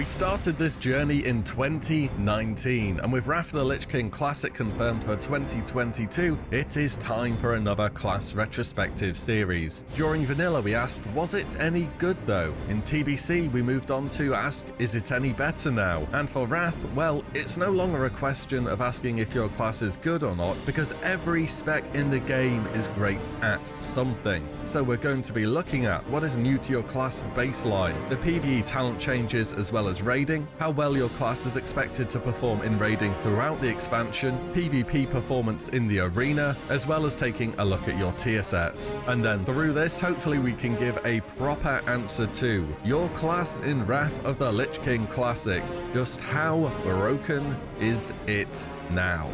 We started this journey in 2019, and with Wrath of the Lich King Classic confirmed for 2022, it is time for another class retrospective series. During Vanilla we asked, was it any good though? In TBC we moved on to ask, is it any better now? And for Wrath, well, it's no longer a question of asking if your class is good or not, because every spec in the game is great at something. So we're going to be looking at what is new to your class baseline, the PvE talent changes as well as raiding, how well your class is expected to perform in raiding throughout the expansion, PvP performance in the arena, as well as taking a look at your tier sets. And then through this, hopefully we can give a proper answer to your class in Wrath of the Lich King Classic. Just how broken is it now?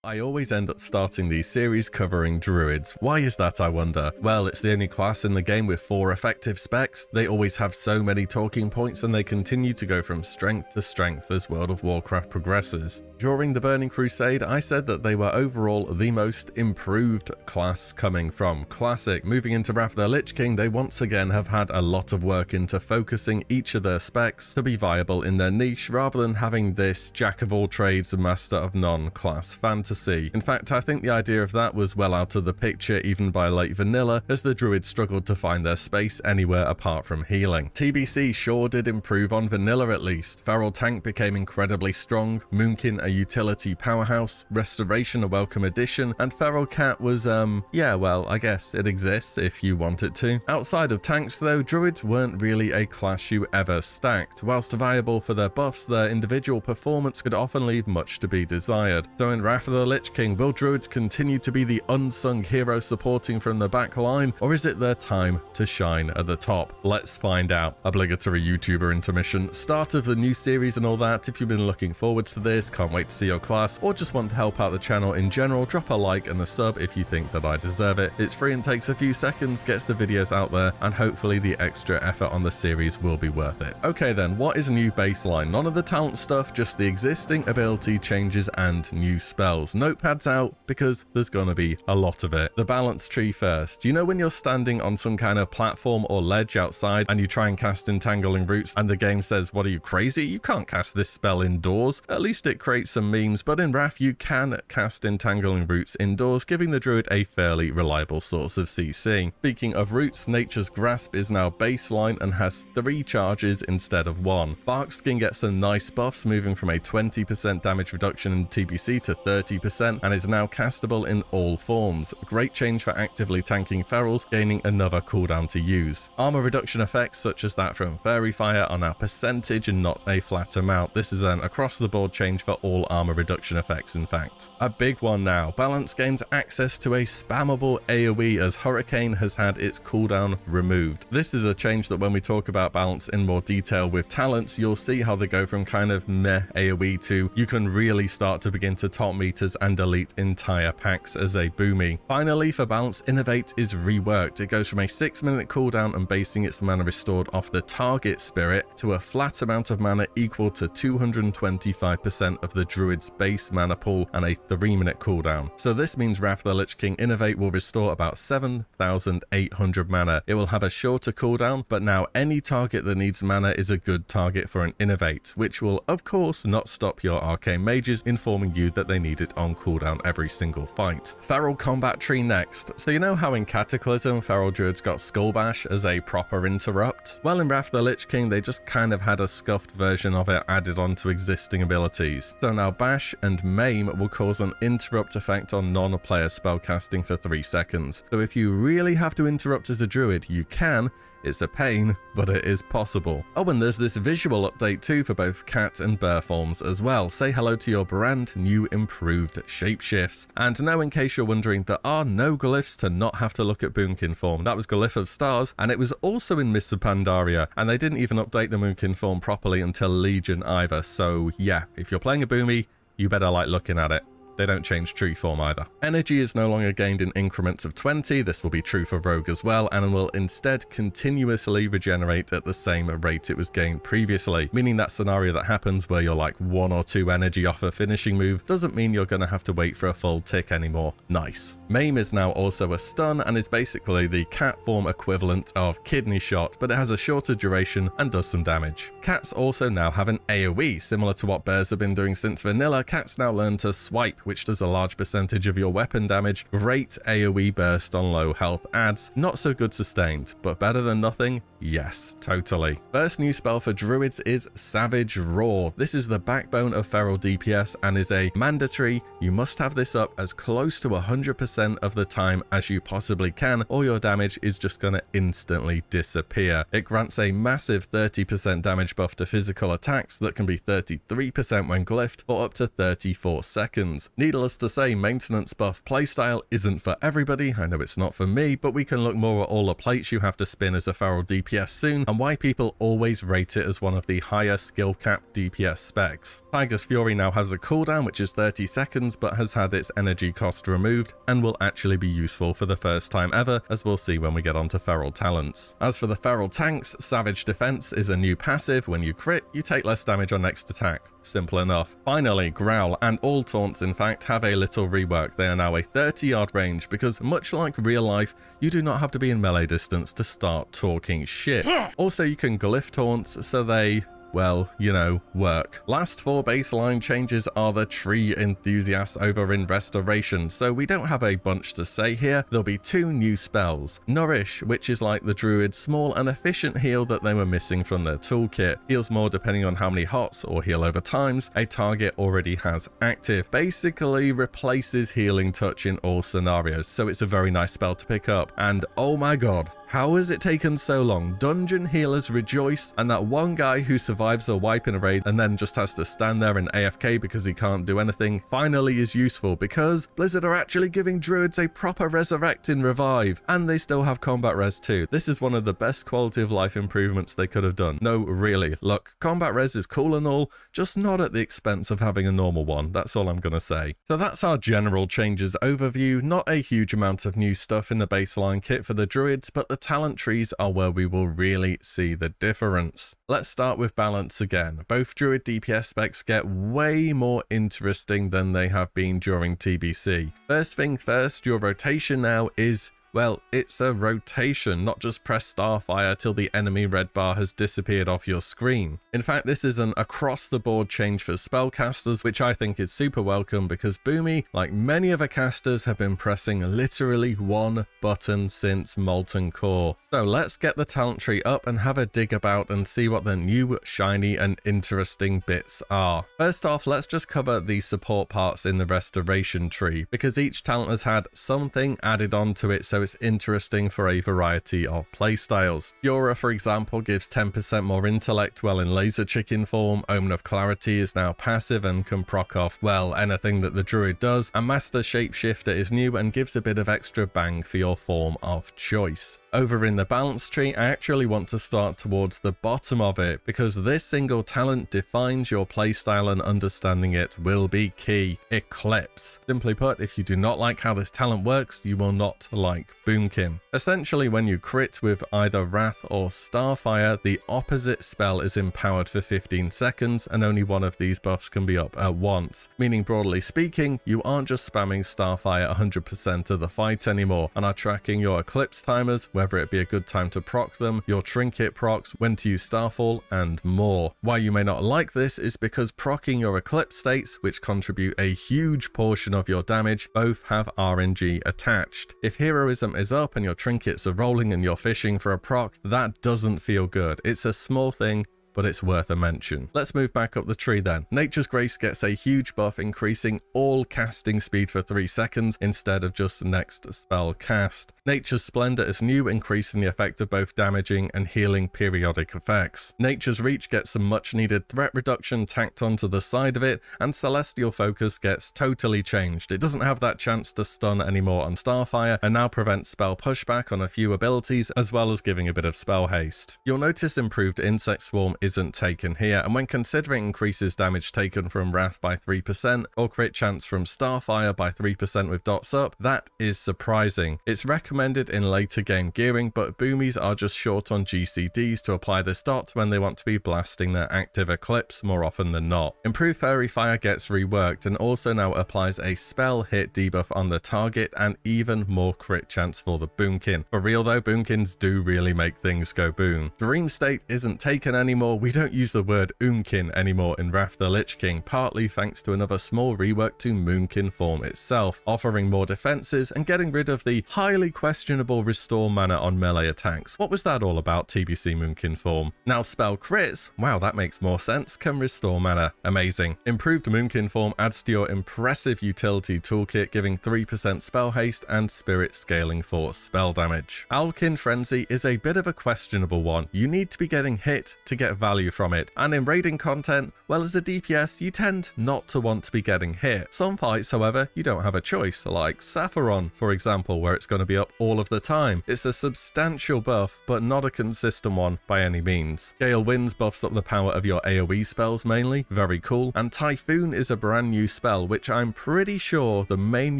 I always end up starting these series covering Druids. Why is that, I wonder? Well, it's the only class in the game with 4 effective specs. They always have so many talking points, and they continue to go from strength to strength as World of Warcraft progresses. During the Burning Crusade, I said that they were overall the most improved class coming from Classic. Moving into Wrath of the Lich King, they once again have had a lot of work into focusing each of their specs to be viable in their niche, rather than having this jack of all trades and master of none class fantasy. In fact, I think the idea of that was well out of the picture even by late vanilla, as the Druids struggled to find their space anywhere apart from healing. TBC sure did improve on vanilla at least. Feral Tank became incredibly strong, Moonkin a utility powerhouse, Restoration a welcome addition, and Feral Cat was yeah, well, I guess it exists if you want it to. Outside of tanks though, Druids weren't really a class you ever stacked. Whilst viable for their buffs, their individual performance could often leave much to be desired. So in Wrath of the Lich King, will Druids continue to be the unsung hero supporting from the back line, or is it their time to shine at the top? Let's find out. Obligatory YouTuber intermission, start of the new series and all that. If you've been looking forward to this, can't wait to see your class, or just want to help out the channel in general, drop a like and a sub if you think that I deserve it. It's free and takes a few seconds, gets the videos out there, and hopefully the extra effort on the series will be worth it. Okay then, what is new baseline? None of the talent stuff, just the existing ability changes and new spells. Notepads out, because there's gonna be a lot of it. The balance tree first. You know when you're standing on some kind of platform or ledge outside and you try and cast Entangling Roots and the game says, what are you, crazy? You can't cast this spell indoors. At least it creates some memes, but in Wrath you can cast Entangling Roots indoors, giving the Druid a fairly reliable source of CC. Speaking of roots, Nature's Grasp is now baseline and has 3 charges instead of 1. Barkskin gets some nice buffs, moving from a 20% damage reduction in TBC to 30%, and is now castable in all forms. Great change for actively tanking ferals, gaining another cooldown to use. Armor reduction effects such as that from Fairy Fire are now percentage and not a flat amount. This is an across the board change for all armor reduction effects in fact. A big one now, balance gains access to a spammable AoE as Hurricane has had its cooldown removed. This is a change that when we talk about balance in more detail with talents, you'll see how they go from kind of meh AoE to you can really start to begin to top meters and delete entire packs as a boomy. Finally, for balance, Innovate is reworked. It goes from a 6-minute cooldown and basing its mana restored off the target spirit to a flat amount of mana equal to 225% of the Druid's base mana pool and a 3-minute cooldown. So this means Wrath of the Lich King Innovate will restore about 7,800 mana. It will have a shorter cooldown, but now any target that needs mana is a good target for an Innovate, which will of course not stop your arcane mages informing you that they need it on cooldown every single fight. Feral combat tree next. So you know how in Cataclysm Feral Druids got Skull Bash as a proper interrupt? Well, in Wrath of the Lich King they just kind of had a scuffed version of it added onto existing abilities. So now Bash and Maim will cause an interrupt effect on non-player spellcasting for 3 seconds. So if you really have to interrupt as a druid, you can. It's a pain, but it is possible. Oh, and there's this visual update too for both cat and bear forms as well. Say hello to your brand new improved shapeshifts. And now, in case you're wondering, there are no glyphs to not have to look at Boomkin form. That was Glyph of Stars, and it was also in Mists of Pandaria, and they didn't even update the Moonkin form properly until Legion either. So yeah, if you're playing a Boomy, you better like looking at it. they don't change tree form either. Energy is no longer gained in increments of 20, this will be true for Rogue as well, and will instead continuously regenerate at the same rate it was gained previously, meaning that scenario that happens where you're like 1 or 2 energy off a finishing move doesn't mean you're going to have to wait for a full tick anymore. Nice. Maim is now also a stun and is basically the cat form equivalent of kidney shot, but it has a shorter duration and does some damage. Cats also now have an AoE, similar to what bears have been doing since vanilla. Cats now learn to swipe, which does a large percentage of your weapon damage. Great AoE burst on low health adds, not so good sustained, but better than nothing? Yes, totally. First new spell for druids is Savage Roar. This is the backbone of feral DPS and is a mandatory. You must have this up as close to 100% of the time as you possibly can, or your damage is just gonna instantly disappear. It grants a massive 30% damage buff to physical attacks that can be 33% when glyphed for up to 34 seconds. Needless to say, maintenance buff playstyle isn't for everybody. I know it's not for me, but we can look more at all the plates you have to spin as a feral DPS soon, and why people always rate it as one of the higher skill cap DPS specs. Tiger's Fury now has a cooldown which is 30 seconds, but has had its energy cost removed and will actually be useful for the first time ever, as we'll see when we get onto feral talents. As for the feral tanks, Savage Defense is a new passive. When you crit, you take less damage on next attack. Simple enough. Finally, Growl and all taunts in fact have a little rework. They are now a 30-yard range because much like real life, you do not have to be in melee distance to start talking shit. Also, you can glyph taunts, so they, well, you know, work. Last 4 baseline changes are the tree enthusiasts over in Restoration, so we don't have a bunch to say here. There'll be 2 new spells. Nourish, which is like the Druid's small and efficient heal that they were missing from their toolkit. Heals more depending on how many hots or heal over times a target already has active. Basically replaces Healing Touch in all scenarios, so it's a very nice spell to pick up. And oh my god, how has it taken so long? Dungeon healers rejoice, and that one guy who survives a wipe in a raid and then just has to stand there in AFK because he can't do anything finally is useful, because Blizzard are actually giving druids a proper resurrect in revive, and they still have combat res too. This is one of the best quality of life improvements they could have done. No, really, look, combat res is cool and all, just not at the expense of having a normal one. That's all I'm gonna say. So that's our general changes overview. Not a huge amount of new stuff in the baseline kit for the druids, but the talent trees are where we will really see the difference. Let's start with balance again. Both druid DPS specs get way more interesting than they have been during TBC. First thing first, your rotation now is, well, it's a rotation, not just press Starfire till the enemy red bar has disappeared off your screen. In fact, this is an across-the-board change for spellcasters, which I think is super welcome because Boomy, like many other casters, have been pressing literally one button since Molten Core. So let's get the talent tree up and have a dig about and see what the new, shiny, and interesting bits are. First off, let's just cover the support parts in the Restoration tree, because each talent has had something added onto it, so it's interesting for a variety of playstyles. Yura, for example, gives 10% more intellect while in Laser Chicken form. Omen of Clarity is now passive and can proc off, well, anything that the druid does. And Master Shapeshifter is new and gives a bit of extra bang for your form of choice. Over in the balance tree, I actually want to start towards the bottom of it, because this single talent defines your playstyle and understanding it will be key. Eclipse. Simply put, if you do not like how this talent works, you will not like Boomkin. Essentially, when you crit with either Wrath or Starfire, the opposite spell is empowered for 15 seconds, and only one of these buffs can be up at once. Meaning, broadly speaking, you aren't just spamming Starfire 100% of the fight anymore, and are tracking your Eclipse timers, whether it be a good time to proc them, your trinket procs, when to use Starfall, and more. Why you may not like this is because proccing your Eclipse states, which contribute a huge portion of your damage, both have RNG attached. If heroism is up and your trinkets are rolling and you're fishing for a proc, that doesn't feel good. It's a small thing, but it's worth a mention. Let's move back up the tree then. Nature's Grace gets a huge buff, increasing all casting speed for 3 seconds instead of just next spell cast. Nature's Splendor is new, increasing the effect of both damaging and healing periodic effects. Nature's Reach gets some much needed threat reduction tacked onto the side of it, and Celestial Focus gets totally changed. It doesn't have that chance to stun anymore on Starfire, and now prevents spell pushback on a few abilities, as well as giving a bit of spell haste. You'll notice improved Insect Swarm isn't taken here, and when considering increases damage taken from Wrath by 3% or crit chance from Starfire by 3% with dots up, that is surprising. It's recommended in later game gearing, but boomies are just short on GCDs to apply this dot when they want to be blasting their active Eclipse more often than not. Improved Fairy Fire gets reworked and also now applies a spell hit debuff on the target and even more crit chance for the boomkin. For real though, boomkins do really make things go boom. Dream State isn't taken anymore. We don't use the word Oomkin anymore in Wrath the Lich King, partly thanks to another small rework to Moonkin form itself, offering more defenses and getting rid of the highly questionable restore mana on melee attacks. What was that all about, TBC Moonkin form? Now spell crits, wow, that makes more sense, can restore mana. Amazing. Improved Moonkin form adds to your impressive utility toolkit, giving 3% spell haste and spirit scaling for spell damage. Owlkin Frenzy is a bit of a questionable one. You need to be getting hit to get value from it, and in raiding content, well, as a DPS, you tend not to want to be getting hit. Some fights, however, you don't have a choice, like Sapphiron, for example, where it's going to be up all of the time. It's a substantial buff, but not a consistent one by any means. Gale Winds buffs up the power of your AoE spells mainly, very cool, and Typhoon is a brand new spell, which I'm pretty sure the main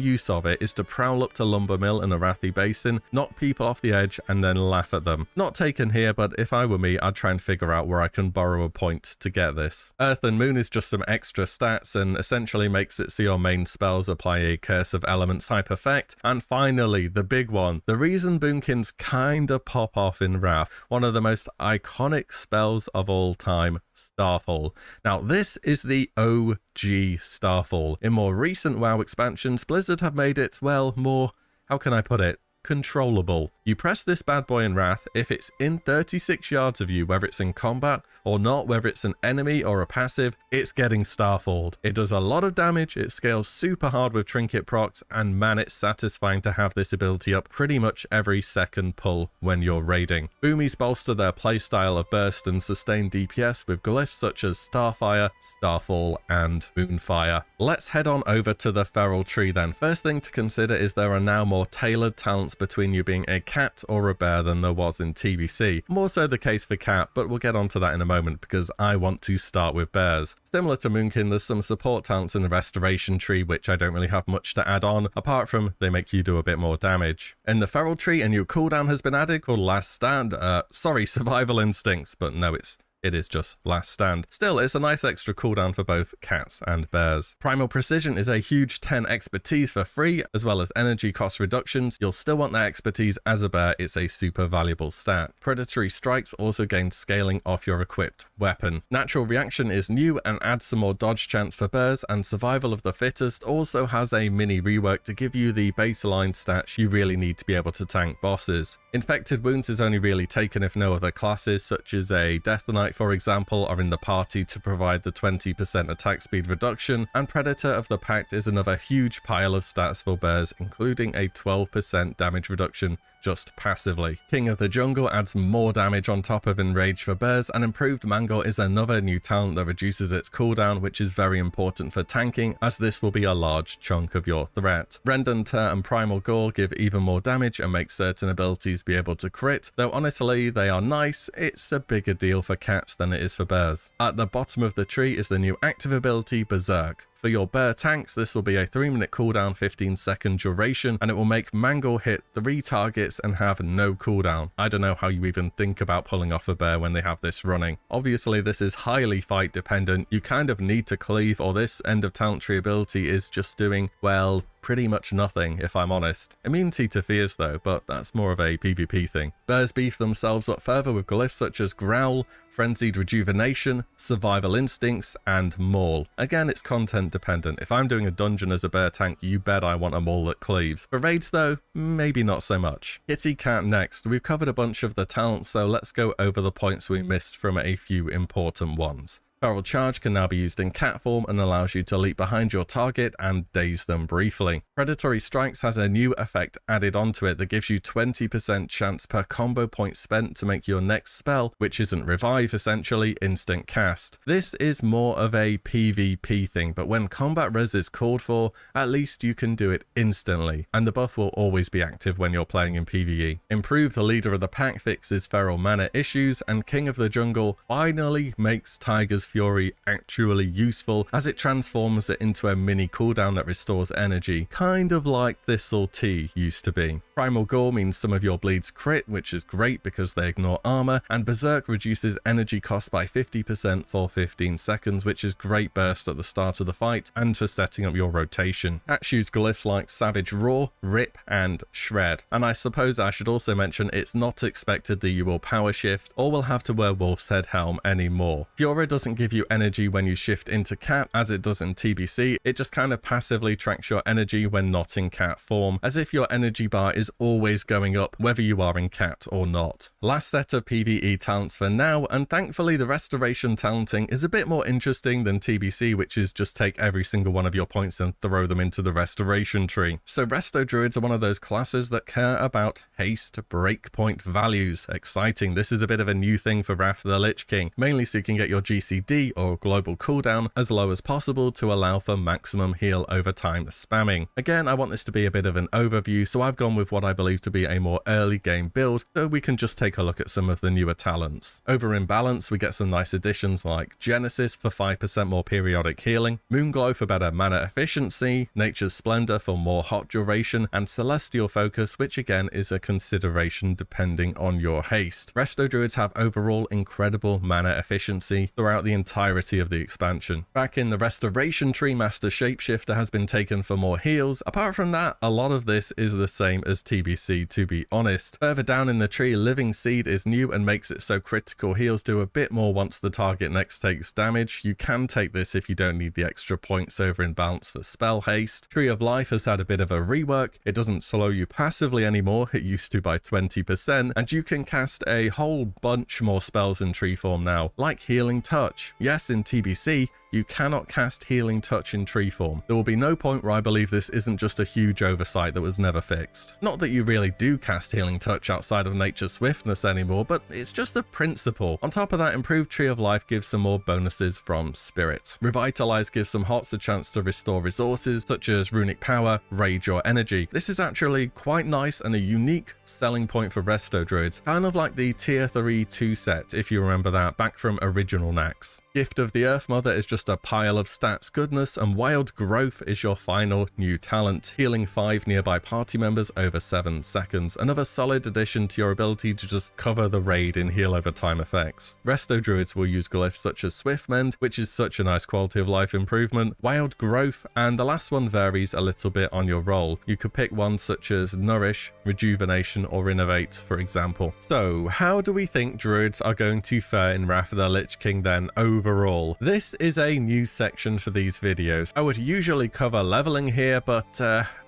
use of it is to prowl up to Lumber Mill in Arathi Basin, knock people off the edge, and then laugh at them. Not taken here, but if I were me, I'd try and figure out where I can borrow a point to get this. Earth and Moon is just some extra stats and essentially makes it so your main spells apply a Curse of Elements type effect. And finally, the big one, the reason Boomkins kinda pop off in Wrath, one of the most iconic spells of all time, Starfall. Now this is the OG Starfall. In more recent WoW expansions, Blizzard have made it, well, more, how can I put it, controllable. You press this bad boy in Wrath, if it's in 36 yards of you, whether it's in combat or not, whether it's an enemy or a passive, it's getting Starfalled. It does a lot of damage, it scales super hard with trinket procs, and man, it's satisfying to have this ability up pretty much every second pull when you're raiding. Boomies bolster their playstyle of burst and sustained DPS with glyphs such as Starfire, Starfall, and Moonfire. Let's head on over to the Feral Tree then. First thing to consider is there are now more tailored talents between you being a cat or a bear than there was in TBC. More so the case for cat, but we'll get onto that in a moment because I want to start with bears. Similar to Moonkin, there's some support talents in the Restoration Tree, which I don't really have much to add on, apart from they make you do a bit more damage. In the Feral Tree, a new cooldown has been added called Last Stand. Survival Instincts, but no, it is just Last Stand. Still, it's a nice extra cooldown for both cats and bears. Primal Precision is a huge 10 expertise for free, as well as energy cost reductions. You'll still want that expertise as a bear, it's a super valuable stat. Predatory Strikes also gain scaling off your equipped weapon. Natural Reaction is new and adds some more dodge chance for bears, and Survival of the Fittest also has a mini rework to give you the baseline stats you really need to be able to tank bosses. Infected Wounds is only really taken if no other classes, such as a Death Knight, for example, are in the party to provide the 20% attack speed reduction, and Predator of the Pact is another huge pile of stats for bears, including a 12% damage reduction just passively. King of the Jungle adds more damage on top of Enrage for bears, and Improved Mangor is another new talent that reduces its cooldown, which is very important for tanking, as this will be a large chunk of your threat. Rendanter and Primal Gore give even more damage and make certain abilities be able to crit, though honestly they are nice, it's a bigger deal for cats than it is for bears. At the bottom of the tree is the new active ability Berserk. For your bear tanks, this will be a 3-minute cooldown, 15-second duration, and it will make Mangor hit 3 targets and have no cooldown. I don't know how you even think about pulling off a bear when they have this running. Obviously, this is highly fight dependent. You kind of need to cleave, or this end of talent tree ability is just doing, well, pretty much nothing, if I'm honest. Immunity to fears though, but that's more of a PvP thing. Bears beef themselves up further with glyphs such as Growl, Frenzied Rejuvenation, Survival Instincts, and Maul. Again, it's content dependent. If I'm doing a dungeon as a bear tank, you bet I want a Maul that cleaves. For raids though, maybe not so much. Kitty Cat next. We've covered a bunch of the talents, so let's go over the points we missed from a few important ones. Feral Charge can now be used in cat form and allows you to leap behind your target and daze them briefly. Predatory Strikes has a new effect added onto it that gives you 20% chance per combo point spent to make your next spell, which isn't revive essentially, instant cast. This is more of a PvP thing, but when combat res is called for, at least you can do it instantly, and the buff will always be active when you're playing in PvE. Improved Leader of the Pack fixes feral mana issues, and King of the Jungle finally makes Tiger's Fury actually useful as it transforms it into a mini cooldown that restores energy, kind of like Thistle Tea used to be. Primal Gore means some of your bleeds crit, which is great because they ignore armor, and Berserk reduces energy cost by 50% for 15 seconds, which is great burst at the start of the fight and for setting up your rotation. Axe use glyphs like Savage Roar, Rip, and Shred. And I suppose I should also mention it's not expected that you will power shift or will have to wear Wolf's Head Helm anymore. Fiora doesn't give you energy when you shift into cat as it does in TBC, it just kind of passively tracks your energy when not in cat form, as if your energy bar is always going up whether you are in cat or not. Last set of PvE talents for now, and thankfully the restoration talenting is a bit more interesting than TBC, which is just take every single one of your points and throw them into the restoration tree. So Resto Druids are one of those classes that care about haste breakpoint values. Exciting, this is a bit of a new thing for Wrath of the Lich King, mainly so you can get your GCD or global cooldown as low as possible to allow for maximum heal over time spamming. Again, I want this to be a bit of an overview, so I've gone with what I believe to be a more early game build, so we can just take a look at some of the newer talents. Over in balance, we get some nice additions like Genesis for 5% more periodic healing, Moonglow for better mana efficiency, Nature's Splendor for more hot duration, and Celestial Focus, which again is a consideration depending on your haste. Resto Druids have overall incredible mana efficiency throughout the entirety of the expansion. Back in the restoration tree, Master Shapeshifter has been taken for more heals. Apart from that, a lot of this is the same as TBC, to be honest. Further down in the tree, Living Seed is new and makes it so critical heals do a bit more once the target next takes damage. You can take this if you don't need the extra points over in balance for spell haste. Tree of Life has had a bit of a rework. It doesn't slow you passively anymore, it used to by 20%, and you can cast a whole bunch more spells in tree form now, like Healing Touch. Yes, in TBC, you cannot cast Healing Touch in tree form. There will be no point where I believe this isn't just a huge oversight that was never fixed. Not that you really do cast Healing Touch outside of Nature's Swiftness anymore, but it's just the principle. On top of that, improved Tree of Life gives some more bonuses from Spirit. Revitalize gives some HOTS a chance to restore resources such as Runic Power, Rage, or Energy. This is actually quite nice and a unique selling point for Resto Druids, kind of like the Tier 3 2 set, if you remember that, back from original Nax. Gift of the Earth Mother is just a pile of stats goodness, and Wild Growth is your final new talent, healing 5 nearby party members over 7 seconds. Another solid addition to your ability to just cover the raid in heal over time effects. Resto Druids will use glyphs such as Swift Mend, which is such a nice quality of life improvement, Wild Growth, and the last one varies a little bit on your role. You could pick one such as Nourish, Rejuvenation, or Innovate, for example. So how do we think Druids are going to fare in Wrath of the Lich King then overall? This is a new section for these videos. I would usually cover leveling here, but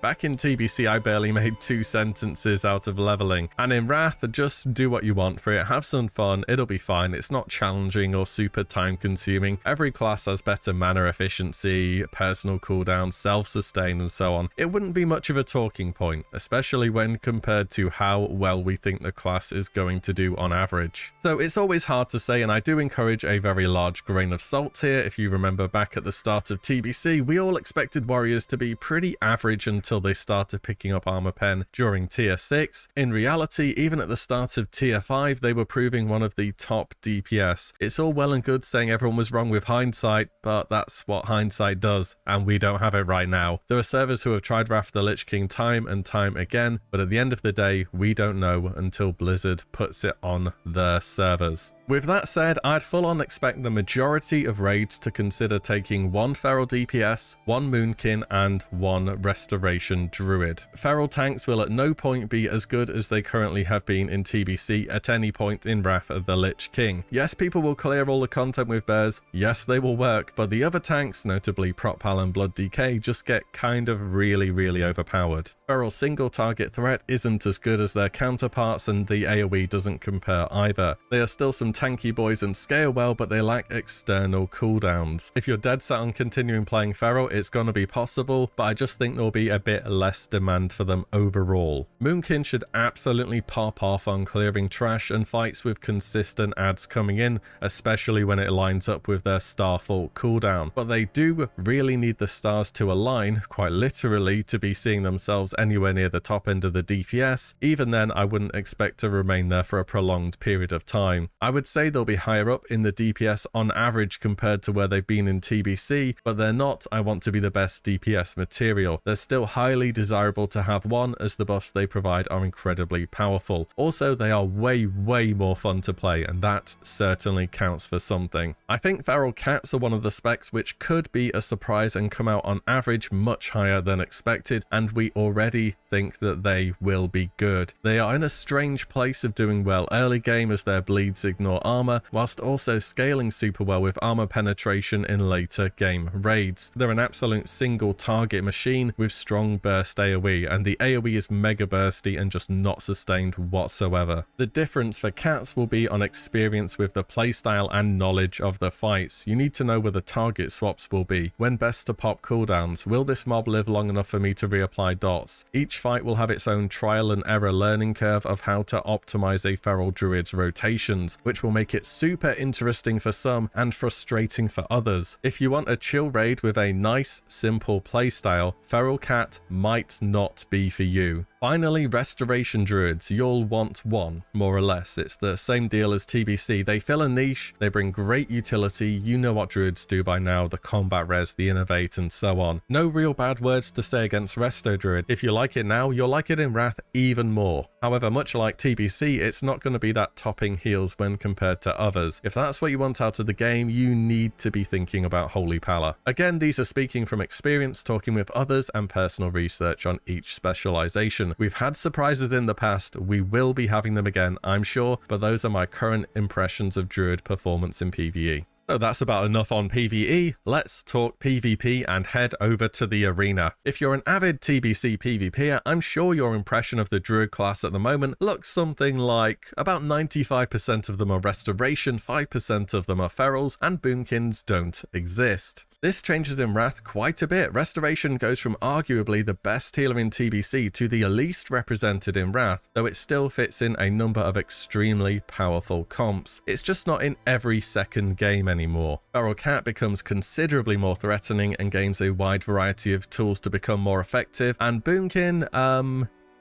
back in TBC I barely made 2 sentences out of leveling, and in Wrath just do what you want for it, have some fun, it'll be fine. It's not challenging or super time consuming. Every class has better mana efficiency, personal cooldown, self-sustain, and so on. It wouldn't be much of a talking point, especially when compared to how well we think the class is going to do on average. So it's always hard to say, and I do encourage a very large grain of salt here. If you remember back at the start of TBC, we all expected warriors to be pretty average until they started picking up armor pen during tier 6. In reality, even at the start of tier 5, they were proving one of the top DPS. It's all well and good saying everyone was wrong with hindsight, but that's what hindsight does, and we don't have it right now. There are servers who have tried Wrath of the Lich King time and time again, but at the end of the day, we don't know until Blizzard puts it on their servers. With that said, I'd full on expect the majority of raids to consider taking 1 Feral DPS, 1 Moonkin, and 1 Restoration Druid. Feral tanks will at no point be as good as they currently have been in TBC at any point in Wrath of the Lich King. Yes, people will clear all the content with bears, yes they will work, but the other tanks, notably Propal and Blood DK, just get kind of really overpowered. Feral single target threat isn't as good as their counterparts, and the AoE doesn't compare either. They are still some tanky boys and scale well, but they lack back external cooldowns. If you're dead set on continuing playing Feral, it's going to be possible, but I just think there'll be a bit less demand for them overall. Moonkin should absolutely pop off on clearing trash and fights with consistent adds coming in, especially when it lines up with their Starfall cooldown. But they do really need the stars to align, quite literally, to be seeing themselves anywhere near the top end of the DPS. Even then, I wouldn't expect to remain there for a prolonged period of time. I would say they'll be higher up in the DPS on average compared to where they've been in TBC, but they're not I want to be the best DPS material. They're still highly desirable to have one, as the buffs they provide are incredibly powerful. Also, they are way more fun to play, and that certainly counts for something. I think Feral Cats are one of the specs which could be a surprise and come out on average much higher than expected, and we already think that they will be good. They are in a strange place of doing well early game as their bleeds ignore armor, whilst also scaling super well with armor penetration in later game raids. They're an absolute single target machine with strong burst AoE, and the AoE is mega bursty and just not sustained whatsoever. The difference for Cats will be on experience with the playstyle and knowledge of the fights. You need to know where the target swaps will be, when best to pop cooldowns, will this mob live long enough for me to reapply dots. Each fight will have its own trial and error learning curve of how to optimize a Feral Druid's rotations, which will make it super interesting for some and frustrating for others. If you want a chill raid with a nice, simple playstyle, Feral Cat might not be for you. Finally, Restoration Druids. You'll want one, more or less. It's the same deal as TBC. They fill a niche, they bring great utility, you know what Druids do by now, the combat res, the innovate, and so on. No real bad words to say against Resto Druid. If you like it now, you'll like it in Wrath even more. However, much like TBC, it's not going to be that topping heals when compared to others. If that's what you want out of the game, you need to be thinking about Holy Pala. Again, these are speaking from experience, talking with others, and personal research on each specialization. We've had surprises in the past, we will be having them again, I'm sure, but those are my current impressions of Druid performance in PvE. So that's about enough on PvE, let's talk PvP and head over to the arena. If you're an avid TBC PvPer, I'm sure your impression of the Druid class at the moment looks something like about 95% of them are Restoration, 5% of them are Ferals, and Boomkins don't exist. This changes in Wrath quite a bit. Restoration goes from arguably the best healer in TBC to the least represented in Wrath, though it still fits in a number of extremely powerful comps. It's just not in every second game anymore. Feral Cat becomes considerably more threatening and gains a wide variety of tools to become more effective, and Boomkin,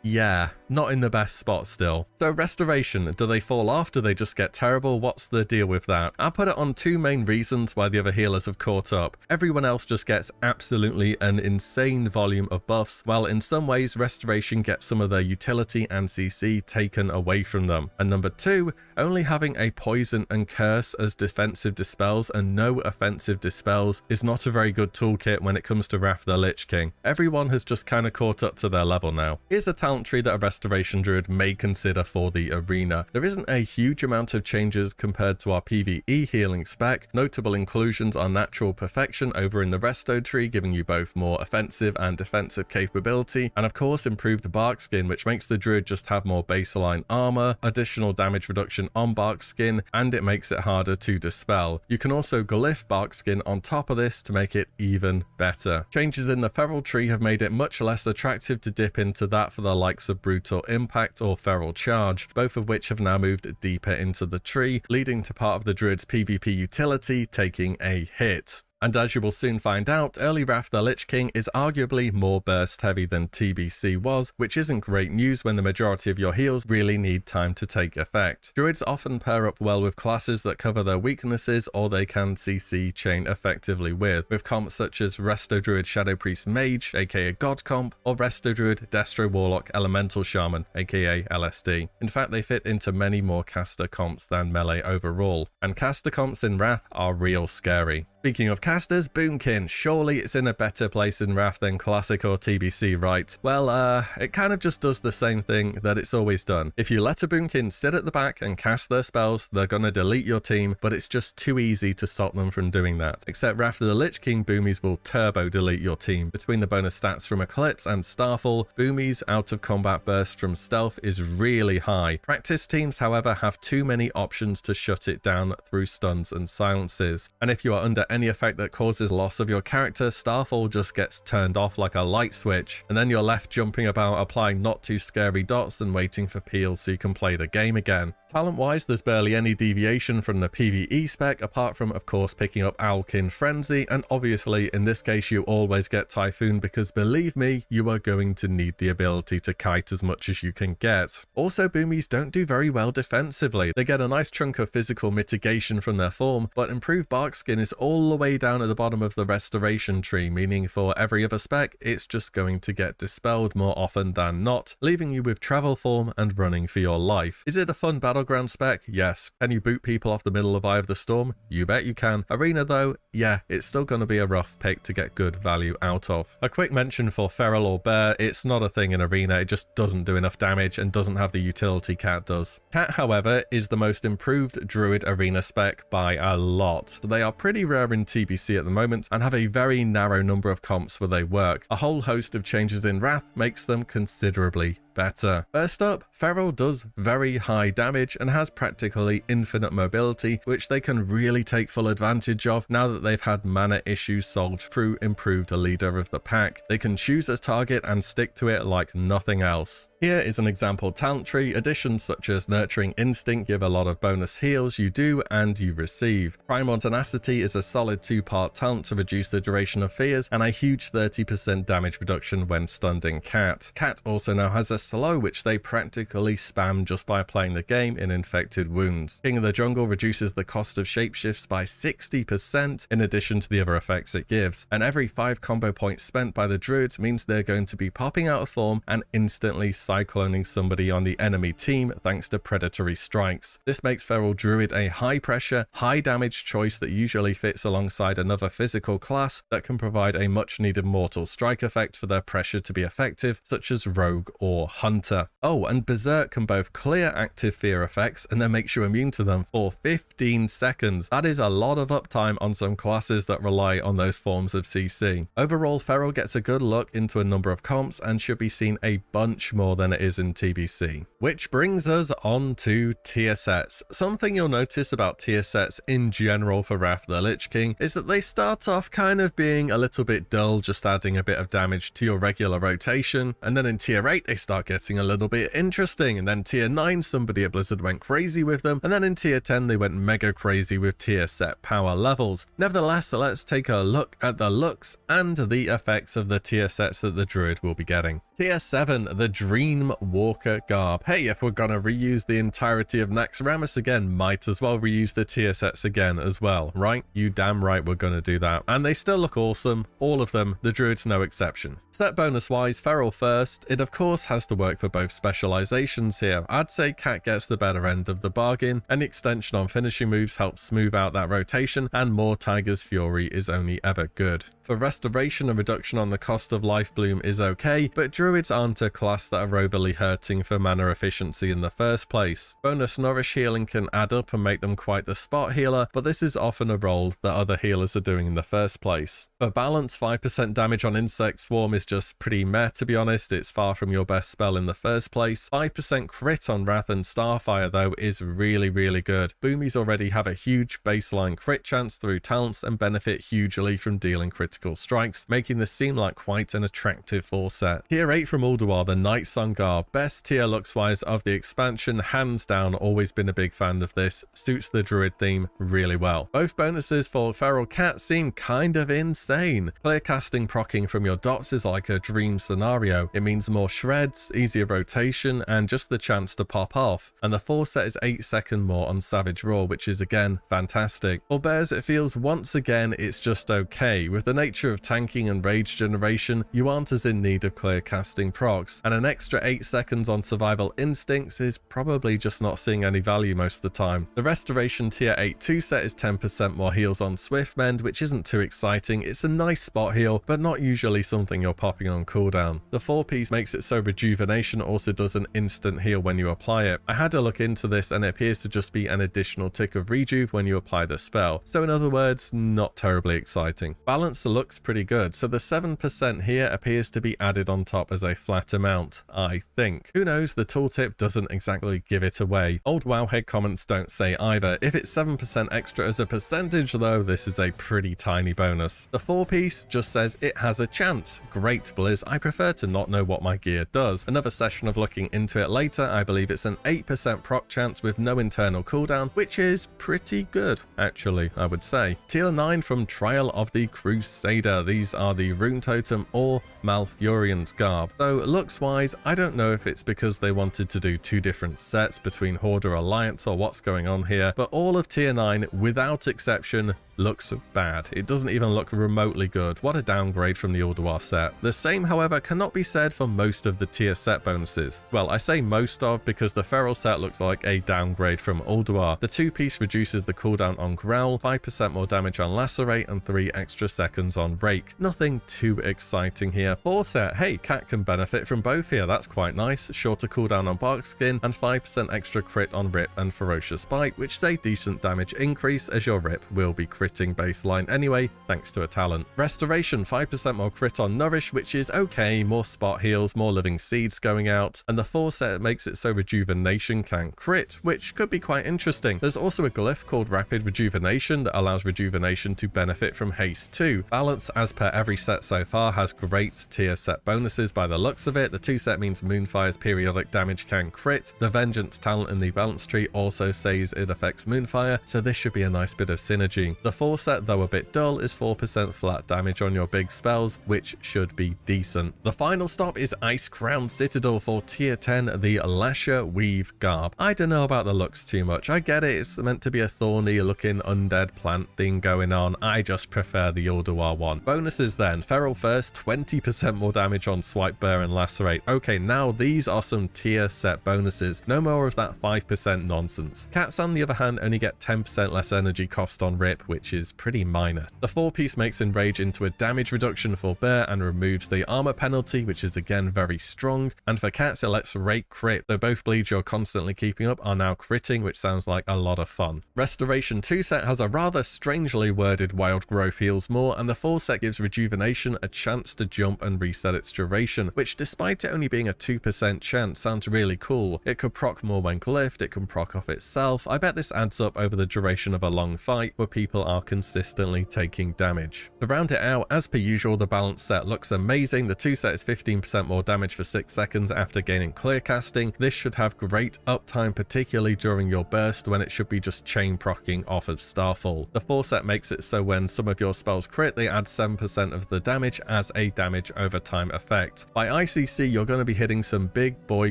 yeah, not in the best spot still. So Restoration, do they fall off? Do they just get terrible? What's the deal with that? I'll put it on two main reasons why the other healers have caught up. Everyone else just gets absolutely an insane volume of buffs, while in some ways Restoration gets some of their utility and CC taken away from them. And number two, only having a Poison and Curse as defensive dispels and no offensive dispels is not a very good toolkit when it comes to Wrath the Lich King. Everyone has just kind of caught up to their level now. Here's a talent tree that a Restoration Druid may consider for the arena. There isn't a huge amount of changes compared to our PvE healing spec. Notable inclusions are Natural Perfection over in the Resto tree, giving you both more offensive and defensive capability, and of course improved Bark Skin, which makes the Druid just have more baseline armor, additional damage reduction on Bark Skin, and it makes it harder to dispel. You can also glyph Bark Skin on top of this to make it even better. Changes in the Feral tree have made it much less attractive to dip into that for the likes of Brutal Impact or Feral Charge, both of which have now moved deeper into the tree, leading to part of the Druid's PvP utility taking a hit. And as you will soon find out, early Wrath the Lich King is arguably more burst heavy than TBC was, which isn't great news when the majority of your heals really need time to take effect. Druids often pair up well with classes that cover their weaknesses or they can CC chain effectively with comps such as Resto Druid Shadow Priest Mage, aka God comp, or Resto Druid Destro Warlock Elemental Shaman, aka LSD. In fact, they fit into many more caster comps than melee overall, and caster comps in Wrath are real scary. Speaking of casters, Boomkin, surely it's in a better place in Wrath than Classic or TBC, right? Well, it kind of just does the same thing that it's always done. If you let a Boomkin sit at the back and cast their spells, they're gonna delete your team, but it's just too easy to stop them from doing that. Except Wrath of the Lich King Boomies will turbo delete your team. Between the bonus stats from Eclipse and Starfall, Boomies out of combat burst from Stealth is really high. Practice teams, however, have too many options to shut it down through stuns and silences. And if you are under any effect that causes loss of your character, Starfall just gets turned off like a light switch, and then you're left jumping about applying not too scary dots and waiting for peels so you can play the game again. Talent-wise, there's barely any deviation from the PvE spec, apart from, of course, picking up Owlkin Frenzy, and obviously, in this case, you always get Typhoon because, believe me, you are going to need the ability to kite as much as you can get. Also, Boomies don't do very well defensively. They get a nice chunk of physical mitigation from their form, but improved bark skin is all the way down at the bottom of the restoration tree, meaning for every other spec, it's just going to get dispelled more often than not, leaving you with travel form and running for your life. Is it a fun battleground spec? Yes. Can you boot people off the middle of Eye of the Storm? You bet you can. Arena though, yeah, it's still going to be a rough pick to get good value out of. A quick mention for Feral or Bear, it's not a thing in Arena, it just doesn't do enough damage and doesn't have the utility Cat does. Cat, however, is the most improved Druid Arena spec by a lot. They are pretty rare in TBC at the moment and have a very narrow number of comps where they work. A whole host of changes in Wrath makes them considerably better. First up, Feral does very high damage and has practically infinite mobility, which they can really take full advantage of now that they've had mana issues solved through improved leader of the pack. They can choose a target and stick to it like nothing else. Here is an example talent tree. Additions such as Nurturing Instinct give a lot of bonus heals you do and you receive. Primal Tenacity is a solid 2-part talent to reduce the duration of fears and a huge 30% damage reduction when stunned in Cat. Cat also now has a slow, which they practically spam just by playing the game in infected wounds. King of the Jungle reduces the cost of shapeshifts by 60% in addition to the other effects it gives, and every 5 combo points spent by the Druids means they're going to be popping out of form and instantly cycloning somebody on the enemy team thanks to predatory strikes. This makes Feral Druid a high pressure, high damage choice that usually fits alongside another physical class that can provide a much needed mortal strike effect for their pressure to be effective, such as Rogue or Hunter. Oh, and Berserk can both clear active fear effects and then makes you immune to them for 15 seconds. That is a lot of uptime on some classes that rely on those forms of CC. Overall, Feral gets a good look into a number of comps and should be seen a bunch more than it is in TBC. Which brings us on to tier sets. Something you'll notice about tier sets in general for Wrath of the Lich King is that they start off kind of being a little bit dull, just adding a bit of damage to your regular rotation, and then in tier 8 they start getting a little bit interesting, and then tier 9 somebody at Blizzard went crazy with them, and then in tier 10 they went mega crazy with tier set power levels. Nevertheless, let's take a look at the looks and the effects of the tier sets that the Druid will be getting. Tier 7, the Dream Walker Garb. Hey, if we're gonna reuse the entirety of Naxxramas again, might as well reuse the tier sets again as well, right? You damn right we're gonna do that. And they still look awesome, all of them, the Druid's no exception. Set bonus wise, Feral first, it of course has to work for both specializations here. I'd say Cat gets the better end of the bargain, and extension on finishing moves helps smooth out that rotation, and more Tiger's Fury is only ever good. For restoration, a reduction on the cost of Life Bloom is okay, but Druids aren't a class that are overly hurting for mana efficiency in the first place. Bonus Nourish healing can add up and make them quite the spot healer, but this is often a role that other healers are doing in the first place. For balance, 5% damage on Insect Swarm is just pretty meh, to be honest. It's far from your best spell in the first place. 5% crit on Wrath and Starfire though is really good. Boomies already have a huge baseline crit chance through talents and benefit hugely from dealing critical strikes, making this seem like quite an attractive 4 set. Tier 8 from Ulduar, the Night Sun Garb. Best tier looks wise of the expansion, hands down, always been a big fan of this. Suits the Druid theme really well. Both bonuses for Feral Cat seem kind of insane. Clear casting procking from your dots is like a dream scenario. It means more shreds, easier rotation, and just the chance to pop off. And the 4 set is 8 seconds more on Savage Roar, which is again fantastic. For Bears, it feels once again it's just okay. With the nature of tanking and rage generation, you aren't as in need of clear casting procs, and an extra 8 seconds on survival instincts is probably just not seeing any value most of the time. The Restoration tier 8 2 set is 10% more heals on Swift Mend, which isn't too exciting. It's a nice spot heal, but not usually something you're popping on cooldown. The 4-piece makes it so Rejuvenation also does an instant heal when you apply it. I had to look into this and it appears to just be an additional tick of rejuve when you apply the spell. So in other words, not terribly exciting. Balance looks pretty good, so the 7% here appears to be added on top as a flat amount, I think. Who knows, the tooltip doesn't exactly give it away. Old Wowhead comments don't say either. If it's 7% extra as a percentage though, this is a pretty tiny bonus. The 4-piece just says it has a chance. Great, Blizz, I prefer to not know what my gear does. Another session of looking into it later, I believe it's an 8% proc chance with no internal cooldown, which is pretty good, actually, I would say. Tier 9 from Trial of the Crusader. These are the Rune Totem or Malfurion's Garb. Though looks wise, I don't know if it's because they wanted to do two different sets between Horde or Alliance or what's going on here, but all of tier 9, without exception, looks bad. It doesn't even look remotely good. What a downgrade from the Ulduar set. The same, however, cannot be said for most of the tier set bonuses. Well, I say most of because the Feral set looks like a downgrade from Ulduar. The 2-piece reduces the cooldown on Growl, 5% more damage on Lacerate, and 3 extra seconds on Rake. Nothing too exciting here. 4 set, hey, Cat can benefit from both here. That's quite nice. Shorter cooldown on Barkskin and 5% extra crit on Rip and Ferocious Bite, which is a decent damage increase as your Rip will be critting baseline anyway, thanks to a talent. Restoration, 5% more crit on Nourish, which is okay, more spot heals, more living seeds going out, and the 4 set makes it so Rejuvenation can crit, which could be quite interesting. There's also a glyph called Rapid Rejuvenation that allows Rejuvenation to benefit from Haste too. Balance, as per every set so far, has great tier set bonuses by the looks of it. The 2 set means Moonfire's periodic damage can crit. The Vengeance talent in the balance tree also says it affects Moonfire, so this should be a nice bit of synergy. The 4 set, though a bit dull, is 4% flat damage on your big spells, which should be decent. The final stop is Ice Crown Citadel for tier 10, the Lasher Weave Garb. I don't know about the looks too much. I get it, it's meant to be a thorny looking undead plant thing going on. I just prefer the Ulduar one. Bonuses then, Feral first, 20% more damage on Swipe, Burr, and Lacerate. Okay, now these are some tier set bonuses. No more of that 5% nonsense. Cats, on the other hand, only get 10% less energy cost on Rip, which is pretty minor. The 4-piece makes Enrage into a damage reduction for Bear and removes the armor penalty, which is again very strong. And for Cats, it lets Rake crit, though both bleeds you're constantly keeping up are now critting, which sounds like a lot of fun. Restoration 2 set has a rather strangely worded Wild Growth heals more, and the 4 set gives Rejuvenation a chance to jump and reset its duration, which despite it only being a 2% chance sounds really cool. It could proc more when glyphed, it can proc off itself. I bet this adds up over the duration of a long fight where people are consistently taking damage. To round it out, as per usual, the balance set looks amazing. The 2 set is 15% more damage for 6 seconds after gaining clear casting. This should have great uptime, particularly during your burst when it should be just chain procking off of Starfall. The 4 set makes it so when some of your spells crit, they add 7% of the damage as a damage over time effect. By ICC, you're going to be hitting some big boy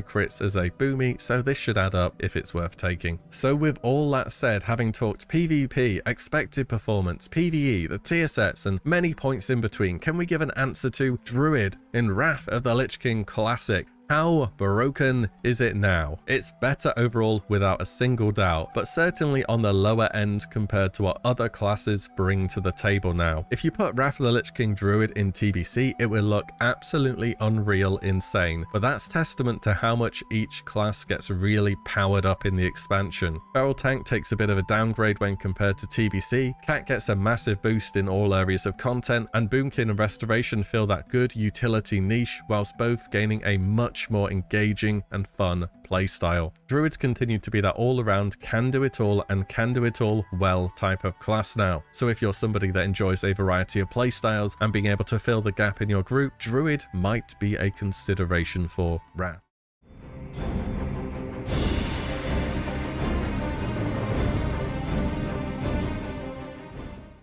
crits as a boomy, so this should add up if it's worth taking. So with all that said, having talked PvP, expected performance, PvE, the tier sets, and many points in between, can we give an answer to Druid in Wrath of the Lich King Classic? How broken is it now? It's better overall without a single doubt, but certainly on the lower end compared to what other classes bring to the table now. If you put Wrath of the Lich King Druid in TBC, it will look absolutely unreal insane, but that's testament to how much each class gets really powered up in the expansion. Feral Tank takes a bit of a downgrade when compared to TBC, Cat gets a massive boost in all areas of content, and Boomkin and Restoration fill that good utility niche, whilst both gaining a much more engaging and fun playstyle. Druids continue to be that all-around can do it all and can do it all well type of class now. So if you're somebody that enjoys a variety of playstyles and being able to fill the gap in your group, Druid might be a consideration for Wrath.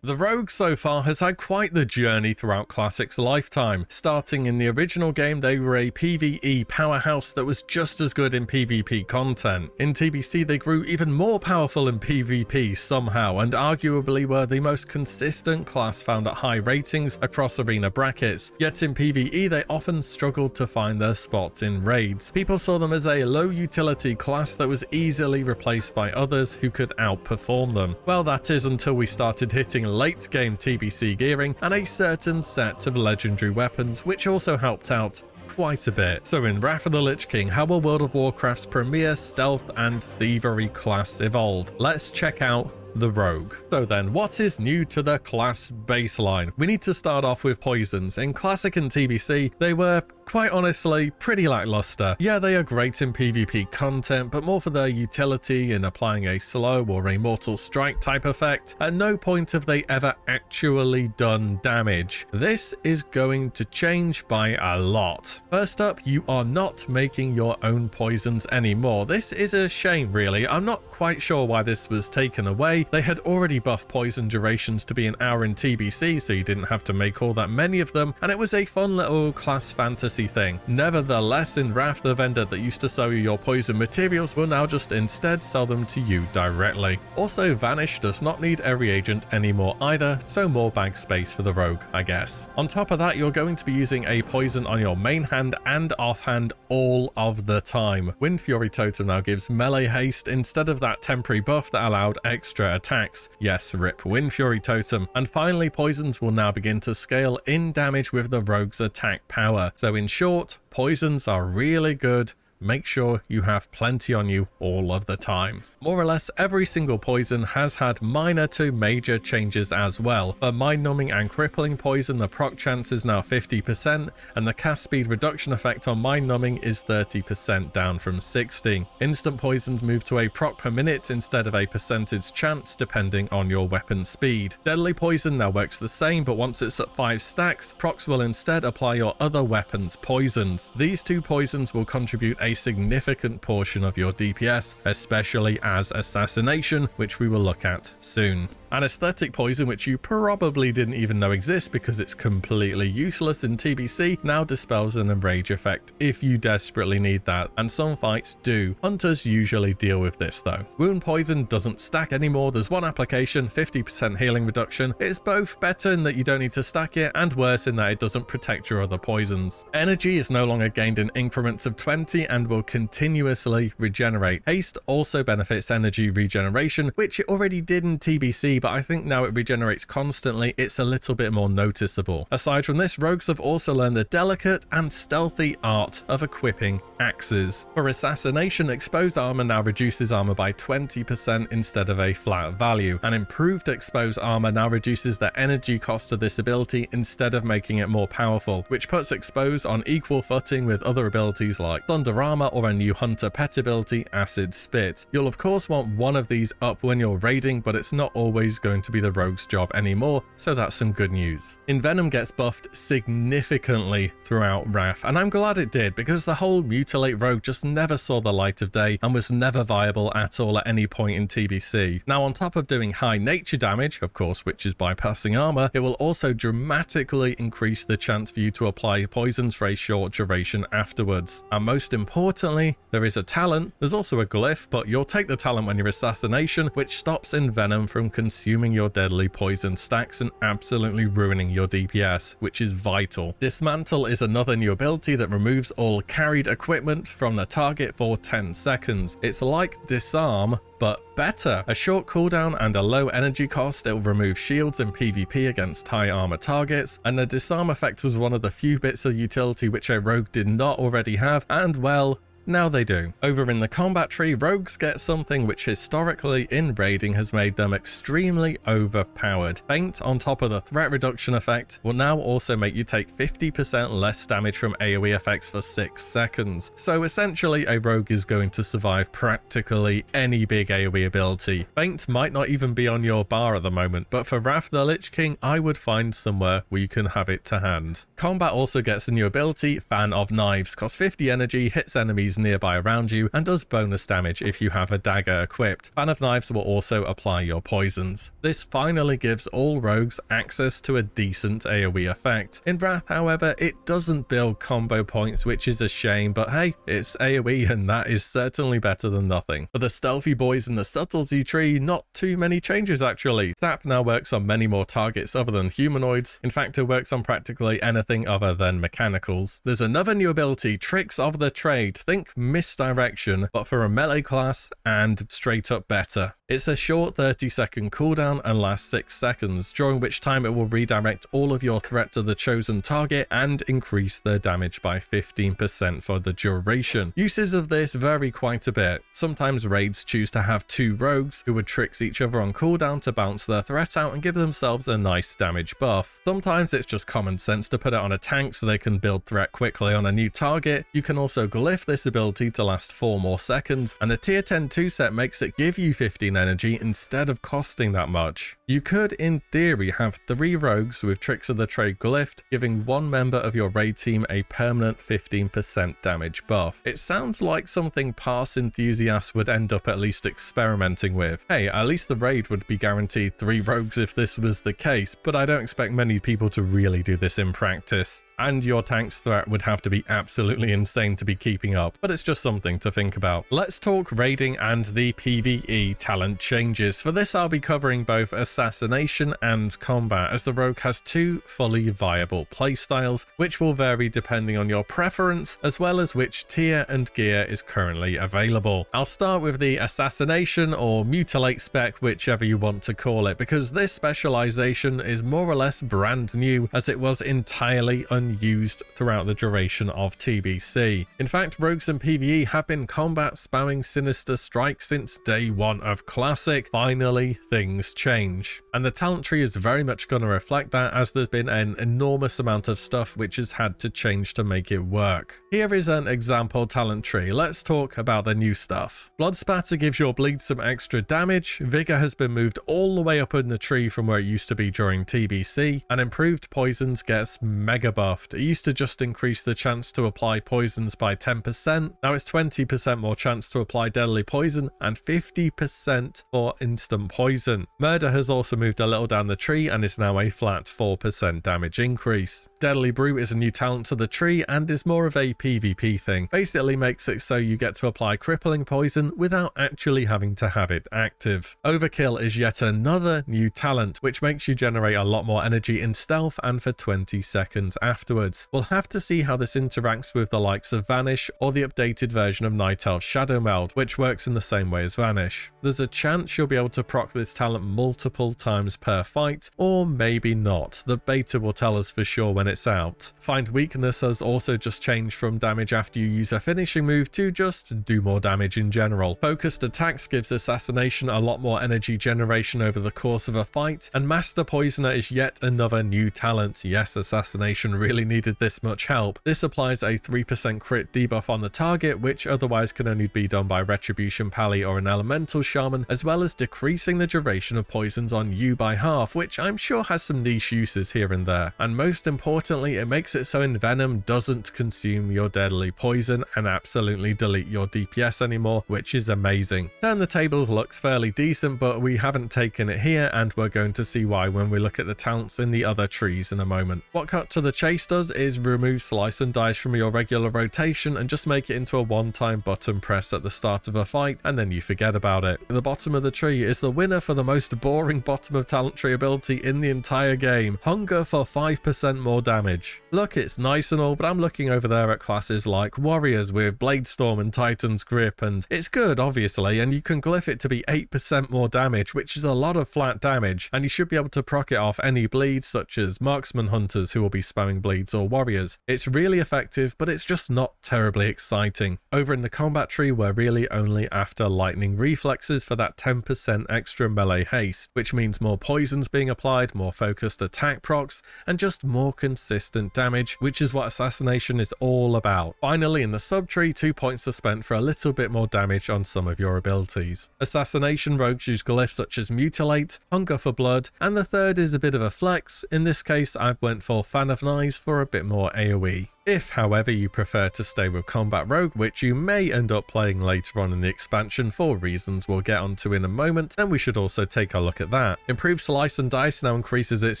The Rogue so far has had quite the journey throughout Classic's lifetime. Starting in the original game, they were a PvE powerhouse that was just as good in PvP content. In TBC, they grew even more powerful in PvP somehow, and arguably were the most consistent class found at high ratings across arena brackets. Yet in PvE, they often struggled to find their spots in raids. People saw them as a low utility class that was easily replaced by others who could outperform them. Well, that is until we started hitting late game TBC gearing and a certain set of legendary weapons, which also helped out quite a bit. So in Wrath of the Lich King, how will World of Warcraft's premier stealth and thievery class evolve? Let's check out the Rogue. So then, what is new to the class baseline? We need to start off with poisons. In Classic and TBC, they were quite honestly pretty lackluster. Yeah, they are great in PvP content, but more for their utility in applying a slow or a mortal strike type effect. At no point have they ever actually done damage. This is going to change by a lot. First up, you are not making your own poisons anymore. This is a shame, really. I'm not quite sure why this was taken away. They had already buffed poison durations to be an hour in TBC, so you didn't have to make all that many of them, and it was a fun little class fantasy thing. Nevertheless, in Wrath, the vendor that used to sell you your poison materials will now just instead sell them to you directly. Also, Vanish does not need a reagent anymore either, so more bag space for the Rogue, I guess. On top of that, you're going to be using a poison on your main hand and offhand all of the time. Wind Fury Totem now gives melee haste instead of that temporary buff that allowed extra attacks. Yes, rip Wind Fury Totem. And finally, poisons will now begin to scale in damage with the Rogue's attack power. So in short, poisons are really good. Make sure you have plenty on you all of the time. More or less every single poison has had minor to major changes as well. For mind numbing and crippling poison, the proc chance is now 50%, and the cast speed reduction effect on mind numbing is 30% down from 60. Instant poisons move to a proc per minute instead of a percentage chance depending on your weapon speed. Deadly poison now works the same, but once it's at 5 stacks, procs will instead apply your other weapons' poisons. These two poisons will contribute a significant portion of your DPS, especially as assassination, which we will look at soon. Anesthetic poison, which you probably didn't even know exists because it's completely useless in TBC, now dispels an enrage effect if you desperately need that, and some fights do. Hunters usually deal with this though. Wound poison doesn't stack anymore. There's one application, 50% healing reduction. It's both better in that you don't need to stack it, and worse in that it doesn't protect your other poisons. Energy is no longer gained in increments of 20 and will continuously regenerate. Haste also benefits energy regeneration, which it already did in TBC, but I think now it regenerates constantly. It's a little bit more noticeable. Aside from this, rogues have also learned the delicate and stealthy art of equipping axes. For assassination, exposed armor now reduces armor by 20% instead of a flat value, and improved exposed armor now reduces the energy cost of this ability instead of making it more powerful, which puts exposed on equal footing with other abilities like thunder armor or a new hunter pet ability, acid spit. You'll of course want one of these up when you're raiding, but it's not always going to be the rogue's job anymore, so that's some good news. Envenom gets buffed significantly throughout Wrath, and I'm glad it did, because the whole mutilate rogue just never saw the light of day and was never viable at all at any point in TBC. Now, on top of doing high nature damage, of course, which is bypassing armor, it will also dramatically increase the chance for you to apply poisons for a short duration afterwards. And most importantly, there is a talent. There's also a glyph, but you'll take the talent when you're assassination, which stops Envenom from consuming your deadly poison stacks and absolutely ruining your DPS, which is vital. Dismantle is another new ability that removes all carried equipment from the target for 10 seconds. It's like disarm, but better. A short cooldown and a low energy cost, it will remove shields in PvP against high armor targets, and the disarm effect was one of the few bits of utility which a rogue did not already have, and well, now they do. Over in the combat tree, rogues get something which historically in raiding has made them extremely overpowered. Feint on top of the threat reduction effect will now also make you take 50% less damage from AoE effects for 6 seconds. So essentially a rogue is going to survive practically any big AoE ability. Feint might not even be on your bar at the moment, but for Wrath the Lich King, I would find somewhere where you can have it to hand. Combat also gets a new ability, Fan of Knives. Costs 50 energy, hits enemies enemies nearby around you, and does bonus damage if you have a dagger equipped. Fan of Knives will also apply your poisons. This finally gives all rogues access to a decent AoE effect. In Wrath, however, it doesn't build combo points, which is a shame, but hey, it's AoE and that is certainly better than nothing. For the stealthy boys in the subtlety tree, not too many changes actually. Zap now works on many more targets other than humanoids. In fact, it works on practically anything other than mechanicals. There's another new ability, Tricks of the Trade. Think Misdirection, but for a melee class and straight up better. It's a short 30-second cooldown and lasts 6 seconds, during which time it will redirect all of your threat to the chosen target and increase their damage by 15% for the duration. Uses of this vary quite a bit. Sometimes raids choose to have 2 rogues who would tricks each other on cooldown to bounce their threat out and give themselves a nice damage buff. Sometimes it's just common sense to put it on a tank so they can build threat quickly on a new target. You can also glyph this ability to last 4 more seconds, and the tier 10 2-set makes it give you 15 energy instead of costing that much. You could, in theory, have 3 rogues with Tricks of the Trade glyphed, giving 1 member of your raid team a permanent 15% damage buff. It sounds like something past enthusiasts would end up at least experimenting with. Hey, at least the raid would be guaranteed 3 rogues if this was the case, but I don't expect many people to really do this in practice. And your tank's threat would have to be absolutely insane to be keeping up, but it's just something to think about. Let's talk raiding and the PvE talent changes. For this, I'll be covering both assassination and combat, as the rogue has 2 fully viable playstyles, which will vary depending on your preference, as well as which tier and gear is currently available. I'll start with the assassination or mutilate spec, whichever you want to call it, because this specialization is more or less brand new, as it was entirely unused throughout the duration of TBC. In fact, rogues in PvE have been combat spamming Sinister Strike since day 1 of Classic. Finally, things change. And the talent tree is very much going to reflect that, as there's been an enormous amount of stuff which has had to change to make it work. Here is an example talent tree. Let's talk about the new stuff. Blood Spatter gives your bleed some extra damage. Vigor has been moved all the way up in the tree from where it used to be during TBC, and improved poisons gets mega buffed. It used to just increase the chance to apply poisons by 10%. Now it's 20% more chance to apply deadly poison and 50% for instant poison. Murder has also moved a little down the tree and is now a flat 4% damage increase. Deadly Brew is a new talent to the tree and is more of a PvP thing. Basically makes it so you get to apply crippling poison without actually having to have it active. Overkill is yet another new talent, which makes you generate a lot more energy in stealth and for 20 seconds afterwards. We'll have to see how this interacts with the likes of Vanish or the updated version of Night Elf Shadow Meld, which works in the same way as Vanish. There's a chance you'll be able to proc this talent multiple times per fight, or maybe not. The beta will tell us for sure when it's out. Find Weakness has also just changed from damage after you use a finishing move to just do more damage in general. Focused Attacks gives Assassination a lot more energy generation over the course of a fight, and Master Poisoner is yet another new talent. Yes, Assassination really needed this much help. This applies a 3% crit debuff on the target, which otherwise can only be done by Retribution Pally or an Elemental Shaman, as well as decreasing the duration of poisons on you by half, which I'm sure has some niche uses here and there. And most importantly, it makes it so Envenom doesn't consume your deadly poison and absolutely delete your DPS anymore, which is amazing. Turn the Tables looks fairly decent, but we haven't taken it here, and we're going to see why when we look at the talents in the other trees in a moment. What Cut to the Chase does is remove Slice and Dice from your regular rotation and just make it into a one-time button press at the start of a fight, and then you forget about it. The bottom of the tree is the winner for the most boring bottom of talent tree ability in the entire game. Hunger for 5% more damage. Look, it's nice and all, but I'm looking over there at classes like Warriors with Bladestorm and Titan's Grip, and it's good obviously, and you can glyph it to be 8% more damage, which is a lot of flat damage, and you should be able to proc it off any bleeds such as Marksman Hunters who will be spamming bleeds or Warriors. It's really effective, but it's just not terribly exciting. Over in the combat tree, we're really only after Lightning Reflexes for that 10% extra melee haste, which means more poisons being applied, more focused attack procs, and just more consistent damage, which is what Assassination is all about. Finally, in the sub-tree, 2 points are spent for a little bit more damage on some of your abilities. Assassination rogues use glyphs such as Mutilate, Hunger for Blood, and the third is a bit of a flex. In this case, I went for Fan of Knives for a bit more AoE. If, however, you prefer to stay with Combat Rogue, which you may end up playing later on in the expansion for reasons we'll get onto in a moment, then we should also take a look at that. Improved Slice and Dice now increases its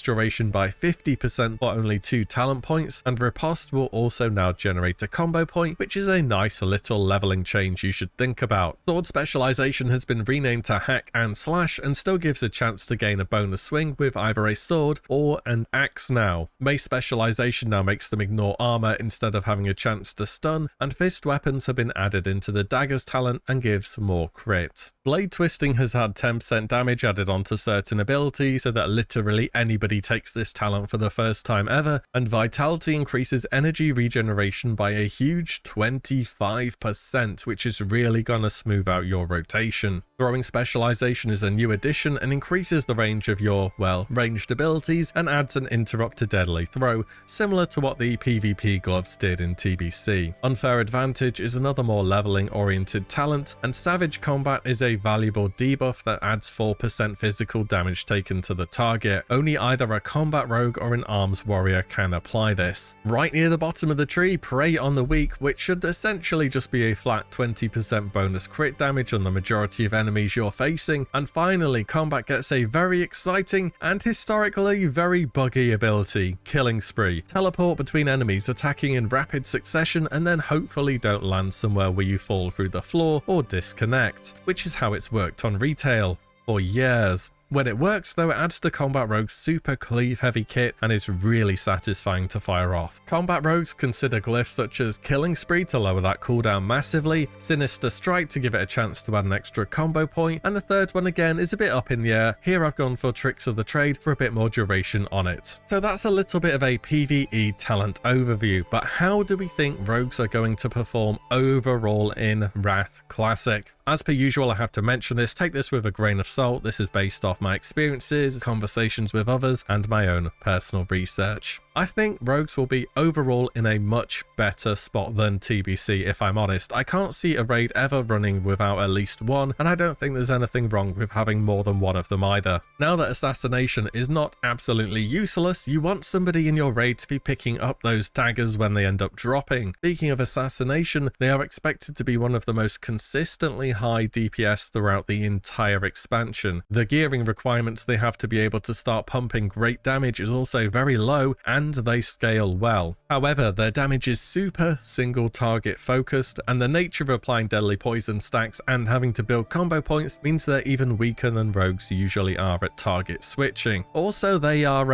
duration by 50% for only 2 talent points, and Riposte will also now generate a combo point, which is a nice little leveling change you should think about. Sword Specialization has been renamed to Hack and Slash and still gives a chance to gain a bonus swing with either a sword or an axe now. Mace Specialization now makes them ignore armor instead of having a chance to stun, and fist weapons have been added into the daggers talent and gives more crit. Blade Twisting has had 10% damage added onto certain abilities so that literally anybody takes this talent for the first time ever, and Vitality increases energy regeneration by a huge 25%, which is really gonna smooth out your rotation. Throwing Specialization is a new addition and increases the range of your, well, ranged abilities and adds an interrupt to deadly throw, similar to what the PvP gloves did in TBC. Unfair Advantage is another more leveling oriented talent, and Savage Combat is a valuable debuff that adds 4% physical damage taken to the target. Only either a Combat Rogue or an Arms Warrior can apply this. Right near the bottom of the tree, Prey on the Weak, which should essentially just be a flat 20% bonus crit damage on the majority of enemies you're facing. And finally, Combat gets a very exciting and historically very buggy ability, Killing Spree. Teleport between enemies attacking in rapid succession and then hopefully don't land somewhere where you fall through the floor or disconnect, which is how it's worked on retail for years. When it works though, it adds to Combat Rogue's super cleave heavy kit and is really satisfying to fire off. Combat Rogues consider glyphs such as Killing Spree to lower that cooldown massively, Sinister Strike to give it a chance to add an extra combo point, and the third one again is a bit up in the air. Here I've gone for Tricks of the Trade for a bit more duration on it. So that's a little bit of a PvE talent overview, but how do we think rogues are going to perform overall in Wrath Classic? As per usual, I have to mention this, take this with a grain of salt. This is based off my experiences, conversations with others, and my own personal research. I think rogues will be overall in a much better spot than TBC, if I'm honest. I can't see a raid ever running without at least one, and I don't think there's anything wrong with having more than one of them either. Now that Assassination is not absolutely useless, you want somebody in your raid to be picking up those daggers when they end up dropping. Speaking of Assassination, they are expected to be one of the most consistently high DPS throughout the entire expansion. The gearing requirements they have to be able to start pumping great damage is also very low, and they scale well. However, their damage is super single target focused, and the nature of applying deadly poison stacks and having to build combo points means they're even weaker than rogues usually are at target switching. Also, they are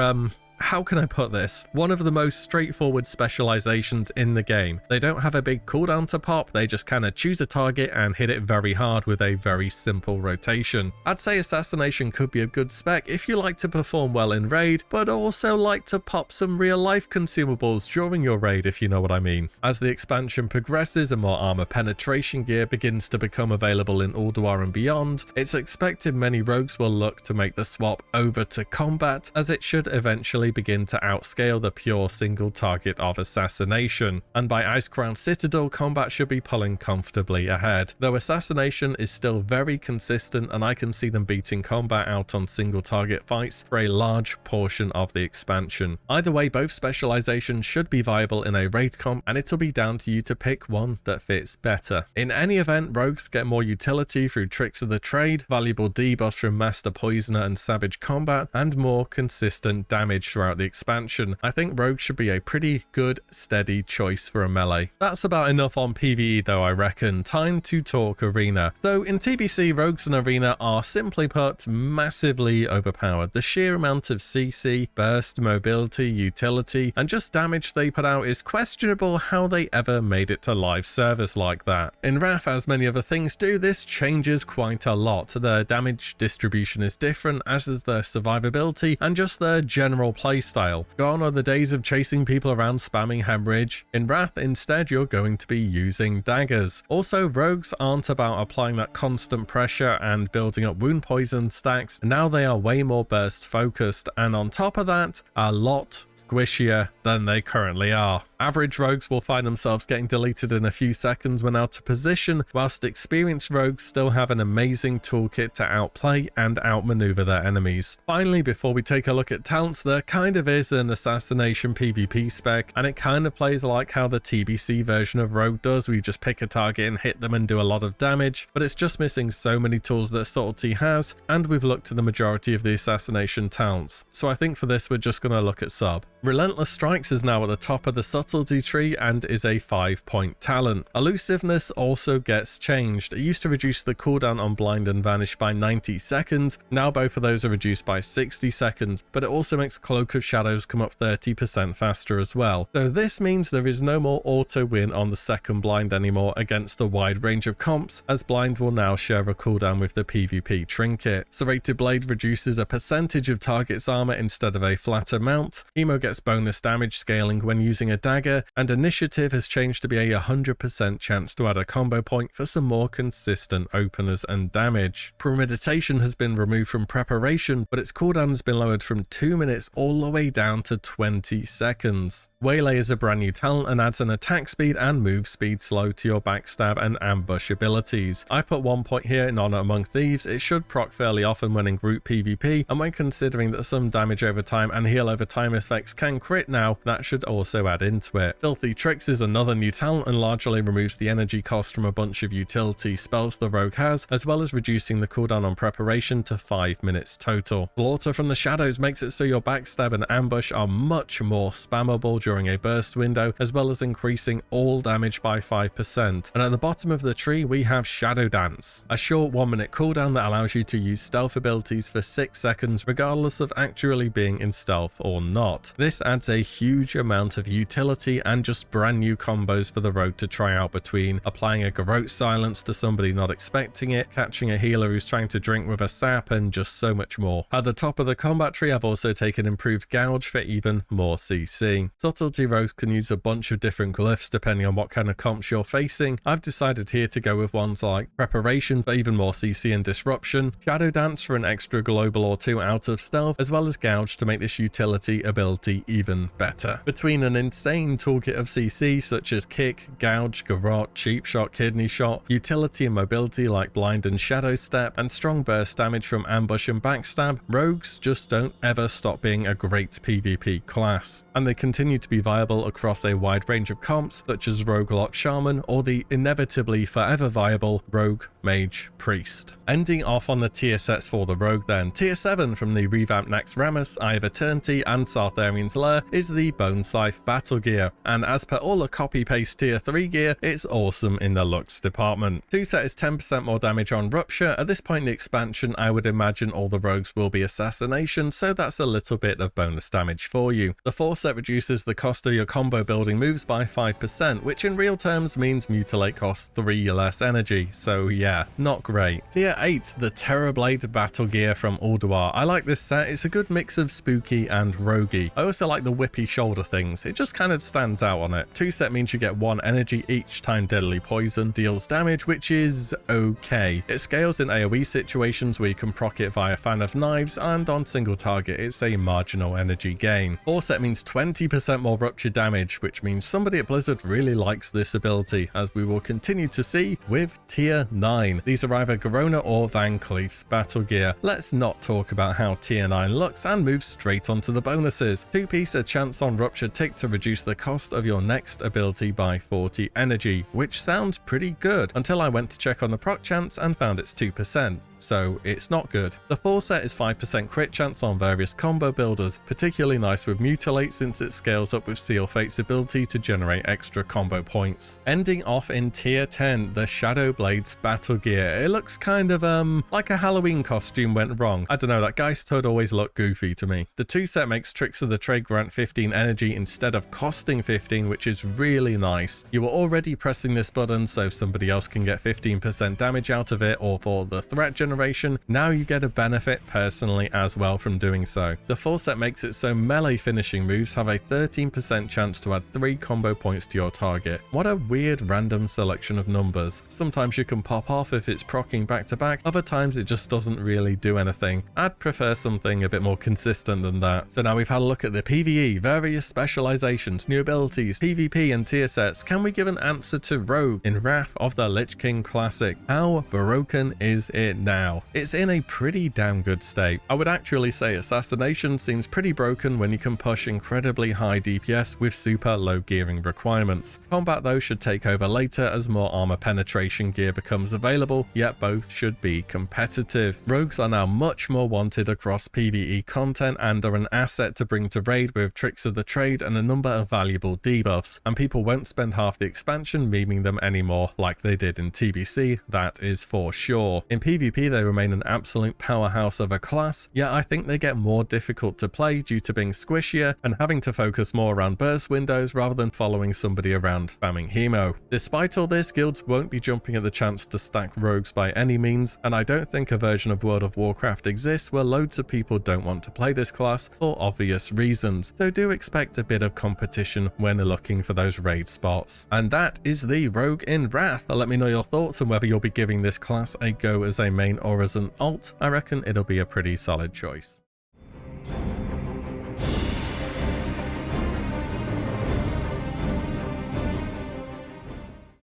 how can I put this? One of the most straightforward specializations in the game. They don't have a big cooldown to pop, they just kind of choose a target and hit it very hard with a very simple rotation. I'd say Assassination could be a good spec if you like to perform well in raid, but also like to pop some real life consumables during your raid, if you know what I mean. As the expansion progresses and more armor penetration gear begins to become available in Ulduar and beyond, it's expected many rogues will look to make the swap over to combat, as it should eventually begin to outscale the pure single target of Assassination, and by Icecrown Citadel, combat should be pulling comfortably ahead, though Assassination is still very consistent and I can see them beating combat out on single target fights for a large portion of the expansion. Either way, both specializations should be viable in a raid comp, and it'll be down to you to pick one that fits better. In any event, rogues get more utility through Tricks of the Trade, valuable debuffs from Master Poisoner and Savage Combat, and more consistent damage throughout the expansion. I think rogue should be a pretty good steady choice for a melee. That's about enough on PvE though, I reckon. Time to talk arena. So in TBC, rogues and arena are simply put massively overpowered. The sheer amount of CC, burst, mobility, utility, and just damage they put out is questionable how they ever made it to live service like that. In Wrath, as many other things do, this changes quite a lot. The damage distribution is different, as is their survivability and just their general playstyle. Gone are the days of chasing people around spamming Hemorrhage. In Wrath, instead, you're going to be using daggers. Also, rogues aren't about applying that constant pressure and building up wound poison stacks. Now they are way more burst focused, and on top of that, a lot squishier than they currently are. Average rogues will find themselves getting deleted in a few seconds when out of position, whilst experienced rogues still have an amazing toolkit to outplay and outmaneuver their enemies. Finally, before we take a look at talents, there kind of is an assassination PvP spec, and it kind of plays like how the TBC version of rogue does, where you just pick a target and hit them and do a lot of damage, but it's just missing so many tools that subtlety has, and we've looked at the majority of the assassination talents. So I think for this we're just going to look at sub. Relentless Strikes is now at the top of the subtlety tree and is a 5-point talent. Elusiveness also gets changed. It used to reduce the cooldown on Blind and Vanish by 90 seconds, now both of those are reduced by 60 seconds, but it also makes Cloak of Shadows come up 30% faster as well. So this means there is no more auto win on the second Blind anymore against a wide range of comps, as Blind will now share a cooldown with the PvP trinket. Serrated Blade reduces a percentage of target's armor instead of a flat amount. Emo gets bonus damage scaling when using a dagger, and Initiative has changed to be a 100% chance to add a combo point for some more consistent openers and damage. Premeditation has been removed from Preparation, but its cooldown has been lowered from 2 minutes all the way down to 20 seconds. WillE is a brand new talent and adds an attack speed and move speed slow to your backstab and ambush abilities. I've put 1 point here in Honor Among Thieves. It should proc fairly often when in group PvP, and when considering that some damage over time and heal over time effects can crit now, that should also add into it. Filthy Tricks is another new talent and largely removes the energy cost from a bunch of utility spells the rogue has, as well as reducing the cooldown on Preparation to 5 minutes total. Slaughter from the Shadows makes it so your backstab and ambush are much more spammable during a burst window, as well as increasing all damage by 5%. And at the bottom of the tree we have Shadow Dance, a short 1 minute cooldown that allows you to use stealth abilities for 6 seconds regardless of actually being in stealth or not. This adds a huge amount of utility and just brand new combos for the rogue to try out, between applying a garrote silence to somebody not expecting it, catching a healer who's trying to drink with a sap, and just so much more. At the top of the combat tree I've also taken improved Gouge for even more CC. Subtlety rogues can use a bunch of different glyphs depending on what kind of comps you're facing. I've decided here to go with ones like Preparation for even more CC and disruption, Shadow Dance for an extra global or two out of stealth, as well as Gouge to make this utility ability even better. Between an insane toolkit of CC such as Kick, Gouge, Garrote, Cheap Shot, Kidney Shot, utility and mobility like Blind and Shadow Step, and strong burst damage from ambush and backstab, rogues just don't ever stop being a great PvP class, and they continue to be viable across a wide range of comps such as Roguelock Shaman or the inevitably forever viable Rogue Mage Priest. Ending off on the tier sets for the rogue then, tier 7 from the revamped Nax Ramus, Eye of Eternity and Sartharian's Lair is the Bone Scythe Battle Gear, and as per all the copy-paste tier 3 gear, it's awesome in the looks department. 2 set is 10% more damage on Rupture. At this point in the expansion I would imagine all the rogues will be Assassination, so that's a little bit of bonus damage for you. The 4 set reduces the cost of your combo building moves by 5%, which in real terms means Mutilate costs 3 less energy, so yeah, not great. Tier 8, the Terrorblade Battle Gear from Ulduar. I like this set, it's a good mix of spooky and roguey. I also like the whippy shoulder things, it just kind of stands out on it. 2 set means you get 1 energy each time Deadly Poison deals damage, which is okay. It scales in AoE situations where you can proc it via Fan of Knives, and on single target it's a marginal energy gain. 4 set means 20% more Rupture damage, which means somebody at Blizzard really likes this ability, as we will continue to see with tier 9. These are either Garona or Van Cleef's Battle Gear. Let's not talk about how tier 9 looks and move straight onto the bonuses. 2-piece a chance on Rupture tick to reduce the cost of your next ability by 40 energy, which sounds pretty good until I went to check on the proc chance and found it's 2%. So it's not good. The 4 set is 5% crit chance on various combo builders, particularly nice with Mutilate since it scales up with Seal Fate's ability to generate extra combo points. Ending off in tier 10, the Shadow Blades Battle Gear. It looks kind of like a Halloween costume went wrong. I don't know, that Geist Toad always looked goofy to me. The 2 set makes Tricks of the Trade grant 15 energy instead of costing 15, which is really nice. You were already pressing this button so somebody else can get 15% damage out of it, or for the threat generation generation, now you get a benefit personally as well from doing so. The full set makes it so melee finishing moves have a 13% chance to add 3 combo points to your target. What a weird random selection of numbers. Sometimes you can pop off if it's proccing back to back, other times it just doesn't really do anything. I'd prefer something a bit more consistent than that. So now we've had a look at the PvE, various specializations, new abilities, PvP and tier sets. Can we give an answer to Rogue in Wrath of the Lich King Classic? How broken is it now? It's in a pretty damn good state. I would actually say Assassination seems pretty broken when you can push incredibly high DPS with super low gearing requirements. Combat though should take over later as more armor penetration gear becomes available, yet both should be competitive. Rogues are now much more wanted across PvE content and are an asset to bring to raid with tricks of the trade and a number of valuable debuffs, and people won't spend half the expansion memeing them anymore like they did in TBC, that is for sure. In PvP they remain an absolute powerhouse of a class, yet I think they get more difficult to play due to being squishier and having to focus more around burst windows rather than following somebody around spamming hemo. Despite all this, guilds won't be jumping at the chance to stack rogues by any means, and I don't think a version of World of Warcraft exists where loads of people don't want to play this class for obvious reasons, so do expect a bit of competition when looking for those raid spots. And that is the Rogue in Wrath. Let me know your thoughts on whether you'll be giving this class a go as a main or as an alt. I reckon it'll be a pretty solid choice.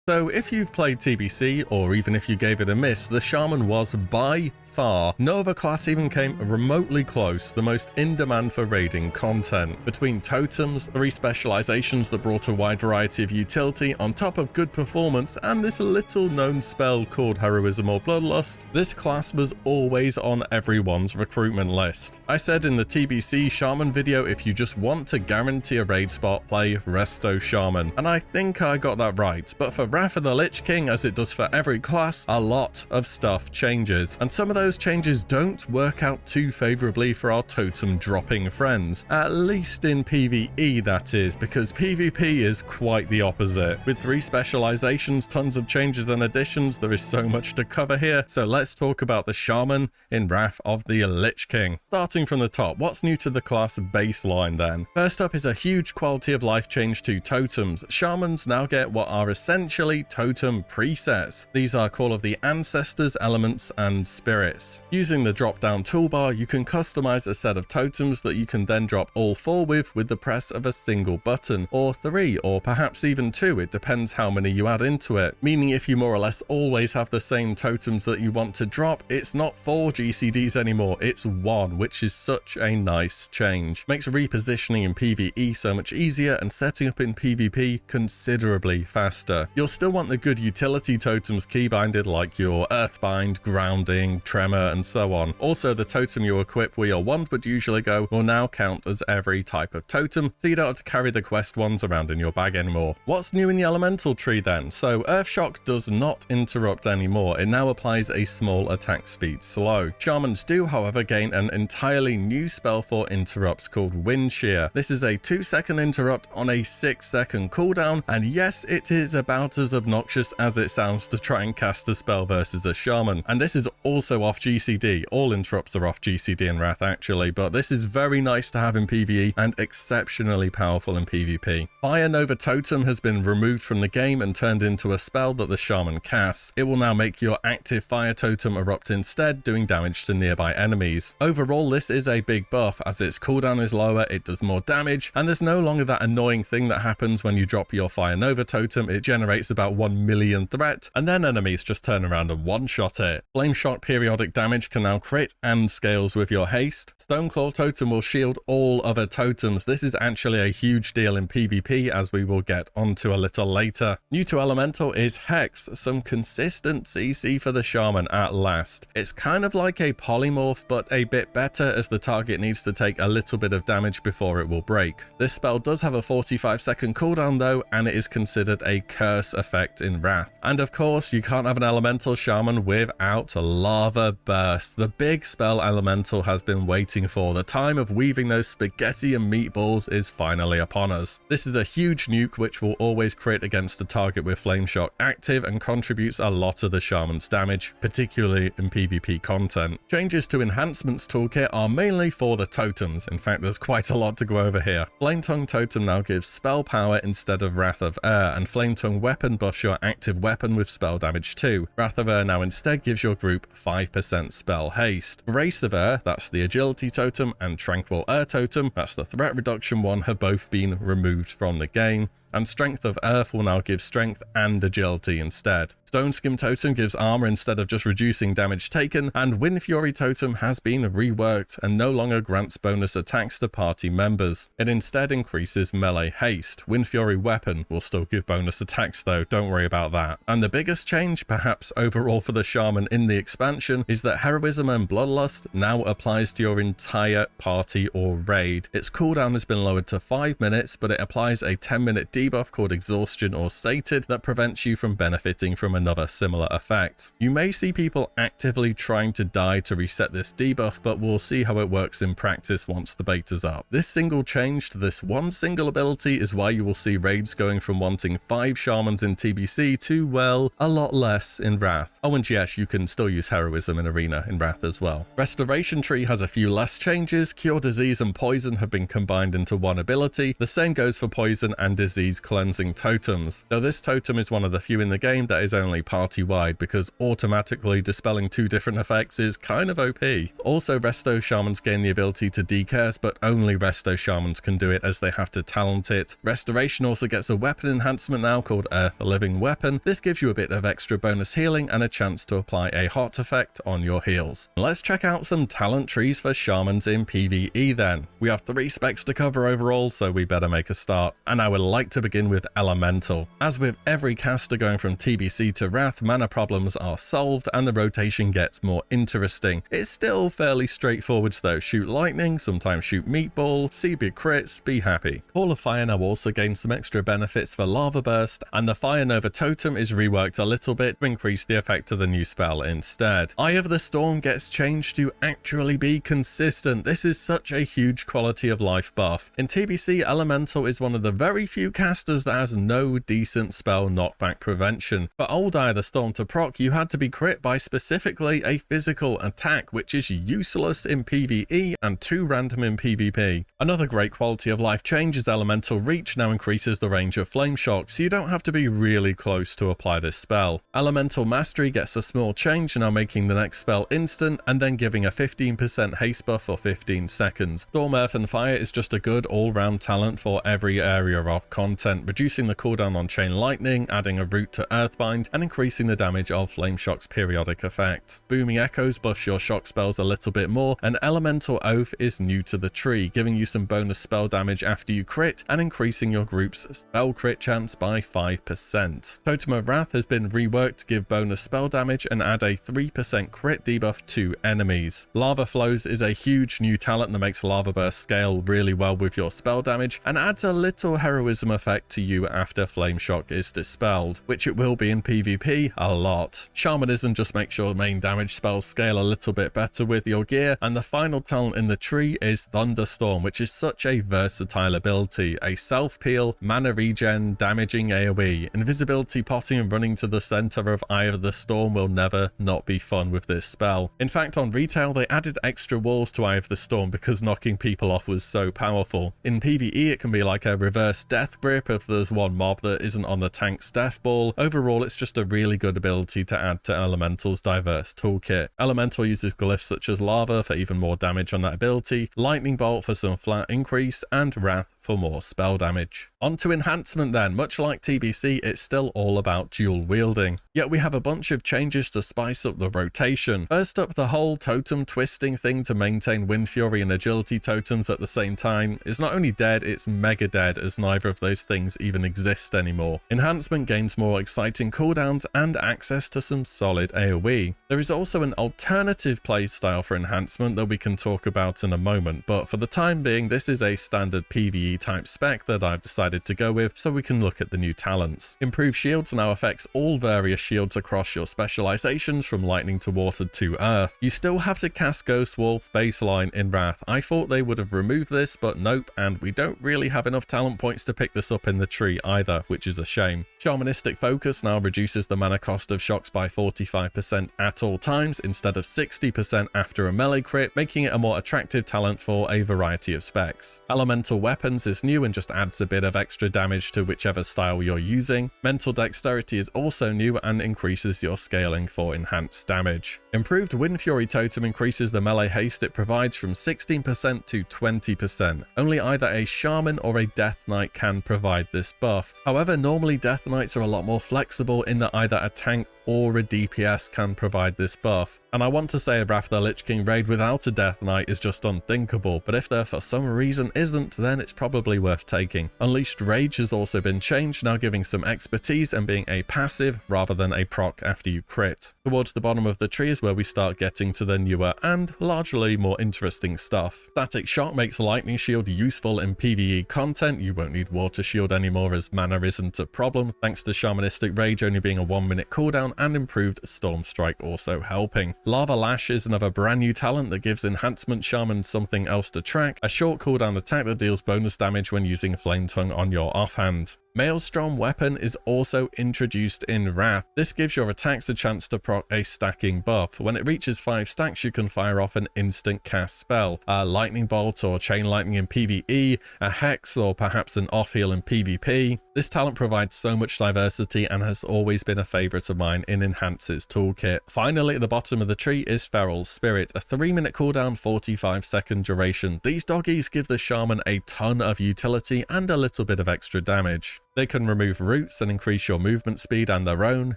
So if you've played TBC, or even if you gave it a miss, the Shaman was by far, no other class even came remotely close, the most in demand for raiding content. Between totems, 3 specializations that brought a wide variety of utility on top of good performance, and this little known spell called Heroism or Bloodlust, this class was always on everyone's recruitment list. I said in the TBC Shaman video, if you just want to guarantee a raid spot, play Resto Shaman, and I think I got that right. But for Wrath of the Lich King, as it does for every class, a lot of stuff changes, and some of those changes don't work out too favorably for our totem dropping friends, at least in PvE that is, because PvP is quite the opposite. With 3 specializations, tons of changes and additions, there is so much to cover here, so let's talk about the Shaman in Wrath of the Lich King. Starting from the top, what's new to the class baseline then? First up is a huge quality of life change to totems. Shamans now get what are essentially totem presets. These are Call of the Ancestors, Elements, and Spirits. Using the drop-down toolbar, you can customize a set of totems that you can then drop all 4 with the press of a single button, or 3, or perhaps even 2, it depends how many you add into it. Meaning if you more or less always have the same totems that you want to drop, it's not 4 GCDs anymore, it's 1, which is such a nice change. Makes repositioning in PvE so much easier and setting up in PvP considerably faster. You'll still want the good utility totems keybinded like your Earthbind, Grounding, Tremor, and so on. Also, the totem you equip where your wand would usually go will now count as every type of totem, so you don't have to carry the quest wands around in your bag anymore. What's new in the elemental tree then? So Earthshock does not interrupt anymore, it now applies a small attack speed slow. Shamans do, however, gain an entirely new spell for interrupts called Wind Shear. This is a 2-second interrupt on a 6-second cooldown, and yes, it is about as obnoxious as it sounds to try and cast a spell versus a Shaman. And this is also off GCD. All interrupts are off GCD in Wrath actually, but this is very nice to have in PvE and exceptionally powerful in PvP. Fire Nova Totem has been removed from the game and turned into a spell that the Shaman casts. It will now make your active fire totem erupt instead, doing damage to nearby enemies. Overall, this is a big buff, as its cooldown is lower, it does more damage, and there's no longer that annoying thing that happens when you drop your Fire Nova Totem. It generates about 1 million threat, and then enemies just turn around and one-shot it. Flame Shot periodic damage can now crit and scales with your haste. Stoneclaw Totem will shield all other totems. This is actually a huge deal in PvP, as we will get onto a little later. New to Elemental is Hex, some consistent CC for the Shaman at last. It's kind of like a polymorph, but a bit better, as the target needs to take a little bit of damage before it will break. This spell does have a 45-second cooldown though, and it is considered a curse effect in Wrath. And of course, you can't have an Elemental Shaman without Lava Lava Burst, the big spell Elemental has been waiting for. The time of weaving those spaghetti and meatballs is finally upon us. This is a huge nuke which will always crit against the target with Flame Shock active and contributes a lot of the Shaman's damage, particularly in PvP content. Changes to Enhancements toolkit are mainly for the totems. In fact, there's quite a lot to go over here. Flame Tongue totem now gives spell power instead of Wrath of Air, and Flame Tongue weapon buffs your active weapon with spell damage too. Wrath of Air now instead gives your group 5% spell haste. Grace of Air, that's the agility totem, and Tranquil Air totem, that's the threat reduction one, have both been removed from the game. And Strength of Earth will now give strength and agility instead. Stone Skim Totem gives armor instead of just reducing damage taken, and Wind Fury Totem has been reworked and no longer grants bonus attacks to party members. It instead increases melee haste. Wind Fury Weapon will still give bonus attacks though, don't worry about that. And the biggest change, perhaps overall for the Shaman in the expansion, is that Heroism and Bloodlust now applies to your entire party or raid. Its cooldown has been lowered to 5 minutes, but it applies a 10-minute debuff called Exhaustion or Sated that prevents you from benefiting from another similar effect. You may see people actively trying to die to reset this debuff, but we'll see how it works in practice once the beta's up. This single change to this one single ability is why you will see raids going from wanting 5 Shamans in TBC to, well, a lot less in Wrath. Oh, and yes, you can still use Heroism in Arena in Wrath as well. Restoration Tree has a few less changes. Cure Disease and Poison have been combined into one ability. The same goes for Poison and Disease Cleansing totems, though this totem is one of the few in the game that is only party-wide because automatically dispelling 2 different effects is kind of OP. Also, Resto Shamans gain the ability to decurse, but only Resto Shamans can do it as they have to talent it. Restoration also gets a weapon enhancement now called Earth Living Weapon. This gives you a bit of extra bonus healing and a chance to apply a hot effect on your heals. Let's check out some talent trees for Shamans in PvE then. We have 3 specs to cover overall, so we better make a start, and I would like to begin with Elemental. As with every caster going from TBC to Wrath, mana problems are solved and the rotation gets more interesting. It's still fairly straightforward though. Shoot lightning, sometimes shoot meatball, see big crits, be happy. Call of Fire now also gains some extra benefits for Lava Burst, and the Fire Nova totem is reworked a little bit to increase the effect of the new spell instead. Eye of the Storm gets changed to actually be consistent. This is such a huge quality of life buff. In TBC, Elemental is one of the very few casters that has no decent spell knockback prevention. For old Eye of the Storm to proc, you had to be crit by specifically a physical attack, which is useless in PvE and too random in PvP. Another great quality of life change is Elemental Reach now increases the range of Flame Shock, so you don't have to be really close to apply this spell. Elemental Mastery gets a small change, now making the next spell instant and then giving a 15% haste buff for 15 seconds. Storm, Earth and Fire is just a good all-round talent for every area of content, reducing the cooldown on Chain Lightning, adding a route to Earthbind, and increasing the damage of Flame Shock's periodic effect. Booming Echoes buffs your shock spells a little bit more, and Elemental Oath is new to the tree, giving you some bonus spell damage after you crit and increasing your group's spell crit chance by 5%. Totem of Wrath has been reworked to give bonus spell damage and add a 3% crit debuff to enemies. Lava Flows is a huge new talent that makes Lava Burst scale really well with your spell damage and adds a little heroism effect to you after Flame Shock is dispelled, which it will be in PvP a lot. Shamanism just makes your main damage spells scale a little bit better with your gear, and the final talent in the tree is Thunderstorm, which is such a versatile ability. A self-peel, mana regen, damaging AoE. Invisibility potting and running to the center of Eye of the Storm will never not be fun with this spell. In fact, on retail they added extra walls to Eye of the Storm because knocking people off was so powerful. In PvE it can be like a reverse death grip if there's one mob that isn't on the tank's death ball. Overall, it's just a really good ability to add to Elemental's diverse toolkit. Elemental uses glyphs such as Lava for even more damage on that ability, Lightning Bolt for some flat increase, and Wrath for more spell damage. On to enhancement then. Much like TBC, it's still all about dual wielding. Yet we have a bunch of changes to spice up the rotation. First up, the whole totem twisting thing to maintain Wind Fury and Agility totems at the same time is not only dead, it's mega dead, as neither of those things even exist anymore. Enhancement gains more exciting cooldowns and access to some solid AoE. There is also an alternative playstyle for enhancement that we can talk about in a moment, but for the time being, this is a standard PvE type spec that I've decided decided to go with, so we can look at the new talents. Improved shields now affects all various shields across your specializations from lightning to water to earth. You still have to cast Ghost Wolf baseline in Wrath. I thought they would have removed this, but nope, and we don't really have enough talent points to pick this up in the tree either, which is a shame. Shamanistic Focus now reduces the mana cost of shocks by 45% at all times instead of 60% after a melee crit, making it a more attractive talent for a variety of specs. Elemental Weapons is new and just adds a bit of extra damage to whichever style you're using. Mental Dexterity is also new and increases your scaling for enhanced damage. Improved Wind Fury Totem increases the melee haste it provides from 16% to 20%. Only either a Shaman or a Death Knight can provide this buff. However, normally Death Knights are a lot more flexible in that either a tank or a DPS can provide this buff. And I want to say a Wrath of the Lich King raid without a Death Knight is just unthinkable, but if there for some reason isn't, then it's probably worth taking. Unleashed Rage has also been changed, now giving some expertise and being a passive rather than a proc after you crit. Towards the bottom of the tree is where we start getting to the newer and largely more interesting stuff. Static Shock makes Lightning Shield useful in PvE content. You won't need Water Shield anymore as mana isn't a problem, thanks to Shamanistic Rage only being a 1-minute cooldown and improved Storm Strike also helping. Lava Lash is another brand new talent that gives Enhancement Shaman something else to track, a short cooldown attack that deals bonus damage when using Flame Tongue on your offhand. Maelstrom Weapon is also introduced in Wrath. This gives your attacks a chance to proc a stacking buff. When it reaches 5 stacks, you can fire off an instant cast spell. A Lightning Bolt or Chain Lightning in PvE, a Hex or perhaps an off heal in PvP. This talent provides so much diversity and has always been a favourite of mine in Enhance's toolkit. Finally, at the bottom of the tree is Feral Spirit, a 3-minute cooldown, 45-second duration. These doggies give the Shaman a ton of utility and a little bit of extra damage. They can remove roots and increase your movement speed and their own.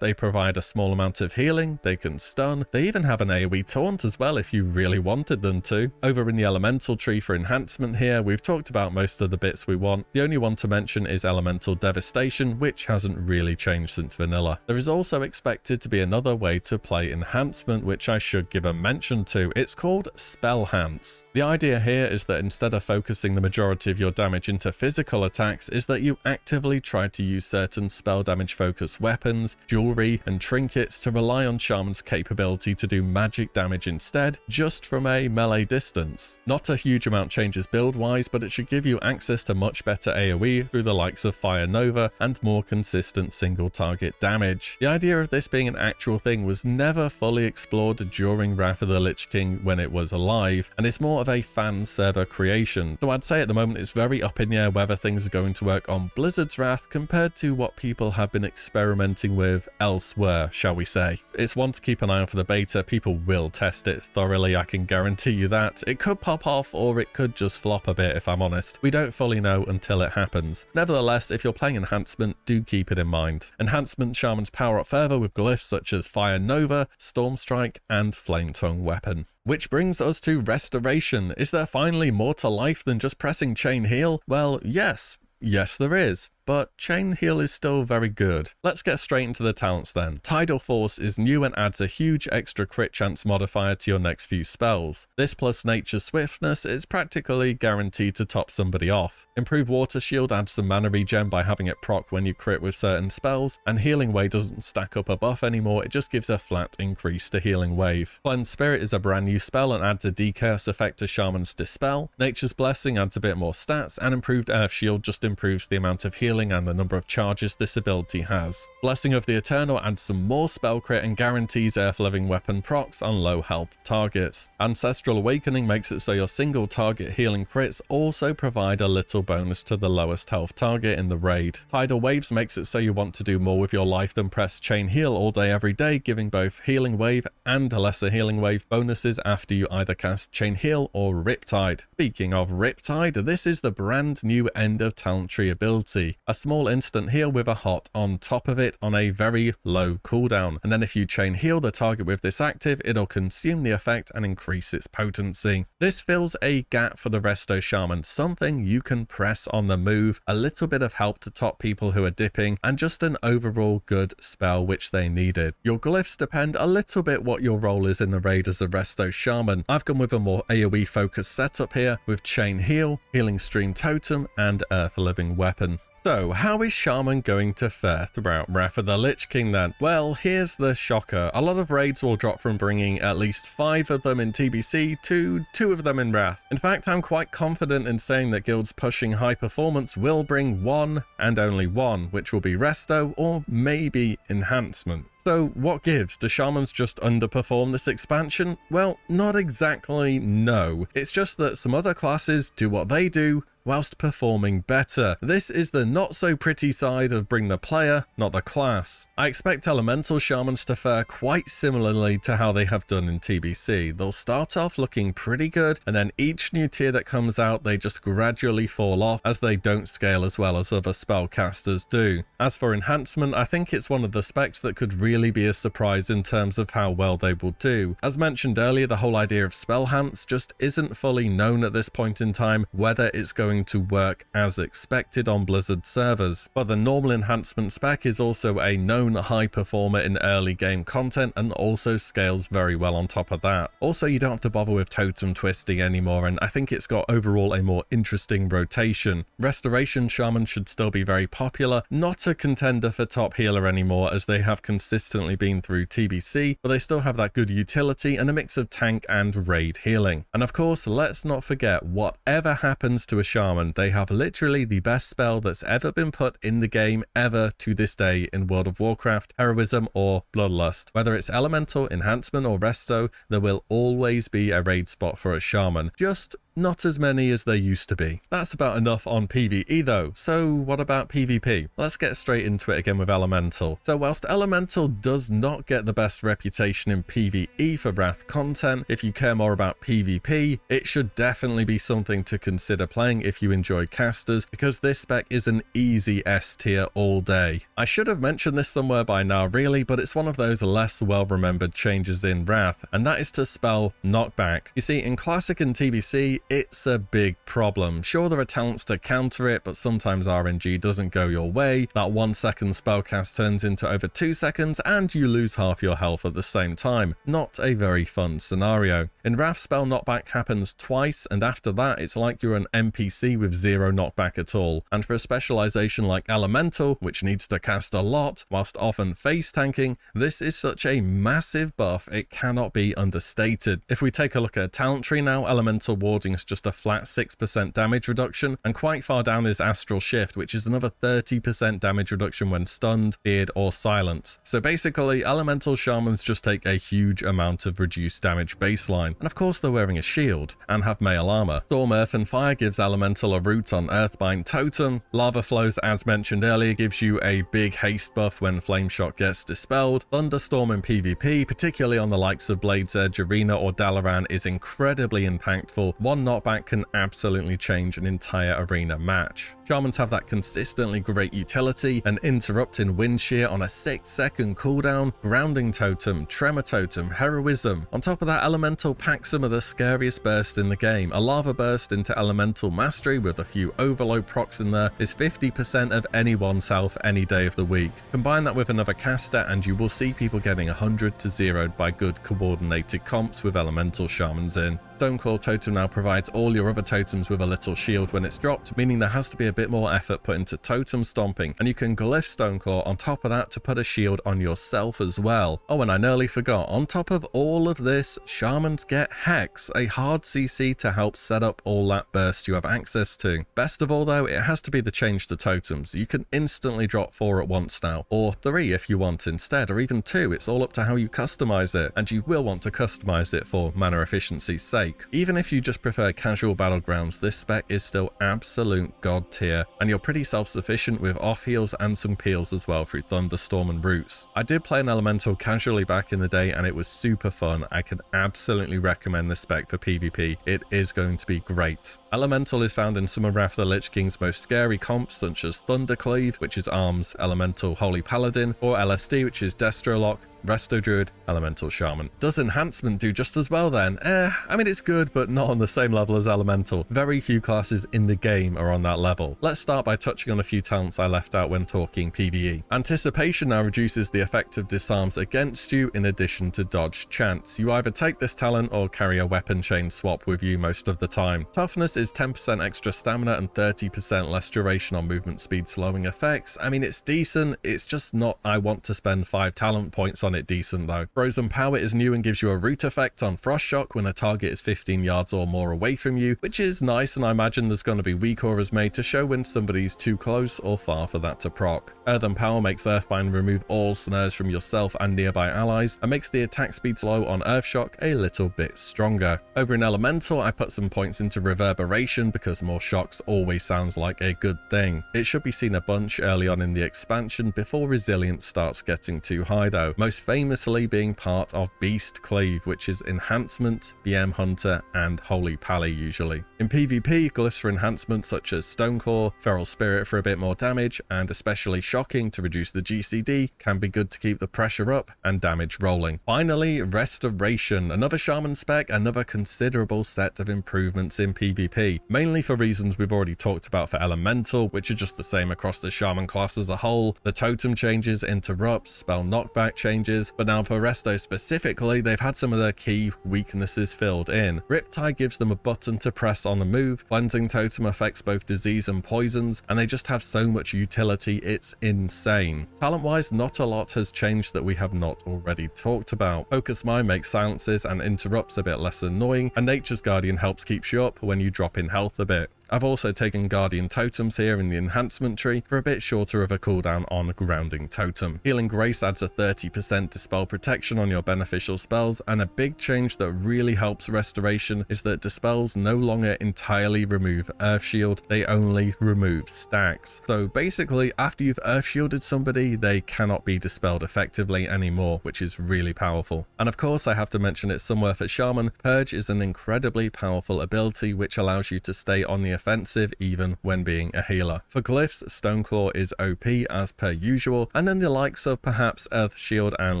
They provide a small amount of healing. They can stun. They even have an AoE taunt as well if you really wanted them to. Over in the elemental tree for enhancement here, we've talked about most of the bits we want. The only one to mention is Elemental Devastation, which hasn't really changed since vanilla. There is also expected to be another way to play enhancement, which I should give a mention to. It's called Spellhance. The idea here is that instead of focusing the majority of your damage into physical attacks, is that you actively try to use certain spell damage focused weapons, jewelry and trinkets to rely on Shaman's capability to do magic damage instead, just from a melee distance. Not a huge amount changes build wise, but it should give you access to much better AoE through the likes of Fire Nova and more consistent single target damage. The idea of this being an actual thing was never fully explored during Wrath of the Lich King when it was alive, and it's more of a fan server creation, though I'd say at the moment it's very up in the air whether things are going to work on Blizzard's Wrath compared to what people have been experimenting with elsewhere, shall we say. It's one to keep an eye on for the beta. People will test it thoroughly, I can guarantee you that. It could pop off or it could just flop a bit if I'm honest. We don't fully know until it happens. Nevertheless, if you're playing Enhancement, do keep it in mind. Enhancement Shamans power up further with glyphs such as Fire Nova, Storm Strike and Flame Tongue Weapon. Which brings us to Restoration. Is there finally more to life than just pressing Chain Heal? Well, yes. Yes, there is. But Chain Heal is still very good. Let's get straight into the talents then. Tidal Force is new and adds a huge extra crit chance modifier to your next few spells. This plus Nature's Swiftness is practically guaranteed to top somebody off. Improved Water Shield adds some mana regen by having it proc when you crit with certain spells, and Healing Wave doesn't stack up a buff anymore, it just gives a flat increase to Healing Wave. Cleanse Spirit is a brand new spell and adds a dechaos effect to Shaman's Dispel. Nature's Blessing adds a bit more stats, and Improved Earth Shield just improves the amount of healing and the number of charges this ability has. Blessing of the Eternal adds some more spell crit and guarantees Earth Living Weapon procs on low health targets. Ancestral Awakening makes it so your single target healing crits also provide a little bonus to the lowest health target in the raid. Tidal Waves makes it so you want to do more with your life than press Chain Heal all day every day, giving both Healing Wave and Lesser Healing Wave bonuses after you either cast Chain Heal or Riptide. Speaking of Riptide, this is the brand new end of talent tree ability. a small instant heal with a hot on top of it on a very low cooldown, and then if you chain heal the target with this active, it'll consume the effect and increase its potency. This fills a gap for the Resto Shaman, something you can press on the move, a little bit of help to top people who are dipping, and just an overall good spell which they needed. Your glyphs depend a little bit what your role is in the raid as a Resto Shaman. I've gone with a more AoE focused setup here with chain heal, healing stream totem, and earth living weapon. So how is Shaman going to fare throughout Wrath of the Lich King then? Well, here's the shocker. A lot of raids will drop from bringing at least 5 of them in TBC to 2 of them in Wrath. In fact, I'm quite confident in saying that guilds pushing high performance will bring 1 and only 1, which will be Resto or maybe Enhancement. So what gives? Do Shamans just underperform this expansion? Well, not exactly, no. It's just that some other classes do what they do whilst performing better. This is the not so pretty side of bring the player, not the class. I expect Elemental Shamans to fare quite similarly to how they have done in TBC. They'll start off looking pretty good, and then each new tier that comes out, they just gradually fall off as they don't scale as well as other spellcasters do. As for Enhancement, I think it's one of the specs that could really be a surprise in terms of how well they will do. As mentioned earlier, the whole idea of Spellhance just isn't fully known at this point in time whether it's going to work as expected on Blizzard servers, but the normal enhancement spec is also a known high performer in early game content and also scales very well on top of that. Also, you don't have to bother with totem twisting anymore, and I think it's got overall a more interesting rotation. Restoration Shaman should still be very popular, not a contender for top healer anymore as they have consistently been through TBC, but they still have that good utility and a mix of tank and raid healing. And of course, let's not forget, whatever happens to a Shaman, they have literally the best spell that's ever been put in the game ever to this day in World of Warcraft, Heroism or Bloodlust. Whether it's Elemental, Enhancement or Resto, there will always be a raid spot for a Shaman. Just not as many as there used to be. That's about enough on PvE though, so what about PvP? Let's get straight into it again with Elemental. So whilst Elemental does not get the best reputation in PvE for Wrath content, if you care more about PvP, it should definitely be something to consider playing if you enjoy casters, because this spec is an easy S tier all day. I should have mentioned this somewhere by now really, but it's one of those less well remembered changes in Wrath, and that is to spell knockback. You see, in Classic and TBC, it's a big problem. Sure, there are talents to counter it, but sometimes RNG doesn't go your way. That 1 second spellcast turns into over 2 seconds and you lose half your health at the same time. Not a very fun scenario. In Wrath, spell knockback happens twice, and after that it's like you're an NPC with 0 knockback at all. And for a specialization like Elemental, which needs to cast a lot, whilst often face tanking, this is such a massive buff it cannot be understated. If we take a look at a talent tree now, Elemental Warding is just a flat 6% damage reduction, and quite far down is Astral Shift, which is another 30% damage reduction when stunned, feared or silenced. So basically, Elemental Shamans just take a huge amount of reduced damage baseline, and of course they're wearing a shield and have mail armor. Storm, Earth and Fire gives Elemental a root on Earthbind Totem. Lava Flows, as mentioned earlier, gives you a big haste buff when Flame Shot gets dispelled. Thunderstorm in PvP, particularly on the likes of Blade's Edge Arena or Dalaran, is incredibly impactful. One knockback can absolutely change an entire arena match. Shamans have that consistently great utility, an interrupt in Wind Shear on a 6-second cooldown, Grounding Totem, Tremor Totem, Heroism. On top of that, Elemental packs some of the scariest burst in the game. A Lava Burst into Elemental Mastery with a few Overload procs in there is 50% of anyone's health any day of the week. Combine that with another caster and you will see people getting 100 to 0'd by good coordinated comps with Elemental Shamans in. Stoneclaw Totem now provides all your other totems with a little shield when it's dropped, meaning there has to be a bit more effort put into totem stomping, and you can glyph Stoneclaw on top of that to put a shield on yourself as well. Oh, and I nearly forgot, on top of all of this, Shamans get Hex, a hard CC to help set up all that burst you have access to. Best of all though, it has to be the change to totems. You can instantly drop 4 at once now, or 3 if you want instead, or even 2. It's all up to how you customize it, and you will want to customize it for mana efficiency's sake. break. Even if you just prefer casual battlegrounds, this spec is still absolute god tier, and you're pretty self-sufficient with off heals and some peels as well through Thunderstorm and Roots. I did play an elemental casually back in the day and it was super fun. I can absolutely recommend this spec for PvP. It is going to be great. Elemental is found in some of Wrath of the Lich King's most scary comps, such as Thundercleave, which is Arms Elemental Holy Paladin, or LSD, which is Destrolock, Resto Druid, Elemental Shaman. Does Enhancement do just as well then? I mean, it's good, but not on the same level as Elemental. Very few classes in the game are on that level. Let's start by touching on a few talents I left out when talking PvE. Anticipation now reduces the effect of disarms against you in addition to dodge chance. You either take this talent or carry a weapon chain swap with you most of the time. Toughness is 10% extra stamina and 30% less duration on movement speed slowing effects. I mean, it's decent, it's just not I want to spend 5 talent points on it decent though. Frozen Power is new and gives you a root effect on Frost Shock when a target is 15 yards or more away from you, which is nice, and I imagine there's going to be weak auras made to show when somebody's too close or far for that to proc. Earthen Power makes Earthbind remove all snares from yourself and nearby allies, and makes the attack speed slow on Earth Shock a little bit stronger. Over in Elemental, I put some points into Reverberation because more shocks always sounds like a good thing. It should be seen a bunch early on in the expansion before Resilience starts getting too high though, most famously being part of Beast Cleave, which is Enhancement, BM Hunter, and Holy Pally usually. In PvP, glyphs for enhancement such as Stoneclaw, Feral Spirit for a bit more damage, and especially Shocking to reduce the GCD can be good to keep the pressure up and damage rolling. Finally, Restoration, another Shaman spec, another considerable set of improvements in PvP, mainly for reasons we've already talked about for Elemental, which are just the same across the Shaman class as a whole. The totem changes, interrupts, spell knockback changes, but now for Resto specifically, they've had some of their key weaknesses filled in. Riptide gives them a button to press on the move, Cleansing Totem affects both disease and poisons, and they just have so much utility, it's insane. Talent-wise, not a lot has changed that we have not already talked about. Focus Mind makes silences and interrupts a bit less annoying, and Nature's Guardian helps keep you up when you drop in health a bit. I've also taken Guardian Totems here in the enhancement tree for a bit shorter of a cooldown on Grounding Totem. Healing Grace adds a 30% Dispel protection on your beneficial spells, and a big change that really helps Restoration is that Dispels no longer entirely remove Earth Shield, they only remove stacks. So basically, after you've Earth Shielded somebody, they cannot be dispelled effectively anymore, which is really powerful. And of course, I have to mention it somewhere for Shaman, Purge is an incredibly powerful ability which allows you to stay on the offensive even when being a healer. For glyphs, Stoneclaw is OP as per usual, and then the likes of perhaps Earth Shield and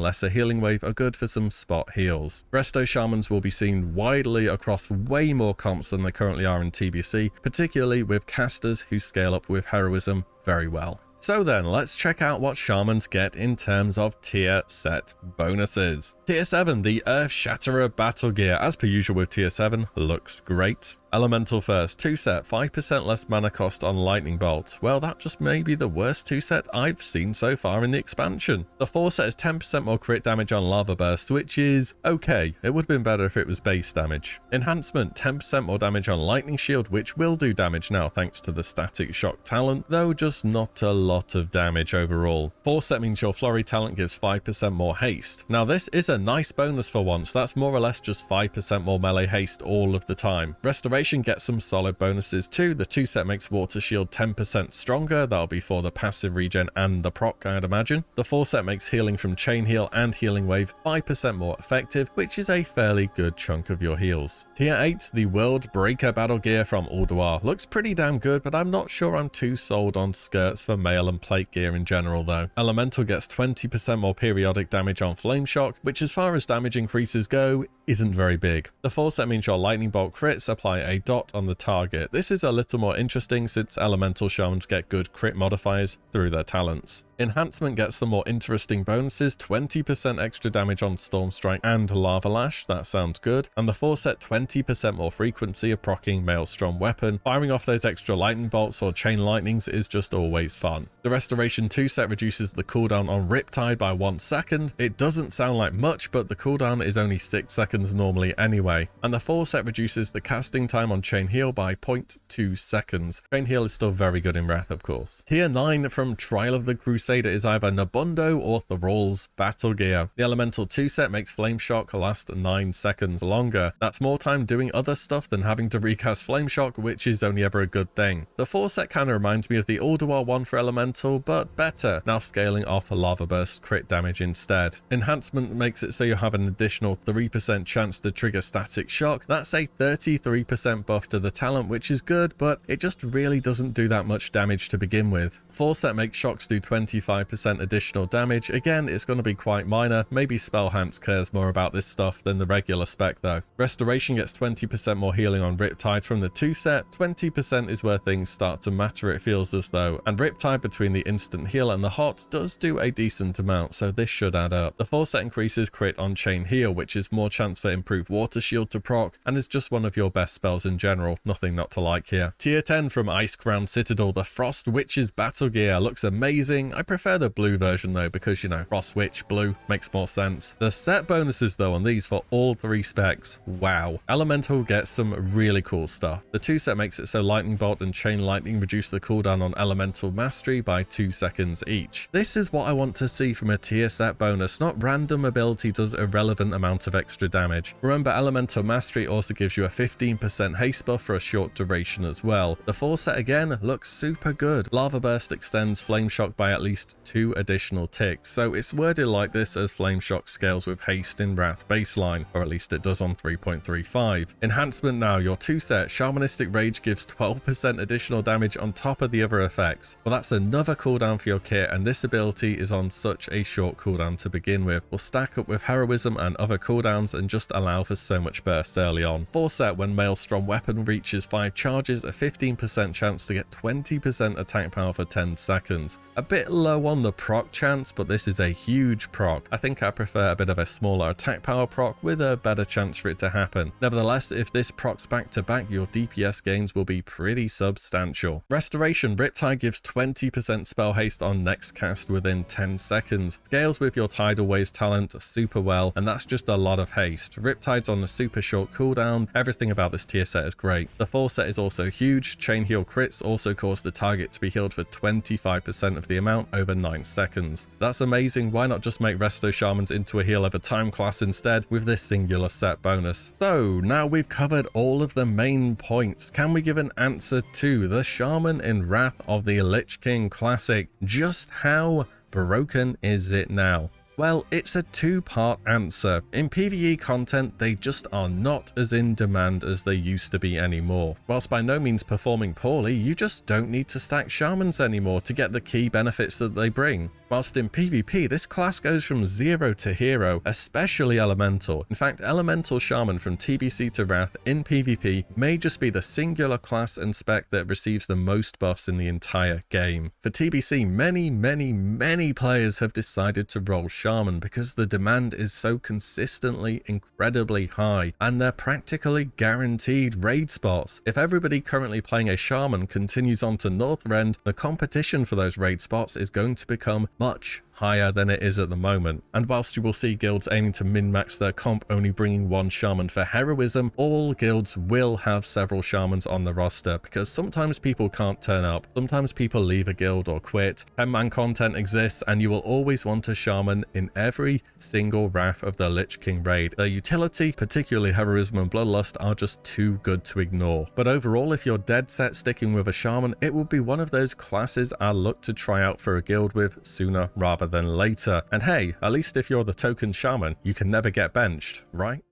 Lesser Healing Wave are good for some spot heals. Resto Shamans will be seen widely across way more comps than they currently are in TBC, particularly with casters who scale up with heroism very well. So then, let's check out what Shamans get in terms of tier set bonuses. Tier 7, the Earth Shatterer Battle Gear, as per usual with tier 7, looks great. Elemental first, 2 set, 5% less mana cost on Lightning Bolt. Well, that just may be the worst 2 set I've seen so far in the expansion. The 4 set is 10% more crit damage on Lava Burst, which is okay. It would have been better if it was base damage. Enhancement, 10% more damage on Lightning Shield, which will do damage now thanks to the Static Shock talent, though just not a lot of damage overall. 4 set means your Flurry talent gives 5% more haste. Now this is a nice bonus for once, that's more or less just 5% more melee haste all of the time. Restoration gets some solid bonuses too. The 2 set makes Water Shield 10% stronger, that'll be for the passive regen and the proc I'd imagine. The 4 set makes healing from Chain Heal and Healing Wave 5% more effective, which is a fairly good chunk of your heals. Tier 8, the World Breaker Battle Gear from Ulduar. Looks pretty damn good, but I'm not sure I'm too sold on skirts for mail and plate gear in general though. Elemental gets 20% more periodic damage on Flame Shock, which as far as damage increases go, isn't very big. The 4 set means your Lightning Bolt crits apply a dot on the target. This is a little more interesting since Elemental Shamans get good crit modifiers through their talents. Enhancement gets some more interesting bonuses, 20% extra damage on Storm Strike and Lava Lash, that sounds good, and the 4 set 20% more frequency of proccing Maelstrom Weapon. Firing off those extra lightning bolts or chain lightnings is just always fun. The Restoration 2 set reduces the cooldown on Riptide by 1 second. It doesn't sound like much, but the cooldown is only 6 seconds normally anyway, and the 4 set reduces the casting time on Chain Heal by 0.2 seconds. Chain Heal is still very good in Wrath, of course. Tier 9 from Trial of the Crusade Crusader is either Nabundo or Thrall's Battle Gear. The Elemental 2 set makes Flame Shock last 9 seconds longer. That's more time doing other stuff than having to recast Flame Shock, which is only ever a good thing. The 4 set kinda reminds me of the Ulduar one for Elemental, but better, now scaling off Lava Burst crit damage instead. Enhancement makes it so you have an additional 3% chance to trigger Static Shock. That's a 33% buff to the talent, which is good, but it just really doesn't do that much damage to begin with. 4 set makes shocks do 25% additional damage. Again, it's going to be quite minor. Maybe Spellhance cares more about this stuff than the regular spec though. Restoration gets 20% more healing on Riptide from the 2 set. 20% is where things start to matter, it feels as though. And Riptide between the instant heal and the hot does do a decent amount, so this should add up. The 4 set increases crit on Chain Heal, which is more chance for improved Water Shield to proc, and is just one of your best spells in general. Nothing not to like here. Tier 10 from Icecrown Citadel, the Frost Witch's Battle Gear looks amazing. I prefer the blue version though, because you know, Frost Witch blue makes more sense. The set bonuses though on these for all 3 specs, wow. Elemental gets some really cool stuff. The 2 set makes it so Lightning Bolt and Chain Lightning reduce the cooldown on Elemental Mastery by 2 seconds each. This is what I want to see from a tier set bonus, not random ability does irrelevant amount of extra damage. Remember, Elemental Mastery also gives you a 15% haste buff for a short duration as well. The 4 set again looks super good. Lava Burst extends Flame Shock by at least 2 additional ticks, so it's worded like this as Flame Shock scales with haste in Wrath baseline, or at least it does on 3.35. Enhancement now, your 2 set Shamanistic Rage gives 12% additional damage on top of the other effects. Well, that's another cooldown for your kit, and this ability is on such a short cooldown to begin with. Will stack up with Heroism and other cooldowns and just allow for so much burst early on. 4 set, when Maelstrom Weapon reaches 5 charges, a 15% chance to get 20% attack power for 10 seconds. A bit low on the proc chance, but this is a huge proc. I think I prefer a bit of a smaller attack power proc with a better chance for it to happen. Nevertheless, if this procs back to back, your DPS gains will be pretty substantial. Restoration, Riptide gives 20% spell haste on next cast within 10 seconds. Scales with your Tidal Waves talent super well, and that's just a lot of haste. Riptide's on a super short cooldown. Everything about this tier set is great. The 4 set is also huge. Chain Heal crits also cause the target to be healed for 25% of the amount over 9 seconds. That's amazing. Why not just make Resto Shamans into a heal over time class instead with this singular set bonus? So now we've covered all of the main points. Can we give an answer to the Shaman in Wrath of the Lich King Classic? Just how broken is it now? Well, it's a 2-part answer. In PvE content, they just are not as in demand as they used to be anymore. Whilst by no means performing poorly, you just don't need to stack Shamans anymore to get the key benefits that they bring. Whilst in PvP, this class goes from 0 to hero, especially Elemental. In fact, Elemental Shaman from TBC to Wrath in PvP may just be the singular class and spec that receives the most buffs in the entire game. For TBC, many players have decided to roll Shaman because the demand is so consistently incredibly high, and they're practically guaranteed raid spots. If everybody currently playing a Shaman continues on to Northrend, the competition for those raid spots is going to become much higher than it is at the moment. And whilst you will see guilds aiming to min-max their comp only bringing 1 Shaman for heroism, all guilds will have several Shamans on the roster because sometimes people can't turn up, sometimes people leave a guild or quit. 10-man content exists, and you will always want a Shaman in every single Wrath of the Lich King raid. Their utility, particularly heroism and bloodlust, are just too good to ignore. But overall, if you're dead set sticking with a Shaman, it will be one of those classes I'll look to try out for a guild with sooner rather than later. And hey, at least if you're the token Shaman, you can never get benched, right?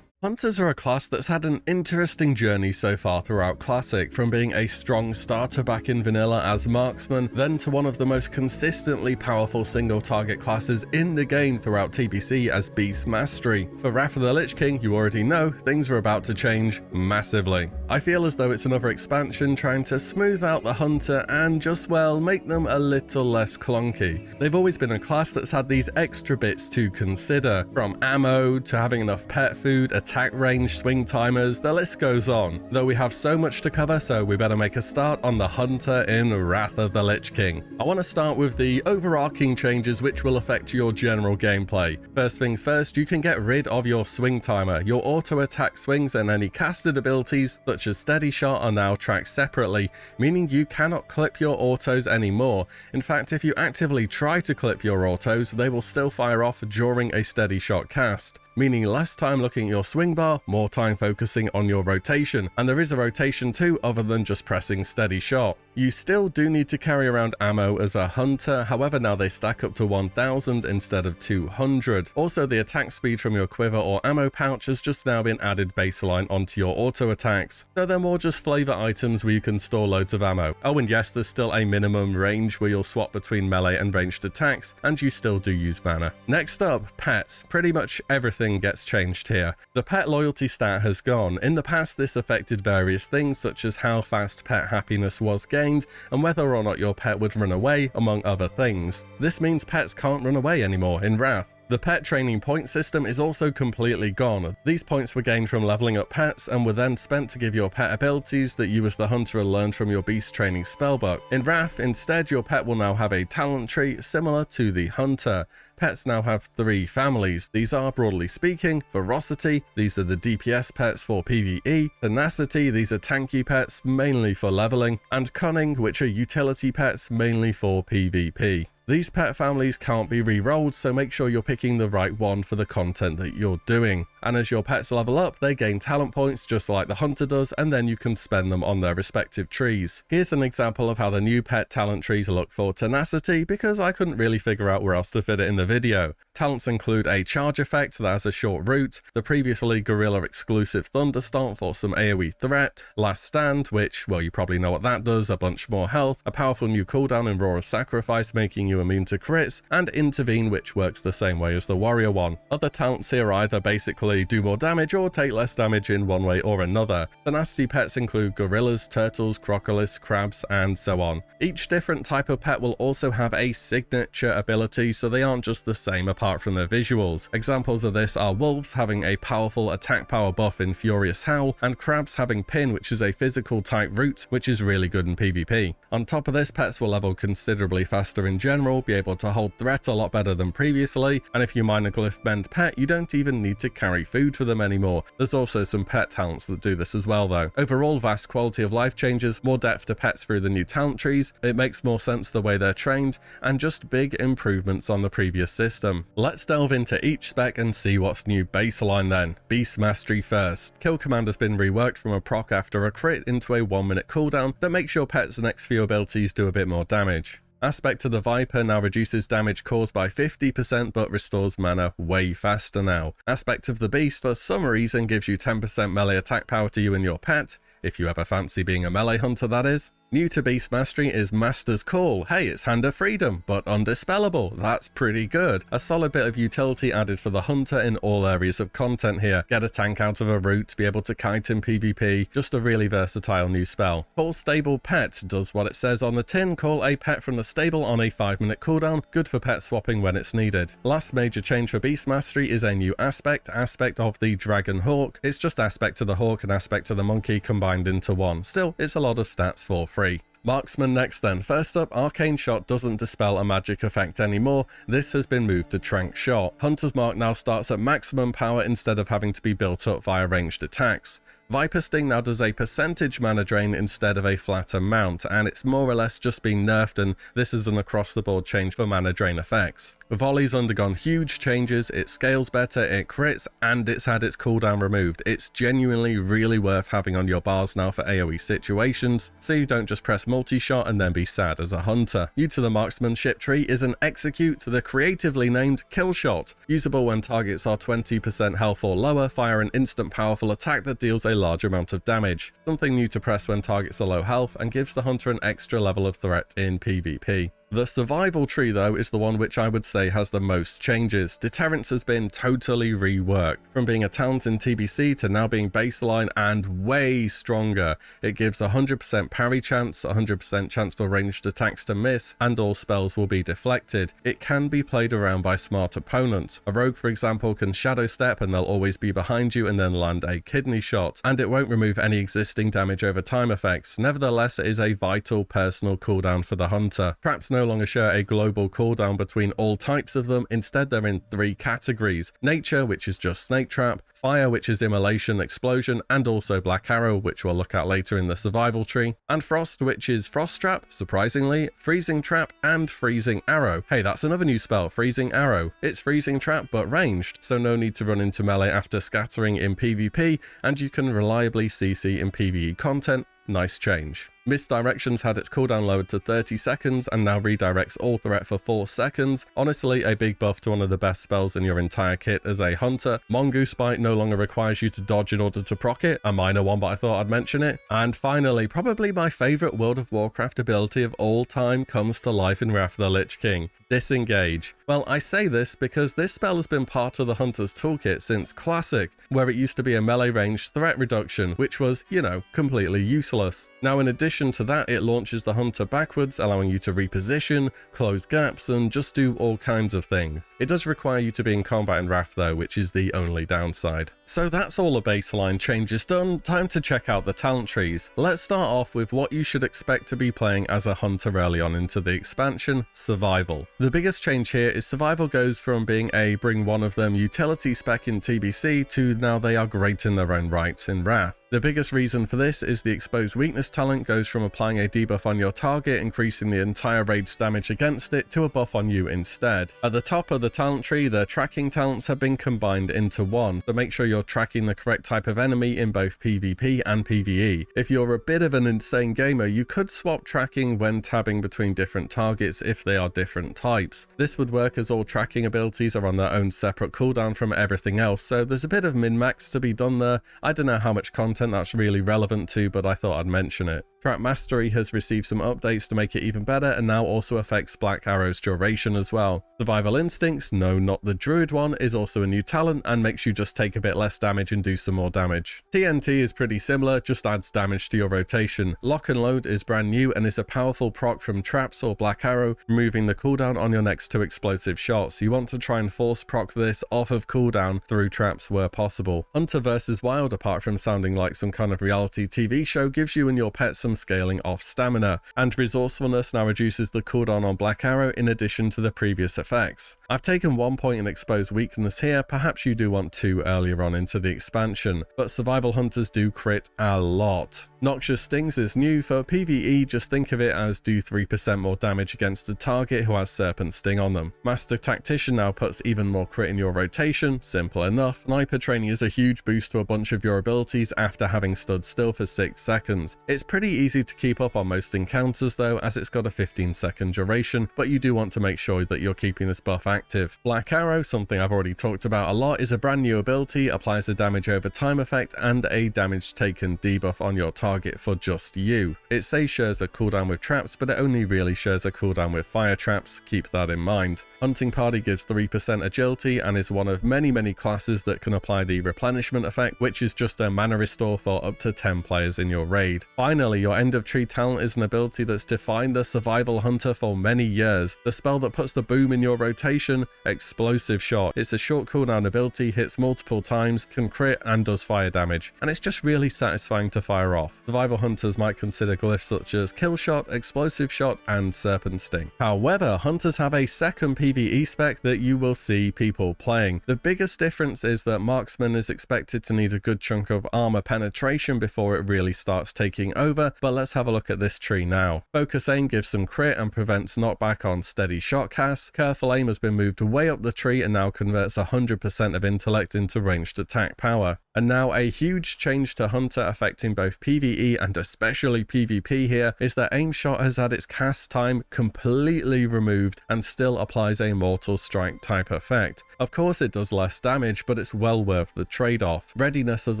Hunters are a class that's had an interesting journey so far throughout Classic, from being a strong starter back in Vanilla as Marksman, then to one of the most consistently powerful single target classes in the game throughout TBC as Beast Mastery. For Wrath of the Lich King, you already know things are about to change massively. I feel as though it's another expansion trying to smooth out the Hunter and just, well, make them a little less clunky. They've always been a class that's had these extra bits to consider, from ammo to having enough pet food, attack range, swing timers, the list goes on. Though we have so much to cover, so we better make a start on the Hunter in Wrath of the Lich King. I want to start with the overarching changes which will affect your general gameplay. First things first, you can get rid of your swing timer. Your auto attack swings and any casted abilities such as steady shot are now tracked separately, meaning you cannot clip your autos anymore. In fact, if you actively try to clip your autos, they will still fire off during a steady shot cast, meaning less time looking at your swing bar, more time focusing on your rotation. And there is a rotation too, other than just pressing steady shot. You still do need to carry around ammo as a hunter, however now they stack up to 1000 instead of 200. Also, the attack speed from your quiver or ammo pouch has just now been added baseline onto your auto attacks, so they're more just flavor items where you can store loads of ammo. Oh, and yes, there's still a minimum range where you'll swap between melee and ranged attacks, and you still do use mana. Next up, pets. Pretty much everything gets changed here. The pet loyalty stat has gone. In the past, this affected various things such as how fast pet happiness was gained and whether or not your pet would run away, among other things. This means pets can't run away anymore in Wrath. The pet training point system is also completely gone. These points were gained from leveling up pets and were then spent to give your pet abilities that you as the hunter learned from your beast training spellbook. In Wrath, instead, your pet will now have a talent tree similar to the hunter. Pets now have 3 families. These are, broadly speaking, Ferocity, these are the DPS pets for PvE, Tenacity, these are tanky pets mainly for leveling, and Cunning, which are utility pets mainly for PvP. These pet families can't be re-rolled, so make sure you're picking the right one for the content that you're doing. And as your pets level up, they gain talent points just like the hunter does, and then you can spend them on their respective trees. Here's an example of how the new pet talent trees look for Tenacity, because I couldn't really figure out where else to fit it in the video. Talents include a charge effect that has a short route, the previously Gorilla exclusive Thunderstomp for some AoE threat, Last Stand, which, well, you probably know what that does, a bunch more health, a powerful new cooldown in Roar of Sacrifice making you immune to crits, and Intervene, which works the same way as the warrior one. Other talents here either basically do more damage or take less damage in one way or another. The nasty pets include gorillas, turtles, crocodiles, crabs, and so on. Each different type of pet will also have a signature ability, so they aren't just the same apart from their visuals. Examples of this are wolves having a powerful attack power buff in Furious Howl, and crabs having Pin, which is a physical type root, which is really good in PvP. On top of this, pets will level considerably faster in general, be able to hold threat a lot better than previously, and if you mine a glyph bend pet, you don't even need to carry food for them anymore. There's also some pet talents that do this as well though. Overall, vast quality of life changes, more depth to pets through the new talent trees, it makes more sense the way they're trained, and just big improvements on the previous system. Let's delve into each spec and see what's new baseline then. Beast Mastery first. Kill command has been reworked from a proc after a crit into a 1-minute cooldown that makes your pet's next few abilities do a bit more damage. Aspect of the Viper now reduces damage caused by 50% but restores mana way faster now. Aspect of the Beast for some reason gives you 10% melee attack power to you and your pet, if you ever fancy being a melee hunter that is. New to Beast Mastery is Master's Call. Hey, it's Hand of Freedom, but undispellable. That's pretty good. A solid bit of utility added for the hunter in all areas of content here. Get a tank out of a route, be able to kite in PvP, just a really versatile new spell. Call Stable Pet does what it says on the tin, call a pet from the stable on a 5-minute cooldown, good for pet swapping when it's needed. Last major change for Beast Mastery is a new aspect of the Dragon Hawk. It's just aspect of the hawk and aspect of the monkey combined into one. Still, it's a lot of stats for free. Marksman next then. First up, Arcane Shot doesn't dispel a magic effect anymore. This has been moved to Trank Shot. Hunter's Mark now starts at maximum power instead of having to be built up via ranged attacks. Viper Sting now does a percentage mana drain instead of a flat amount, and it's more or less just been nerfed, and this is an across-the-board change for mana drain effects. Volley's undergone huge changes, it scales better, it crits, and it's had its cooldown removed. It's genuinely really worth having on your bars now for AoE situations, so you don't just press multi-shot and then be sad as a hunter. New to the marksmanship tree is an Execute, the creatively named Kill Shot. Usable when targets are 20% health or lower, fire an instant powerful attack that deals a large amount of damage. Something new to press when targets are low health and gives the hunter an extra level of threat in PvP. The survival tree though is the one which I would say has the most changes. Deterrence has been totally reworked, from being a talent in TBC to now being baseline and way stronger. It gives 100% parry chance, 100% chance for ranged attacks to miss, and all spells will be deflected. It can be played around by smart opponents. A rogue, for example, can shadow step and they'll always be behind you and then land a kidney shot, and it won't remove any existing damage over time effects. Nevertheless, it is a vital personal cooldown for the hunter. Traps no longer share a global cooldown between all types of them. Instead, they're in 3 categories: nature, which is just snake trap; fire, which is immolation, explosion, and also black arrow, which we'll look at later in the survival tree; and frost, which is frost trap, surprisingly, freezing trap, and freezing arrow. Hey, that's another new spell, freezing arrow. It's freezing trap but ranged, so no need to run into melee after scattering in PvP, and you can reliably CC in PvE content. Nice change. Misdirections had its cooldown lowered to 30 seconds and now redirects all threat for 4 seconds. Honestly, a big buff to one of the best spells in your entire kit as a hunter. Mongoose Bite no longer requires you to dodge in order to proc it, a minor one, but I thought I'd mention it. And finally, probably my favourite World of Warcraft ability of all time comes to life in Wrath of the Lich King: Disengage. Well, I say this because this spell has been part of the hunter's toolkit since Classic, where it used to be a melee range threat reduction, which was, you know, completely useless. Now, in addition to that, it launches the hunter backwards, allowing you to reposition, close gaps, and just do all kinds of things. It does require you to be in combat in Wrath though, which is the only downside. So that's all the baseline changes done. Time to check out the talent trees. Let's start off with what you should expect to be playing as a hunter early on into the expansion: survival. The biggest change here is survival goes from being a bring one of them utility spec in TBC to now they are great in their own rights in Wrath. The biggest reason for this is the exposed weakness talent goes from applying a debuff on your target, increasing the entire raid's damage against it, to a buff on you instead. At the top of the talent tree, the tracking talents have been combined into one, so make sure you're tracking the correct type of enemy in both PvP and PvE. If you're a bit of an insane gamer, you could swap tracking when tabbing between different targets if they are different types. This would work as all tracking abilities are on their own separate cooldown from everything else, so there's a bit of min-max to be done there. I don't know how much content that's really relevant to, but I thought I'd mention it. Trap Mastery has received some updates to make it even better and now also affects Black Arrow's duration as well. Survival Instincts, no, not the Druid one, is also a new talent and makes you just take a bit less damage and do some more damage. TNT is pretty similar, just adds damage to your rotation. Lock and Load is brand new and is a powerful proc from Traps or Black Arrow, removing the cooldown on your next 2 explosive shots. You want to try and force proc this off of cooldown through traps where possible. Hunter vs Wild, apart from sounding like some kind of reality TV show, gives you and your pet some scaling off stamina, and Resourcefulness now reduces the cooldown on Black Arrow in addition to the previous effects. I've taken 1 point in exposed weakness here, perhaps you do want 2 earlier on into the expansion, but survival hunters do crit a lot. Noxious Stings is new. For PvE, just think of it as do 3% more damage against a target who has Serpent Sting on them. Master Tactician now puts even more crit in your rotation, simple enough. Sniper Training is a huge boost to a bunch of your abilities after having stood still for 6 seconds. It's pretty easy to keep up on most encounters though, as it's got a 15-second duration, but you do want to make sure that you're keeping this buff active. Black Arrow, something I've already talked about a lot, is a brand new ability, applies a damage over time effect and a damage taken debuff on your target for just you. It says shares a cooldown with traps, but it only really shares a cooldown with fire traps, keep that in mind. Hunting Party gives 3% agility and is one of many classes that can apply the replenishment effect, which is just a mana restore for up to 10 players in your raid. Finally, your End of Tree talent is an ability that's defined the survival hunter for many years. The spell that puts the boom in your rotation, Explosive Shot. It's a short cooldown ability, hits multiple times, can crit and does fire damage, and it's just really satisfying to fire off. Survival hunters might consider glyphs such as Kill Shot, Explosive Shot and Serpent Sting. However, hunters have a second PvE spec that you will see people playing. The biggest difference is that Marksman is expected to need a good chunk of armor penetration before it really starts taking over, but let's have a look at this tree now. Focus Aim gives some crit and prevents knockback on steady shot casts. Careful Aim has been moved way up the tree and now converts 100% of intellect into ranged attack power. And now a huge change to Hunter affecting both PvE and especially PvP here is that aim shot has had its cast time completely removed and still applies a mortal strike type effect. Of course it does less damage, but it's well worth the trade-off. Readiness has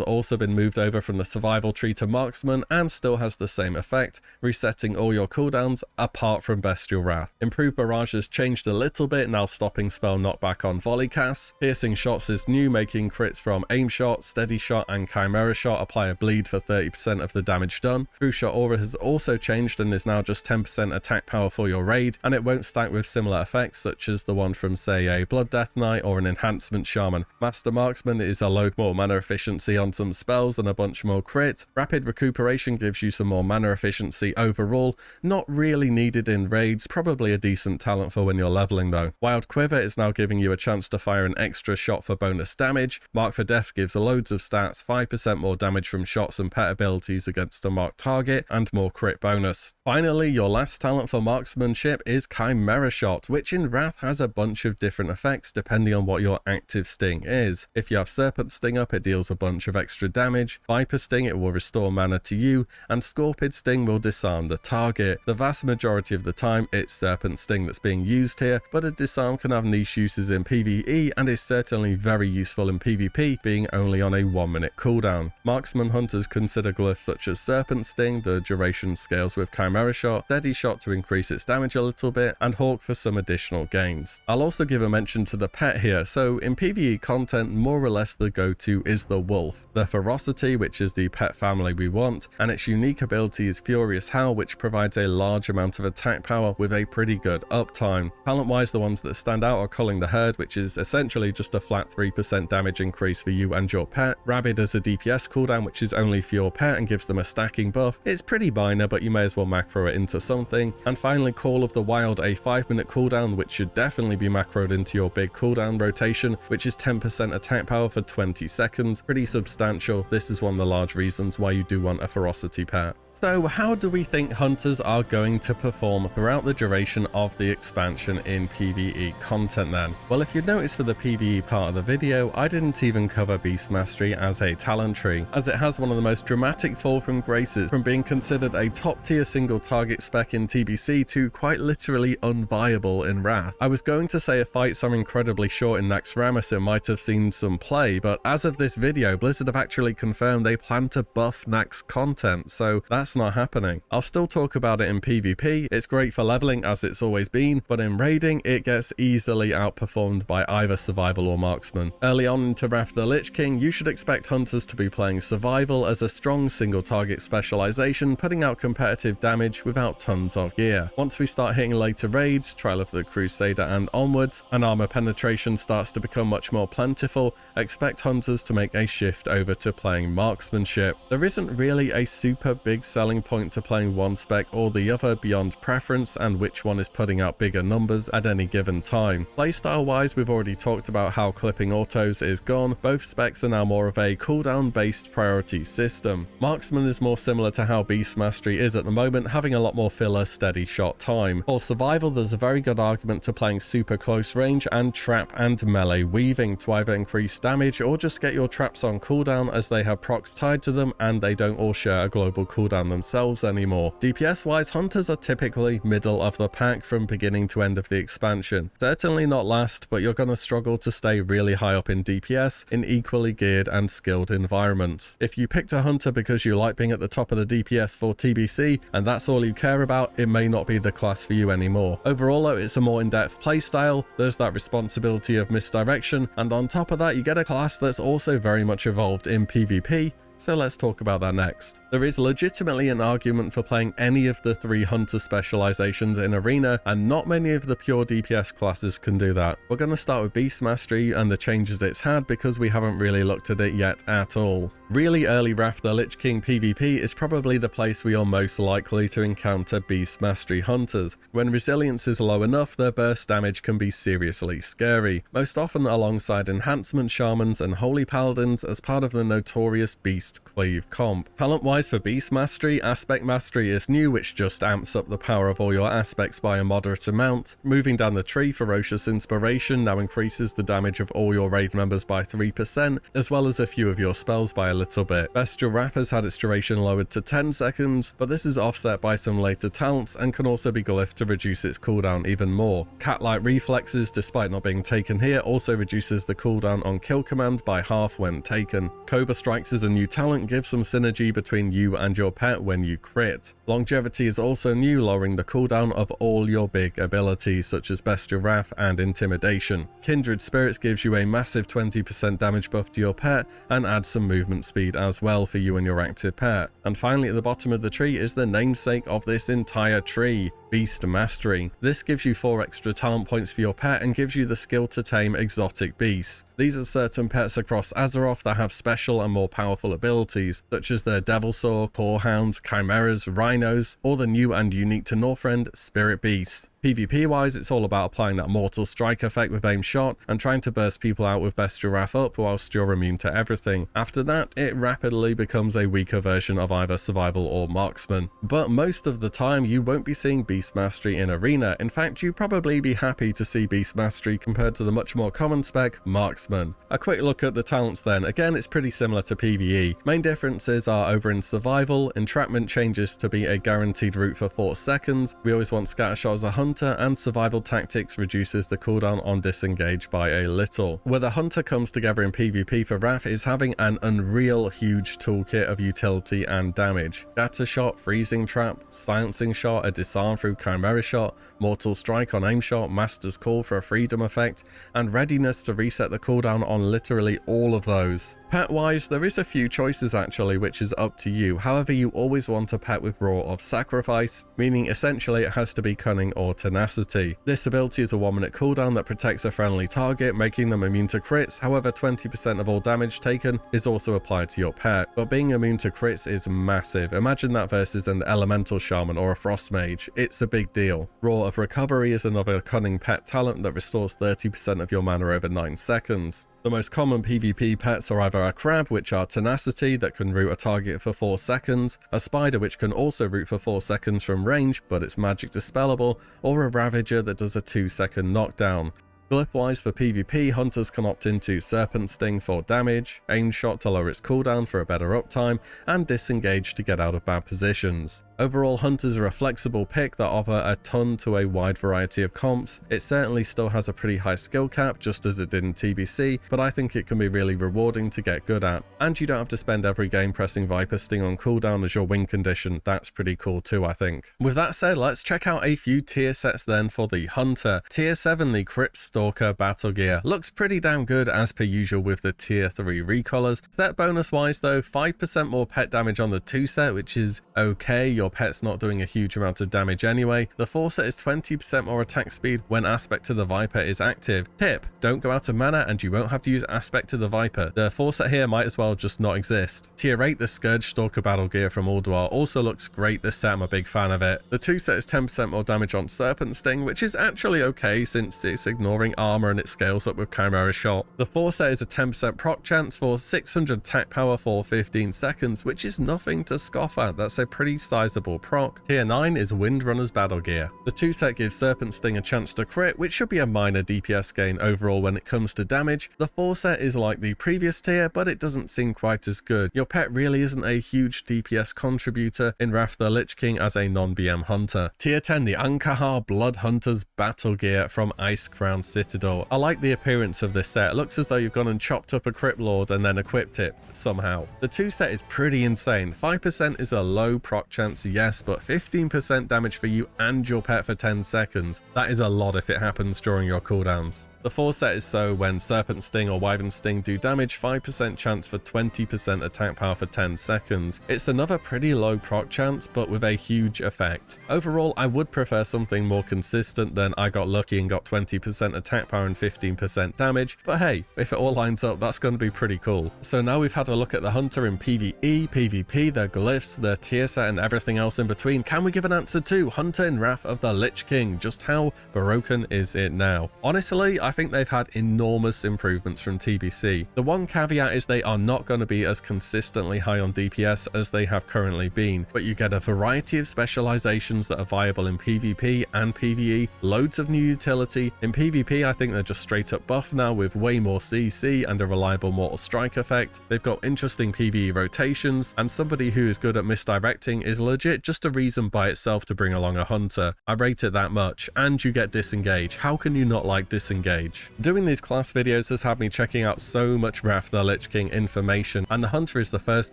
also been moved over from the survival tree to marksman and still has the same effect, resetting all your cooldowns apart from Bestial Wrath. Improved barrage has changed a little bit, now stopping spell knockback on volley casts. Piercing shots is new, making crits from aim shot, steady shot and chimera shot apply a bleed for 30% of the damage done. True shot aura has also changed and is now just 10% attack power for your raid, and it won't stack with similar effects such as the one from say a Blood Death Knight or an enhancement Shaman. Master Marksman is a load more mana efficiency on some spells and a bunch more crit. Rapid recuperation gives you some more mana efficiency overall, not really needed in raids, probably a decent talent for when you're leveling though. Wild Quiver is now giving you a chance to fire an extra shot for bonus damage. Mark for Death gives loads of stats, 5% more damage from shots and pet abilities against a marked target, and more crit bonus. Finally, your last talent for marksmanship is Chimera Shot, which in Wrath has a bunch of different effects depending on what your active sting is. If you have Serpent Sting up, it deals a bunch of extra damage. Viper Sting, it will restore mana to you, and Scorpid Sting will disarm the target. The vast majority of the time, it's Serpent Sting that's being used here, but a disarm can have niche uses in PvE and is certainly very useful in PvP, being only on a 1-minute cooldown. Marksman hunters consider glyphs such as Serpent Sting, the duration scales with Chimera Shot, Steady Shot to increase its damage a little bit, and Hawk for some additional gains. I'll also give a mention to the pet here. So in PvE content, more or less the go-to is the wolf. The Ferocity, which is the pet family we want, and its unique ability is Furious Howl, which provides a large amount of attack power with a pretty good uptime. Talent-wise, the ones that stand out are Culling the Herd, which is essentially just a flat 3% damage increase for you and your pet. Rabid as a DPS cooldown, which is only for your pet and gives them a stacking buff. It's pretty minor, but you may as well macro it into something. And finally, Call of the Wild, a 5-minute cooldown, which should definitely be macroed into your big cooldown rotation, which is 10% attack power for 20 seconds. Pretty substantial. This is one of the large reasons why you do want a Ferocity pet. So how do we think hunters are going to perform throughout the duration of the expansion in PvE content then? Well, if you'd noticed for the PvE part of the video, I didn't even cover Beast Mastery as a talent tree, as it has one of the most dramatic fall from graces, from being considered a top tier single target spec in TBC to quite literally unviable in Wrath. I was going to say if fights are incredibly short in Naxxramas it might have seen some play, but as of this video, Blizzard have actually confirmed they plan to buff Naxx content, so that's not happening. I'll still talk about it in PvP. It's great for leveling as it's always been, but in raiding it gets easily outperformed by either survival or marksman. Early on into Wrath the Lich King, you should expect hunters to be playing survival as a strong single target specialization, putting out competitive damage without tons of gear. Once we start hitting later raids, Trial of the Crusader and onwards, and armor penetration starts to become much more plentiful, expect hunters to make a shift over to playing marksmanship. There isn't really a super big selling point to playing one spec or the other beyond preference and which one is putting out bigger numbers at any given time. Playstyle wise, we've already talked about how clipping autos is gone. Both specs are now more of a cooldown based priority system. Marksman is more similar to how Beast Mastery is at the moment, having a lot more filler steady shot time. For survival, there's a very good argument to playing super close range and trap and melee weaving to either increase damage or just get your traps on cooldown, as they have procs tied to them and they don't all share a global cooldown themselves anymore. DPS wise, hunters are typically middle of the pack from beginning to end of the expansion. Certainly not last, but you're going to struggle to stay really high up in DPS in equally geared and skilled environments. If you picked a hunter because you like being at the top of the DPS for TBC and that's all you care about, it may not be the class for you anymore. Overall though, it's a more in-depth playstyle, there's that responsibility of misdirection, and on top of that you get a class that's also very much evolved in PvP. So let's talk about that next. There is legitimately an argument for playing any of the 3 hunter specializations in Arena, and not many of the pure DPS classes can do that. We're going to start with Beast Mastery and the changes it's had because we haven't really looked at it yet at all. Really early Wrath the Lich King PvP is probably the place where you're most likely to encounter Beast Mastery hunters. When resilience is low enough, their burst damage can be seriously scary, most often alongside enhancement shamans and holy paladins as part of the notorious Beast Cleave comp. Talent-wise for Beast Mastery, Aspect Mastery is new, which just amps up the power of all your aspects by a moderate amount. Moving down the tree, Ferocious Inspiration now increases the damage of all your raid members by 3%, as well as a few of your spells by a little bit. Bestial Wrath has had its duration lowered to 10 seconds, but this is offset by some later talents and can also be glyphed to reduce its cooldown even more. Cat-like Reflexes, despite not being taken here, also reduces the cooldown on kill command by half when taken. Cobra Strikes is a new talent, gives some synergy between you and your pet when you crit. Longevity is also new, lowering the cooldown of all your big abilities such as Bestial Wrath and Intimidation. Kindred Spirits gives you a massive 20% damage buff to your pet and adds some movement speed as well for you and your active pet. And finally, at the bottom of the tree is the namesake of this entire tree, Beast Mastery. This gives you 4 extra talent points for your pet and gives you the skill to tame exotic beasts. These are certain pets across Azeroth that have special and more powerful abilities, such as the Devilsaur, Corehound, Chimeras, Rhinos, or the new and unique to Northrend, Spirit Beasts. PvP wise, it's all about applying that Mortal Strike effect with aim shot and trying to burst people out with Bestial Wrath up whilst you're immune to everything. After that, it rapidly becomes a weaker version of either Survival or Marksman. But most of the time, you won't be seeing Beast Mastery in Arena. In fact, you'd probably be happy to see Beast Mastery compared to the much more common spec, Marksman. A quick look at the talents then. Again, it's pretty similar to PvE. Main differences are over in Survival, Entrapment changes to be a guaranteed route for 4 seconds. We always want Scattershot as a hunter, and Survival Tactics reduces the cooldown on disengage by a little. Where the hunter comes together in PvP for Wrath is having an unreal huge toolkit of utility and damage. Scattershot, Freezing Trap, Silencing Shot, a Disarm through Chimera Shot, Mortal Strike on aim shot, Master's Call for a freedom effect, and Readiness to reset the cooldown on literally all of those. Pet wise, there is a few choices actually, which is up to you. However, you always want a pet with Roar of Sacrifice, meaning essentially it has to be Cunning or Tenacity. This ability is a 1-minute cooldown that protects a friendly target, making them immune to crits. However, 20% of all damage taken is also applied to your pet, but being immune to crits is massive. Imagine that versus an Elemental Shaman or a Frost Mage. It's a big deal. Roar of Recovery is another Cunning pet talent that restores 30% of your mana over 9 seconds. The most common PvP pets are either a crab, which are Tenacity, that can root a target for 4 seconds, a spider, which can also root for 4 seconds from range, but it's magic dispellable, or a Ravager that does a 2-second knockdown. Glyph-wise for PvP, hunters can opt into Serpent Sting for damage, Aim Shot to lower its cooldown for a better uptime, and Disengage to get out of bad positions. Overall, hunters are a flexible pick that offer a ton to a wide variety of comps. It certainly still has a pretty high skill cap, just as it did in TBC, but I think it can be really rewarding to get good at. And you don't have to spend every game pressing Viper Sting on cooldown as your win condition. That's pretty cool too, I think. With that said, let's check out a few tier sets then for the hunter. Tier 7, the Crypt Stalker Battle Gear. Looks pretty damn good as per usual with the tier 3 recolors. Set bonus wise though, 5% more pet damage on the 2 set, which is okay. Your pet's not doing a huge amount of damage anyway. The 4 set is 20% more attack speed when Aspect to the Viper is active. Tip: don't go out of mana and you won't have to use Aspect to the Viper. The 4 set here might as well just not exist. Tier 8, the Scourge Stalker Battle Gear from Ulduar also looks great this set. I'm a big fan of it. The 2 set is 10% more damage on Serpent Sting, which is actually okay since it's ignoring armor and it scales up with Chimera Shot. The 4 set is a 10% proc chance for 600 attack power for 15 seconds, which is nothing to scoff at. That's a pretty sizable proc. Tier 9 is Windrunner's Battle Gear. The 2 set gives Serpent Sting a chance to crit, which should be a minor DPS gain overall when it comes to damage. The 4 set is like the previous tier, but it doesn't seem quite as good. Your pet really isn't a huge DPS contributor in Wrath the Lich King as a non-BM hunter. Tier 10, the Ankahar Blood Hunter's Battle Gear from Icecrown Citadel. I like the appearance of this set. It looks as though you've gone and chopped up a Crypt Lord and then equipped it somehow. The 2 set is pretty insane. 5% is a low proc chance, yes, but 15% damage for you and your pet for 10 seconds. That is a lot if it happens during your cooldowns. The 4 set is so when Serpent Sting or Wyvern Sting do damage, 5% chance for 20% attack power for 10 seconds. It's another pretty low proc chance, but with a huge effect. Overall, I would prefer something more consistent than I got lucky and got 20% attack power and 15% damage, but hey, if it all lines up, that's going to be pretty cool. So now we've had a look at the Hunter in PvE, PvP, their glyphs, their tier set, and everything else in between. Can we give an answer to Hunter in Wrath of the Lich King? Just how broken is it now? Honestly, I think they've had enormous improvements from TBC. The one caveat is they are not going to be as consistently high on DPS as they have currently been, but you get a variety of specializations that are viable in PvP and PvE, loads of new utility. In PvP, I think they're just straight up buff now with way more CC and a reliable Mortal Strike effect. They've got interesting PvE rotations, and somebody who is good at misdirecting is legit just a reason by itself to bring along a Hunter. I rate it that much, and you get Disengage. How can you not like Disengage? Doing these class videos has had me checking out so much Wrath of the Lich King information, and the Hunter is the first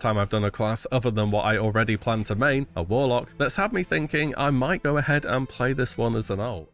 time I've done a class other than what I already plan to main, a Warlock, that's had me thinking I might go ahead and play this one as an ult.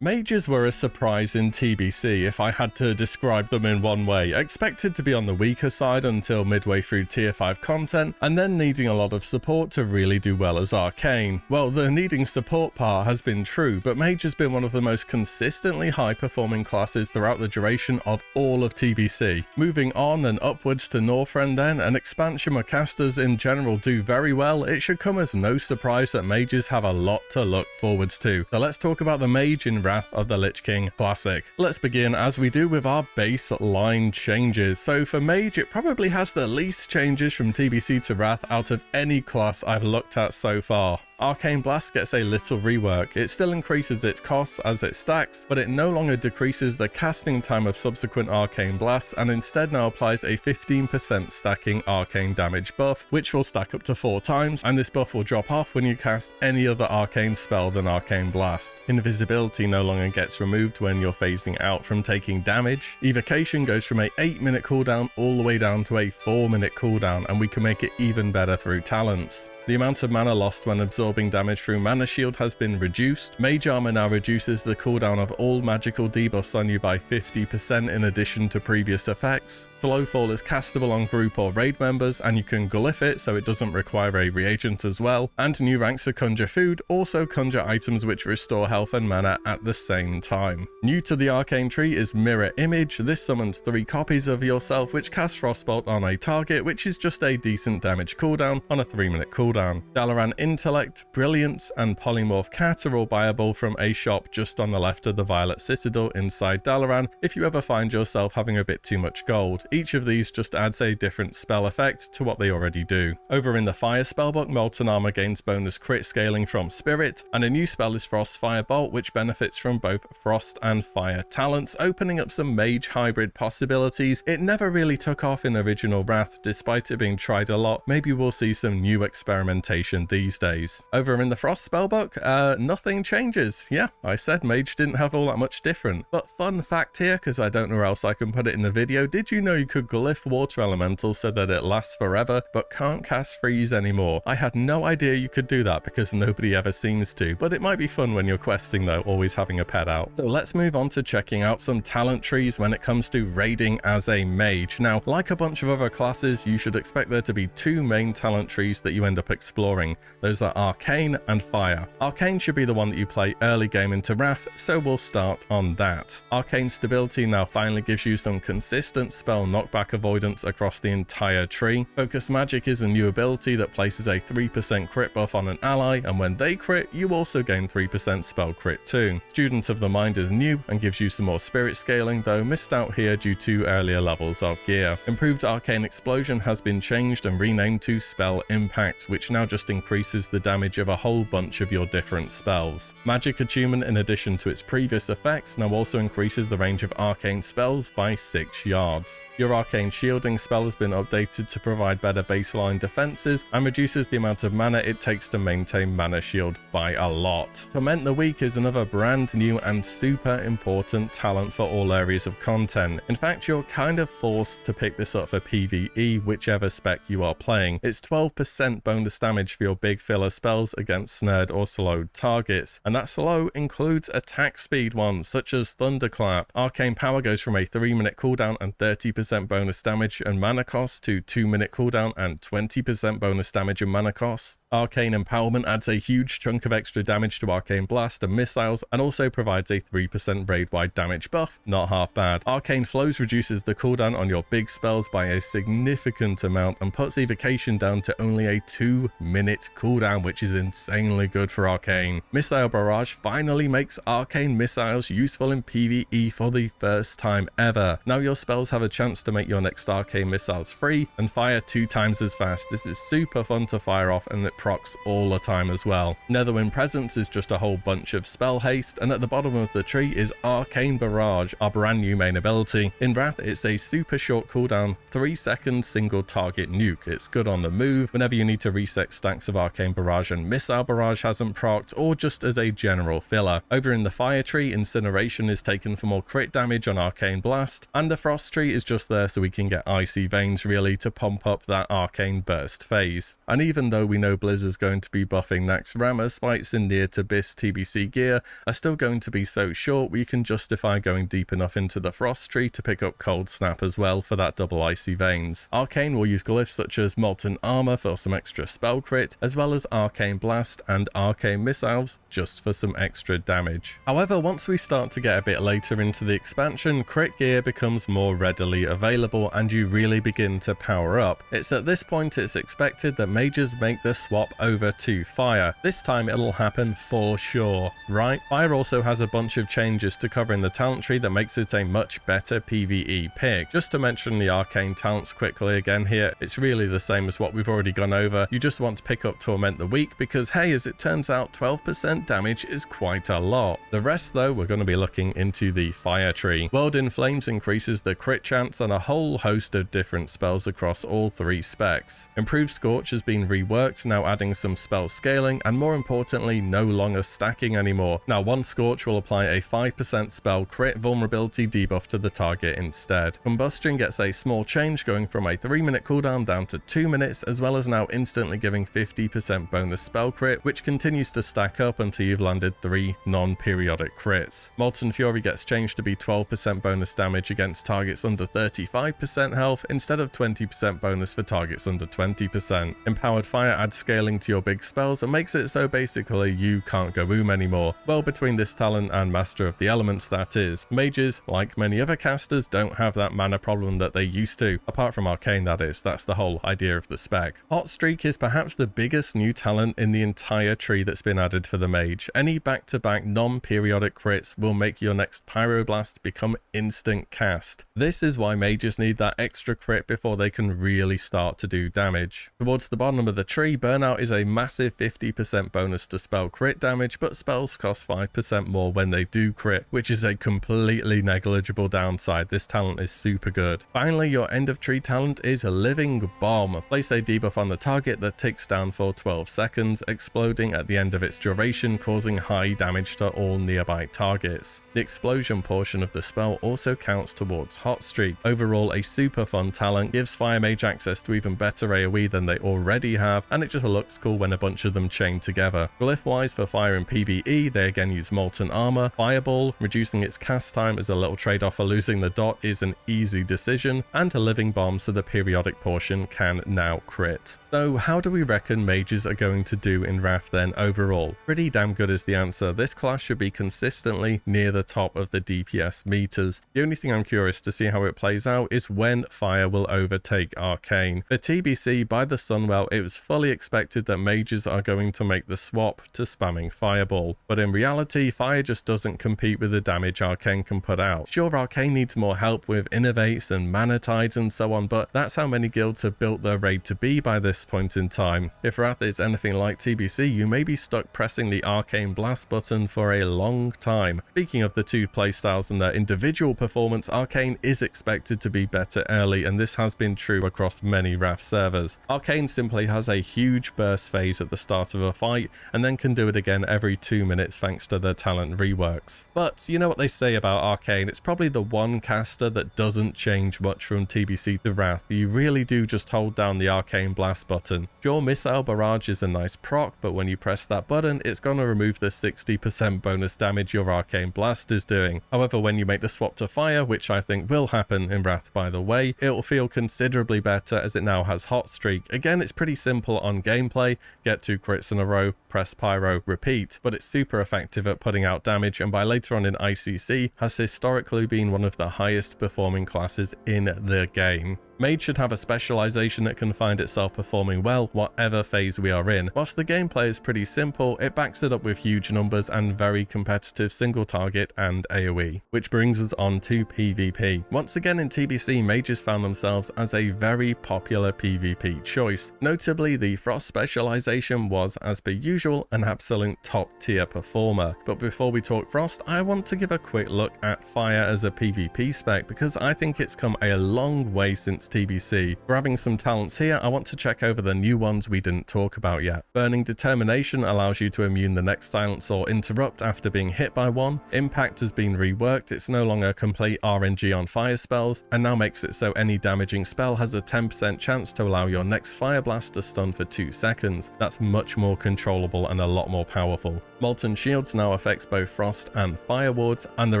Mages were a surprise in TBC if I had to describe them in one way. Expected to be on the weaker side until midway through tier 5 content, and then needing a lot of support to really do well as Arcane. Well, the needing support part has been true, but Mage has been one of the most consistently high performing classes throughout the duration of all of TBC. Moving on and upwards to Northrend then, and expansion where casters in general do very well, it should come as no surprise that Mages have a lot to look forwards to. So let's talk about the Mage in Wrath of the Lich King Classic. Let's begin as we do with our baseline changes. So for Mage, it probably has the least changes from TBC to Wrath out of any class I've looked at so far. Arcane Blast gets a little rework. It still increases its costs as it stacks, but it no longer decreases the casting time of subsequent Arcane Blasts, and instead now applies a 15% stacking arcane damage buff, which will stack up to 4 times, and this buff will drop off when you cast any other arcane spell than Arcane Blast. Invisibility no longer gets removed when you're phasing out from taking damage. Evocation goes from a 8-minute cooldown all the way down to a 4-minute cooldown, and we can make it even better through talents. The amount of mana lost when absorbing damage through Mana Shield has been reduced. Mage Armor now reduces the cooldown of all magical debuffs on you by 50% in addition to previous effects. Slowfall is castable on group or raid members, and you can glyph it so it doesn't require a reagent as well. And new ranks of Conjure Food also conjure items which restore health and mana at the same time. New to the Arcane Tree is Mirror Image. This summons 3 copies of yourself which cast Frostbolt on a target, which is just a decent damage cooldown on a 3-minute cooldown. Dalaran Intellect, Brilliance, and Polymorph Cat are all buyable from a shop just on the left of the Violet Citadel inside Dalaran if you ever find yourself having a bit too much gold. Each of these just adds a different spell effect to what they already do. Over in the Fire spellbook, Molten Armor gains bonus crit scaling from Spirit, and a new spell is Frost Firebolt, which benefits from both Frost and Fire talents, opening up some Mage hybrid possibilities. It never really took off in original Wrath, despite it being tried a lot. Maybe we'll see some new experimentation these days. Over in the Frost spellbook, nothing changes. Yeah, I said Mage didn't have all that much different. But fun fact here, because I don't know where else I can put it in the video, did you know you could glyph Water Elemental so that it lasts forever, but can't cast Freeze anymore? I had no idea you could do that because nobody ever seems to, but it might be fun when you're questing though, always having a pet out. So let's move on to checking out some talent trees when it comes to raiding as a Mage. Now, like a bunch of other classes, you should expect there to be 2 main talent trees that you end up exploring. Those are Arcane and Fire. Arcane should be the one that you play early game into Wrath, so we'll start on that. Arcane Stability now finally gives you some consistent spell knockback avoidance across the entire tree. Focus Magic is a new ability that places a 3% crit buff on an ally, and when they crit, you also gain 3% spell crit too. Student of the Mind is new and gives you some more spirit scaling, though missed out here due to earlier levels of gear. Improved Arcane Explosion has been changed and renamed to Spell Impact, which now just increases the damage of a whole bunch of your different spells. Magic Attunement, in addition to its previous effects, now also increases the range of arcane spells by 6 yards. Your Arcane Shielding spell has been updated to provide better baseline defenses and reduces the amount of mana it takes to maintain Mana Shield by a lot. Torment the Weak is another brand new and super important talent for all areas of content. In fact, you're kind of forced to pick this up for PvE, whichever spec you are playing. It's 12% bonus bonus damage for your big filler spells against snared or slowed targets, and that slow includes attack speed ones such as Thunderclap. Arcane Power goes from a 3-minute cooldown and 30% bonus damage and mana cost to 2-minute cooldown and 20% bonus damage and mana cost. Arcane Empowerment adds a huge chunk of extra damage to Arcane Blast and missiles, and also provides a 3% raid-wide damage buff. Not half bad. Arcane Flows reduces the cooldown on your big spells by a significant amount and puts Evocation down to only a 2-minute cooldown, which is insanely good for Arcane. Missile Barrage finally makes Arcane Missiles useful in PvE for the first time ever. Now your spells have a chance to make your next Arcane Missiles free and fire 2 times as fast. This is super fun to fire off, and it procs all the time as well. Netherwind Presence is just a whole bunch of spell haste, and at the bottom of the tree is Arcane Barrage, our brand new main ability. In Wrath, it's a super short cooldown, 3-second single target nuke. It's good on the move whenever you need to reset stacks of Arcane Barrage and Missile Barrage hasn't procced, or just as a general filler. Over in the Fire tree, Incineration is taken for more crit damage on Arcane Blast, and the Frost tree is just there so we can get Icy Veins really to pump up that Arcane Burst phase. And even though we know Blizzard's going to be buffing Naxxramas, spikes in Near to Abyss TBC gear are still going to be so short we can justify going deep enough into the Frost tree to pick up Cold Snap as well for that double Icy Veins. Arcane will use glyphs such as Molten Armor for some extra spell crit, as well as Arcane Blast and Arcane Missiles just for some extra damage. However, once we start to get a bit later into the expansion, crit gear becomes more readily available and you really begin to power up. It's at this point it's expected that mages make the swap over to fire. This time it'll happen for sure, right? Fire also has a bunch of changes to cover in the talent tree that makes it a much better PvE pick. Just to mention the arcane talents quickly again here, it's really the same as what we've already gone over. You just want to pick up Torment the Weak because hey, as it turns out, 12% damage is quite a lot. The rest though, we're going to be looking into the fire tree. World in Flames increases the crit chance on a whole host of different spells across all 3 specs. Improved Scorch has been reworked, now adding some spell scaling and more importantly no longer stacking anymore. Now one Scorch will apply a 5% spell crit vulnerability debuff to the target instead. Combustion gets a small change, going from a 3-minute cooldown down to 2 minutes, as well as now instantly giving 50% bonus spell crit, which continues to stack up until you've landed 3 non-periodic crits. Molten Fury gets changed to be 12% bonus damage against targets under 35% health instead of 20% bonus for targets under 20%. Empowered Fire adds scaling to your big spells and makes it so basically you can't go boom anymore. Well, between this talent and Master of the Elements, that is. Mages, like many other casters, don't have that mana problem that they used to, apart from Arcane that is. That's the whole idea of the spec. Hot Streak is perhaps the biggest new talent in the entire tree that's been added for the mage. Any back-to-back non-periodic crits will make your next Pyroblast become instant cast. This is why mages need that extra crit before they can really start to do damage. Towards the bottom of the tree, Burnout is a massive 50% bonus to spell crit damage, but spells cost 5% more when they do crit, which is a completely negligible downside. This talent is super good. Finally, your end of tree talent is Living Bomb. Place a debuff on the target that ticks down for 12 seconds, exploding at the end of its duration, causing high damage to all nearby targets. The explosion portion of the spell also counts towards Hot Streak. Overall, a super fun talent, gives Fire Mage access to even better AoE than they already have, and it just looks cool when a bunch of them chain together. Glyph wise, for fire and PvE, they again use Molten Armor. Fireball, reducing its cast time as a little trade-off for losing the dot, is an easy decision, and a Living Bomb so the periodic portion can now crit. So how do we reckon mages are going to do in Wrath then overall? Pretty damn good is the answer. This class should be consistently near the top of the DPS meters. The only thing I'm curious to see how it plays out is when fire will overtake Arcane. For TBC, by the Sunwell, it was fully expected that mages are going to make the swap to spamming Fireball, but in reality, fire just doesn't compete with the damage Arcane can put out. Sure, Arcane needs more help with innovates and mana tides and so on, but that's how many guilds have built their raid to be by this point in time. If Wrath is anything like TBC, you may be stuck pressing the Arcane Blast button for a long time. Speaking of the two playstyles and their individual performance, Arcane is expected to be better early, and this has been true across many Wrath servers. Arcane simply has a huge burst phase at the start of a fight, and then can do it again every 2 minutes thanks to their talent reworks. But you know what they say about Arcane, it's probably the one caster that doesn't change much from TBC to Wrath. You really do just hold down the Arcane Blast button. Sure, Missile Barrage is a nice proc, but when you press that button, it's going to remove the 60% bonus damage your Arcane Blast is doing. However, when you make the swap to fire, which I think will happen in Wrath by the way, it will feel considerably better as it now has Hot Streak. Again, it's pretty simple on gameplay, get 2 crits in a row, press Pyro, repeat, but it's super effective at putting out damage, and by later on in ICC has historically been one of the highest performing classes in the game. Mage should have a specialization that can find itself performing well whatever phase we are in. Whilst the gameplay is pretty simple, it backs it up with huge numbers and very competitive single target and AoE. Which brings us on to PvP. Once again in TBC, mages found themselves as a very popular PvP choice. Notably, the Frost specialization was, as per usual, an absolute top tier performer. But before we talk Frost, I want to give a quick look at Fire as a PvP spec because I think it's come a long way since TBC. Grabbing some talents here, I want to check over the new ones we didn't talk about yet. Burning Determination allows you to immune the next silence or interrupt after being hit by one. Impact has been reworked, it's no longer complete RNG on fire spells, and now makes it so any damaging spell has a 10% chance to allow your next fire blast to stun for 2 seconds. That's much more controllable and a lot more powerful. Molten Shields now affects both Frost and Fire wards, and the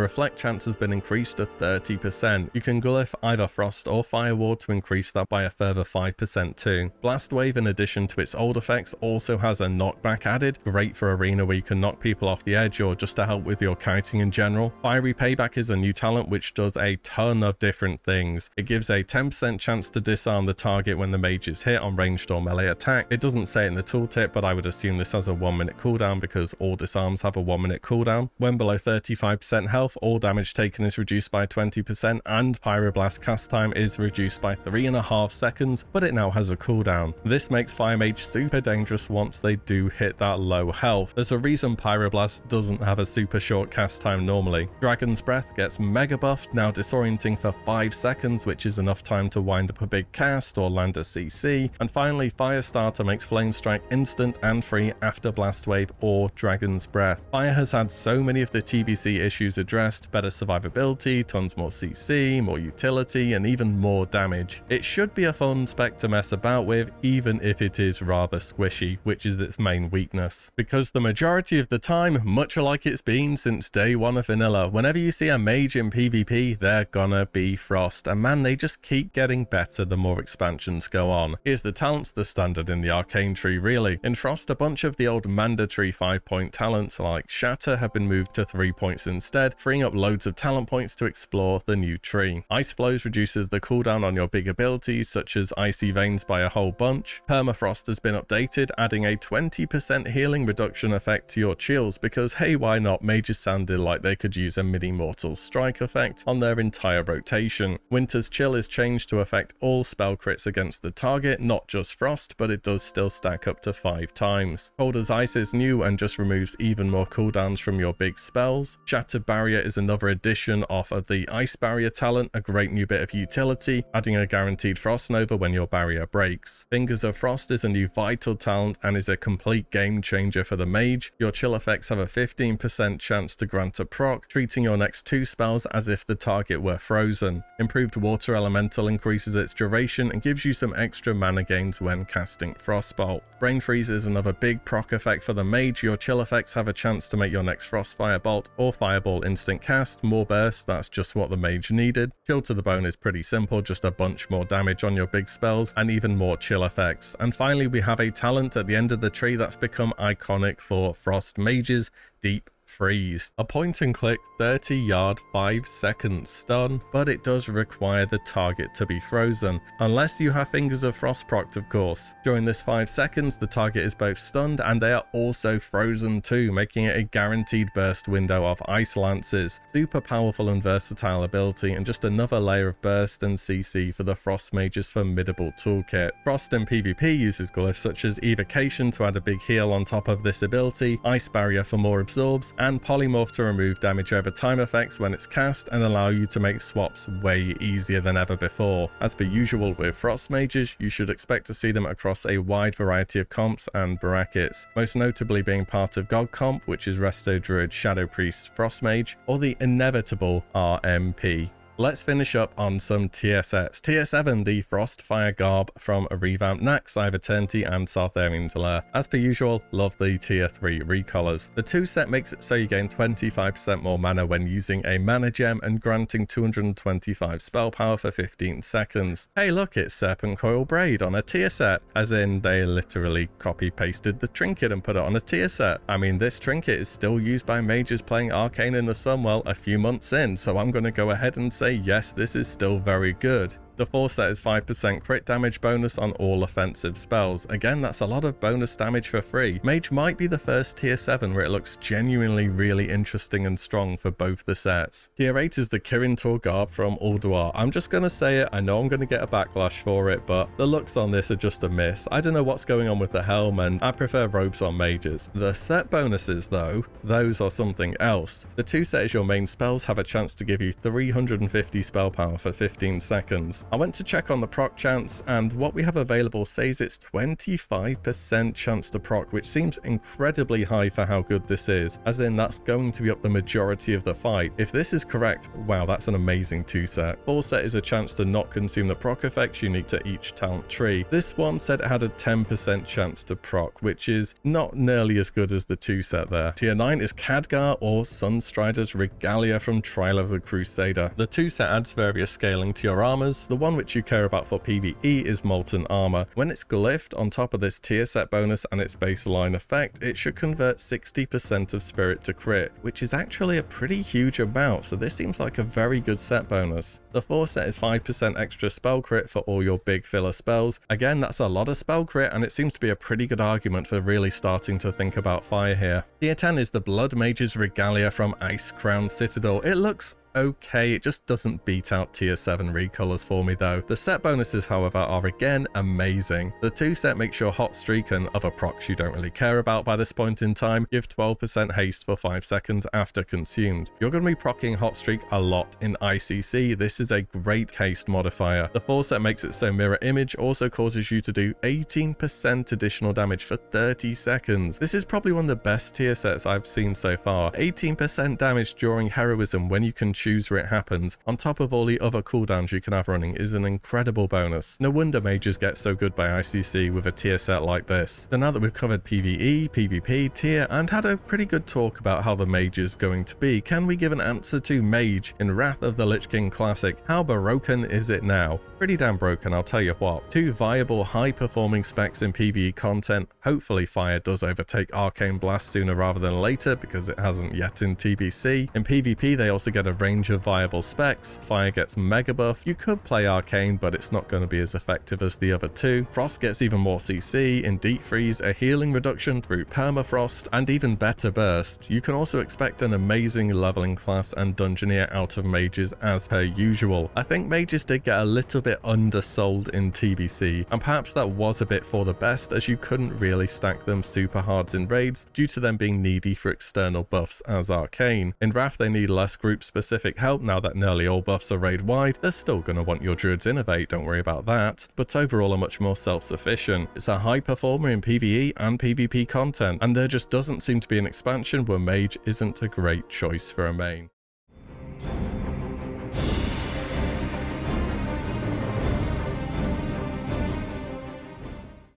reflect chance has been increased to 30%. You can glyph either Frost or Fire ward to increase that by a further 5% too. Blast Wave, in addition to its old effects, also has a knockback added, great for arena where you can knock people off the edge or just to help with your kiting in general. Fiery Payback is a new talent which does a ton of different things. It gives a 10% chance to disarm the target when the mage is hit on ranged or melee attack. It doesn't say it in the tooltip, but I would assume this has a 1-minute cooldown because all disarms have a 1-minute cooldown. When below 35% health, all damage taken is reduced by 20%, and Pyroblast cast time is reduced by 3.5 seconds, but it now has a cooldown. This makes Fire Mage super dangerous once they do hit that low health. There's a reason Pyroblast doesn't have a super short cast time normally. Dragon's Breath gets mega buffed, now disorienting for 5 seconds, which is enough time to wind up a big cast or land a CC. And finally, Firestarter makes Flame Strike instant and free after Blast Wave or Dragon's Breath. Fire has had so many of the TBC issues addressed: better survivability, tons more CC, more utility, and even more damage. It should be a fun spec to mess about with, even if it is rather squishy, which is its main weakness. Because the majority of the time, much like it's been since day one of vanilla, whenever you see a mage in PvP, they're gonna be Frost, and man, they just keep getting better the more expansions go on. Here's the talents, the standard in the arcane tree really. In Frost, a bunch of the old mandatory 5-point talents like Shatter have been moved to 3 points instead, freeing up loads of talent points to explore the new tree. Ice Flows reduces the cooldown on your big abilities such as Icy Veins by a whole bunch. Permafrost has been updated, adding a 20% healing reduction effect to your chills because hey, why not? Mages sounded like they could use a mini Mortal Strike effect on their entire rotation. Winter's Chill is changed to affect all spell crits against the target, not just Frost, but it does still stack up to 5 times. Cold as Ice is new and just removes even more cooldowns from your big spells. Shattered Barrier is another addition off of the Ice Barrier talent, a great new bit of utility, adding a guaranteed Frost Nova when your barrier breaks. Fingers of Frost is a new vital talent and is a complete game changer for the mage. Your chill effects have a 15% chance to grant a proc, treating your next 2 spells as if the target were frozen. Improved Water Elemental increases its duration and gives you some extra mana gains when casting Frostbolt. Brain Freeze is another big proc effect for the mage. Your chill effects have a chance to make your next Frostfire Bolt or Fireball instant cast. More burst, that's just what the mage needed. Chill to the Bone is pretty simple, just a bunch more damage on your big spells and even more chill effects. And finally, we have a talent at the end of the tree that's become iconic for Frost mages: Deep Freeze. A point and click 30-yard 5-second stun, but it does require the target to be frozen, unless you have Fingers of Frost procced, of course. During this 5 seconds, the target is both stunned and they are also frozen too, making it a guaranteed burst window of Ice Lances. Super powerful and versatile ability, and just another layer of burst and CC for the Frost Mage's formidable toolkit. Frost in PvP uses glyphs such as Evocation to add a big heal on top of this ability, Ice Barrier for more absorbs, and Polymorph to remove damage over time effects when it's cast and allow you to make swaps way easier than ever before. As per usual with Frost Mages, you should expect to see them across a wide variety of comps and brackets, most notably being part of God Comp, which is Resto Druid, Shadow Priest, Frost Mage, or the inevitable RMP. Let's finish up on some tier sets. Tier 7, the Frostfire Garb from a revamped Nax, Eternity and Sartharian's Lair. As per usual, love the tier 3 recolors. The 2 set makes it so you gain 25% more mana when using a mana gem and granting 225 spell power for 15 seconds. Hey look, it's Serpent Coil Braid on a tier set, as in they literally copy pasted the trinket and put it on a tier set. I mean, this trinket is still used by mages playing Arcane in the Sunwell a few months in, so I'm going to go ahead and say yes, this is still very good. The 4 set is 5% crit damage bonus on all offensive spells. Again, that's a lot of bonus damage for free. Mage might be the first tier 7 where it looks genuinely really interesting and strong for both the sets. Tier 8 is the Kirin Tor Garb from Ulduar. I'm just gonna say it, I know I'm gonna get a backlash for it, but the looks on this are just a miss. I don't know what's going on with the helm, and I prefer robes on mages. The set bonuses though, those are something else. The 2 set is your main spells have a chance to give you 350 spell power for 15 seconds. I went to check on the proc chance, and what we have available says it's 25% chance to proc, which seems incredibly high for how good this is, as in that's going to be up the majority of the fight. If this is correct, wow, that's an amazing 2 set. 4 set is a chance to not consume the proc effects unique to each talent tree. This one said it had a 10% chance to proc, which is not nearly as good as the 2 set there. Tier 9 is Khadgar or Sunstrider's Regalia from Trial of the Crusader. The 2 set adds various scaling to your armors. The one which you care about for PvE is Molten Armor. When it's glyphed on top of this tier set bonus and its baseline effect, it should convert 60% of spirit to crit, which is actually a pretty huge amount, so this seems like a very good set bonus. The 4 set is 5% extra spell crit for all your big filler spells. Again, that's a lot of spell crit, and it seems to be a pretty good argument for really starting to think about fire here. Tier 10 is the Blood Mage's Regalia from Ice Crown Citadel. It looks okay, it just doesn't beat out tier 7 recolors for me though. The set bonuses, however, are again amazing. The 2 set makes your Hot Streak and other procs you don't really care about by this point in time give 12% haste for 5 seconds after consumed. You're going to be proccing Hot Streak a lot in ICC. This is a great haste modifier. The 4 set makes it so Mirror Image also causes you to do 18% additional damage for 30 seconds. This is probably one of the best tier sets I've seen so far. 18% damage during heroism when you can choose where it happens, on top of all the other cooldowns you can have running, is an incredible bonus. No wonder mages get so good by ICC with a tier set like this. So now that we've covered PvE, PvP, tier, and had a pretty good talk about how the mage is going to be, can we give an answer to Mage in Wrath of the Lich King Classic? How broken is it now? Pretty damn broken, I'll tell you what. 2 viable, high-performing specs in PvE content. Hopefully Fire does overtake Arcane Blast sooner rather than later, because it hasn't yet in TBC. In PvP, they also get a range of viable specs. Fire gets Mega Buff. You could play Arcane, but it's not going to be as effective as the other 2. Frost gets even more CC, in Deep Freeze, a healing reduction through Permafrost, and even better Burst. You can also expect an amazing leveling class and Dungeoneer out of mages as per usual. I think mages did get a little bit undersold in TBC, and perhaps that was a bit for the best, as you couldn't really stack them super hards in raids due to them being needy for external buffs as Arcane. In Wrath, they need less group specific help now that nearly all buffs are raid wide. They're still going to want your Druids innovate, don't worry about that, but overall are much more self-sufficient. It's a high performer in PvE and PvP content, and there just doesn't seem to be an expansion where Mage isn't a great choice for a main.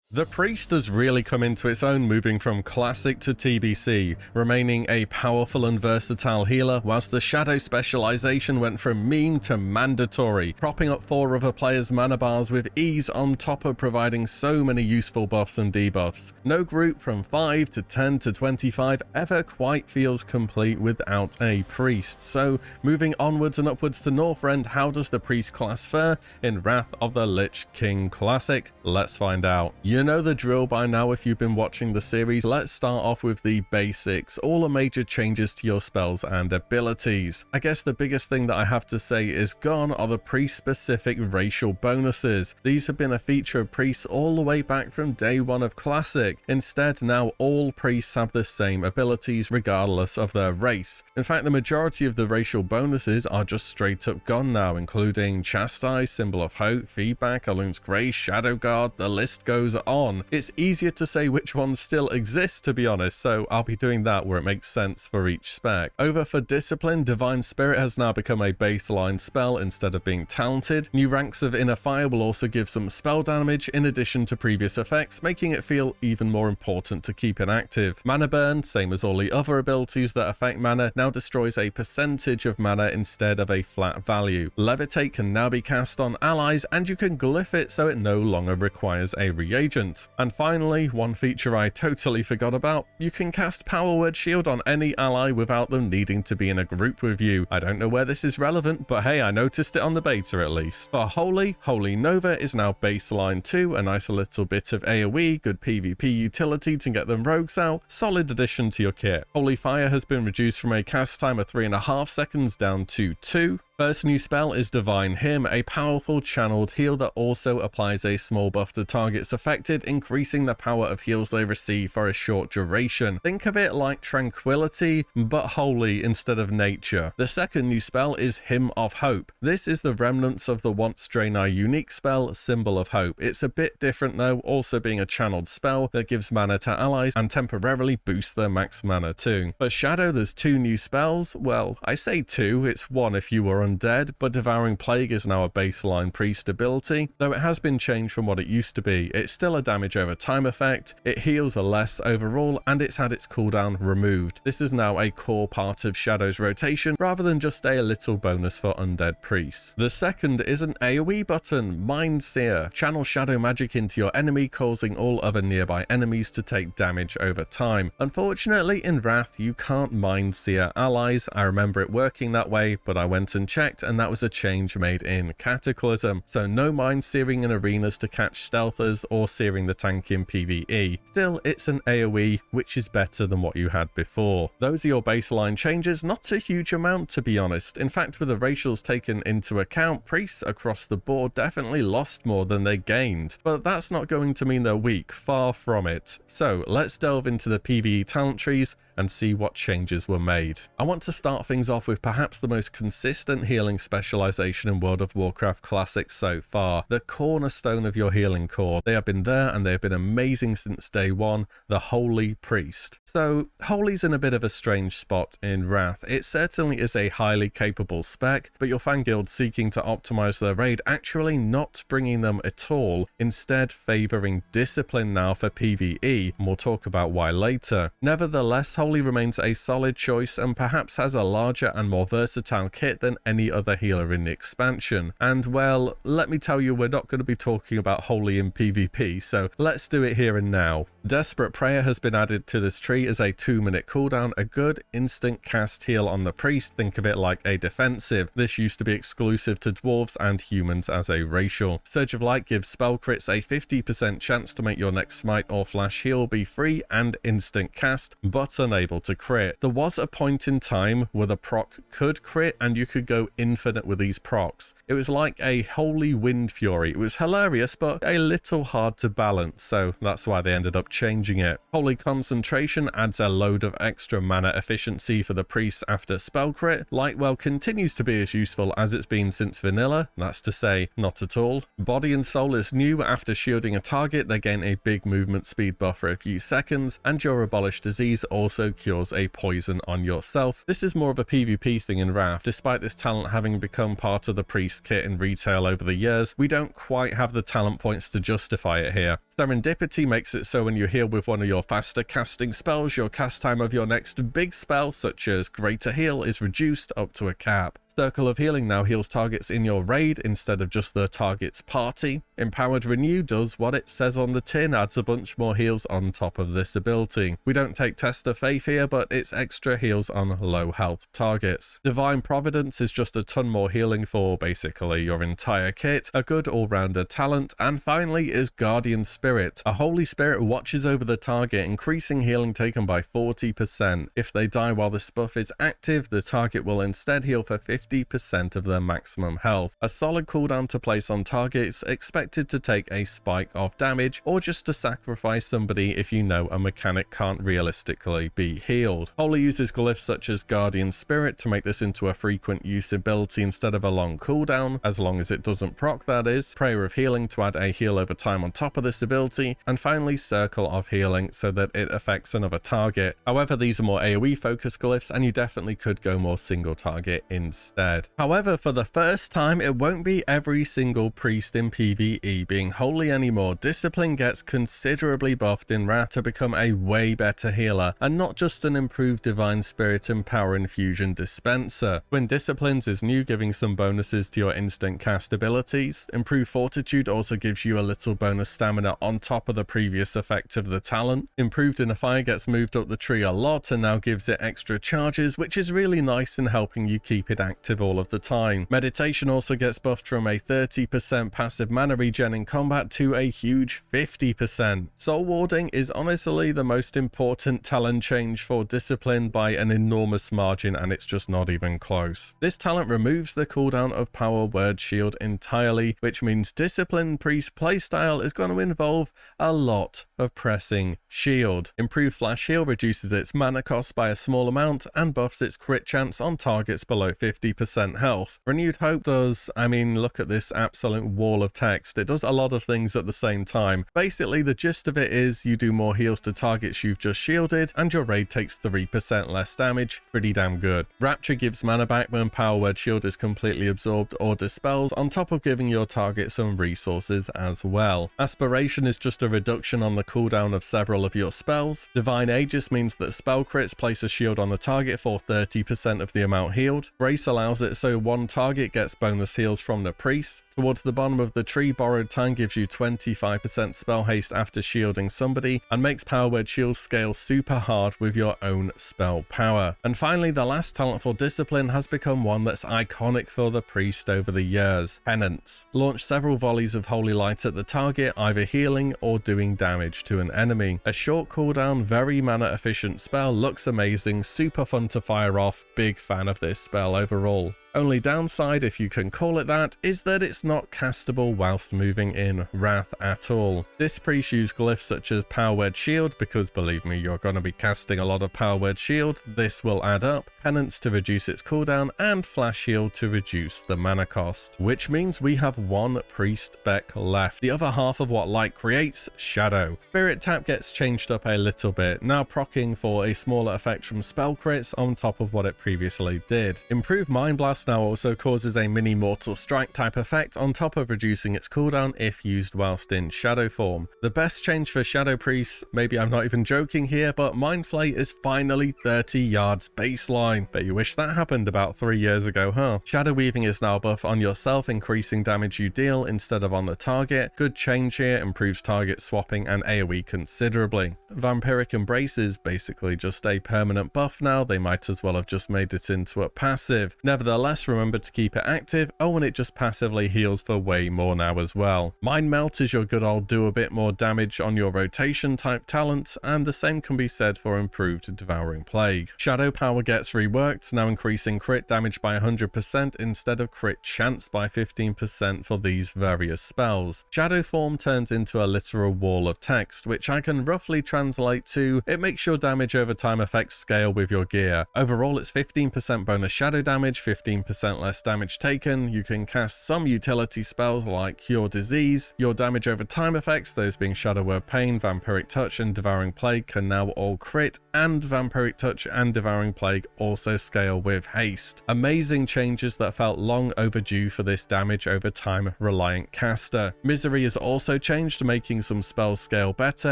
The Priest has really come into its own, moving from Classic to TBC, remaining a powerful and versatile healer, whilst the Shadow specialization went from meme to mandatory, propping up 4 other players' mana bars with ease on top of providing so many useful buffs and debuffs. No group from 5 to 10 to 25 ever quite feels complete without a Priest. So, moving onwards and upwards to Northrend, how does the Priest class fare in Wrath of the Lich King Classic? Let's find out. You know the drill by now if you've been watching the series. Let's start off with the basics, all the major changes to your spells and abilities. I guess the biggest thing that I have to say is gone are the priest-specific racial bonuses. These have been a feature of priests all the way back from day 1 of Classic. Instead, now all priests have the same abilities regardless of their race. In fact, the majority of the racial bonuses are just straight up gone now, including Chastise, Symbol of Hope, Feedback, Alun's Grace, Shadow Guard, the list goes on. It's easier to say which ones still exist, to be honest, so I'll be doing that where it makes sense for each spec. Over for Discipline, Divine Spirit has now become a baseline spell instead of being talented. New ranks of Inner Fire will also give some spell damage in addition to previous effects, making it feel even more important to keep it active. Mana Burn, same as all the other abilities that affect mana, now destroys a percentage of mana instead of a flat value. Levitate can now be cast on allies, and you can glyph it so it no longer requires a reagent. And finally, one feature I totally forgot about, you can cast Power Word Shield on any ally without them needing to be in a group with you. I don't know where this is relevant, but hey, I noticed it on the beta at least. For Holy Nova is now baseline 2, a nice little bit of AoE, good PvP utility to get them rogues out, solid addition to your kit. Holy Fire has been reduced from a cast time of 3.5 seconds down to 2. First new spell is Divine Hymn, a powerful channeled heal that also applies a small buff to targets affected, increasing the power of heals they receive for a short duration. Think of it like Tranquility, but holy instead of nature. The second new spell is Hymn of Hope. This is the remnants of the once Draenei unique spell, Symbol of Hope. It's a bit different though, also being a channeled spell that gives mana to allies and temporarily boosts their max mana too. For Shadow, there's 2 new spells. Well, I say 2, it's 1 if you were undead, but Devouring Plague is now a baseline priest ability, though it has been changed from what it used to be. It's still a damage over time effect, it heals a less overall, and it's had its cooldown removed. This is now a core part of Shadow's rotation, rather than just a little bonus for undead priests. The second is an AoE button, Mind Seer. Channel shadow magic into your enemy, causing all other nearby enemies to take damage over time. Unfortunately, in Wrath, you can't Mind Seer allies. I remember it working that way, but I went and checked, and that was a change made in Cataclysm. So no mind searing in arenas to catch stealthers or searing the tank in PvE. Still, it's an AoE, which is better than what you had before. Those are your baseline changes, not a huge amount to be honest. In fact, with the racials taken into account, priests across the board definitely lost more than they gained. But that's not going to mean they're weak, far from it. So let's delve into the PvE talent trees and see what changes were made. I want to start things off with perhaps the most consistent healing specialization in World of Warcraft Classic so far, the cornerstone of your healing core. They have been there and they have been amazing since day one, the Holy Priest. So Holy's in a bit of a strange spot in Wrath. It certainly is a highly capable spec, but you'll find guilds seeking to optimize their raid actually not bringing them at all, instead favoring Discipline now for PvE, and we'll talk about why later. Nevertheless, Holy remains a solid choice and perhaps has a larger and more versatile kit than any other healer in the expansion. And well, let me tell you, we're not going to be talking about Holy in PvP, so let's do it here and now. Desperate Prayer has been added to this tree as a 2-minute cooldown, a good instant cast heal on the priest. Think of it like a defensive. This used to be exclusive to dwarves and humans as a racial. Surge of Light gives spell crits a 50% chance to make your next smite or flash heal be free and instant cast, but unable to crit. There was a point in time where the proc could crit and you could go infinite with these procs. It was like a Holy Wind Fury. It was hilarious, but a little hard to balance, so that's why they ended up changing it. Holy Concentration adds a load of extra mana efficiency for the priests after spell crit. Lightwell continues to be as useful as it's been since vanilla, that's to say, not at all. Body and Soul is new. After shielding a target, they gain a big movement speed buff for a few seconds, and your Abolish Disease also cures a poison on yourself. This is more of a PvP thing in Wrath. Despite this talent having become part of the priest kit in retail over the years, we don't quite have the talent points to justify it here. Serendipity makes it so when you heal with one of your faster casting spells, your cast time of your next big spell, such as Greater Heal, is reduced up to a cap. Circle of Healing now heals targets in your raid instead of just the target's party. Empowered Renew does what it says on the tin, adds a bunch more heals on top of this ability. We don't take Test of Faith here, but it's extra heals on low health targets. Divine Providence is just a ton more healing for basically your entire kit, a good all-rounder talent. And finally is Guardian Spirit, a Holy Spirit watch watches over the target, increasing healing taken by 40%. If they die while this buff is active, the target will instead heal for 50% of their maximum health. A solid cooldown to place on targets, expected to take a spike of damage, or just to sacrifice somebody if you know a mechanic can't realistically be healed. Holy uses glyphs such as Guardian Spirit to make this into a frequent use ability instead of a long cooldown, as long as it doesn't proc, that is. Prayer of Healing to add a heal over time on top of this ability, and finally Circle of Healing so that it affects another target. However, these are more AoE focused glyphs, and you definitely could go more single target instead. However, for the first time, it won't be every single priest in PvE being holy anymore. Discipline gets considerably buffed in Wrath to become a way better healer, and not just an improved Divine Spirit and Power Infusion dispenser. Twin Disciplines is new, giving some bonuses to your instant cast abilities. Improved Fortitude also gives you a little bonus stamina on top of the previous effect of the talent. Improved Inner Fire gets moved up the tree a lot and now gives it extra charges, which is really nice in helping you keep it active all of the time. Meditation also gets buffed from a 30% passive mana regen in combat to a huge 50%. Soul Warding is honestly the most important talent change for Discipline by an enormous margin, and it's just not even close. This talent removes the cooldown of Power Word Shield entirely, which means Discipline Priest playstyle is going to involve a lot of pressing shield. Improved Flash Heal reduces its mana cost by a small amount and buffs its crit chance on targets below 50% health. Renewed Hope does, look at this absolute wall of text. It does a lot of things at the same time. Basically, the gist of it is you do more heals to targets you've just shielded, and your raid takes 3% less damage. Pretty damn good. Rapture gives mana back when Power Word Shield is completely absorbed or dispels, on top of giving your target some resources as well. Aspiration is just a reduction on the cooldown of several of your spells. Divine Aegis means that spell crits place a shield on the target for 30% of the amount healed. Grace allows it so one target gets bonus heals from the priest. Towards the bottom of the tree, Borrowed Time gives you 25% spell haste after shielding somebody, and makes Power Word Shield scale super hard with your own spell power. And finally, the last talent for Discipline has become one that's iconic for the priest over the years: Penance. Launch several volleys of Holy Light at the target, either healing or doing damage to an enemy. A short cooldown, very mana efficient spell, looks amazing, super fun to fire off, big fan of this spell overall. Only downside, if you can call it that, is that it's not castable whilst moving in Wrath at all. This priest use glyphs such as Power Word Shield, because believe me, you're going to be casting a lot of Power Word Shield, this will add up, Penance to reduce its cooldown, and Flash Shield to reduce the mana cost. Which means we have one priest spec left. The other half of what Light creates, Shadow. Spirit Tap gets changed up a little bit, now proccing for a smaller effect from spell crits on top of what it previously did. Improved Mind Blast now also causes a mini Mortal Strike type effect on top of reducing its cooldown if used whilst in Shadow form. The best change for Shadow Priests, maybe I'm not even joking here, but Mind Flay is finally 30 yards baseline. Bet you wish that happened about 3 years ago, huh? Shadow Weaving is now buff on yourself, increasing damage you deal instead of on the target. Good change here, improves target swapping and AoE considerably. Vampiric Embrace is basically just a permanent buff now. They might as well have just made it into a passive. Nevertheless, remember to keep it active. Oh, and it just passively heals for way more now as well. Mind Melt is your good old do a bit more damage on your rotation type talent, and the same can be said for improved Devouring Plague. Shadow Power gets reworked, now increasing crit damage by 100% instead of crit chance by 15% for these various spells. Shadow Form turns into a literal wall of text, which I can roughly translate to, it makes your damage over time effects scale with your gear. Overall, it's 15% bonus shadow damage, 15% less damage taken. You can cast some utility spells like Cure Disease. Your damage over time effects, those being Shadow Word Pain, Vampiric Touch, and Devouring Plague, can now all crit, and Vampiric Touch and Devouring Plague also scale with haste. Amazing changes that felt long overdue for this damage over time reliant caster. Misery is also changed, making some spells scale better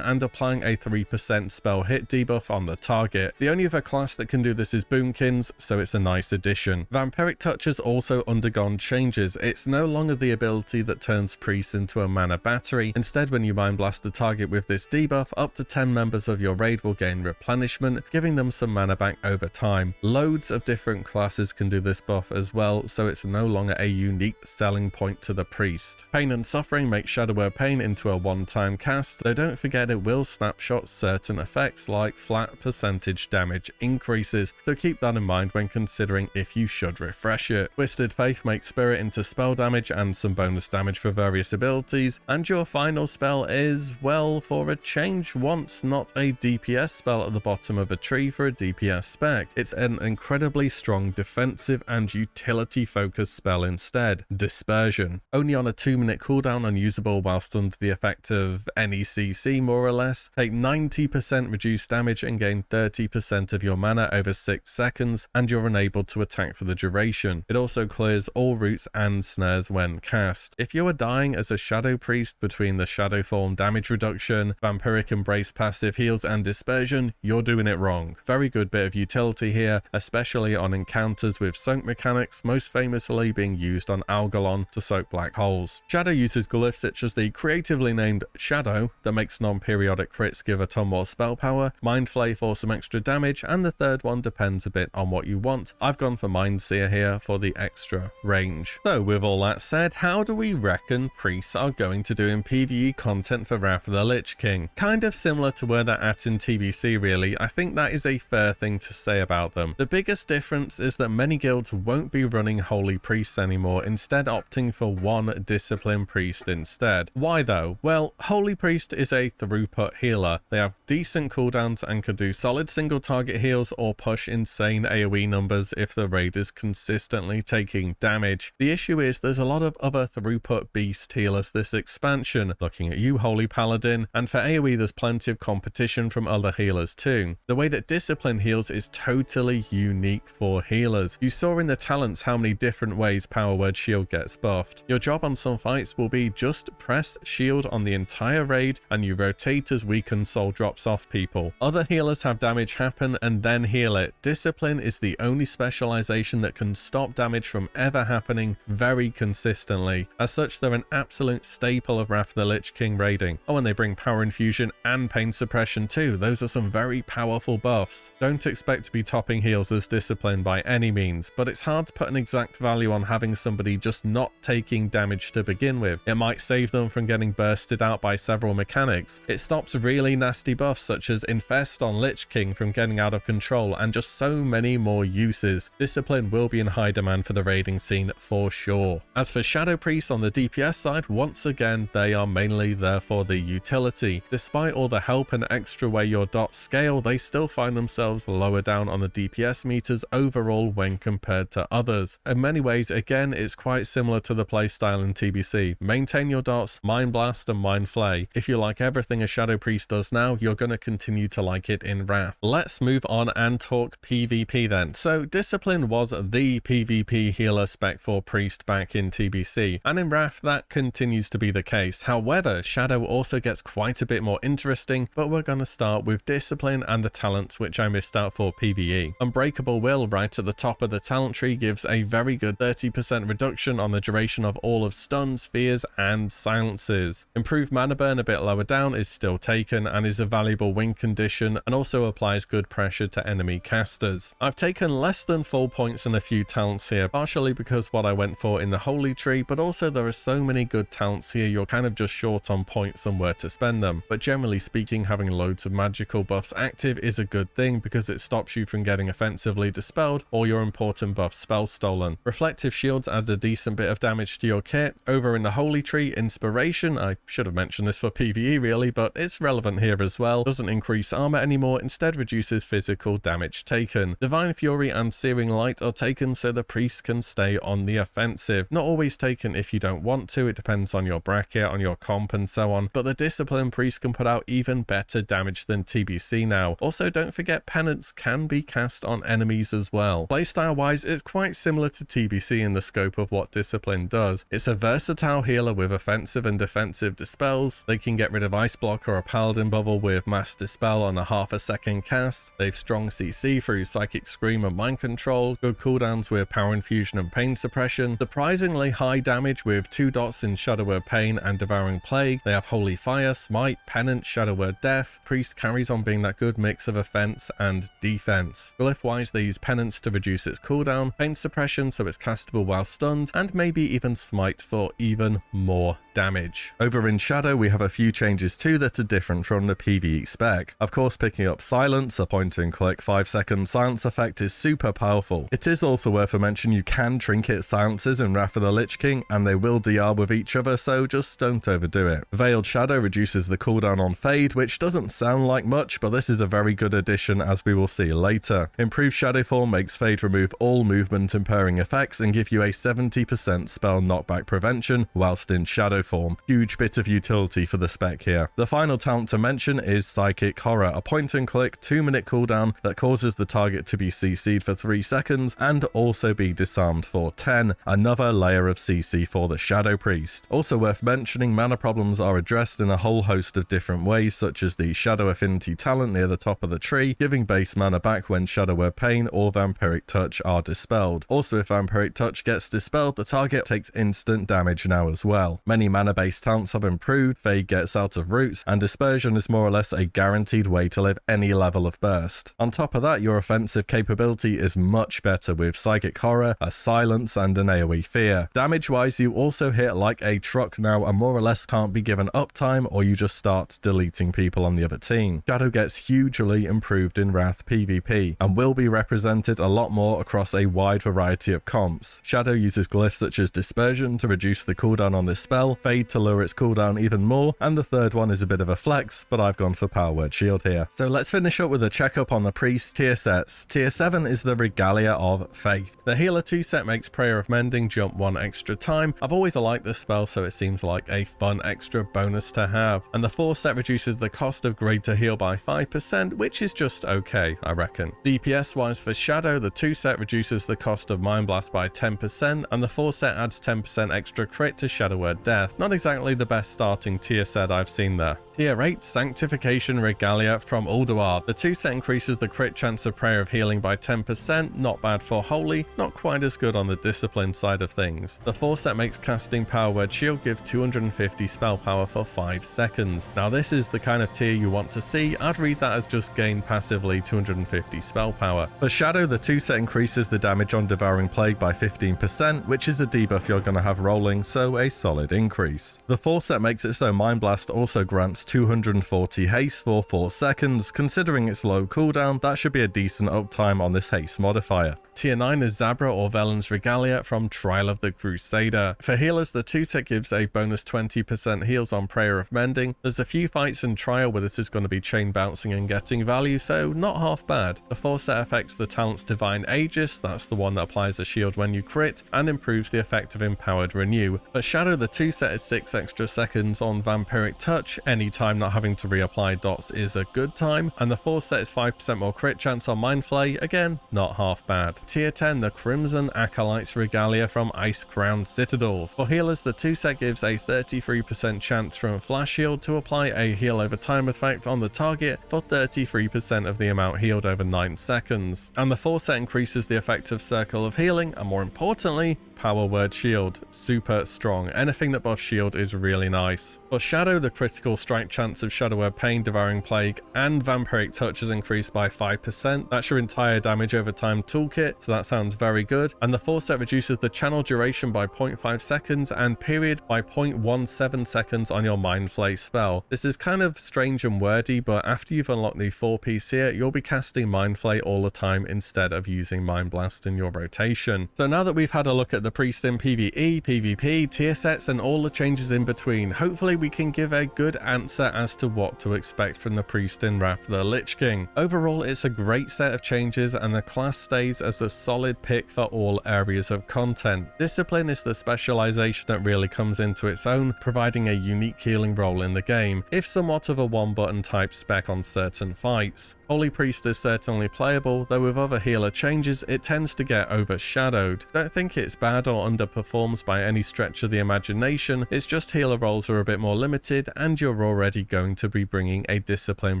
and applying a 3% spell hit debuff on the target. The only other class that can do this is Boomkins, so it's a nice addition. Vampiric Cleric Touch has also undergone changes. It's no longer the ability that turns Priest into a mana battery. Instead, when you Mind Blast a target with this debuff, up to 10 members of your raid will gain replenishment, giving them some mana back over time. Loads of different classes can do this buff as well, so it's no longer a unique selling point to the Priest. Pain and Suffering makes Shadow Word Pain into a one-time cast, though don't forget it will snapshot certain effects like flat percentage damage increases, so keep that in mind when considering if you should refresh it. Twisted Faith makes Spirit into spell damage and some bonus damage for various abilities, and your final spell is, well, for a change once, not a DPS spell at the bottom of a tree for a DPS spec. It's an incredibly strong defensive and utility focused spell instead. Dispersion. Only on a 2-minute cooldown, unusable whilst under the effect of any CC more or less. Take 90% reduced damage and gain 30% of your mana over 6 seconds, and you're unable to attack for the duration. It also clears all roots and snares when cast. If you are dying as a Shadow Priest between the Shadow Form damage reduction, Vampiric Embrace passive heals and dispersion, you're doing it wrong. Very good bit of utility here, especially on encounters with soak mechanics, most famously being used on Algalon to soak black holes. Shadow uses glyphs such as the creatively named Shadow that makes non-periodic crits give a ton more spell power, Mind Flay for some extra damage, and the third one depends a bit on what you want. I've gone for Mind Seer here for the extra range. So with all that said, how do we reckon priests are going to do in PvE content for Wrath of the Lich King? Kind of similar to where they're at in TBC really. I think that is a fair thing to say about them. The biggest difference is that many guilds won't be running Holy Priests anymore, instead opting for one Discipline Priest instead. Why though? Well, Holy Priest is a throughput healer. They have decent cooldowns and can do solid single target heals or push insane AoE numbers if the raid is consistently taking damage. The issue is there's a lot of other throughput beast healers this expansion. Looking at you, Holy Paladin, and for AoE there's plenty of competition from other healers too. The way that Discipline heals is totally unique for healers. You saw in the talents how many different ways Power Word Shield gets buffed. Your job on some fights will be just press shield on the entire raid and you rotate as weakened soul drops off people. Other healers have damage happen and then heal it. Discipline is the only specialization that can stop damage from ever happening very consistently. As such, they're an absolute staple of Wrath of the Lich King raiding. Oh, and they bring Power Infusion and Pain Suppression too. Those are some very powerful buffs. Don't expect to be topping heals as Discipline by any means, but it's hard to put an exact value on having somebody just not taking damage to begin with. It might save them from getting bursted out by several mechanics. It stops really nasty buffs such as Infest on Lich King from getting out of control, and just so many more uses. Discipline will be in high demand for the raiding scene for sure. As for Shadow Priests on the DPS side, once again they are mainly there for the utility. Despite all the help and extra way your dots scale, they still find themselves lower down on the DPS meters overall when compared to others. In many ways, again, it's quite similar to the playstyle in TBC. Maintain your dots, Mind Blast and Mind Flay. If you like everything a Shadow Priest does now, you're going to continue to like it in Wrath. Let's move on and talk PvP then. So Discipline was the PvP healer spec for Priest back in TBC, and in Wrath that continues to be the case. However, Shadow also gets quite a bit more interesting, but we're going to start with Discipline and the talents which I missed out for PvE. Unbreakable Will right at the top of the talent tree gives a very good 30% reduction on the duration of all of stuns, fears and silences. Improved mana burn a bit lower down is still taken and is a valuable win condition, and also applies good pressure to enemy casters. I've taken less than full points in a few talents here, partially because what I went for in the Holy Tree, but also there are so many good talents here you're kind of just short on points and where to spend them. But generally speaking, having loads of magical buffs active is a good thing because it stops you from getting offensively dispelled or your important buffs spell stolen. Reflective Shields adds a decent bit of damage to your kit. Over in the Holy Tree, Inspiration, I should have mentioned this for PvE really, but it's relevant here as well, doesn't increase armor anymore, instead reduces physical damage taken. Divine Fury and Searing Light are taken so the priest can stay on the offensive. Not always taken if you don't want to, it depends on your bracket, on your comp and so on, but the Discipline priest can put out even better damage than TBC now. Also, don't forget Penance can be cast on enemies as well. Playstyle wise, it's quite similar to TBC in the scope of what Discipline does. It's a versatile healer with offensive and defensive dispels. They can get rid of Ice Block or a Paladin bubble with Mass Dispel on a half a second cast. They've strong CC through Psychic Scream and Mind Control, good cooldowns cooldowns with power infusion and pain suppression, surprisingly high damage with 2 dots in Shadow Word Pain and Devouring Plague. They have Holy Fire, Smite, Penance, Shadow Word Death. Priest carries on being that good mix of offense and defense. Glyph wise, they use Penance to reduce its cooldown, pain suppression so it's castable while stunned, and maybe even Smite for even more damage. Over in Shadow, we have a few changes too that are different from the PvE spec. Of course, picking up Silence, a point and click 5-second silence effect, is super powerful. It is also worth a mention you can trinket silences in Wrath of the Lich King, and they will DR with each other, so just don't overdo it. Veiled Shadow reduces the cooldown on Fade, which doesn't sound like much, but this is a very good addition as we will see later. Improved Shadow Form makes Fade remove all movement impairing effects and give you a 70% spell knockback prevention whilst in Shadow Form. Huge bit of utility for the spec here. The final talent to mention is Psychic Horror, a point and click 2-minute cooldown that causes the target to be CC'd for 3 seconds and also be disarmed for 10, another layer of CC for the Shadow Priest. Also worth mentioning, mana problems are addressed in a whole host of different ways, such as the Shadow Affinity talent near the top of the tree, giving base mana back when Shadow Word Pain or Vampiric Touch are dispelled. Also, if Vampiric Touch gets dispelled, the target takes instant damage now as well. Many mana-based talents have improved, Fade gets out of roots, and Dispersion is more or less a guaranteed way to live any level of burst. On top of that, your offensive capability is much better with Psychic Horror, a Silence, and an AoE Fear. Damage-wise, you also hit like a truck now and more or less can't be given uptime, or you just start deleting people on the other team. Shadow gets hugely improved in Wrath PvP, and will be represented a lot more across a wide variety of comps. Shadow uses glyphs such as Dispersion to reduce the cooldown on this spell, Fade to lower its cooldown even more, and the third one is a bit of a flex, but I've gone for Power Word Shield here. So let's finish up with a checkup on the Priest tier sets. Tier 7 is the Regalia of Faith. The Healer 2 set makes Prayer of Mending jump 1 extra time. I've always liked this spell, so it seems like a fun extra bonus to have. And the 4 set reduces the cost of Grade to Heal by 5%, which is just okay, I reckon. DPS wise for Shadow, the 2 set reduces the cost of Mind Blast by 10%, and the 4 set adds 10% extra crit to Shadow Word Death. Not exactly the best starting tier set I've seen there. Tier 8, Sanctification Regalia from Ulduar. The 2 set increases the crit chance of Prayer of Healing by 10%, not bad for Holy, not quite as good on the Discipline side of things. The 4 set makes casting Power Word Shield give 250 spell power for 5 seconds. Now this is the kind of tier you want to see. I'd read that as just gain passively 250 spell power. For Shadow, the 2 set increases the damage on Devouring Plague by 15%, which is a debuff you're going to have rolling, so a solid increase. The 4 set makes it so Mind Blast also grants 240 haste for 4 seconds. Considering its low cooldown, that should be a decent uptime on this haste modifier. Tier 9 is Zabra or Velen's Regalia from Trial of the Crusader. For healers, the 2 set gives a bonus 20% heals on Prayer of Mending. There's a few fights in Trial where this is going to be chain bouncing and getting value, so not half bad. The 4 set affects the talents Divine Aegis, that's the one that applies a shield when you crit, and improves the effect of Empowered Renew. For Shadow, the 2 set is 6 extra seconds on Vampiric Touch. Any time not having to reapply dots is a good time, and the 4 set is 5% more crit chance on Mind Flay, again, not half bad. Tier 10, the Crimson Acolytes Regalia from Ice Crown Citadel. For healers, the 2 set gives a 33% chance from Flash Shield to apply a heal over time effect on the target for 33% of the amount healed over 9 seconds. And the 4 set increases the effect of Circle of Healing, and more importantly, Power Word Shield. Super strong. Anything that buffs shield is really nice. For Shadow, the critical strike chance of Shadow Word Pain, Devouring Plague, and Vampiric Touch is increased by 5%. That's your entire damage over time toolkit, so that sounds very good. And the 4 set reduces the channel duration by 0.5 seconds and period by 0.17 seconds on your Mind Flay spell. This is kind of strange and wordy, but after you've unlocked the 4-piece here, you'll be casting Mind Flay all the time instead of using Mind Blast in your rotation. So now that we've had a look at the Priest in PvE, PvP, tier sets, and all the changes in between, hopefully we can give a good answer as to what to expect from the Priest in Wrath of the Lich King. Overall, it's a great set of changes, and the class stays as a solid pick for all areas of content. Discipline is the specialization that really comes into its own, providing a unique healing role in the game, if somewhat of a one-button type spec on certain fights. Holy Priest is certainly playable, though with other healer changes, it tends to get overshadowed. Don't think it's bad bad or underperforms by any stretch of the imagination, it's just healer roles are a bit more limited and you're already going to be bringing a discipline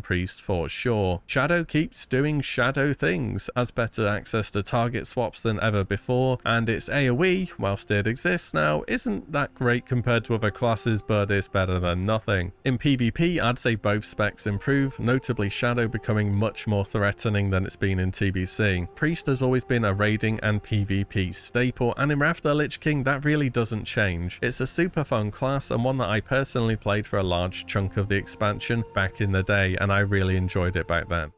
priest for sure. Shadow keeps doing shadow things, has better access to target swaps than ever before, and its AoE, whilst it exists now, isn't that great compared to other classes, but it's better than nothing. In PvP, I'd say both specs improve, notably Shadow becoming much more threatening than it's been in TBC. Priest has always been a raiding and PvP staple, and in Wrath of the Lich King that really doesn't change. It's a super fun class and one that I personally played for a large chunk of the expansion back in the day, and I really enjoyed it back then.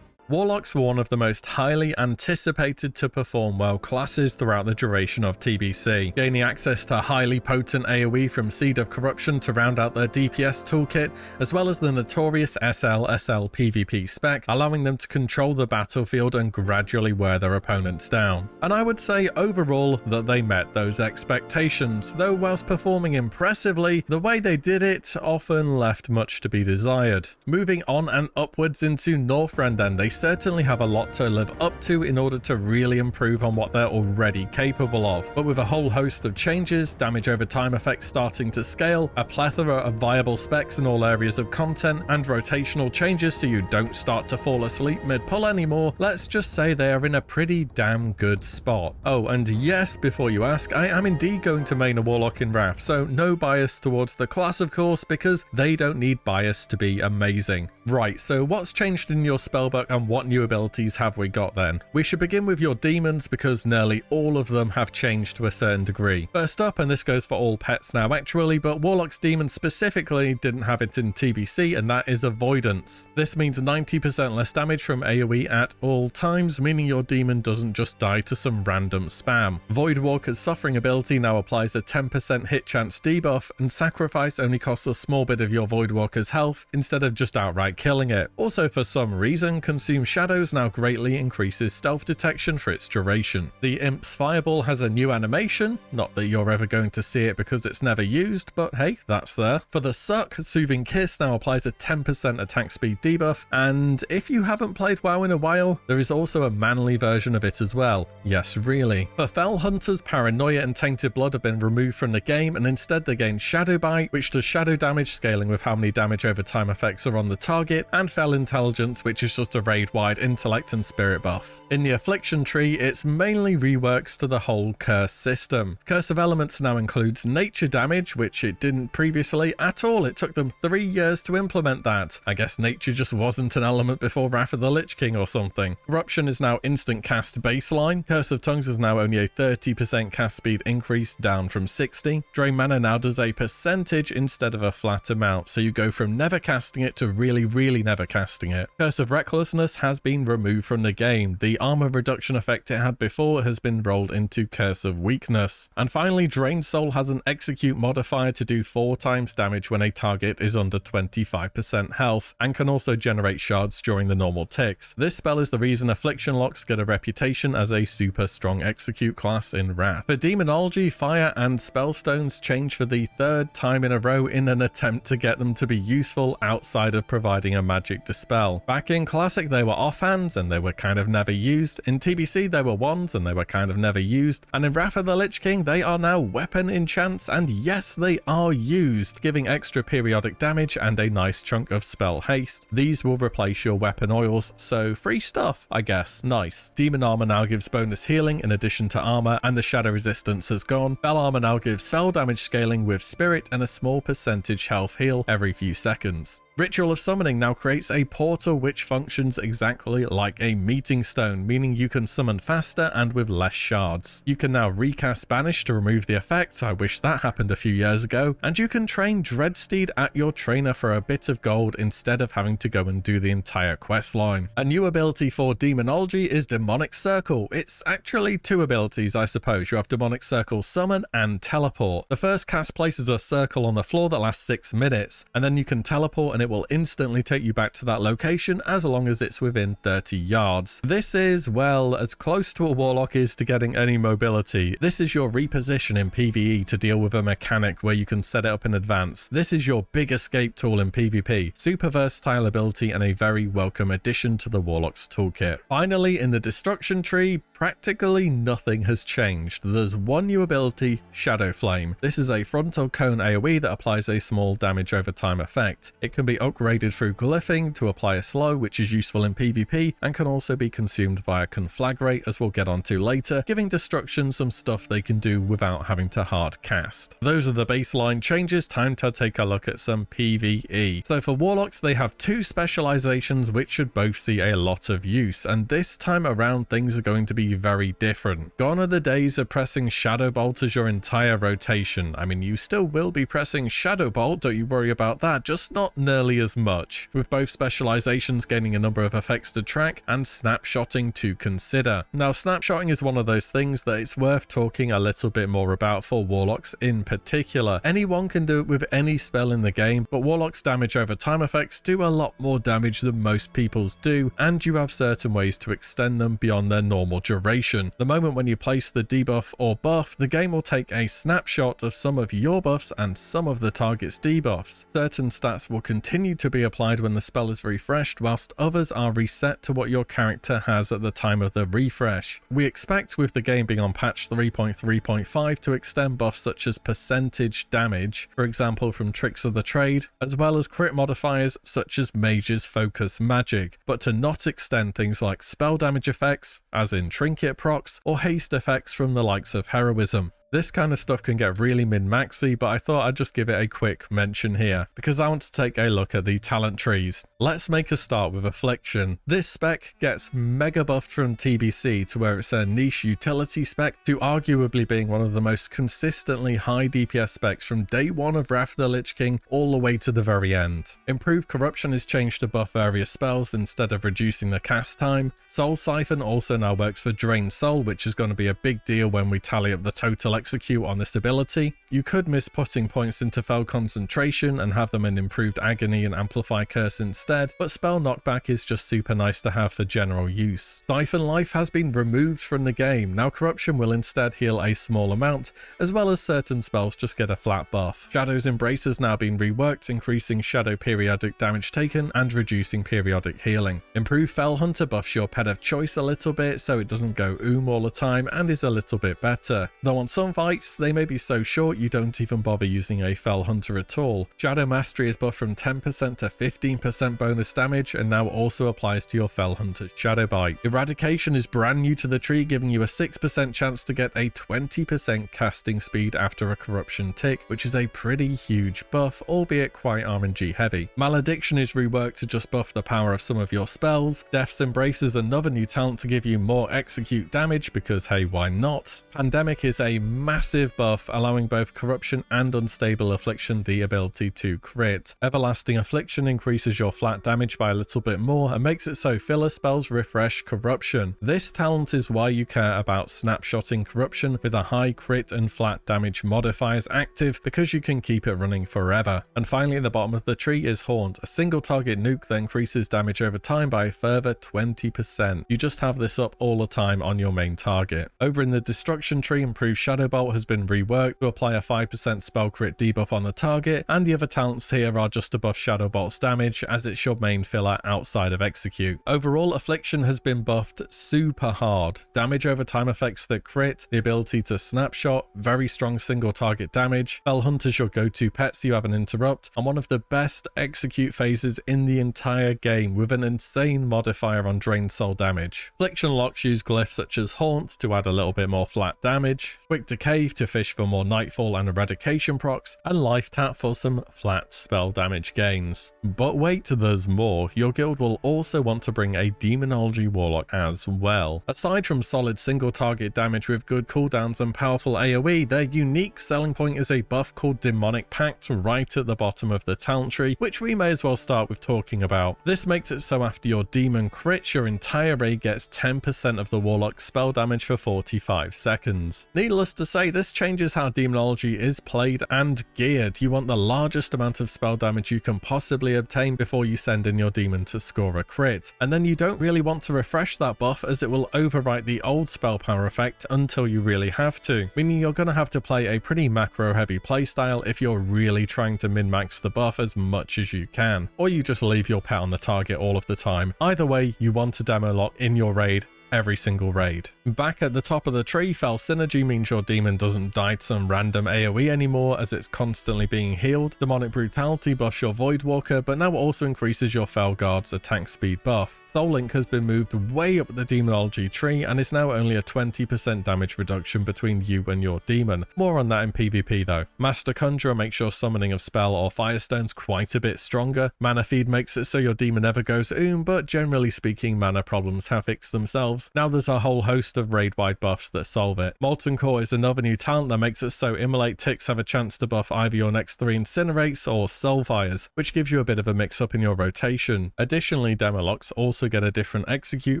Warlocks were one of the most highly anticipated to perform well classes throughout the duration of TBC, gaining access to highly potent AoE from Seed of Corruption to round out their DPS toolkit, as well as the notorious SL PvP spec, allowing them to control the battlefield and gradually wear their opponents down. And I would say overall that they met those expectations, though whilst performing impressively, the way they did it often left much to be desired. Moving on and upwards into Northrend then, they certainly have a lot to live up to in order to really improve on what they're already capable of, but with a whole host of changes, damage over time effects starting to scale, a plethora of viable specs in all areas of content, and rotational changes so you don't start to fall asleep mid-pull anymore, let's just say they are in a pretty damn good spot. Oh, and yes, before you ask, I am indeed going to main a Warlock in Wrath, so no bias towards the class of course, because they don't need bias to be amazing. Right, so what's changed in your spellbook and what new abilities have we got then? We should begin with your demons because nearly all of them have changed to a certain degree. First up, and this goes for all pets now actually, but Warlock's demon specifically didn't have it in TBC, and that is Avoidance. This means 90% less damage from AoE at all times, meaning your demon doesn't just die to some random spam. Voidwalker's Suffering ability now applies a 10% hit chance debuff, and Sacrifice only costs a small bit of your Voidwalker's health instead of just outright killing it. Also, for some reason, Consume Shadows now greatly increases stealth detection for its duration. The Imp's Fireball has a new animation, not that you're ever going to see it because it's never used, but hey, that's there. For the Suck, Soothing Kiss now applies a 10% attack speed debuff, and if you haven't played WoW in a while, there is also a manly version of it as well. Yes, really. For Fell Hunters, Paranoia and Tainted Blood have been removed from the game, and instead they gain Shadow Bite, which does shadow damage scaling with how many damage over time effects are on the target, and Fell Intelligence, which is just a raid-wide intellect and spirit buff. In the Affliction tree, it's mainly reworks to the whole curse system. Curse of Elements now includes nature damage, which it didn't previously at all. It took them 3 years to implement that. I guess nature just wasn't an element before Wrath of the Lich King or something. Corruption is now instant cast baseline. Curse of Tongues is now only a 30% cast speed increase, down from 60. Drain Mana now does a percentage instead of a flat amount, so you go from never casting it to really never casting it. Curse of Recklessness has been removed from the game. The armor reduction effect it had before has been rolled into Curse of Weakness. And finally, Drained Soul has an execute modifier to do 4 times damage when a target is under 25% health, and can also generate shards during the normal ticks. This spell is the reason Affliction Locks get a reputation as a super strong execute class in Wrath. For Demonology, Fire and Spellstones change for the 3rd time in a row in an attempt to get them to be useful outside of providing a magic dispel. Back in Classic they were offhands and they were kind of never used. In TBC they were wands and they were kind of never used. And in Wrath of the Lich King they are now weapon enchants, and yes, they are used, giving extra periodic damage and a nice chunk of spell haste. These will replace your weapon oils, so free stuff, I guess. Nice. Demon Armor now gives bonus healing in addition to armor, and the shadow resistance has gone. Bell Armor now gives spell damage scaling with spirit and a small percentage health heal every few seconds. Ritual of Summoning now creates a portal which functions exactly like a meeting stone, meaning you can summon faster and with less shards. You can now recast Banish to remove the effect, I wish that happened a few years ago, and you can train Dreadsteed at your trainer for a bit of gold instead of having to go and do the entire quest line. A new ability for Demonology is Demonic Circle. It's actually 2 abilities, I suppose. You have Demonic Circle Summon and Teleport. The first cast places a circle on the floor that lasts 6 minutes, and then you can teleport and it it will instantly take you back to that location as long as it's within 30 yards. This is, well, as close to a Warlock is to getting any mobility. This is your reposition in PvE to deal with a mechanic where you can set it up in advance. This is your big escape tool in PvP. Super versatile ability and a very welcome addition to the Warlock's toolkit. Finally, in the destruction tree, practically nothing has changed. There's one new ability, Shadow Flame. This is a frontal cone AoE that applies a small damage over time effect. It can be upgraded through glyphing to apply a slow, which is useful in PvP and can also be consumed via conflagrate, as we'll get onto later, giving destruction some stuff they can do without having to hard cast. Those are the baseline changes. Time to take a look at some PvE. So for Warlocks, they have two specializations which should both see a lot of use, and this time around things are going to be very different. Gone are the days of pressing Shadow Bolt as your entire rotation. I mean, you still will be pressing Shadow Bolt, don't you worry about that, just not nearly as much, with both specializations gaining a number of effects to track and snapshotting to consider. Now, snapshotting is one of those things that it's worth talking a little bit more about for Warlocks in particular. Anyone can do it with any spell in the game, but Warlocks damage over time effects do a lot more damage than most people's do, and you have certain ways to extend them beyond their normal duration. The moment when you place the debuff or buff, the game will take a snapshot of some of your buffs and some of the target's debuffs. Certain stats will continue to be applied when the spell is refreshed, whilst others are reset to what your character has at the time of the refresh. We expect with the game being on patch 3.3.5 to extend buffs such as percentage damage, for example from Tricks of the Trade, as well as crit modifiers such as Mage's Focus Magic, but to not extend things like spell damage effects, as in trinket procs, or haste effects from the likes of Heroism. This kind of stuff can get really min-maxy, but I thought I'd just give it a quick mention here, because I want to take a look at the talent trees. Let's make a start with Affliction. This spec gets mega buffed from TBC to where it's a niche utility spec to arguably being one of the most consistently high DPS specs from day one of Wrath of the Lich King all the way to the very end. Improved Corruption is changed to buff various spells instead of reducing the cast time. Soul Siphon also now works for Drained Soul, which is going to be a big deal when we tally up the total execute on this ability. You could miss putting points into Fell Concentration and have them in Improved Agony and Amplify Curse instead, but Spell Knockback is just super nice to have for general use. Siphon Life has been removed from the game. Now Corruption will instead heal a small amount, as well as certain spells just get a flat buff. Shadow's Embrace has now been reworked, increasing Shadow periodic damage taken and reducing periodic healing. Improved Fell Hunter buffs your pet of choice a little bit so it doesn't go all the time and is a little bit better, though on some fights they may be so short you don't even bother using a Fell Hunter at all. Shadow Mastery is buffed from 10% to 15% bonus damage and now also applies to your Fell Hunter's Shadow Bite. Eradication is brand new to the tree, giving you a 6% chance to get a 20% casting speed after a corruption tick, which is a pretty huge buff, albeit quite RNG heavy. Malediction is reworked to just buff the power of some of your spells. Death's Embrace is another new talent to give you more execute damage because hey, why not? Pandemic is a massive buff, allowing both Corruption and Unstable Affliction the ability to crit. Everlasting Affliction increases your flat damage by a little bit more and makes it so filler spells refresh Corruption. This talent is why you care about snapshotting Corruption with a high crit and flat damage modifiers active, because you can keep it running forever. And finally at the bottom of the tree is Haunt, a single target nuke that increases damage over time by a further 20%. You just have this up all the time on your main target. Over in the destruction tree, improved Shadow Bolt has been reworked to apply a 5% spell crit debuff on the target, and the other talents here are just to buff Shadow Bolt's damage as it's your main filler outside of execute. Overall, Affliction has been buffed super hard. Damage over time effects that crit, the ability to snapshot, very strong single target damage, Fell Hunter's your go-to pet so you have an interrupt, and one of the best execute phases in the entire game with an insane modifier on Drained Soul damage. Affliction locks use glyphs such as Haunt to add a little bit more flat damage, Quick Decay to fish for more Nightfall and Eradication procs, and Life Tap for some flat spell damage gains. But wait, there's more. Your guild will also want to bring a Demonology Warlock as well. Aside from solid single target damage with good cooldowns and powerful AoE, their unique selling point is a buff called Demonic Pact right at the bottom of the talent tree, which we may as well start with talking about. This makes it so after your demon crits, your entire raid gets 10% of the Warlock's spell damage for 45 seconds. Needless to say, this changes how demonology is played and geared. You want the largest amount of spell damage you can possibly obtain before you send in your demon to score a crit. And then you don't really want to refresh that buff, as it will overwrite the old spell power effect until you really have to, meaning you're going to have to play a pretty macro heavy playstyle if you're really trying to min-max the buff as much as you can, or you just leave your pet on the target all of the time. Either way, you want a demo lock in your raid every single raid. Back at the top of the tree, Fell Synergy means your demon doesn't die to some random AoE anymore, as it's constantly being healed. Demonic Brutality buffs your Voidwalker, but now also increases your Fell Guard's attack speed buff. Soul Link has been moved way up the demonology tree and is now only a 20% damage reduction between you and your demon. More on that in PvP though. Master Conjurer makes your summoning of spell or firestones quite a bit stronger. Mana Feed makes it so your demon never goes but generally speaking, mana problems have fixed themselves. Now there's a whole host of raid-wide buffs that solve it. Molten Core is another new talent that makes it so Immolate ticks have a chance to buff either your next 3 Incinerates or Soulfires, which gives you a bit of a mix-up in your rotation. Additionally, Demolocks also get a different execute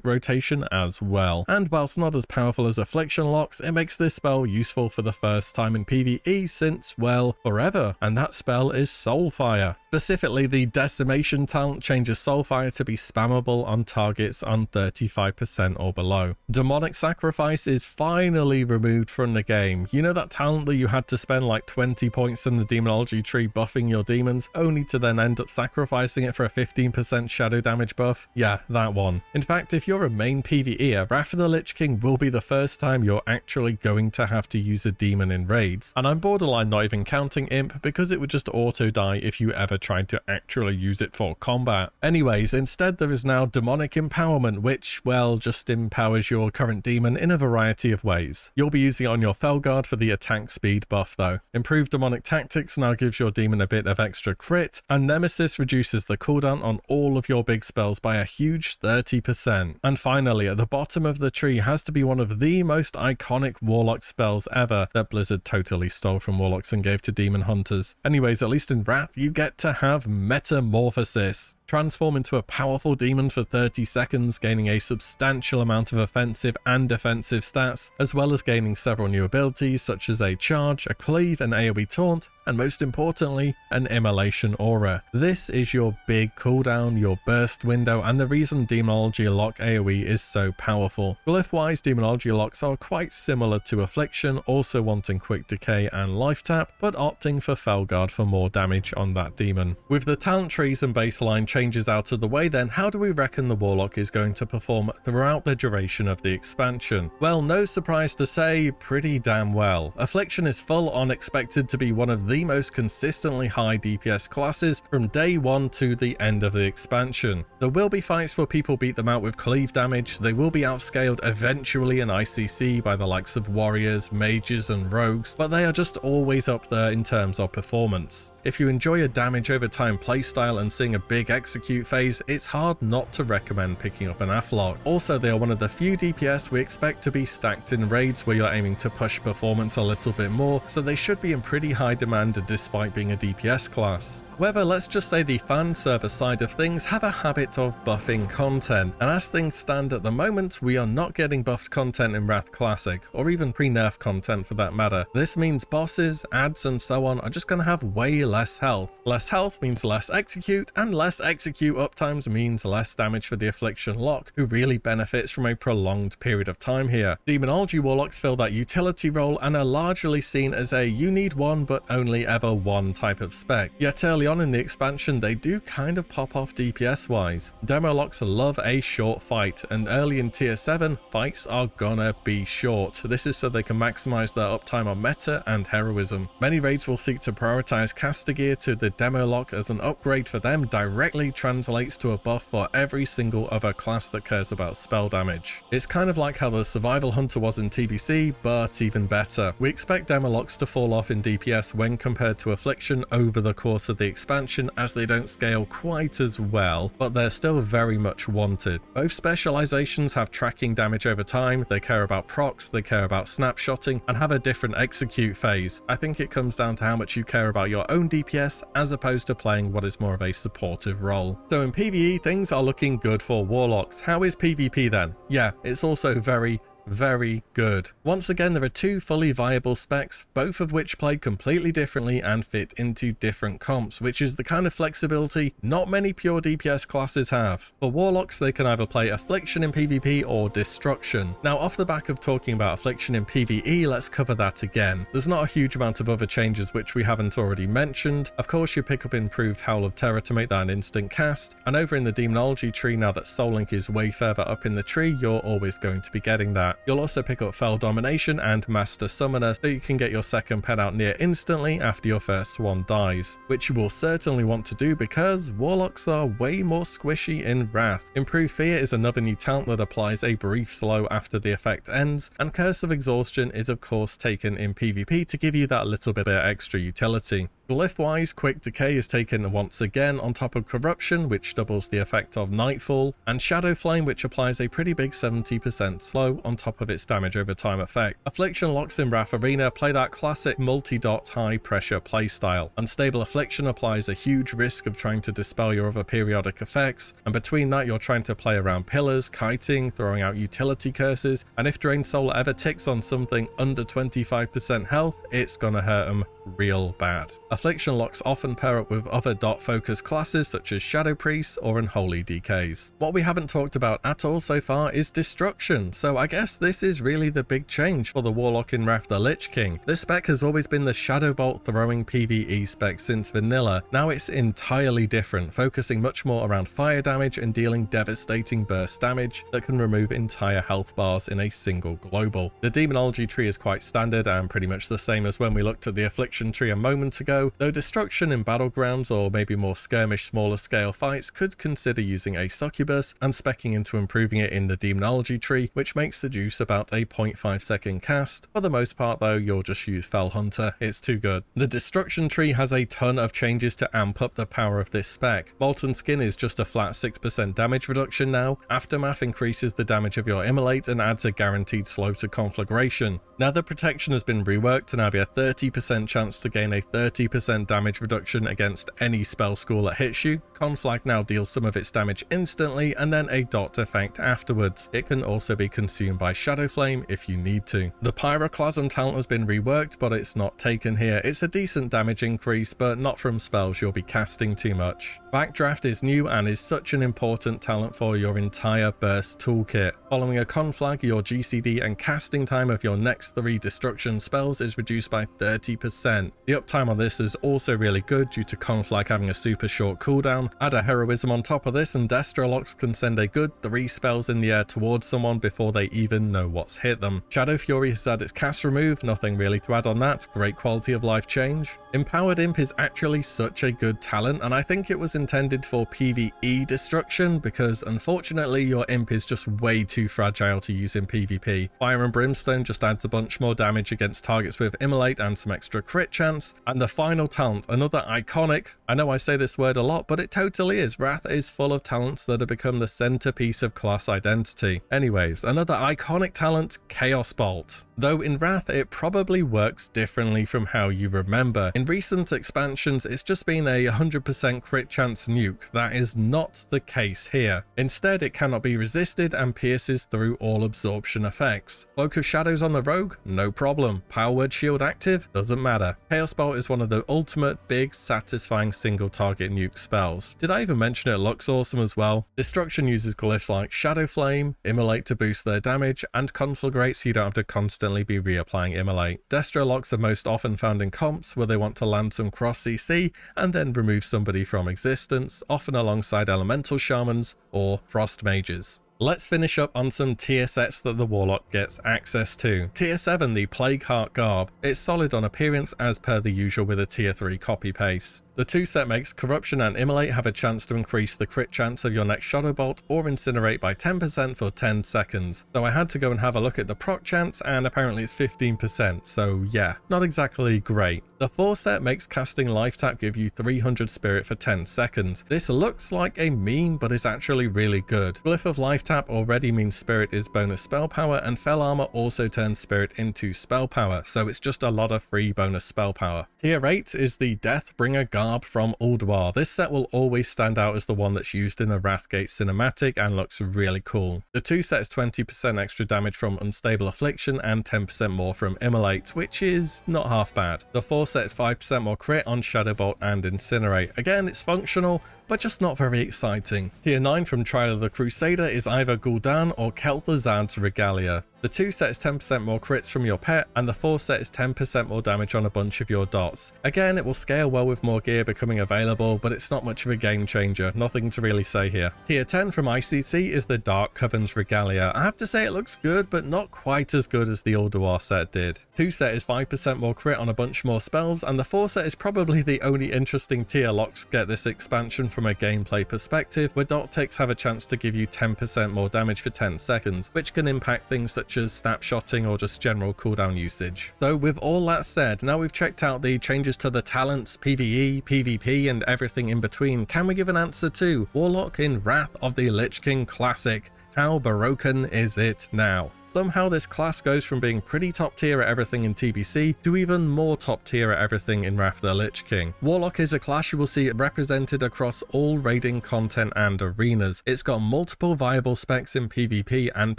rotation as well. And whilst not as powerful as Affliction Locks, it makes this spell useful for the first time in PvE since, well, forever, and that spell is Soulfire. Specifically, the Decimation talent changes Soulfire to be spammable on targets on 35% or below. Demonic Sacrifice is finally removed from the game. You know that talent that you had to spend like 20 points in the demonology tree buffing your demons, only to then end up sacrificing it for a 15% shadow damage buff? Yeah, that one. In fact, if you're a main PvEer, Wrath of the Lich King will be the first time you're actually going to have to use a demon in raids. And I'm borderline not even counting Imp, because it would just auto die if you ever tried to actually use it for combat. Anyways, instead there is now Demonic Empowerment, which, well, just empowers your current demon in a variety of ways. You'll be using it on your Felguard for the attack speed buff though. Improved Demonic Tactics now gives your demon a bit of extra crit, and Nemesis reduces the cooldown on all of your big spells by a huge 30%. And finally, at the bottom of the tree has to be one of the most iconic Warlock spells ever that Blizzard totally stole from Warlocks and gave to demon hunters. Anyways, at least in Wrath, you get to have Metamorphosis. Transform into a powerful demon for 30 seconds, gaining a substantial amount of offensive and defensive stats, as well as gaining several new abilities such as a charge, a cleave, an AoE taunt, and most importantly, an immolation aura. This is your big cooldown, your burst window, and the reason Demonology Lock AoE is so powerful. Glyph-wise, Demonology Locks are quite similar to Affliction, also wanting quick decay and life tap, but opting for Felguard for more damage on that demon. With the talent trees and baseline changes out of the way then, how do we reckon the Warlock is going to perform throughout the duration of the expansion? Well, no surprise to say, pretty damn well. Affliction is full on expected to be one of the most consistently high DPS classes from day 1 to the end of the expansion. There will be fights where people beat them out with cleave damage, they will be outscaled eventually in ICC by the likes of warriors, mages and rogues, but they are just always up there in terms of performance. If you enjoy a damage over time playstyle and seeing a big execute phase, it's hard not to recommend picking up an Afflock. Also, they are one of the few DPS we expect to be stacked in raids where you're aiming to push performance a little bit more, so they should be in pretty high demand despite being a DPS class. However, let's just say the fan server side of things have a habit of buffing content, and as things stand at the moment, we are not getting buffed content in WotLK Classic, or even pre-nerf content for that matter. This means bosses, ads and so on are just going to have way less health. Less health means less execute, and less execute uptimes means less damage for the Affliction Lock, who really benefits from a prolonged period of time here. Demonology Warlocks fill that utility role and are largely seen as a you need one but only ever one type of spec. Yet early on in the expansion, they do kind of pop off DPS wise. Demo locks love a short fight, and early in tier 7, fights are gonna be short. This is so they can maximize their uptime on meta and heroism. Many raids will seek to prioritize caster gear to the demo lock, as an upgrade for them directly translates to a buff for every single other class that cares about spell damage. It's kind of like how the survival hunter was in TBC, but even better. We expect demo locks to fall off in DPS when compared to Affliction over the course of the expansion, as they don't scale quite as well, but they're still very much wanted. Both specializations have tracking damage over time, they care about procs, they care about snapshotting, and have a different execute phase. I think it comes down to how much you care about your own DPS as opposed to playing what is more of a supportive role. So in PvE, things are looking good for Warlocks. How is PvP then? Yeah, it's also very very good. Once again, there are two fully viable specs, both of which play completely differently and fit into different comps, which is the kind of flexibility not many pure DPS classes have. For Warlocks, they can either play Affliction in PvP or Destruction. Now, off the back of talking about Affliction in PvE, let's cover that again. There's not a huge amount of other changes which we haven't already mentioned. Of course, you pick up improved Howl of Terror to make that an instant cast, and over in the Demonology tree, now that Soul Link is way further up in the tree, you're always going to be getting that. You'll also pick up Fell Domination and Master Summoner, so you can get your second pet out near instantly after your first one dies, which you will certainly want to do because Warlocks are way more squishy in Wrath. Improved Fear is another new talent that applies a brief slow after the effect ends, and Curse of Exhaustion is of course taken in PvP to give you that little bit of extra utility. Glyph-wise, Quick Decay is taken once again on top of Corruption, which doubles the effect of Nightfall, and Shadow Flame, which applies a pretty big 70% slow on top of its damage over time effect. Affliction locks in Wrath Arena, play that classic multi-dot high pressure playstyle. Unstable Affliction applies a huge risk of trying to dispel your other periodic effects, and between that you're trying to play around pillars, kiting, throwing out utility curses, and if Drained Soul ever ticks on something under 25% health, it's gonna hurt them real bad. Affliction locks often pair up with other dot focus classes such as Shadow Priests or Unholy DKs. What we haven't talked about at all so far is Destruction, so I guess this is really the big change for the Warlock in Wrath the Lich King. This spec has always been the Shadow Bolt throwing PvE spec since vanilla. Now it's entirely different, focusing much more around fire damage and dealing devastating burst damage that can remove entire health bars in a single global. The Demonology tree is quite standard and pretty much the same as when we looked at the Affliction tree a moment ago, though Destruction in battlegrounds or maybe more skirmish smaller scale fights could consider using a Succubus and specking into improving it in the Demonology tree, which makes the juice about a 0.5 second cast. For the most part though, you'll just use Fell Hunter, it's too good. The Destruction tree has a ton of changes to amp up the power of this spec. Molten Skin is just a flat 6% damage reduction now. Aftermath increases the damage of your Immolate and adds a guaranteed slow to conflagration. Now the protection has been reworked to now be a 30% chance to gain a 30% damage reduction against any spell school that hits you. Conflag now deals some of its damage instantly and then a dot effect afterwards. It can also be consumed by Shadow Flame if you need to. The Pyroclasm talent has been reworked, but it's not taken here. It's a decent damage increase, but not from spells you'll be casting too much. Backdraft is new and is such an important talent for your entire burst toolkit. Following a conflag, your GCD and casting time of your next 3 destruction spells is reduced by 30%. The uptime on this is also really good due to conflag having a super short cooldown. Add a heroism on top of this and Destrolocks can send a good 3 spells in the air towards someone before they even know what's hit them. Shadow Fury has had its cast removed, nothing really to add on that, great quality of life change. Empowered Imp is actually such a good talent, and I think it was intended for PvE destruction because unfortunately your Imp is just way too fragile to use in PvP. Fire and Brimstone just adds a bunch more damage against targets with Immolate and some extra crit chance. And the final talent, another iconic, I know I say this word a lot, but it totally is. Wrath is full of talents that have become the centerpiece of class identity. Anyways, another iconic talent, Chaos Bolt. Though in Wrath it probably works differently from how you remember. In recent expansions it's just been a 100% crit chance nuke. That is not the case here. Instead it cannot be resisted and pierces through all absorption effects. Cloak of Shadows on the rogue? No problem. Power Word Shield active? Doesn't matter. Chaos Bolt is one of the ultimate big satisfying single target nuke spells. Did I even mention it looks awesome as well? Destruction uses glyphs like Shadow Flame, Immolate to boost their damage, and Conflagrate so you don't have to constantly be reapplying Immolate. Destrolocks are most often found in comps where they want to land some cross CC and then remove somebody from existence, often alongside Elemental Shamans or Frost Mages. Let's finish up on some tier sets that the Warlock gets access to. Tier 7, the Plague Heart Garb. It's solid on appearance as per the usual with a tier 3 copy paste. The 2 set makes Corruption and Immolate have a chance to increase the crit chance of your next Shadow Bolt or Incinerate by 10% for 10 seconds. So I had to go and have a look at the proc chance and apparently it's 15%, so yeah, not exactly great. The 4 set makes casting Life Tap give you 300 Spirit for 10 seconds. This looks like a meme, but is actually really good. Glyph of Life Tap already means Spirit is bonus spell power, and Fell Armor also turns Spirit into spell power, so it's just a lot of free bonus spell power. Tier 8 is the Deathbringer Garb. Garb from Ulduar. This set will always stand out as the one that's used in the Wrathgate cinematic and looks really cool. The 2 set is 20% extra damage from Unstable Affliction and 10% more from Immolate, which is not half bad. The 4 set is 5% more crit on Shadowbolt and Incinerate. Again, it's functional, but just not very exciting. Tier 9 from Trial of the Crusader is either Gul'dan or Kel'Thuzad's Regalia. The 2 set is 10% more crits from your pet, and the 4 set is 10% more damage on a bunch of your dots. Again, it will scale well with more gear becoming available, but it's not much of a game changer, nothing to really say here. Tier 10 from ICC is the Dark Coven's Regalia. I have to say it looks good, but not quite as good as the Ulduar set did. 2 set is 5% more crit on a bunch more spells, and the 4 set is probably the only interesting tier locks get this expansion from a gameplay perspective, where dot ticks have a chance to give you 10% more damage for 10 seconds, which can impact things such as snapshotting or just general cooldown usage. So with all that said, now we've checked out the changes to the talents, PvE, PvP and everything in between, can we give an answer to Warlock in Wrath of the Lich King Classic? How broken is it now? Somehow this class goes from being pretty top tier at everything in TBC to even more top tier at everything in Wrath of the Lich King. Warlock is a class you will see represented across all raiding content and arenas. It's got multiple viable specs in PvP and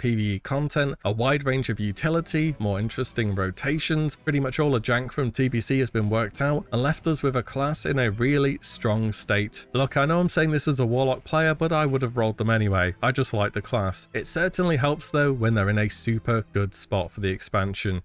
PvE content, a wide range of utility, more interesting rotations, pretty much all the jank from TBC has been worked out and left us with a class in a really strong state. Look, I know I'm saying this as a Warlock player, but I would have rolled them anyway. I just like the class. It certainly helps though when they're in a super good spot for the expansion.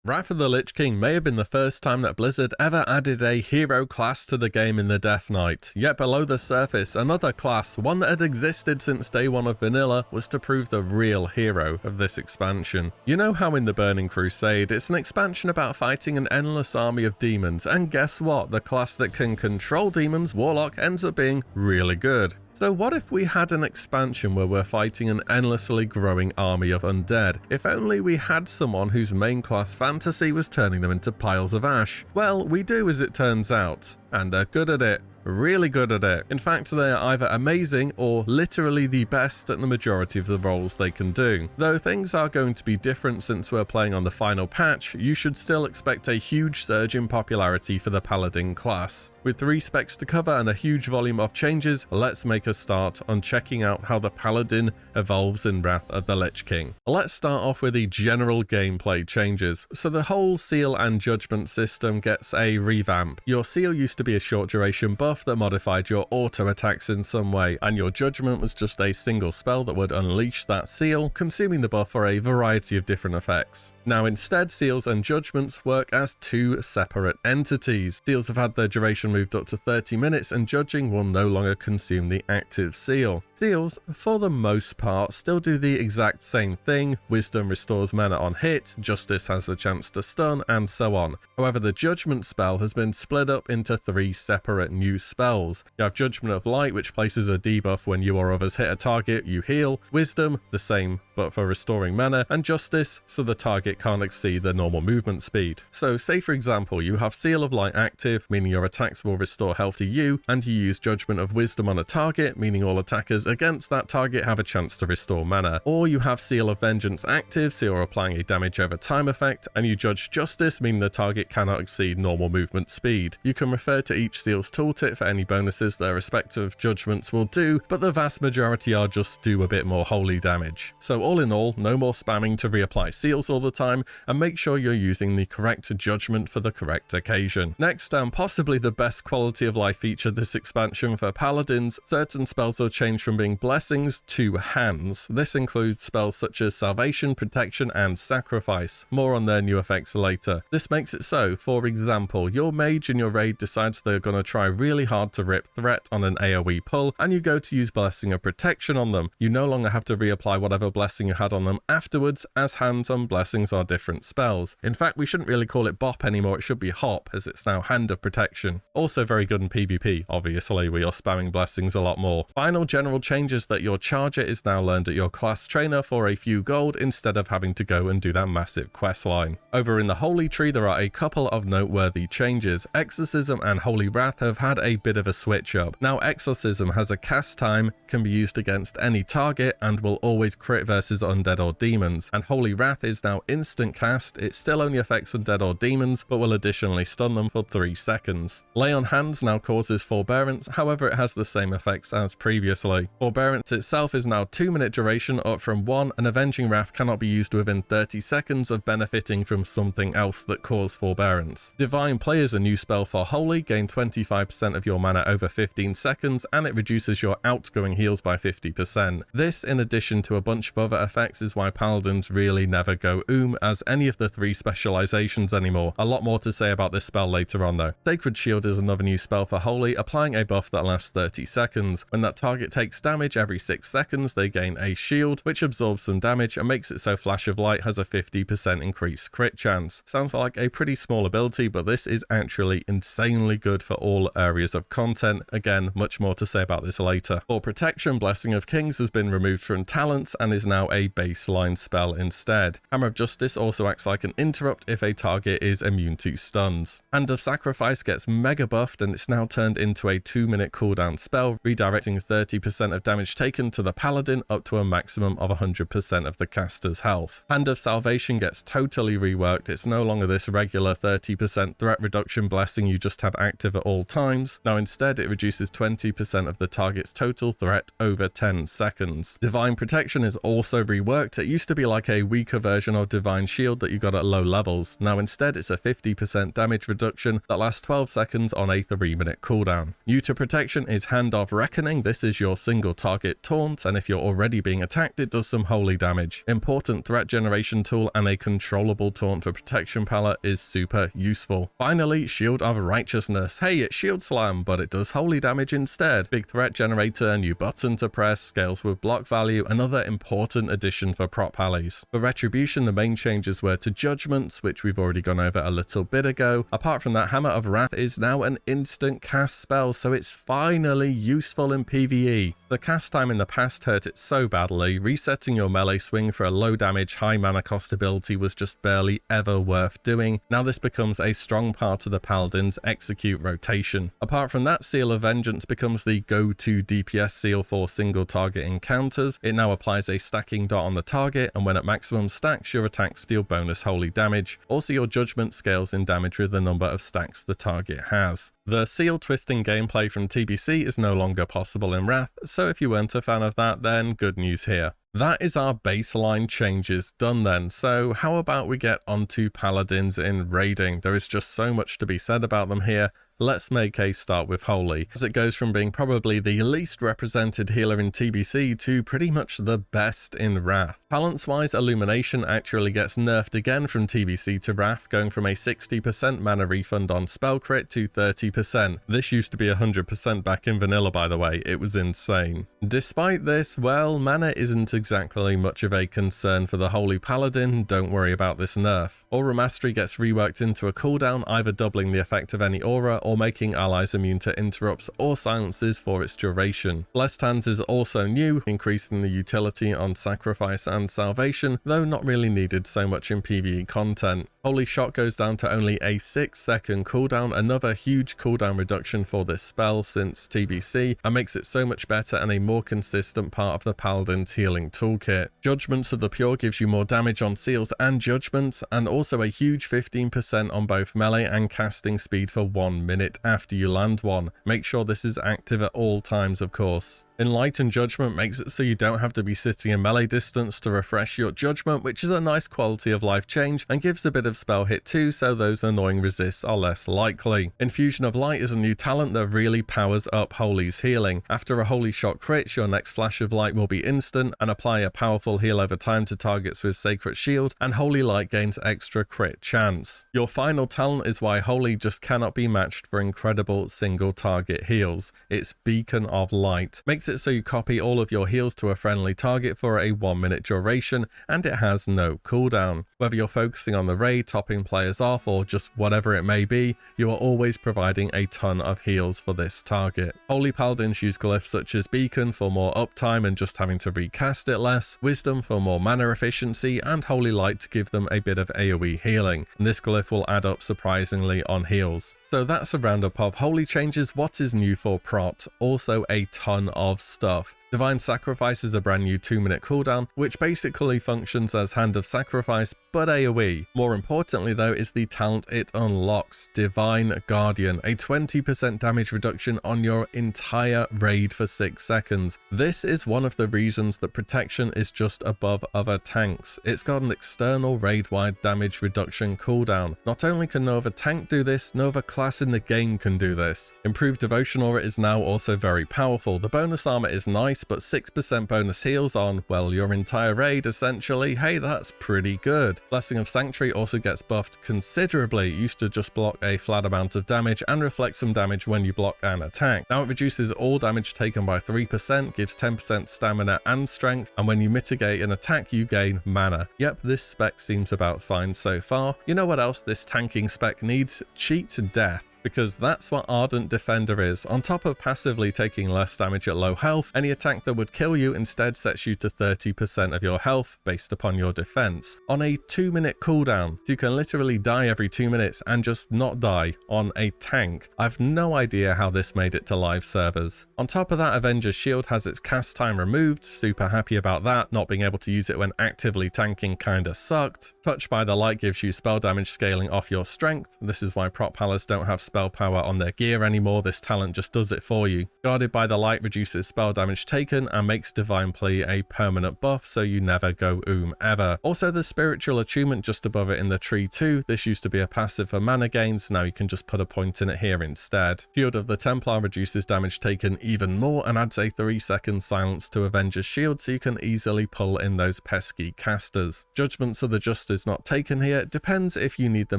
Wrath of the Lich King may have been the first time that Blizzard ever added a hero class to the game in the Death Knight, yet below the surface, another class, one that had existed since day one of vanilla, was to prove the real hero of this expansion. You know how in the Burning Crusade, it's an expansion about fighting an endless army of demons, and guess what? The class that can control demons, Warlock, ends up being really good. So what if we had an expansion where we're fighting an endlessly growing army of undead? If only we had someone whose main class fantasy was turning them into piles of ash. Well, we do as it turns out, and they're good at it. Really good at it. In fact, they are either amazing or literally the best at the majority of the roles they can do. Though things are going to be different since we're playing on the final patch, you should still expect a huge surge in popularity for the Paladin class. With 3 specs to cover and a huge volume of changes, let's make a start on checking out how the Paladin evolves in Wrath of the Lich King. Let's start off with the general gameplay changes. So the whole seal and judgment system gets a revamp. Your seal used to be a short duration buff that modified your auto attacks in some way, and your judgment was just a single spell that would unleash that seal, consuming the buff for a variety of different effects. Now instead, seals and judgments work as 2 separate entities. Seals have had their duration moved up to 30 minutes and judging will no longer consume the active seal. Seals, for the most part, still do the exact same thing. Wisdom restores mana on hit, Justice has a chance to stun, and so on. However, the Judgment spell has been split up into 3 separate new spells. You have Judgment of Light, which places a debuff when you or others hit a target, you heal. Wisdom, the same, but for restoring mana, and Justice, so the target can't exceed the normal movement speed. So say for example, you have Seal of Light active, meaning your attacks will restore health to you, and you use Judgment of Wisdom on a target, meaning all attackers against that target have a chance to restore mana. Or you have Seal of Vengeance active, so you're applying a damage over time effect, and you judge Justice, meaning the target cannot exceed normal movement speed. You can refer to each Seal's tooltip for any bonuses their respective judgments will do, but the vast majority are just do a bit more holy damage. So all in all, no more spamming to reapply seals all the time, and make sure you're using the correct judgment for the correct occasion. Next, and possibly the best quality of life feature this expansion for Paladins, certain spells will change from being blessings to hands. This includes spells such as Salvation, Protection, and Sacrifice. More on their new effects later. This makes it so, for example, your mage in your raid decides they're going to try really hard to rip threat on an AoE pull, and you go to use Blessing of Protection on them. You no longer have to reapply whatever blessing you had on them afterwards, as hands on blessings are different spells. In fact, we shouldn't really call it bop anymore, it should be hop, as it's now Hand of Protection. Also very good in PvP, obviously, where you're spamming blessings a lot more. Final general change is that your charger is now learned at your class trainer for a few gold instead of having to go and do that massive quest line. Over in the Holy Tree, there are a couple of noteworthy changes. Exorcism and Holy Wrath have had a a bit of a switch up. Now Exorcism has a cast time, can be used against any target, and will always crit versus undead or demons. And Holy Wrath is now instant cast. It still only affects undead or demons, but will additionally stun them for 3 seconds. Lay on Hands now causes Forbearance, however it has the same effects as previously. Forbearance itself is now 2-minute duration up from 1, and Avenging Wrath cannot be used within 30 seconds of benefiting from something else that caused Forbearance. Divine Play is a new spell for Holy, gain 25% of your mana over 15 seconds, and it reduces your outgoing heals by 50%. This, in addition to a bunch of other effects, is why Paladins really never go as any of the 3 specializations anymore. A lot more to say about this spell later on though. Sacred Shield is another new spell for Holy, applying a buff that lasts 30 seconds. When that target takes damage every 6 seconds, they gain a shield, which absorbs some damage and makes it so Flash of Light has a 50% increased crit chance. Sounds like a pretty small ability, but this is actually insanely good for all areas of content. Again, much more to say about this later. For protection, Blessing of Kings has been removed from talents and is now a baseline spell instead. Hammer of Justice also acts like an interrupt if a target is immune to stuns. Hand of Sacrifice gets mega buffed and it's now turned into a 2-minute cooldown spell, redirecting 30% of damage taken to the Paladin up to a maximum of 100% of the caster's health. Hand of Salvation gets totally reworked. It's no longer this regular 30% threat reduction blessing you just have active at all times. Now instead it reduces 20% of the target's total threat over 10 seconds. Divine Protection is also reworked. It used to be like a weaker version of Divine Shield that you got at low levels. Now instead it's a 50% damage reduction that lasts 12 seconds on a 3-minute cooldown. New to Protection is Hand of Reckoning. This is your single target taunt, and if you're already being attacked it does some holy damage. Important threat generation tool and a controllable taunt for Protection palette is super useful. Finally, Shield of Righteousness. Hey, it's Shield Slam, but it does holy damage instead. Big threat generator, new button to press, scales with block value, another important addition for prop allies. For Retribution, the main changes were to Judgments, which we've already gone over a little bit ago. Apart from that, Hammer of Wrath is now an instant cast spell, so it's finally useful in PvE. The cast time in the past hurt it so badly, resetting your melee swing for a low damage, high mana cost ability was just barely ever worth doing. Now this becomes a strong part of the Paladin's execute rotation. Apart from that, Seal of Vengeance becomes the go-to DPS seal for single target encounters. It now applies a stacking dot on the target, and when at maximum stacks, your attacks deal bonus holy damage. Also, your Judgment scales in damage with the number of stacks the target has. The seal twisting gameplay from TBC is no longer possible in Wrath, so if you weren't a fan of that, then good news here. That is our baseline changes done then, so how about we get onto Paladins in raiding? There is just so much to be said about them here. Let's make a start with Holy, as it goes from being probably the least represented healer in TBC to pretty much the best in Wrath. Balance-wise, Illumination actually gets nerfed again from TBC to Wrath, going from a 60% mana refund on spell crit to 30%. This used to be 100% back in vanilla, by the way. It was insane. Despite this, well, mana isn't exactly much of a concern for the Holy Paladin. Don't worry about this nerf. Aura Mastery gets reworked into a cooldown, either doubling the effect of any aura or making allies immune to interrupts or silences for its duration. Blessed Hands is also new, increasing the utility on Sacrifice and Salvation, though not really needed so much in PvE content. Holy Shot goes down to only a 6-second cooldown, another huge cooldown reduction for this spell since TBC, and makes it so much better and a more consistent part of the Paladin's healing toolkit. Judgments of the Pure gives you more damage on seals and judgments, and also a huge 15% on both melee and casting speed for 1 minute after you land one. Make sure this is active at all times, of course. Enlightened Judgment makes it so you don't have to be sitting in melee distance to refresh your judgment, which is a nice quality of life change and gives a bit of spell hit too, so those annoying resists are less likely. Infusion of Light is a new talent that really powers up Holy's healing. After a Holy Shot crit, your next flash of light will be instant and apply a powerful heal over time to targets with Sacred Shield, and Holy Light gains extra crit chance. Your final talent is why Holy just cannot be matched for incredible single target heals. It's Beacon of Light. Makes makes it so you copy all of your heals to a friendly target for a 1-minute duration, and it has no cooldown. Whether you're focusing on the raid, topping players off, or just whatever it may be, you are always providing a ton of heals for this target. Holy Paladins use glyphs such as Beacon for more uptime and just having to recast it less, Wisdom for more mana efficiency, and Holy Light to give them a bit of AoE healing, and this glyph will add up surprisingly on heals. So that's a roundup of holy changes. What is new for Prot? Also a ton of stuff. Divine Sacrifice is a brand new 2-minute cooldown, which basically functions as Hand of Sacrifice, but AoE. More importantly though is the talent it unlocks, Divine Guardian, a 20% damage reduction on your entire raid for 6 seconds. This is one of the reasons that protection is just above other tanks. It's got an external raid-wide damage reduction cooldown. Not only can no other tank do this, no other class in the game can do this. Improved Devotion Aura is now also very powerful. The bonus armor is nice, but 6% bonus heals on, well, your entire raid essentially. Hey, that's pretty good. Blessing of Sanctuary also gets buffed considerably. It used to just block a flat amount of damage and reflect some damage when you block an attack. Now it reduces all damage taken by 3%, gives 10% stamina and strength, and when you mitigate an attack you gain mana. Yep, this spec seems about fine so far. You know what else this tanking spec needs? Cheat Death. Because that's what Ardent Defender is. On top of passively taking less damage at low health, any attack that would kill you instead sets you to 30% of your health based upon your defense on a 2-minute cooldown. So you can literally die every 2 minutes and just not die on a tank. I've no idea how this made it to live servers. On top of that, Avenger's Shield has its cast time removed. Super happy about that. Not being able to use it when actively tanking kinda sucked. Touched by the Light gives you spell damage scaling off your strength. This is why prop palace don't have spell power on their gear anymore. This talent just does it for you. Guarded by the Light reduces spell damage taken and makes Divine Plea a permanent buff, so you never go ever. Also, the Spiritual Attunement just above it in the tree too. This used to be a passive for mana gains, now you can just put a point in it here instead. Shield of the Templar reduces damage taken even more and adds a 3-second silence to Avenger's Shield, so you can easily pull in those pesky casters. Judgments of the Just is not taken here. Depends if you need the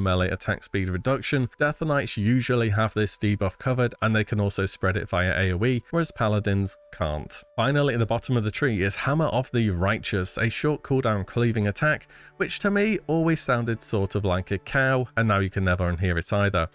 melee attack speed reduction. Death Knights usually have this debuff covered, and they can also spread it via AoE, whereas Paladins can't. Finally, at the bottom of the tree is Hammer of the Righteous, a short cooldown cleaving attack, which to me always sounded sort of like a cow, and now you can never unhear it either.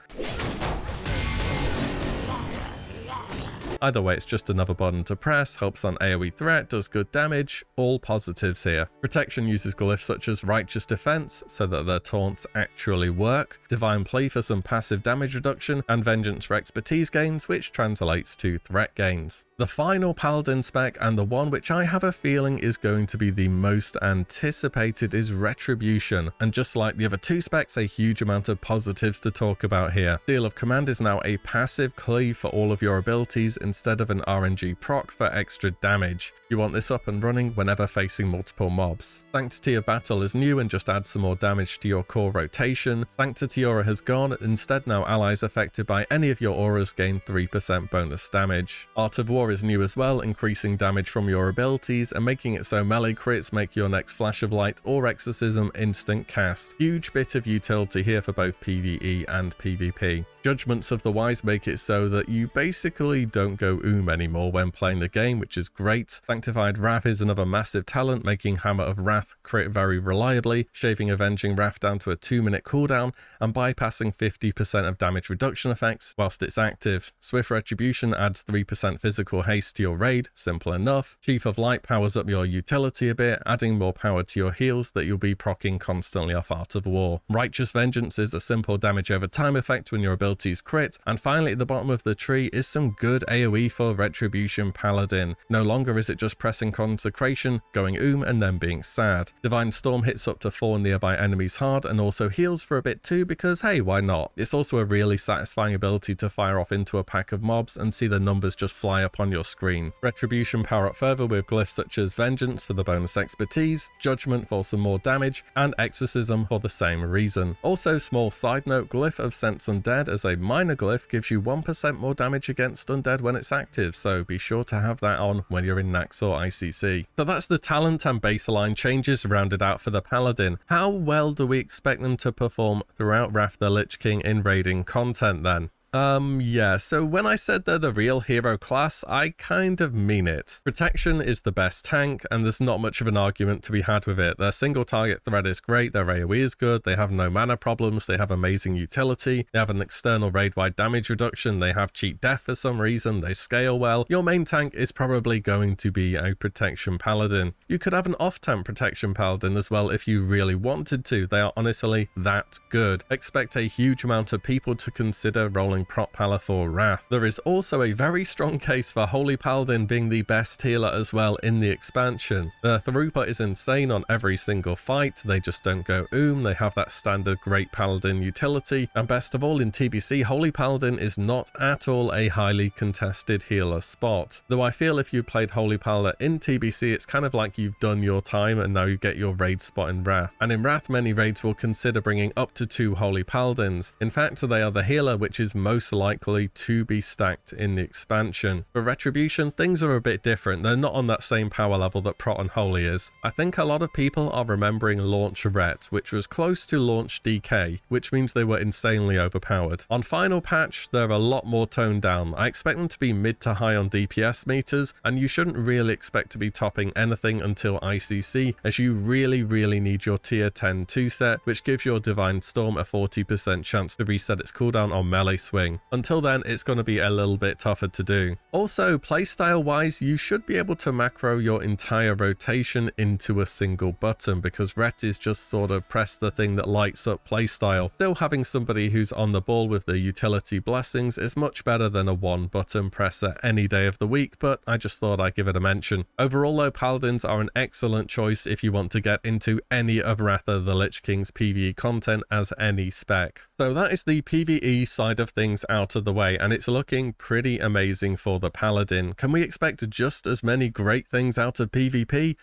Either way, it's just another button to press, helps on AoE threat, does good damage, all positives here. Protection uses glyphs such as Righteous Defense so that their taunts actually work, Divine Plea for some passive damage reduction, and Vengeance for expertise gains, which translates to threat gains. The final Paladin spec, and the one which I have a feeling is going to be the most anticipated, is Retribution, and just like the other two specs, a huge amount of positives to talk about here. Seal of Command is now a passive cleave for all of your abilities instead of an RNG proc for extra damage. You want this up and running whenever facing multiple mobs. Sanctity of Battle is new and just adds some more damage to your core rotation. Sanctity Aura has gone, instead now allies affected by any of your auras gain 3% bonus damage. Art of War is new as well, increasing damage from your abilities and making it so melee crits make your next Flash of Light or Exorcism instant cast. Huge bit of utility here for both PvE and PvP. Judgments of the Wise make it so that you basically don't go anymore when playing the game, which is great. Sanctified Wrath is another massive talent, making Hammer of Wrath crit very reliably, shaving Avenging Wrath down to a 2-minute cooldown and bypassing 50% of damage reduction effects whilst it's active. Swift Retribution adds 3% physical haste to your raid, simple enough. Chief of Light powers up your utility a bit, adding more power to your heals that you'll be proccing constantly off Art of War. Righteous Vengeance is a simple damage over time effect when your abilities crit, and finally at the bottom of the tree is some good AoE for Retribution Paladin. No longer is it just pressing Consecration, going and then being sad. Divine Storm hits up to 4 nearby enemies hard and also heals for a bit too, because hey, why not? It's also a really satisfying ability to fire off into a pack of mobs and see the numbers just fly up on your screen. Retribution power up further with glyphs such as Vengeance for the bonus expertise, Judgment for some more damage, and Exorcism for the same reason. Also, small side note, Glyph of Sense Undead as a minor glyph gives you 1% more damage against undead when it's active, so be sure to have that on when you're in Nax or ICC. So that's the talent and baseline changes rounded out for the Paladin. How well do we expect them to perform throughout Wrath the Lich King in raiding content then? Yeah, so when I said they're the real hero class, I kind of mean it. Protection is the best tank, and there's not much of an argument to be had with it. Their single target threat is great, their AoE is good, they have no mana problems, they have amazing utility, they have an external raid-wide damage reduction, they have cheat death for some reason, they scale well. Your main tank is probably going to be a protection paladin. You could have an off-tank protection paladin as well if you really wanted to. They are honestly that good. Expect a huge amount of people to consider rolling prop pala for Wrath. There is also a very strong case for Holy Paladin being the best healer as well in the expansion. The throughput is insane on every single fight, they just don't go they have that standard great paladin utility, and best of all in TBC, Holy Paladin is not at all a highly contested healer spot. Though I feel if you played Holy Paladin in TBC, it's kind of like you've done your time and now you get your raid spot in Wrath. And in Wrath, many raids will consider bringing up to 2 Holy Paladins. In fact, they are the healer which is most likely to be stacked in the expansion. For Retribution, things are a bit different. They're not on that same power level that Prot and Holy is. I think a lot of people are remembering launch Ret, which was close to launch DK, which means they were insanely overpowered. On final patch, they're a lot more toned down. I expect them to be mid to high on DPS meters, and you shouldn't really expect to be topping anything until ICC, as you really need your tier 10 2-set, which gives your Divine Storm a 40% chance to reset its cooldown on melee swing. Until then, it's going to be a little bit tougher to do. Also, playstyle wise, you should be able to macro your entire rotation into a single button, because Ret is just sort of press the thing that lights up playstyle. Still, having somebody who's on the ball with the utility blessings is much better than a one button presser any day of the week, but I just thought I'd give it a mention. Overall though, Paladins are an excellent choice if you want to get into any of Wrath of the Lich King's PvE content as any spec. So that is the PvE side of things out of the way, and it's looking pretty amazing for the Paladin. Can we expect just as many great things out of PvP?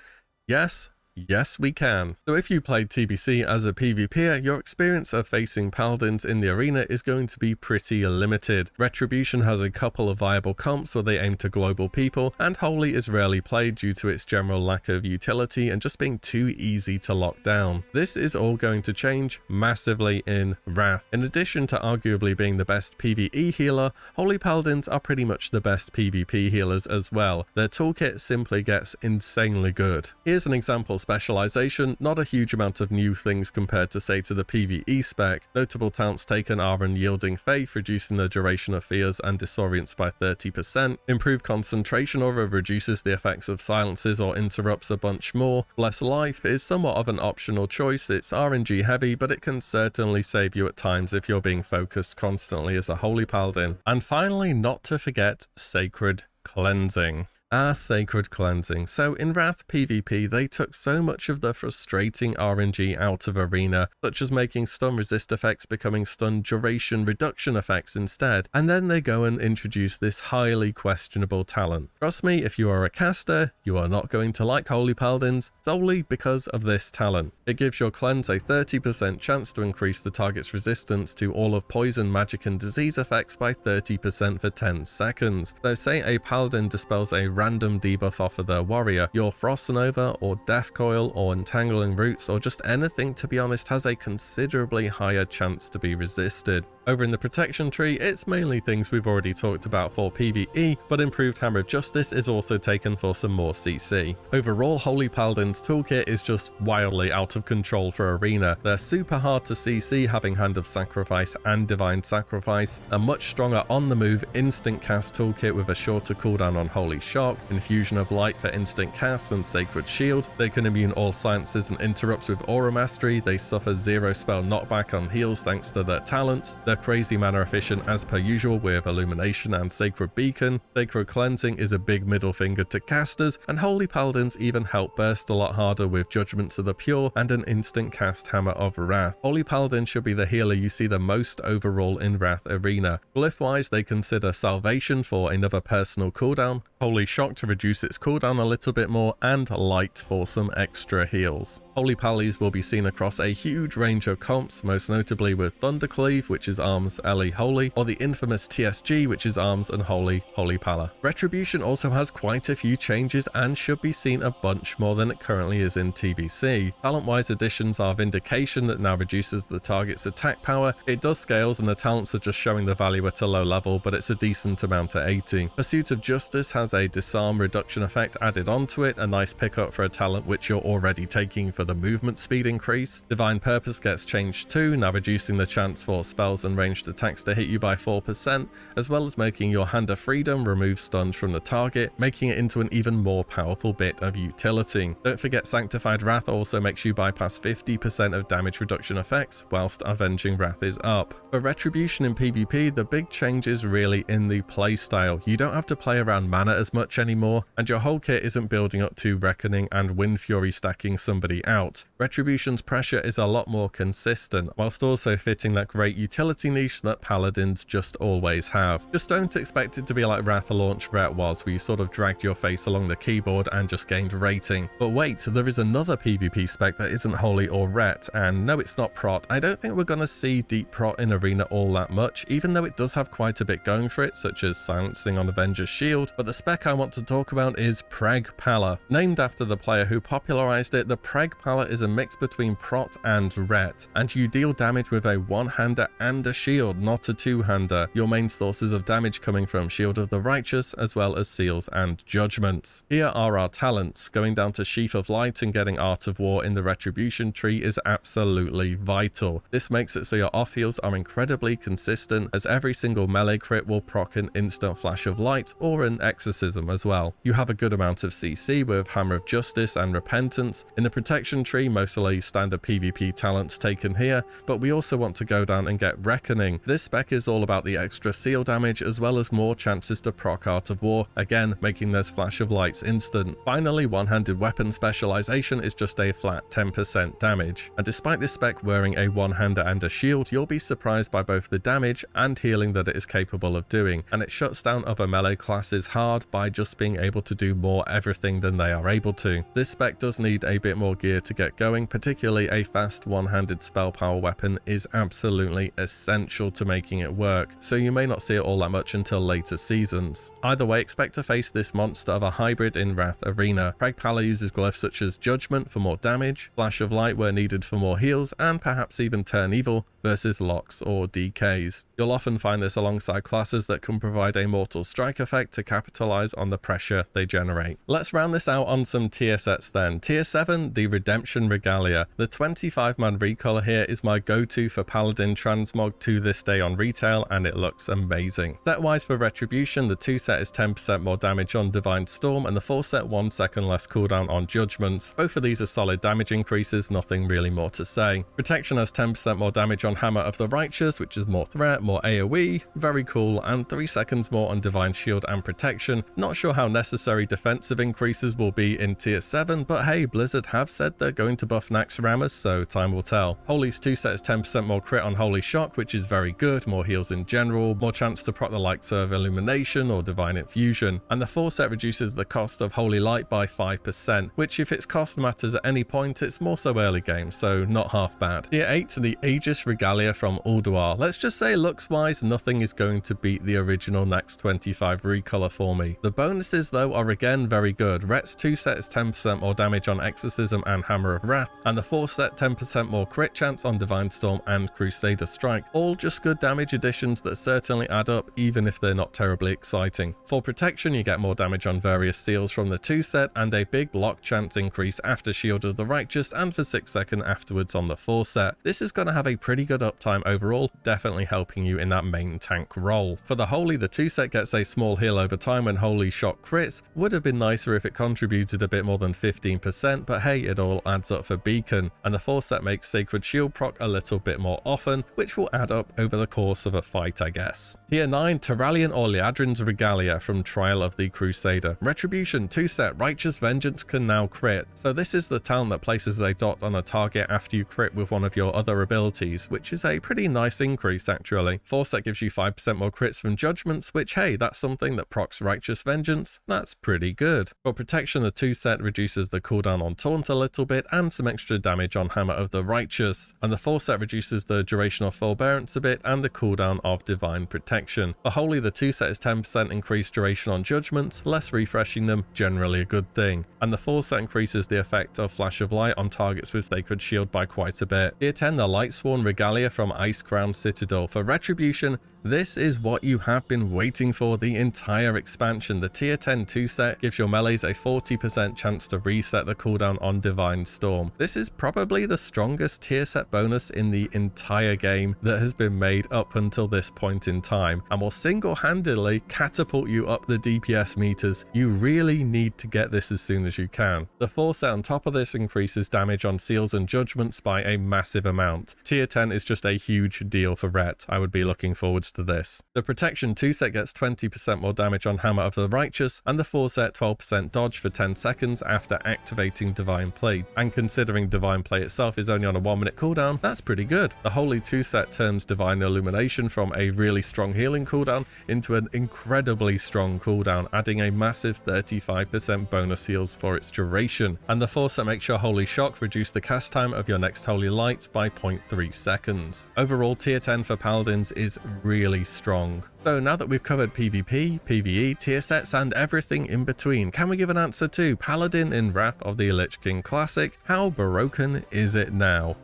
Yes, we can. So if you played TBC as a PvPer, your experience of facing Paladins in the arena is going to be pretty limited. Retribution has a couple of viable comps where they aim to global people, and Holy is rarely played due to its general lack of utility and just being too easy to lock down. This is all going to change massively in Wrath. In addition to arguably being the best PvE healer, Holy Paladins are pretty much the best PvP healers as well. Their toolkit simply gets insanely good. Here's an example specialization, not a huge amount of new things compared to say to the PvE spec. Notable talents taken are Unyielding Faith, reducing the duration of fears and disorients by 30%, improved concentration aura reduces the effects of silences or interrupts a bunch more. Bless Life is somewhat of an optional choice, it's RNG heavy, but it can certainly save you at times if you're being focused constantly as a Holy Paladin. And finally, not to forget, Sacred Cleansing. Sacred Cleansing. So in Wrath PvP, they took so much of the frustrating RNG out of Arena, such as making stun resist effects becoming stun duration reduction effects instead, and then they go and introduce this highly questionable talent. Trust me, if you are a caster, you are not going to like Holy Paladins solely because of this talent. It gives your cleanse a 30% chance to increase the target's resistance to all of poison, magic and disease effects by 30% for 10 seconds. So say a Paladin dispels a random debuff off of their warrior, your Frost Nova or Death Coil or Entangling Roots or just anything, to be honest, has a considerably higher chance to be resisted. Over in the protection tree, it's mainly things we've already talked about for PvE, but improved Hammer of Justice is also taken for some more CC. Overall, Holy Paladin's toolkit is just wildly out of control for Arena. They're super hard to CC, having Hand of Sacrifice and Divine Sacrifice, a much stronger on the move instant cast toolkit with a shorter cooldown on Holy Shock, Infusion of Light for instant cast and Sacred Shield. They can immune all silences and interrupts with Aura Mastery. They suffer 0 spell knockback on heals thanks to their talents. They're crazy mana efficient as per usual with Illumination and Sacred Beacon. Sacred Cleansing is a big middle finger to casters, and Holy Paladins even help burst a lot harder with Judgments of the Pure and an instant cast Hammer of Wrath. Holy Paladin should be the healer you see the most overall in Wrath Arena. Glyph wise, they consider Salvation for another personal cooldown, Holy Shock to reduce its cooldown a little bit more, and Light for some extra heals. Holy Pallies will be seen across a huge range of comps, most notably with Thundercleave, which is Arms, LE Holy, or the infamous TSG, which is Arms and Holy, Holy Pala. Retribution also has quite a few changes and should be seen a bunch more than it currently is in TBC. Talent-wise additions are Vindication that now reduces the target's attack power. It does scales and the talents are just showing the value at a low level, but it's a decent amount at 80. Pursuit of Justice has a disarm reduction effect added onto it, a nice pickup for a talent which you're already taking for the movement speed increase. Divine Purpose gets changed too, now reducing the chance for spells and ranged attacks to hit you by 4%, as well as making your Hand of Freedom remove stuns from the target, making it into an even more powerful bit of utility. Don't forget Sanctified Wrath also makes you bypass 50% of damage reduction effects, whilst Avenging Wrath is up. For Retribution in PvP, the big change is really in the playstyle. You don't have to play around mana as much anymore, and your whole kit isn't building up to Reckoning and Wind Fury stacking somebody out. Retribution's pressure is a lot more consistent, whilst also fitting that great utility niche that Paladins just always have. Just don't expect it to be like Wrath launch Ret was, where you sort of dragged your face along the keyboard and just gained rating. But wait, there is another PvP spec that isn't Holy or Ret, and no, it's not Prot. I don't think we're going to see deep Prot in Arena all that much, even though it does have quite a bit going for it, such as silencing on Avenger's Shield. But the spec I want to talk about is Preg Pala. Named after the player who popularized it, the Preg Pala is a mix between Prot and Ret, and you deal damage with a one-hander and a shield, not a two-hander. Your main sources of damage coming from Shield of the Righteous, as well as Seals and Judgments. Here are our talents. Going down to Sheath of Light and getting Art of War in the Retribution tree is absolutely vital. This makes it so your off heals are incredibly consistent, as every single melee crit will proc an instant Flash of Light or an Exorcism as well. You have a good amount of CC with Hammer of Justice and Repentance. In the Protection tree, mostly standard PvP talents taken here, but we also want to go down and get Reckoning. This spec is all about the extra seal damage as well as more chances to proc Art of War, again making those Flash of Lights instant. Finally, one-handed weapon specialization is just a flat 10% damage, and despite this spec wearing a one-hander and a shield, you'll be surprised by both the damage and healing that it is capable of doing, and it shuts down other melee classes hard by just being able to do more everything than they are able to. This spec does need a bit more gear to get going, particularly a fast one-handed spell power weapon is absolutely essential to making it work, so you may not see it all that much until later seasons. Either way, expect to face this monster of a hybrid in Wrath Arena. Preg Pala uses glyphs such as Judgment for more damage, Flash of Light where needed for more heals, and perhaps even Turn Evil versus locks or DKs. You'll often find this alongside classes that can provide a Mortal Strike effect to capitalize on the pressure they generate. Let's round this out on some tier sets then. Tier 7, the Redemption Regalia. The 25-man recolor here is my go-to for Paladin transmog to this day on retail, and it looks amazing. Set-wise for Retribution, the 2 set is 10% more damage on Divine Storm, and the 4 set 1 second less cooldown on Judgments. Both of these are solid damage increases, nothing really more to say. Protection has 10% more damage on Hammer of the Righteous, which is more threat, more AoE, very cool, and 3 seconds more on Divine Shield and Protection. Not sure how necessary defensive increases will be in tier 7, but hey, Blizzard have said they're going to buff Naxxramas, so time will tell. Holy's 2 set is 10% more crit on Holy Shock, which is very good, more heals in general, more chance to proc the likes of Illumination or Divine Infusion, and the 4 set reduces the cost of Holy Light by 5%, which if its cost matters at any point, it's more so early game, so not half bad. Tier 8, the Aegis Regalia from Ulduar. Let's just say looks wise, nothing is going to beat the original Nax 25 recolor for me. The bonuses though are again very good. Ret's 2 set is 10% more damage on Exorcism and Hammer of Wrath, and the 4 set 10% more crit chance on Divine Storm and Crusader Strike. All just good damage additions that certainly add up even if they're not terribly exciting. For Protection, you get more damage on various seals from the 2 set and a big block chance increase after Shield of the Righteous and for 6 seconds afterwards on the 4 set. This is going to have a pretty good uptime overall, definitely helping you in that main tank role. For the Holy, the 2 set gets a small heal over time when Holy Shock crits. Would have been nicer if it contributed a bit more than 15%, but hey, it all adds up for Beacon. And the 4 set makes Sacred Shield proc a little bit more often, which will add up over the course of a fight, I guess. Tier 9, Terralion or Liadrin's Regalia from Trial of the Crusader. Retribution 2 set, Righteous Vengeance can now crit. So this is the talent that places a dot on a target after you crit with one of your other abilities, which which is a pretty nice increase actually. Foresight gives you 5% more crits from judgments, which hey, that's something that procs Righteous Vengeance. That's pretty good. For protection, the 2 set reduces the cooldown on Taunt a little bit and some extra damage on Hammer of the Righteous, and the 4 set reduces the duration of Forbearance a bit and the cooldown of Divine Protection. For Holy, the 2 set is 10% increased duration on judgments, less refreshing them, generally a good thing, and the 4 set increases the effect of Flash of Light on targets with Sacred Shield by quite a bit. Tier 10, the Lightsworn Regalia from Icecrown Citadel. For Retribution, this is what you have been waiting for the entire expansion. The tier 10 2 set gives your melees a 40% chance to reset the cooldown on Divine Storm. This is probably the strongest tier set bonus in the entire game that has been made up until this point in time, and will single-handedly catapult you up the DPS meters. You really need to get this as soon as you can. The 4 set on top of this increases damage on seals and judgments by a massive amount. Tier 10 is just a huge deal for Ret. I would be looking forwards to this. The protection 2 set gets 20% more damage on Hammer of the Righteous, and the 4 set 12% dodge for 10 seconds after activating Divine Plate. And considering Divine Plate itself is only on a 1-minute cooldown, that's pretty good. The Holy 2 set turns Divine Illumination from a really strong healing cooldown into an incredibly strong cooldown, adding a massive 35% bonus heals for its duration. And the 4 set makes your Holy Shock reduce the cast time of your next Holy Light by 0.3 seconds. Overall, tier 10 for Paladins is really strong. So now that we've covered PvP, PvE, tier sets and everything in between, can we give an answer to Paladin in Wrath of the Lich King Classic? How broken is it now?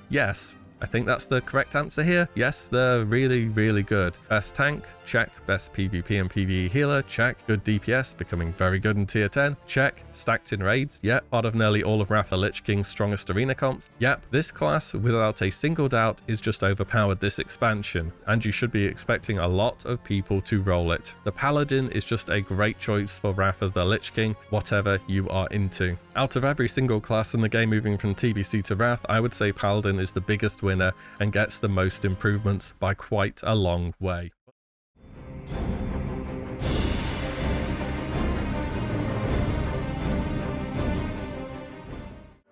Yes. I think that's the correct answer here. Yes, they're really, really good. Best tank, check. Best PvP and PvE healer, check. Good DPS, becoming very good in tier 10, check. Stacked in raids, yep. Part of nearly all of Wrath of the Lich King's strongest arena comps, yep. This class, without a single doubt, is just overpowered this expansion, and you should be expecting a lot of people to roll it. The Paladin is just a great choice for Wrath of the Lich King, whatever you are into. Out of every single class in the game moving from TBC to Wrath, I would say Paladin is the biggest winner and gets the most improvements by quite a long way.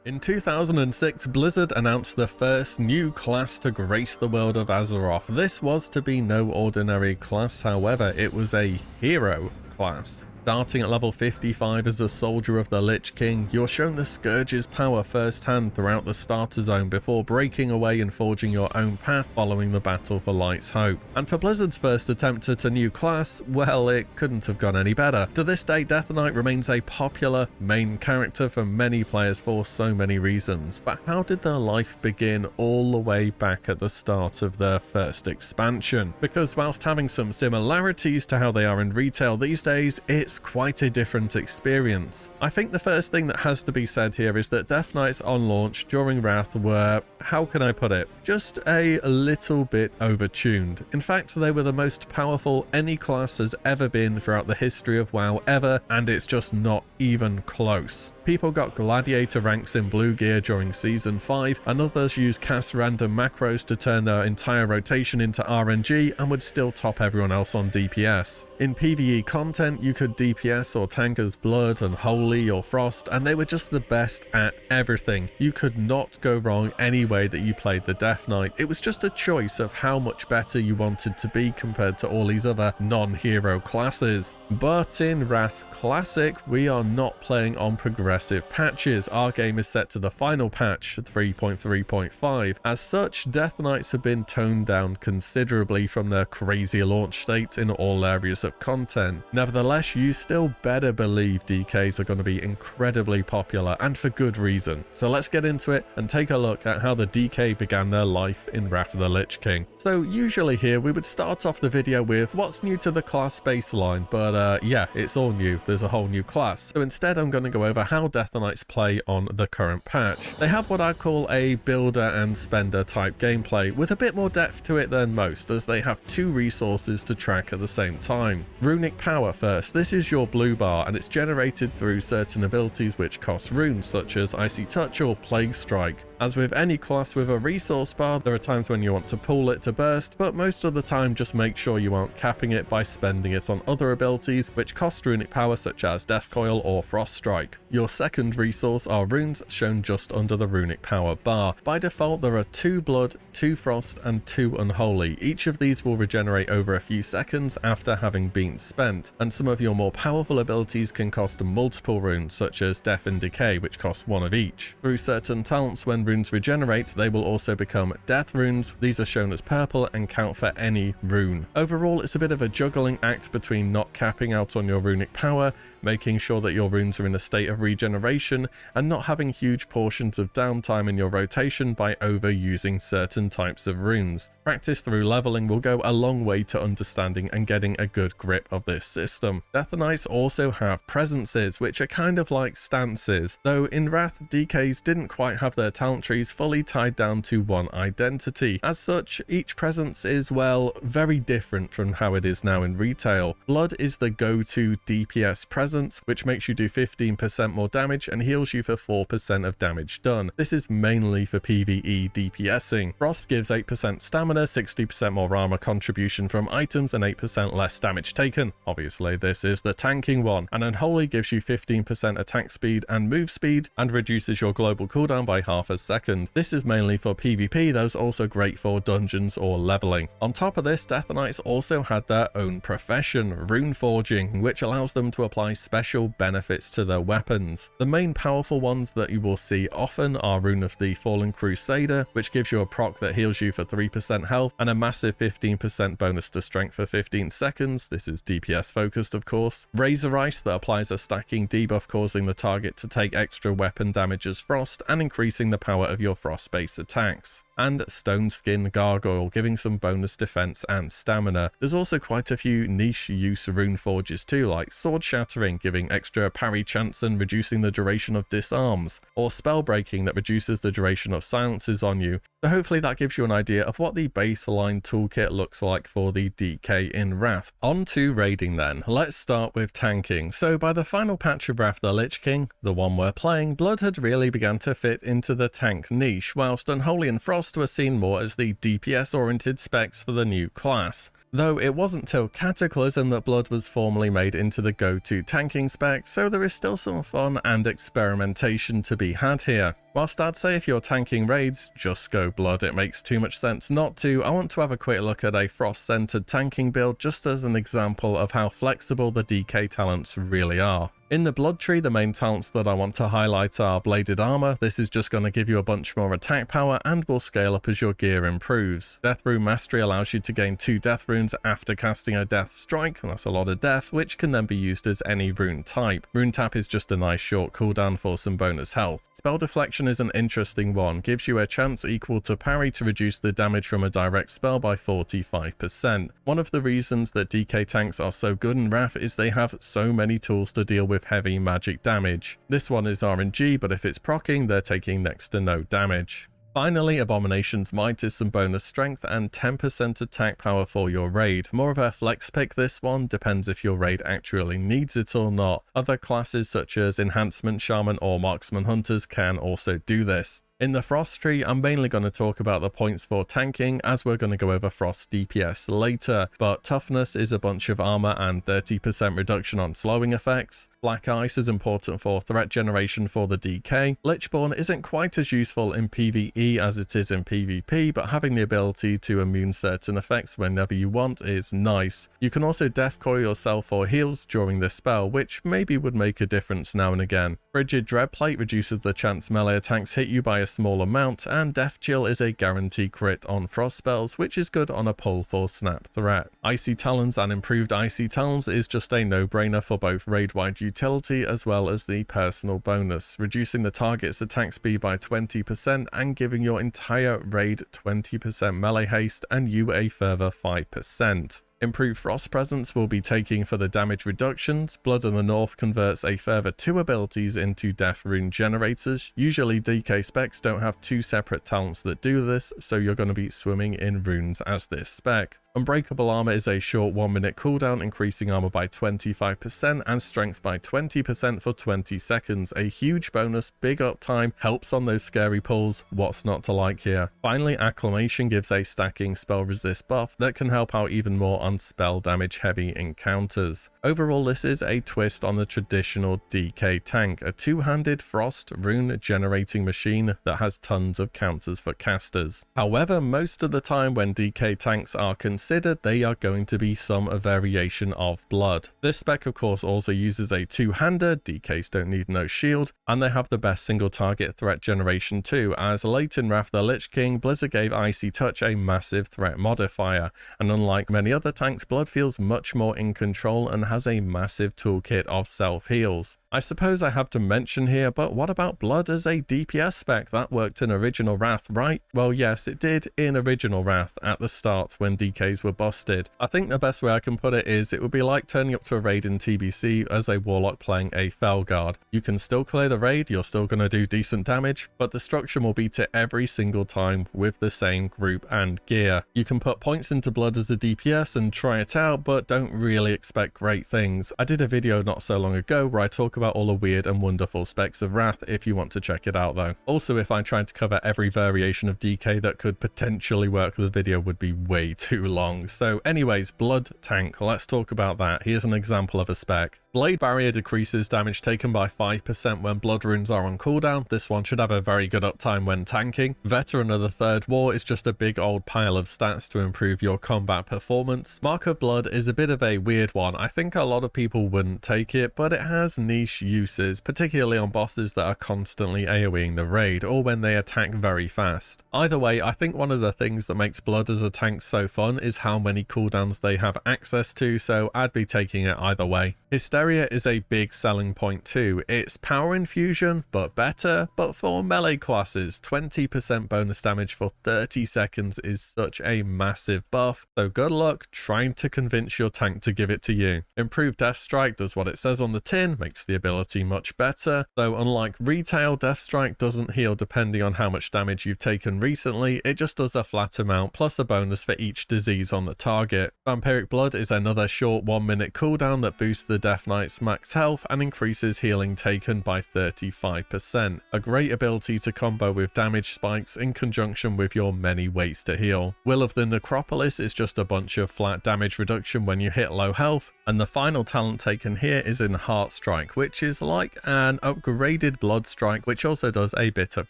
In 2006, Blizzard announced the first new class to grace the world of Azeroth. This was to be no ordinary class, however, it was a hero class. Starting at level 55 as a soldier of the Lich King, you're shown the Scourge's power firsthand throughout the starter zone before breaking away and forging your own path following the battle for Light's Hope. And for Blizzard's first attempt at a new class, well, it couldn't have gone any better. To this day, Death Knight remains a popular main character for many players for so many reasons. But how did their life begin all the way back at the start of their first expansion? Because whilst having some similarities to how they are in retail these days, it's quite a different experience. I think the first thing that has to be said here is that Death Knights on launch during Wrath were, how can I put it, just a little bit overtuned. In fact, they were the most powerful any class has ever been throughout the history of WoW ever, and it's just not even close. People got gladiator ranks in blue gear during Season 5, and others used cast random macros to turn their entire rotation into RNG and would still top everyone else on DPS. In PvE content, you could DPS or tank as Blood and Holy or Frost, and they were just the best at everything. You could not go wrong any way that you played the Death Knight. It was just a choice of how much better you wanted to be compared to all these other non-hero classes. But in Wrath Classic, we are not playing on progressive patches. Our game is set to the final patch 3.3.5. As such, Death Knights have been toned down considerably from their crazy launch state in all areas of content. Nevertheless, you still better believe DKs are going to be incredibly popular, and for good reason. So let's get into it and take a look at how the DK began their life in Wrath of the Lich King. So usually here we would start off the video with what's new to the class baseline, but yeah, it's all new. There's a whole new class. So instead I'm going to go over how Death Knights play on the current patch. They have what I call a builder and spender type gameplay with a bit more depth to it than most, as they have two resources to track at the same time. Runic Power first. This is your blue bar, and it's generated through certain abilities which cost runes such as Icy Touch or Plague Strike. As with any class with a resource bar, there are times when you want to pull it to burst, but most of the time just make sure you aren't capping it by spending it on other abilities which cost runic power such as Death Coil or Frost Strike. Your second resource are runes shown just under the runic power bar. By default there are 2 blood, 2 frost and 2 unholy. Each of these will regenerate over a few seconds after having been spent, and some of your more powerful abilities can cost multiple runes such as death and decay, which cost 1 of each. Through certain talents, when runes regenerate they will also become death runes. These are shown as purple and count for any rune. Overall it's a bit of a juggling act between not capping out on your runic power, making sure that your runes are in a state of regeneration, and not having huge portions of downtime in your rotation by overusing certain types of runes. Practice through leveling will go a long way to understanding and getting a good grip of this system. Death Knights also have presences, which are kind of like stances, though in Wrath, DKs didn't quite have their talent trees fully tied down to one identity. As such, each presence is, well, very different from how it is now in retail. Blood is the go-to DPS presence, which makes you do 15% more damage and heals you for 4% of damage done. This is mainly for PvE DPSing. Frost gives 8% stamina, 60% more armor contribution from items and 8% less damage taken. Obviously this is the tanking one. And Unholy gives you 15% attack speed and move speed and reduces your global cooldown by half a second. This is mainly for PvP, though it's also great for dungeons or leveling. On top of this, Death Knights also had their own profession, rune forging, which allows them to apply special benefits to their weapons. The main powerful ones that you will see often are Rune of the Fallen Crusader, which gives you a proc that heals you for 3% health and a massive 15% bonus to strength for 15 seconds. This is DPS focused, of course. Razor Ice that applies a stacking debuff, causing the target to take extra weapon damage as frost and increasing the power of your frost based attacks. And Stone Skin Gargoyle, giving some bonus defense and stamina. There's also quite a few niche use rune forges too, like Sword Shattering, giving extra parry chance and reducing the duration of disarms, or Spell Breaking that reduces the duration of silences on you. So hopefully that gives you an idea of what the baseline toolkit looks like for the DK in Wrath. On to raiding then. Let's start with tanking. So by the final patch of Wrath the Lich King, the one we're playing, Blood had really begun to fit into the tank niche, whilst Unholy and Frost were seen more as the DPS-oriented specs for the new class. Though it wasn't till Cataclysm that Blood was formally made into the go-to tanking spec, so there is still some fun and experimentation to be had here. Whilst I'd say if you're tanking raids, just go Blood, it makes too much sense not to, I want to have a quick look at a Frost-centered tanking build just as an example of how flexible the DK talents really are. In the Blood tree, the main talents that I want to highlight are Bladed Armor. This is just going to give you a bunch more attack power and will scale up as your gear improves. Death Rune Mastery allows you to gain 2 death runes after casting a death strike, and that's a lot of death, which can then be used as any rune type. Rune Tap is just a nice short cooldown for some bonus health. Spell Deflection is an interesting one, gives you a chance equal to parry to reduce the damage from a direct spell by 45%. One of the reasons that DK tanks are so good in Wrath is they have so many tools to deal with heavy magic damage. This one is RNG, but if it's proccing, they're taking next to no damage. Finally, Abomination's Might is some bonus strength and 10% attack power for your raid. More of a flex pick this one, depends if your raid actually needs it or not. Other classes such as Enhancement Shaman or Marksman Hunters can also do this. In the Frost tree, I'm mainly going to talk about the points for tanking, as we're going to go over Frost DPS later, but Toughness is a bunch of armor and 30% reduction on slowing effects. Black Ice is important for threat generation for the DK. Lichborn isn't quite as useful in PvE as it is in PvP, but having the ability to immune certain effects whenever you want is nice. You can also Deathcoil yourself for heals during this spell, which maybe would make a difference now and again. Frigid Dreadplate reduces the chance melee attacks hit you by a small amount, and Death Chill is a guarantee crit on frost spells, which is good on a pull for snap threat. Icy Talons and improved Icy Talons is just a no-brainer for both raid-wide utility as well as the personal bonus, reducing the target's attack speed by 20% and giving your entire raid 20% melee haste and you a further 5%. Improved Frost Presence will be taking for the damage reductions. Blood in the North converts a further 2 abilities into death rune generators. Usually DK specs don't have 2 separate talents that do this, so you're going to be swimming in runes as this spec. Unbreakable armor is a short 1-minute cooldown, increasing armor by 25% and strength by 20% for 20 seconds. A huge bonus, big uptime, helps on those scary pulls. What's not to like here? Finally, Acclamation gives a stacking spell resist buff that can help out even more on spell damage heavy encounters. Overall, this is a twist on the traditional DK tank, a two-handed frost rune generating machine that has tons of counters for casters. However, most of the time when DK tanks are considered, they are going to be some variation of blood. This spec of course also uses a two-hander, DKs don't need no shield, and they have the best single target threat generation too, as late in Wrath the Lich King, Blizzard gave Icy Touch a massive threat modifier, and unlike many other tanks, Blood feels much more in control and has a massive toolkit of self-heals. I suppose I have to mention here, but what about Blood as a DPS spec? That worked in original Wrath, right? Well, yes, it did in original Wrath at the start when DKs were busted. I think the best way I can put it is it would be like turning up to a raid in TBC as a Warlock playing a Felguard. You can still clear the raid, you're still going to do decent damage, but destruction will beat it every single time with the same group and gear. You can put points into Blood as a DPS and try it out, but don't really expect great things. I did a video not so long ago where I talk about all the weird and wonderful specs of Wrath if you want to check it out though. Also, if I tried to cover every variation of DK that could potentially work, the video would be way too long. So anyways, Blood tank, let's talk about that. Here's an example of a spec. Blade Barrier decreases damage taken by 5% when blood runes are on cooldown. This one should have a very good uptime when tanking. Veteran of the Third War is just a big old pile of stats to improve your combat performance. Mark of Blood is a bit of a weird one. I think a lot of people wouldn't take it, but it has niche uses, particularly on bosses that are constantly AoEing the raid or when they attack very fast. Either way, I think one of the things that makes Blood as a tank so fun is how many cooldowns they have access to, so I'd be taking it either way. Hysteria is a big selling point too. It's power infusion, but better, but for melee classes. 20% bonus damage for 30 seconds is such a massive buff, so good luck trying to convince your tank to give it to you. Improved Death Strike does what it says on the tin, makes the ability much better, though unlike Retail, Death Strike doesn't heal depending on how much damage you've taken recently, it just does a flat amount plus a bonus for each disease on the target. Vampiric Blood is another short 1-minute cooldown that boosts the Death Knight's max health and increases healing taken by 35%. A great ability to combo with damage spikes in conjunction with your many ways to heal. Will of the Necropolis is just a bunch of flat damage reduction when you hit low health, and the final talent taken here is in Heart Strike, which is like an upgraded Blood Strike, which also does a bit of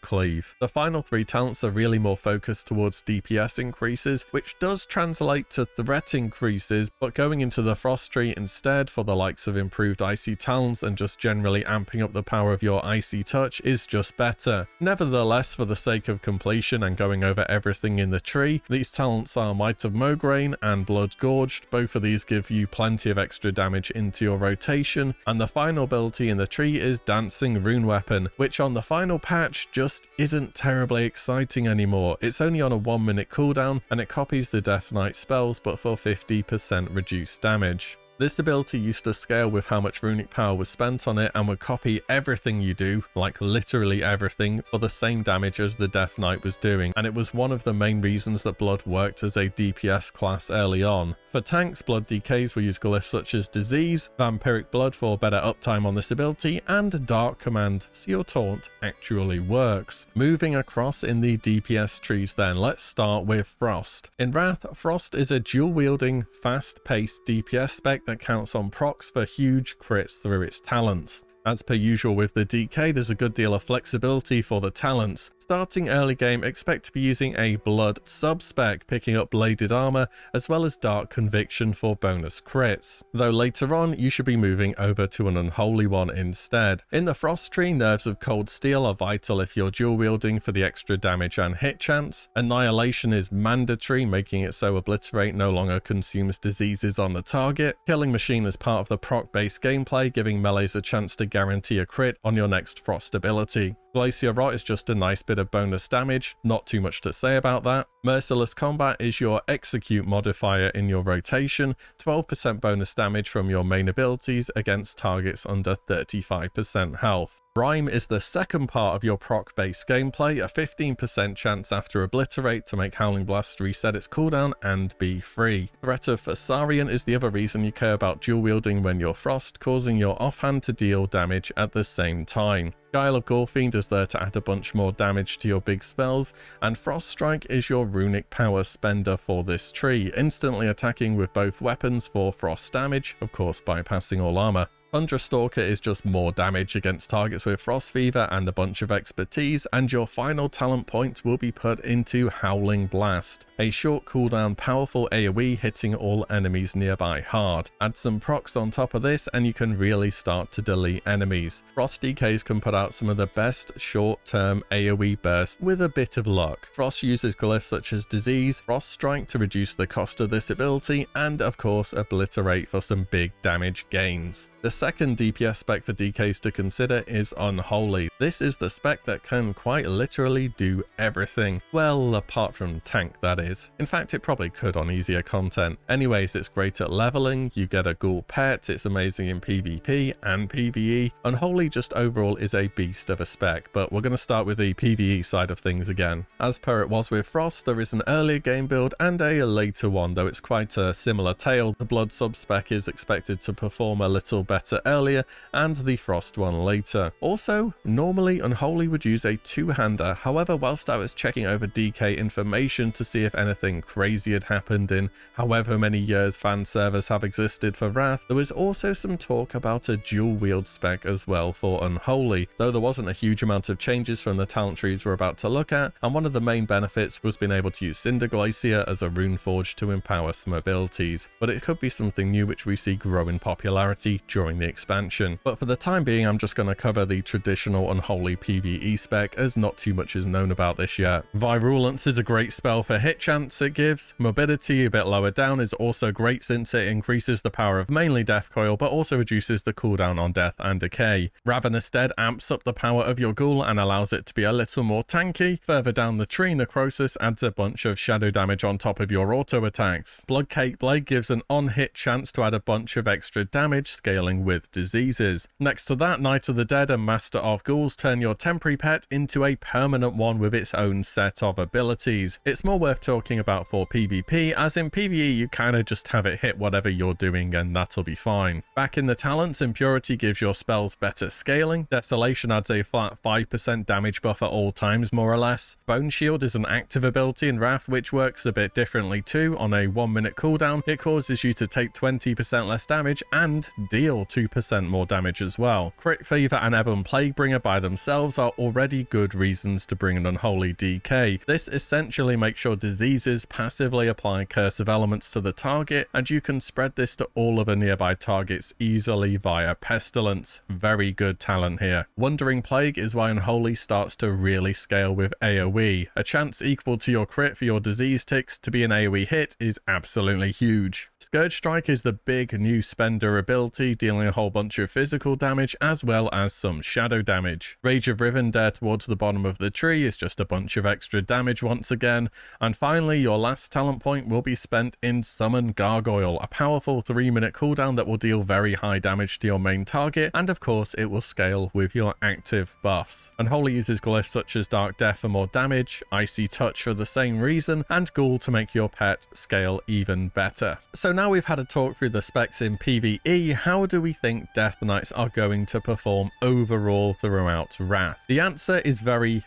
cleave. The final three talents are really more focused towards DPS increases, which does translate to threat increases, but going into the Frost tree instead for the likes of improved Icy Talons and just generally amping up the power of your Icy Touch is just better. Nevertheless, for the sake of completion and going over everything in the tree, these talents are Might of Mograine and Blood Gorged. Both of these give you plenty of extra damage into your rotation, and the final ability in the tree is Dancing Rune Weapon, which on the final patch just isn't terribly exciting anymore. It's only on a 1-minute cooldown and it copies the Death Knight spells but for 50% reduced damage. This ability used to scale with how much runic power was spent on it and would copy everything you do, like literally everything, for the same damage as the Death Knight was doing, and it was one of the main reasons that Blood worked as a DPS class early on. For tanks, Blood DKs will use glyphs such as Disease, Vampiric Blood for better uptime on this ability, and Dark Command, so your taunt actually works. Moving across in the DPS trees then, let's start with Frost. In Wrath, Frost is a dual-wielding, fast-paced DPS spec that counts on procs for huge crits through its talents. As per usual with the DK, there's a good deal of flexibility for the talents. Starting early game, expect to be using a Blood sub-spec, picking up Bladed Armor, as well as Dark Conviction for bonus crits. Though later on, you should be moving over to an Unholy one instead. In the Frost tree, Nerves of Cold Steel are vital if you're dual-wielding for the extra damage and hit chance. Annihilation is mandatory, making it so Obliterate no longer consumes diseases on the target. Killing Machine is part of the proc-based gameplay, giving melees a chance to guarantee a crit on your next Frost ability. Glacier Rot is just a nice bit of bonus damage, not too much to say about that. Merciless Combat is your execute modifier in your rotation, 12% bonus damage from your main abilities against targets under 35% health. Rhyme is the second part of your proc-based gameplay, a 15% chance after Obliterate to make Howling Blast reset its cooldown and be free. Threat of Thessarian is the other reason you care about dual wielding when you're Frost, causing your offhand to deal damage at the same time. Guile of Gorefiend is there to add a bunch more damage to your big spells, and Frost Strike is your runic power spender for this tree, instantly attacking with both weapons for frost damage, of course bypassing all armor. Thunderstalker is just more damage against targets with Frost Fever and a bunch of expertise, and your final talent point will be put into Howling Blast, a short cooldown powerful AoE hitting all enemies nearby hard. Add some procs on top of this and you can really start to delete enemies. Frost DKs can put out some of the best short-term AoE bursts with a bit of luck. Frost uses glyphs such as Disease, Frost Strike to reduce the cost of this ability, and of course Obliterate for some big damage gains. The second DPS spec for DKs to consider is Unholy. This is the spec that can quite literally do everything. Well, apart from tank, that is. In fact, it probably could on easier content. Anyways, it's great at leveling, you get a ghoul pet, it's amazing in PvP and PvE. Unholy just overall is a beast of a spec, but we're going to start with the PvE side of things again. As per it was with Frost, there is an earlier game build and a later one, though it's quite a similar tale. The Blood sub-spec is expected to perform a little better earlier and the Frost one later. Also, normally Unholy would use a two-hander, however whilst I was checking over DK information to see if anything crazy had happened in however many years fan servers have existed for Wrath, there was also some talk about a dual wield spec as well for Unholy, though there wasn't a huge amount of changes from the talent trees we're about to look at, and one of the main benefits was being able to use Cinder Glacier as a rune forge to empower some abilities, but it could be something new which we see grow in popularity during the expansion. But for the time being, I'm just going to cover the traditional Unholy PvE spec, as not too much is known about this yet. Virulence is a great spell for hit chance it gives. Morbidity, a bit lower down, is also great since it increases the power of mainly Death Coil, but also reduces the cooldown on death and decay. Ravenous Dead amps up the power of your ghoul and allows it to be a little more tanky. Further down the tree, Necrosis adds a bunch of shadow damage on top of your auto attacks. Bloodcake Blade gives an on-hit chance to add a bunch of extra damage, scaling with diseases. Next to that, Knight of the Dead and Master of Ghouls turn your temporary pet into a permanent one with its own set of abilities. It's more worth talking about for PvP, as in PvE you kinda just have it hit whatever you're doing and that'll be fine. Back in the talents, Impurity gives your spells better scaling. Desolation adds a flat 5% damage buff at all times more or less. Bone Shield is an active ability in Wrath which works a bit differently too. On a 1 minute cooldown, it causes you to take 20% less damage and deal 2% more damage as well. Crit Fever and Ebon Plaguebringer by themselves are already good reasons to bring an Unholy DK. This essentially makes your diseases passively apply Curse of Elements to the target, and you can spread this to all of the nearby targets easily via Pestilence. Very good talent here. Wandering Plague is why Unholy starts to really scale with AoE. A chance equal to your crit for your disease ticks to be an AoE hit is absolutely huge. Scourge Strike is the big new spender ability, dealing a whole bunch of physical damage as well as some shadow damage. Rage of Rivendare towards the bottom of the tree is just a bunch of extra damage once again. And finally, your last talent point will be spent in Summon Gargoyle, a powerful 3-minute cooldown that will deal very high damage to your main target, and of course it will scale with your active buffs. Unholy uses glyphs such as Dark Death for more damage, Icy Touch for the same reason, and Ghoul to make your pet scale even better. So now we've had a talk through the specs in PvE, how do we think Death Knights are going to perform overall throughout Wrath? The answer is very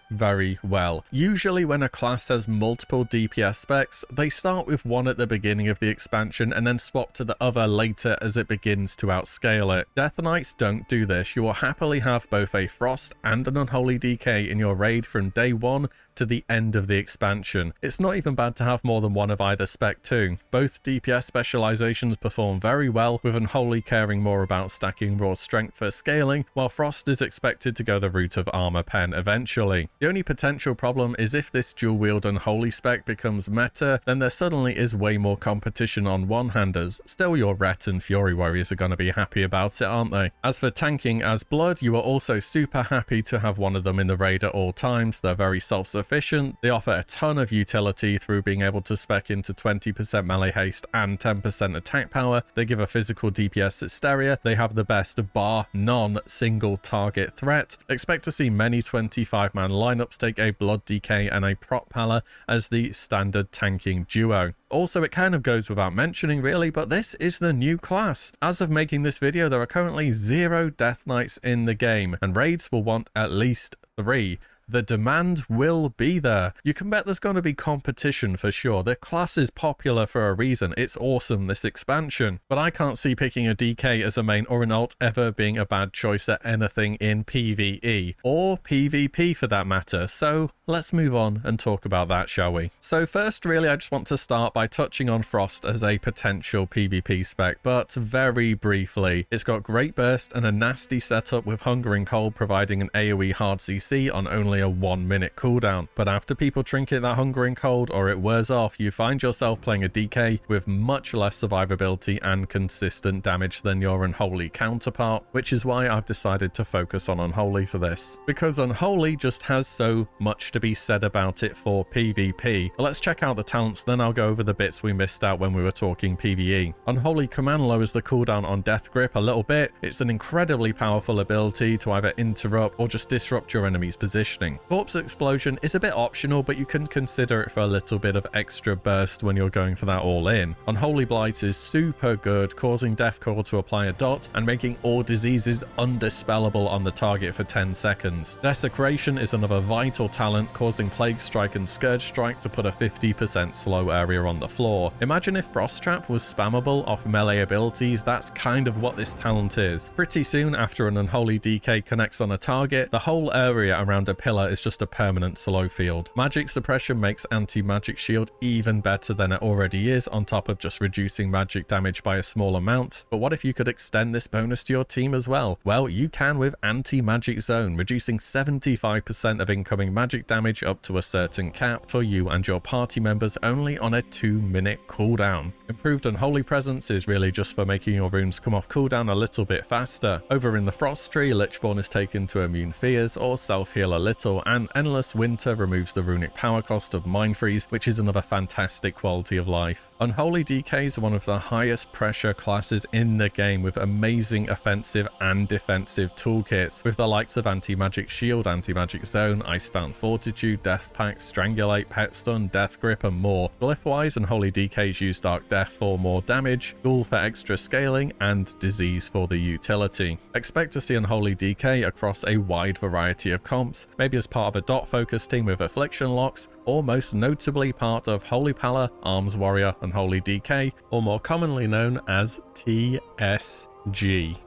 well. Usually when a class has multiple DPS specs, they start with one at the beginning of the expansion and then swap to the other later as it begins to outscale it. Death Knights don't do this. You will happily have both a Frost and an Unholy DK in your raid from day one to the end of the expansion. It's not even bad to have more than one of either spec too. Both DPS specializations perform very well, with Unholy caring more about stacking raw strength for scaling, while Frost is expected to go the route of armor pen eventually. The only potential problem is if this dual wield Unholy spec becomes meta, then there suddenly is way more competition on one-handers. Still, your Ret and Fury warriors are going to be happy about it, aren't they? As for tanking as Blood, you are also super happy to have one of them in the raid at all times. They're very self-sufficient efficient. They offer a ton of utility through being able to spec into 20% melee haste and 10% attack power. They give a physical DPS hysteria. They have the best bar non-single target threat. Expect to see many 25-man lineups take a Blood DK and a Prot Pala as the standard tanking duo. Also, it kind of goes without mentioning really, but this is the new class. As of making this video, there are currently 0 Death Knights in the game, and raids will want at least 3. The demand will be there. You can bet there's going to be competition for sure. The class is popular for a reason. It's awesome, this expansion. But I can't see picking a DK as a main or an alt ever being a bad choice at anything in PvE, or PvP for that matter. So let's move on and talk about that, shall we? So first, really, I just want to start by touching on Frost as a potential PvP spec, but very briefly. It's got great burst and a nasty setup with Hunger and Cold providing an AoE hard CC on only a 1-minute cooldown. But after people trinket that Hunger and Cold or it wears off, you find yourself playing a DK with much less survivability and consistent damage than your Unholy counterpart, which is why I've decided to focus on Unholy for this. Because Unholy just has so much to be said about it for PvP. But let's check out the talents, then I'll go over the bits we missed out when we were talking PvE. Unholy Command lowers the cooldown on Death Grip a little bit. It's an incredibly powerful ability to either interrupt or just disrupt your enemy's positioning. Corpse Explosion is a bit optional, but you can consider it for a little bit of extra burst when you're going for that all-in. Unholy Blight is super good, causing Deathcore to apply a dot and making all diseases undispellable on the target for 10 seconds. Desecration is another vital talent, causing Plague Strike and Scourge Strike to put a 50% slow area on the floor. Imagine if Frost Trap was spammable off melee abilities. That's kind of what this talent is. Pretty soon after an Unholy DK connects on a target, the whole area around a pillar is just a permanent slow field. Magic Suppression makes anti-magic shield even better than it already is, on top of just reducing magic damage by a small amount. But what if you could extend this bonus to your team as well? Well, you can with Anti-Magic Zone, reducing 75% of incoming magic damage up to a certain cap for you and your party members only on a 2-minute cooldown. Improved Unholy Presence is really just for making your runes come off cooldown a little bit faster. Over in the Frost tree, Lichborn is taken to immune fears or self-heal a little, and Endless Winter removes the runic power cost of Mind Freeze, which is another fantastic quality of life. Unholy DKs are one of the highest pressure classes in the game, with amazing offensive and defensive toolkits, with the likes of Anti-Magic Shield, Anti-Magic Zone, Icebound Fortitude, Death Pact, Strangulate, Pet Stun, Death Grip, and more. Glyph-wise, Unholy DKs use Dark Death for more damage, Ghoul for extra scaling, and Disease for the utility. Expect to see Unholy DK across a wide variety of comps, maybe as part of a dot focus team with Affliction locks, or most notably part of Holy Pala, Arms Warrior, and Holy DK, or more commonly known as TSG.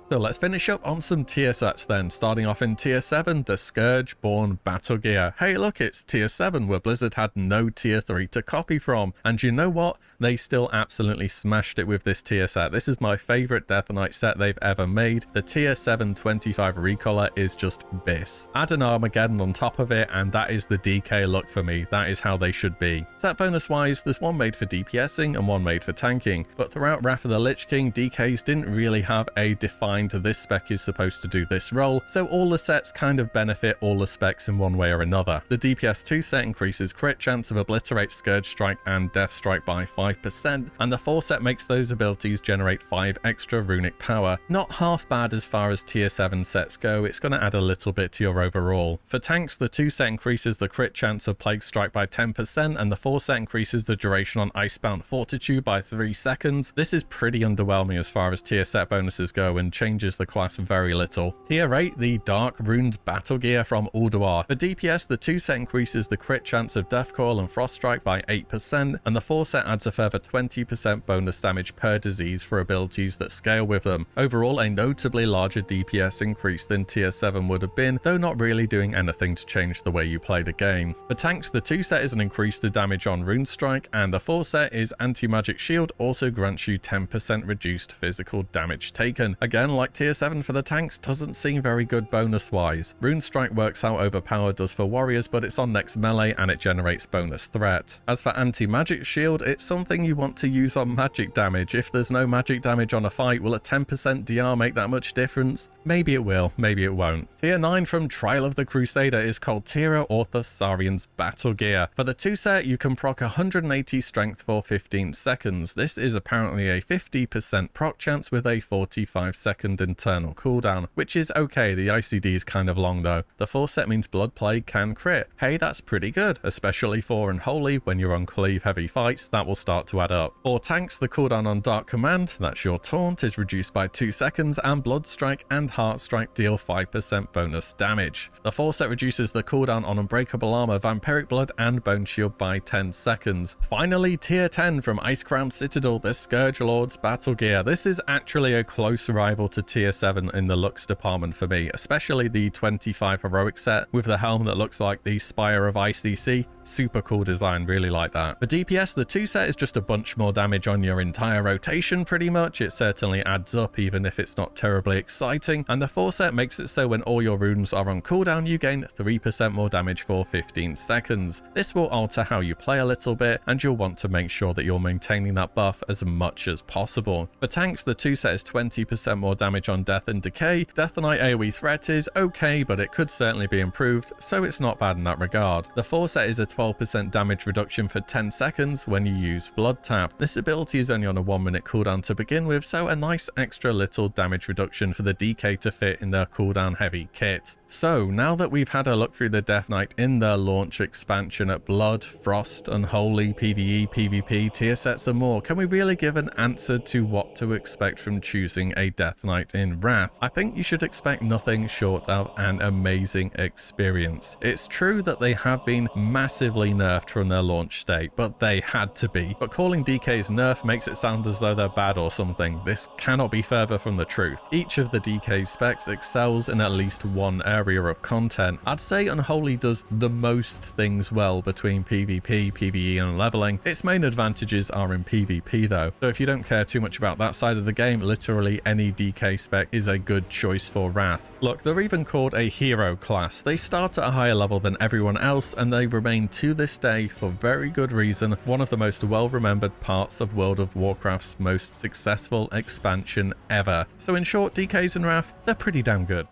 So let's finish up on some tier sets then, starting off in tier 7, the Scourge-born Battle Gear. Hey look, it's tier 7 where Blizzard had no tier 3 to copy from, and you know what? They still absolutely smashed it with this tier set. This is my favourite Death Knight set they've ever made. The tier 7 25 recolor is just bis. Add an Armageddon on top of it and that is the DK look for me. That is how they should be. Set bonus wise, there's one made for DPSing and one made for tanking, but throughout Wrath of the Lich King, DKs didn't really have a defined this spec is supposed to do this role, so all the sets kind of benefit all the specs in one way or another. The DPS 2 set increases crit chance of Obliterate, Scourge Strike, and Death Strike by 5%, and the 4 set makes those abilities generate 5 extra runic power. Not half bad as far as tier 7 sets go, it's going to add a little bit to your overall. For tanks, the 2 set increases the crit chance of Plague Strike by 10%, and the 4 set increases the duration on Icebound Fortitude by 3 seconds. This is pretty underwhelming as far as tier set bonuses go and changes the class very little. Tier 8, the Dark Runed Battle Gear from Ulduar. For DPS, the 2 set increases the crit chance of Death Coil and Frost Strike by 8%, and the 4 set adds a further 20% bonus damage per disease for abilities that scale with them. Overall, a notably larger DPS increase than tier 7 would have been, though not really doing anything to change the way you play the game. For tanks, the 2 2 set is an increase to damage on Rune Strike, and the 4 set is Anti-Magic Shield also grants you 10% reduced physical damage taken. Again, like tier 7 for the tanks, doesn't seem very good bonus wise. Rune Strike works out overpowered does for warriors, but it's on next melee and it generates bonus threat. As for Anti-Magic Shield, it's something you want to use on magic damage. If there's no magic damage on a fight, will a 10% DR make that much difference? Maybe it will, maybe it won't. Tier 9 from Trial of the Crusader is called Tira or Thessarian's Battle Gear. For the 2 set, you can proc 180 strength for 15 seconds. This is apparently a 50% proc chance with a 45-second internal cooldown, which is okay. The ICD is kind of long though. The 4 set means Blood Plague can crit. Hey, that's pretty good, especially for Unholy. When you're on cleave heavy fights, that will start to add up. For tanks, the cooldown on Dark Command, that's your taunt, is reduced by 2 seconds, and Blood Strike and Heart Strike deal 5% bonus damage. The 4 set reduces the cooldown on Unbreakable Armor, Vampiric Blood, and Bone Shield by 10 seconds. Finally, tier 10 from Icecrown Citadel, the Scourge Lord's Battle Gear. This is actually a close rival to tier 7 in the looks department for me, especially the 25 heroic set with the helm that looks like the Spire of ICC. Super cool design, really like that. For DPS, the 2 set is just a bunch more damage on your entire rotation pretty much. It certainly adds up even if it's not terribly exciting, and the 4 set makes it so when all your runes are on cooldown, you gain 3% more damage for 15 seconds. This will alter how you play a little bit, and you'll want to make sure that you're maintaining that buff as much as possible. For tanks, the 2 set is 20% more damage on Death and Decay. Death Knight AoE threat is okay, but it could certainly be improved, so it's not bad in that regard. The 4 set is a 12% damage reduction for 10 seconds when you use Blood Tap. This ability is only on a 1-minute cooldown to begin with, so a nice extra little damage reduction for the DK to fit in their cooldown heavy kit. So now that we've had a look through the Death Knight in their launch expansion at Blood, Frost, Unholy, PvE, PvP, tier sets and more, can we really give an answer to what to expect from choosing a Death Knight in Wrath? I think you should expect nothing short of an amazing experience. It's true that they have been massively nerfed from their launch state, but they had to be. But calling DK's nerf makes it sound as though they're bad or something. This cannot be further from the truth. Each of the DK specs excels in at least one area of content. I'd say Unholy does the most things well between PvP, PvE and leveling. Its main advantages are in PvP though, so if you don't care too much about that side of the game, literally any DK spec is a good choice for Wrath. Look, they're even called a hero class. They start at a higher level than everyone else, and they remain to this day, for very good reason, one of the most well-remembered parts of World of Warcraft's most successful expansion ever. So in short, DKs and Wrath, they're pretty damn good.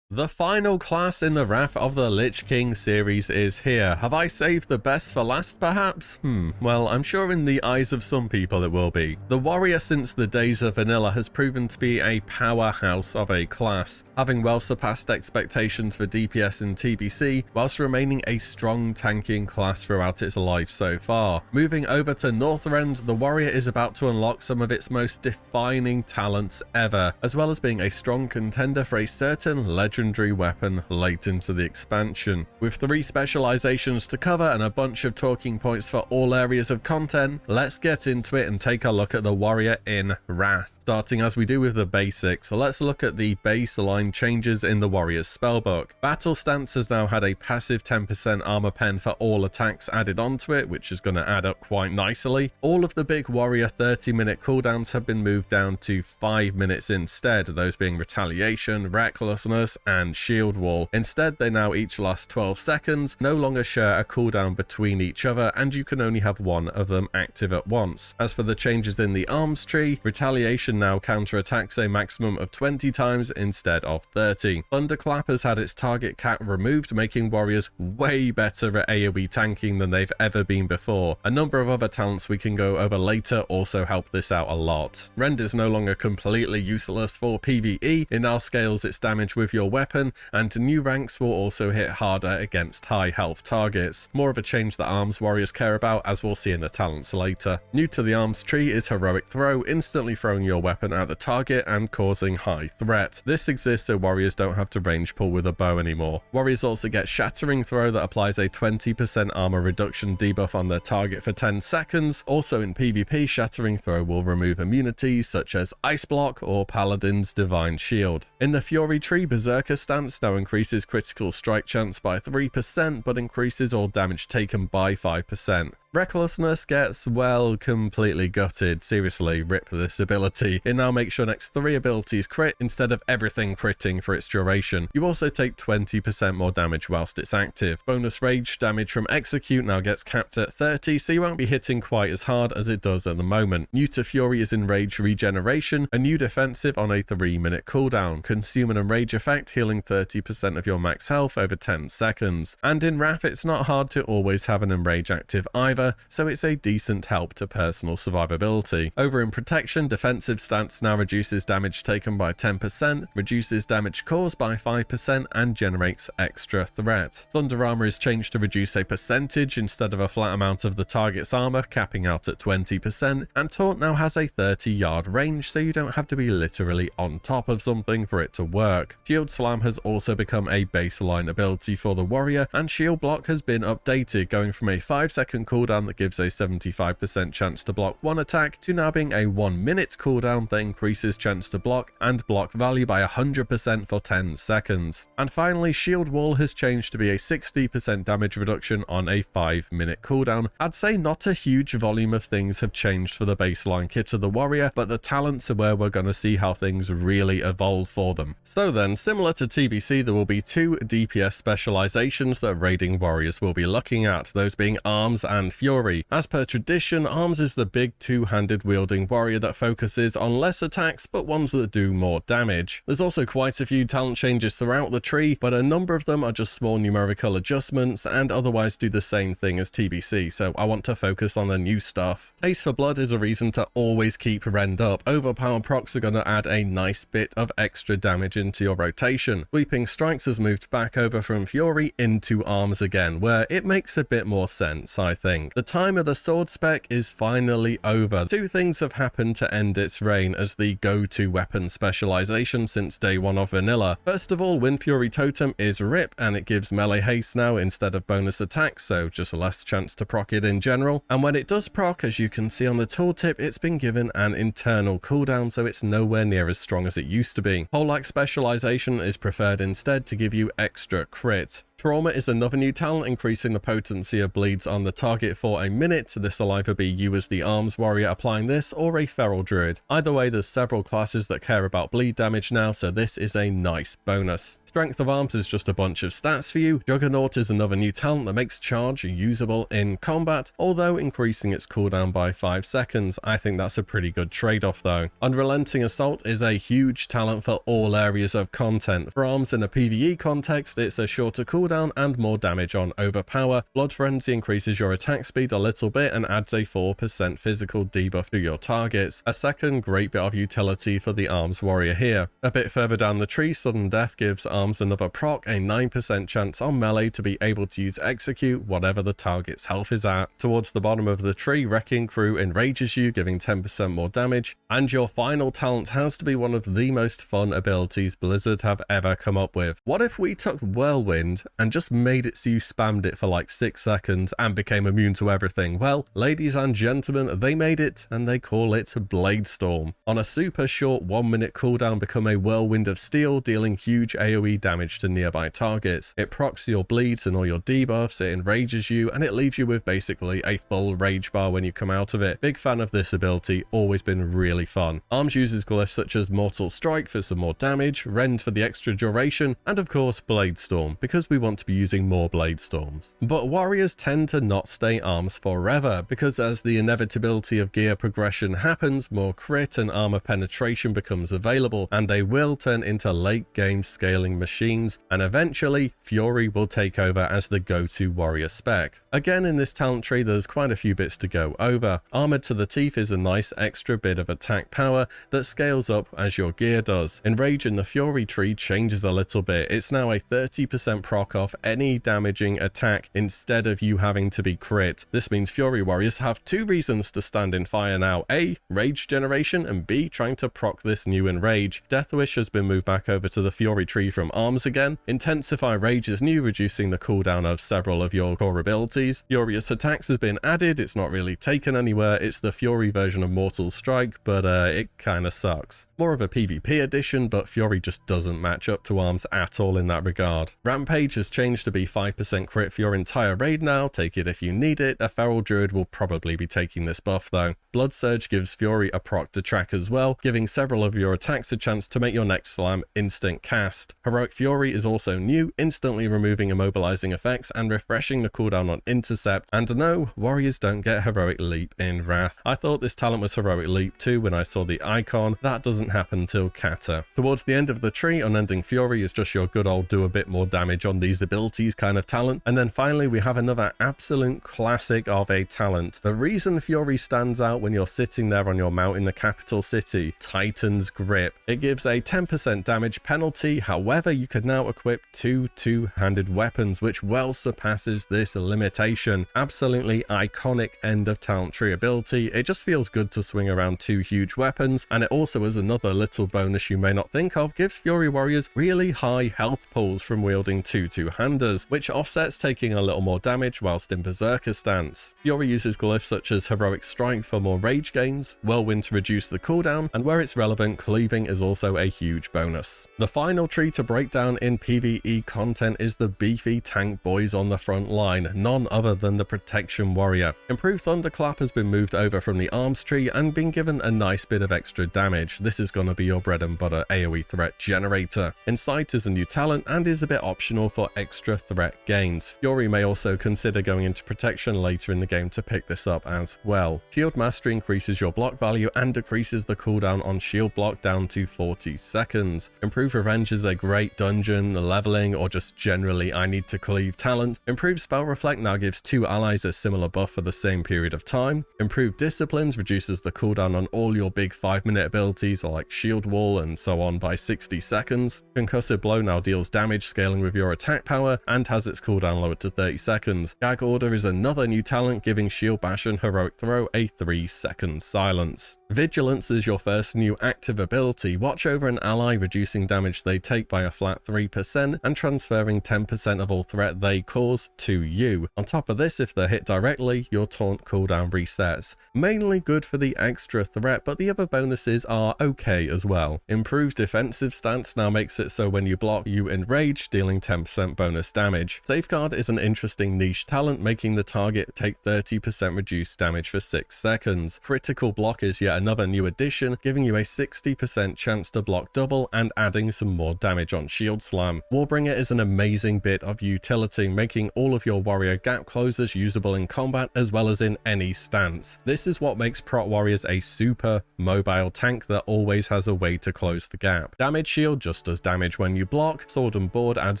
The final class in the Wrath of the Lich King series is here. Have I saved the best for last, perhaps? Well, I'm sure in the eyes of some people it will be. The warrior since the days of vanilla has proven to be a powerhouse of a class, having well surpassed expectations for DPS and TBC, whilst remaining a strong tanking class throughout its life so far. Moving over to Northrend, the warrior is about to unlock some of its most defining talents ever, as well as being a strong contender for a certain legendary weapon late into the expansion. With 3 specializations to cover and a bunch of talking points for all areas of content, let's get into it and take a look at the warrior in Wrath. Starting as we do with the basics, so let's look at the baseline changes in the warrior's spellbook. Battle Stance has now had a passive 10% armor pen for all attacks added onto it, which is going to add up quite nicely. All of the big warrior 30-minute cooldowns have been moved down to 5 minutes instead, those being Retaliation, Recklessness, and Shield Wall. Instead, they now each last 12 seconds, no longer share a cooldown between each other, and you can only have one of them active at once. As for the changes in the arms tree, Retaliation now counterattacks a maximum of 20 times instead of 30. Thunderclap has had its target cap removed, making warriors way better at AoE tanking than they've ever been before. A number of other talents we can go over later also help this out a lot. Rend is no longer completely useless for PvE, it now scales its damage with your weapon, and new ranks will also hit harder against high health targets. More of a change that arms warriors care about, as we'll see in the talents later. New to the arms tree is Heroic Throw, instantly throwing your weapon at the target and causing high threat. This exists so warriors don't have to range pull with a bow anymore. Warriors also get Shattering Throw that applies a 20% armor reduction debuff on their target for 10 seconds. Also in PvP, Shattering Throw will remove immunities such as Ice Block or Paladin's Divine Shield. In the Fury tree, Berserker stance now increases critical strike chance by 3% but increases all damage taken by 5%. Recklessness gets, well, completely gutted. Seriously, rip this ability. It now makes your next 3 abilities crit instead of everything critting for its duration. You also take 20% more damage whilst it's active. Bonus rage damage from Execute now gets capped at 30, so you won't be hitting quite as hard as it does at the moment. New to Fury is Enrage Regeneration, a new defensive on a 3-minute cooldown. Consume an Enrage effect, healing 30% of your max health over 10 seconds. And in Wrath, it's not hard to always have an Enrage active either, so it's a decent help to personal survivability. Over in Protection, defensive stance now reduces damage taken by 10%, reduces damage caused by 5%, and generates extra threat. Thunder Armor is changed to reduce a percentage instead of a flat amount of the target's armor, capping out at 20%, and Taunt now has a 30-yard range, so you don't have to be literally on top of something for it to work. Shield Slam has also become a baseline ability for the warrior, and Shield Block has been updated, going from a 5-second cooldown that gives a 75% chance to block one attack to now being a 1-minute cooldown that increases chance to block and block value by 100% for 10 seconds. And finally, Shield Wall has changed to be a 60% damage reduction on a 5-minute cooldown. I'd say not a huge volume of things have changed for the baseline kit of the warrior, but the talents are where we're going to see how things really evolve for them. So then, similar to TBC, there will be 2 DPS specializations that raiding warriors will be looking at, those being Arms and Fury. As per tradition, Arms is the big 2-handed wielding warrior that focuses on less attacks but ones that do more damage. There's also quite a few talent changes throughout the tree, but a number of them are just small numerical adjustments and otherwise do the same thing as TBC, so I want to focus on the new stuff. Taste for Blood is a reason to always keep Rend up. Overpower procs are going to add a nice bit of extra damage into your rotation. Weeping Strikes has moved back over from Fury into Arms again, where it makes a bit more sense, I think. The time of the sword spec is finally over. 2 things have happened to end its reign as the go-to weapon specialization since day 1 of vanilla. First of all, Wind Fury Totem is RIP and it gives melee haste now instead of bonus attacks, so just less chance to proc it in general. And when it does proc, as you can see on the tooltip, it's been given an internal cooldown, so it's nowhere near as strong as it used to be. Pole-like specialization is preferred instead to give you extra crit. Trauma is another new talent, increasing the potency of bleeds on the target for a minute. This will either be you as the Arms warrior applying this or a Feral Druid. Either way, there's several classes that care about bleed damage now, so this is a nice bonus. Strength of Arms is just a bunch of stats for you. Juggernaut is another new talent that makes charge usable in combat, although increasing its cooldown by 5 seconds. I think that's a pretty good trade-off though. Unrelenting Assault is a huge talent for all areas of content. For Arms in a PvE context, it's a shorter cooldown and more damage on Overpower. Blood Frenzy increases your attack speed a little bit and adds a 4% physical debuff to your targets. A second great bit of utility for the Arms warrior here. A bit further down the tree, Sudden Death gives Arms another proc, a 9% chance on melee to be able to use Execute whatever the target's health is at. Towards the bottom of the tree, Wrecking Crew enrages you, giving 10% more damage. And your final talent has to be one of the most fun abilities Blizzard have ever come up with. What if we took Whirlwind and just made it so you spammed it for like 6 seconds and became immune to everything? Well, ladies and gentlemen, they made it and they call it Blade Storm. On a super short 1-minute cooldown, become a Whirlwind of Steel, dealing huge AoE damage to nearby targets. It procs your bleeds and all your debuffs, it enrages you, and it leaves you with basically a full rage bar when you come out of it. Big fan of this ability, always been really fun. Arms uses glyphs such as Mortal Strike for some more damage, Rend for the extra duration, and of course Blade Storm, because we want to be using more Blade Storms. But warriors tend to not stay Arms forever, because as the inevitability of gear progression happens, more crit and armor penetration becomes available, and they will turn into late game scaling machines, and eventually Fury will take over as the go-to warrior spec. Again, in this talent tree there's quite a few bits to go over. Armored to the Teeth is a nice extra bit of attack power that scales up as your gear does. Enrage in the Fury tree changes a little bit. It's now a 30% proc block off any damaging attack instead of you having to be crit. This means Fury warriors have two reasons to stand in fire now: A, rage generation, and B, trying to proc this new enrage. Death Wish has been moved back over to the Fury tree from arms again. Intensify rage is new, reducing the cooldown of several of your core abilities. Furious attacks has been added. It's not really taken anywhere. It's the Fury version of Mortal Strike, but it kinda sucks. More of a PvP edition, but Fury just doesn't match up to arms at all in that regard. Rampage has changed to be 5% crit for your entire raid now. Take it if you need it. A Feral Druid will probably be taking this buff though. Blood Surge gives Fury a proc to track as well, giving several of your attacks a chance to make your next slam instant cast. Heroic Fury is also new, instantly removing immobilizing effects and refreshing the cooldown on intercept. And no, warriors don't get Heroic Leap in Wrath. I thought this talent was Heroic Leap too when I saw the icon. That doesn't happen till Kata. Towards the end of the tree, Unending Fury is just your good old do a bit more damage on these abilities kind of talent. And then finally we have another absolute classic of a talent. The reason Fury stands out when you're sitting there on your mount in the capital city: Titan's Grip. It gives a 10% damage penalty. However, you can now equip two two-handed weapons, which well surpasses this limitation. Absolutely iconic end of talent tree ability. It just feels good to swing around two huge weapons, and it also, as another little bonus you may not think of, gives Fury warriors really high health pulls from wielding two two-handers, which offsets taking a little more damage whilst in Berserker stance. Fury uses glyphs such as Heroic Strike for more rage gains, Whirlwind to reduce the cooldown, and where it's relevant, Cleaving is also a huge bonus. The final tree to break down in PvE content is the beefy tank boys on the front line, none other than the Protection Warrior. Improved Thunderclap has been moved over from the arms tree and been given a nice bit of extra damage. This is going to be your bread and butter AoE threat generator. Insight is a new talent and is a bit optional for extra threat gains. Fury may also consider going into protection later in the game to pick this up as well. Shield Mastery increases your block value and decreases the cooldown on shield block down to 40 seconds. Improved Revenge is a great dungeon, leveling, or just generally I need to cleave talent. Improved Spell Reflect now gives two allies a similar buff for the same period of time. Improved Disciplines reduces the cooldown on all your big 5-minute abilities like Shield Wall and so on by 60 seconds. Concussive Blow now deals damage scaling with your attack power and has its cooldown lowered to 30 seconds. Gag Order is another new talent, giving Shield Bash and Heroic Throw a 3-second silence. Vigilance is your first new active ability. Watch over an ally, reducing damage they take by a flat 3% and transferring 10% of all threat they cause to you. On top of this, if they're hit directly, your taunt cooldown resets. Mainly good for the extra threat, but the other bonuses are okay as well. Improved Defensive Stance now makes it so when you block, you enrage, dealing 10% bonus damage. Safeguard is an interesting niche talent, making the target take 30% reduced damage for 6 seconds. Critical Block is yet another new addition, giving you a 60% chance to block double and adding some more damage on Shield Slam. Warbringer is an amazing bit of utility, making all of your warrior gap closers usable in combat as well as in any stance. This is what makes Prot Warriors a super mobile tank that always has a way to close the gap. Damage Shield just does damage when you block. Sword and Board adds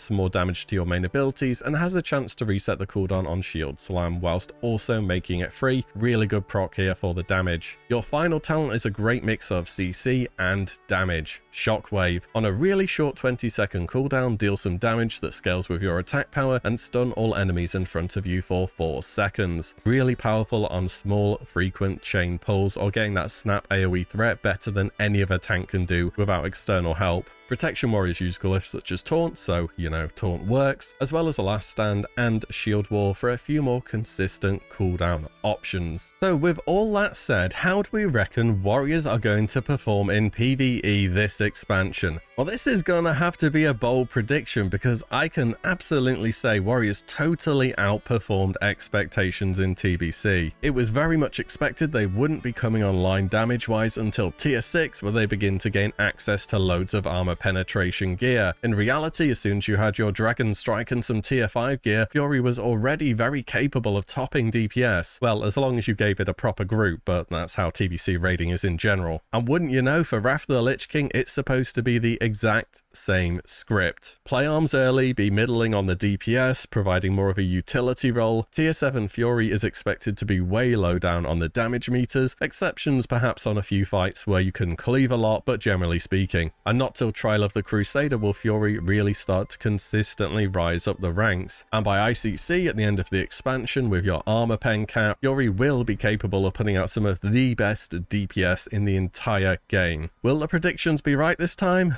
some more damage to your main abilities and has a chance to reset the cooldown on Shield Slam whilst also making it free. Really good proc here for the damage. Your final talent is a great mix of CC and damage. Shockwave. On a really short 20-second cooldown, deal some damage that scales with your attack power and stun all enemies in front of you for 4 seconds. Really powerful on small, frequent chain pulls or getting that snap AoE threat better than any other tank can do without external help. Protection Warriors use glyphs such as Taunt, so, you know, Taunt works, as well as a Last Stand and Shield Wall for a few more consistent cooldown options. So with all that said, how do we reckon Warriors are going to perform in PvE this expansion? Well, this is gonna have to be a bold prediction because I can absolutely say Warriors totally outperformed expectations in TBC. It was very much expected they wouldn't be coming online damage-wise until tier 6, where they begin to gain access to loads of armor penetration gear. In reality, as soon as you had your Dragon Strike and some tier 5 gear, Fury was already very capable of topping DPS. Well, as long as you gave it a proper group, but that's how TBC raiding is in general. And wouldn't you know, for Wrath of the Lich King, it's supposed to be the exact same script. Play arms early, be middling on the DPS, providing more of a utility role. Tier 7 Fury is expected to be way low down on the damage meters, exceptions perhaps on a few fights where you can cleave a lot, but generally speaking. And not till Trial of the Crusader will Fury really start to consistently rise up the ranks, and by ICC at the end of the expansion with your armor pen cap, Fury will be capable of putting out some of the best DPS in the entire game. Will the predictions be right this time?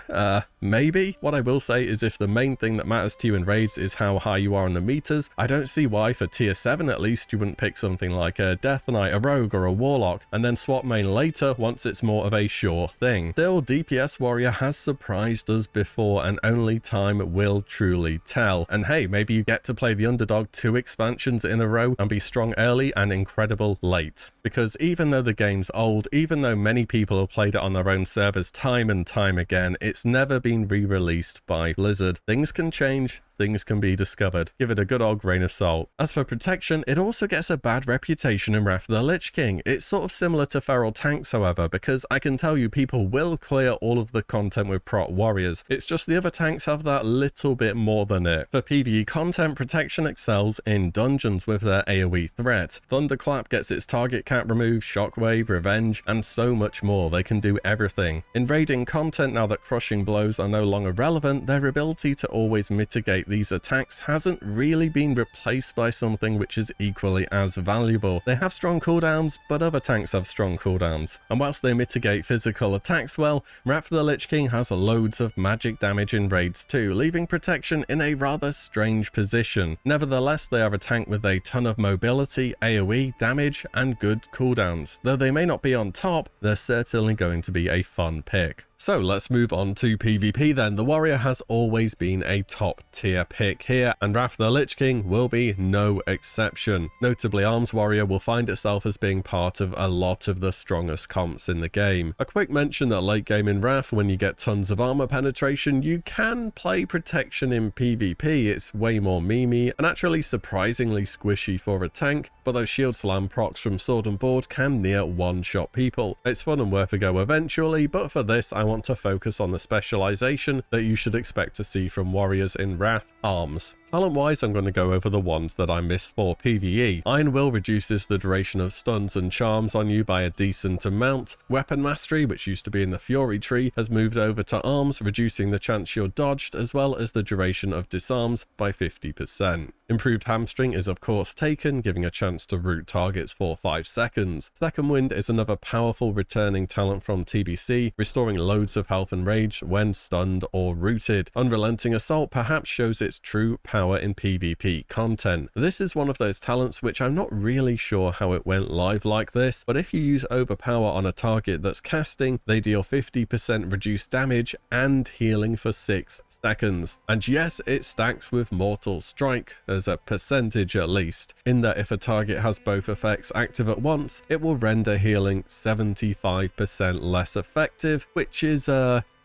Maybe. What I will say is if the main thing that matters to you in raids is how high you are on the meters, I don't see why for tier 7 at least you wouldn't pick something like a Death Knight, a Rogue or a Warlock, and then swap main later once it's more of a sure thing. Still, DPS Warrior has surprised us before, and only time will truly tell. And hey, maybe you get to play the underdog 2 expansions in a row and be strong early and incredible late. Because even though the game's old, even though many people have played it on their own servers time and time again, it's never been re-released by Blizzard. Things can change, things can be discovered. Give it a good old grain of salt. As for protection, it also gets a bad reputation in Wrath of the Lich King. It's sort of similar to feral tanks, however, because I can tell you people will clear all of the content with prot warriors. It's just the other tanks have that little bit more than it. For PvE content, protection excels in dungeons with their AoE threat. Thunderclap gets its target cap removed, shockwave, revenge, and so much more. They can do everything. In raiding content, now that crushing blows are no longer relevant, their ability to always mitigate these attacks hasn't really been replaced by something which is equally as valuable. They have strong cooldowns, but other tanks have strong cooldowns. And whilst they mitigate physical attacks well, Wrath of the Lich King has loads of magic damage in raids too, leaving protection in a rather strange position. Nevertheless, they are a tank with a ton of mobility, AoE, damage, and good cooldowns. Though they may not be on top, they're certainly going to be a fun pick. So let's move on to PvP then. The Warrior has always been a top tier pick here, and Wrath of the Lich King will be no exception. Notably, Arms Warrior will find itself as being part of a lot of the strongest comps in the game. A quick mention that late game in Wrath, when you get tons of armor penetration, you can play protection in PvP. It's way more memey and actually surprisingly squishy for a tank, but those shield slam procs from sword and board can near one-shot people. It's fun and worth a go eventually, but for this I want to focus on the specialization that you should expect to see from warriors in Wrath: arms. Talent wise, I'm going to go over the ones that I missed for PvE. Iron Will reduces the duration of stuns and charms on you by a decent amount. Weapon Mastery, which used to be in the Fury tree, has moved over to arms, reducing the chance you're dodged as well as the duration of disarms by 50%. Improved Hamstring is of course taken, giving a chance to root targets for 5 seconds. Second Wind is another powerful returning talent from TBC, restoring loads of health and rage when stunned or rooted. Unrelenting Assault perhaps shows its true power in PvP content. This is one of those talents which I'm not really sure how it went live like this, but if you use Overpower on a target that's casting, they deal 50% reduced damage and healing for 6 seconds. And yes, it stacks with Mortal Strike, as a percentage at least, in that if a target has both effects active at once, it will render healing 75% less effective, which is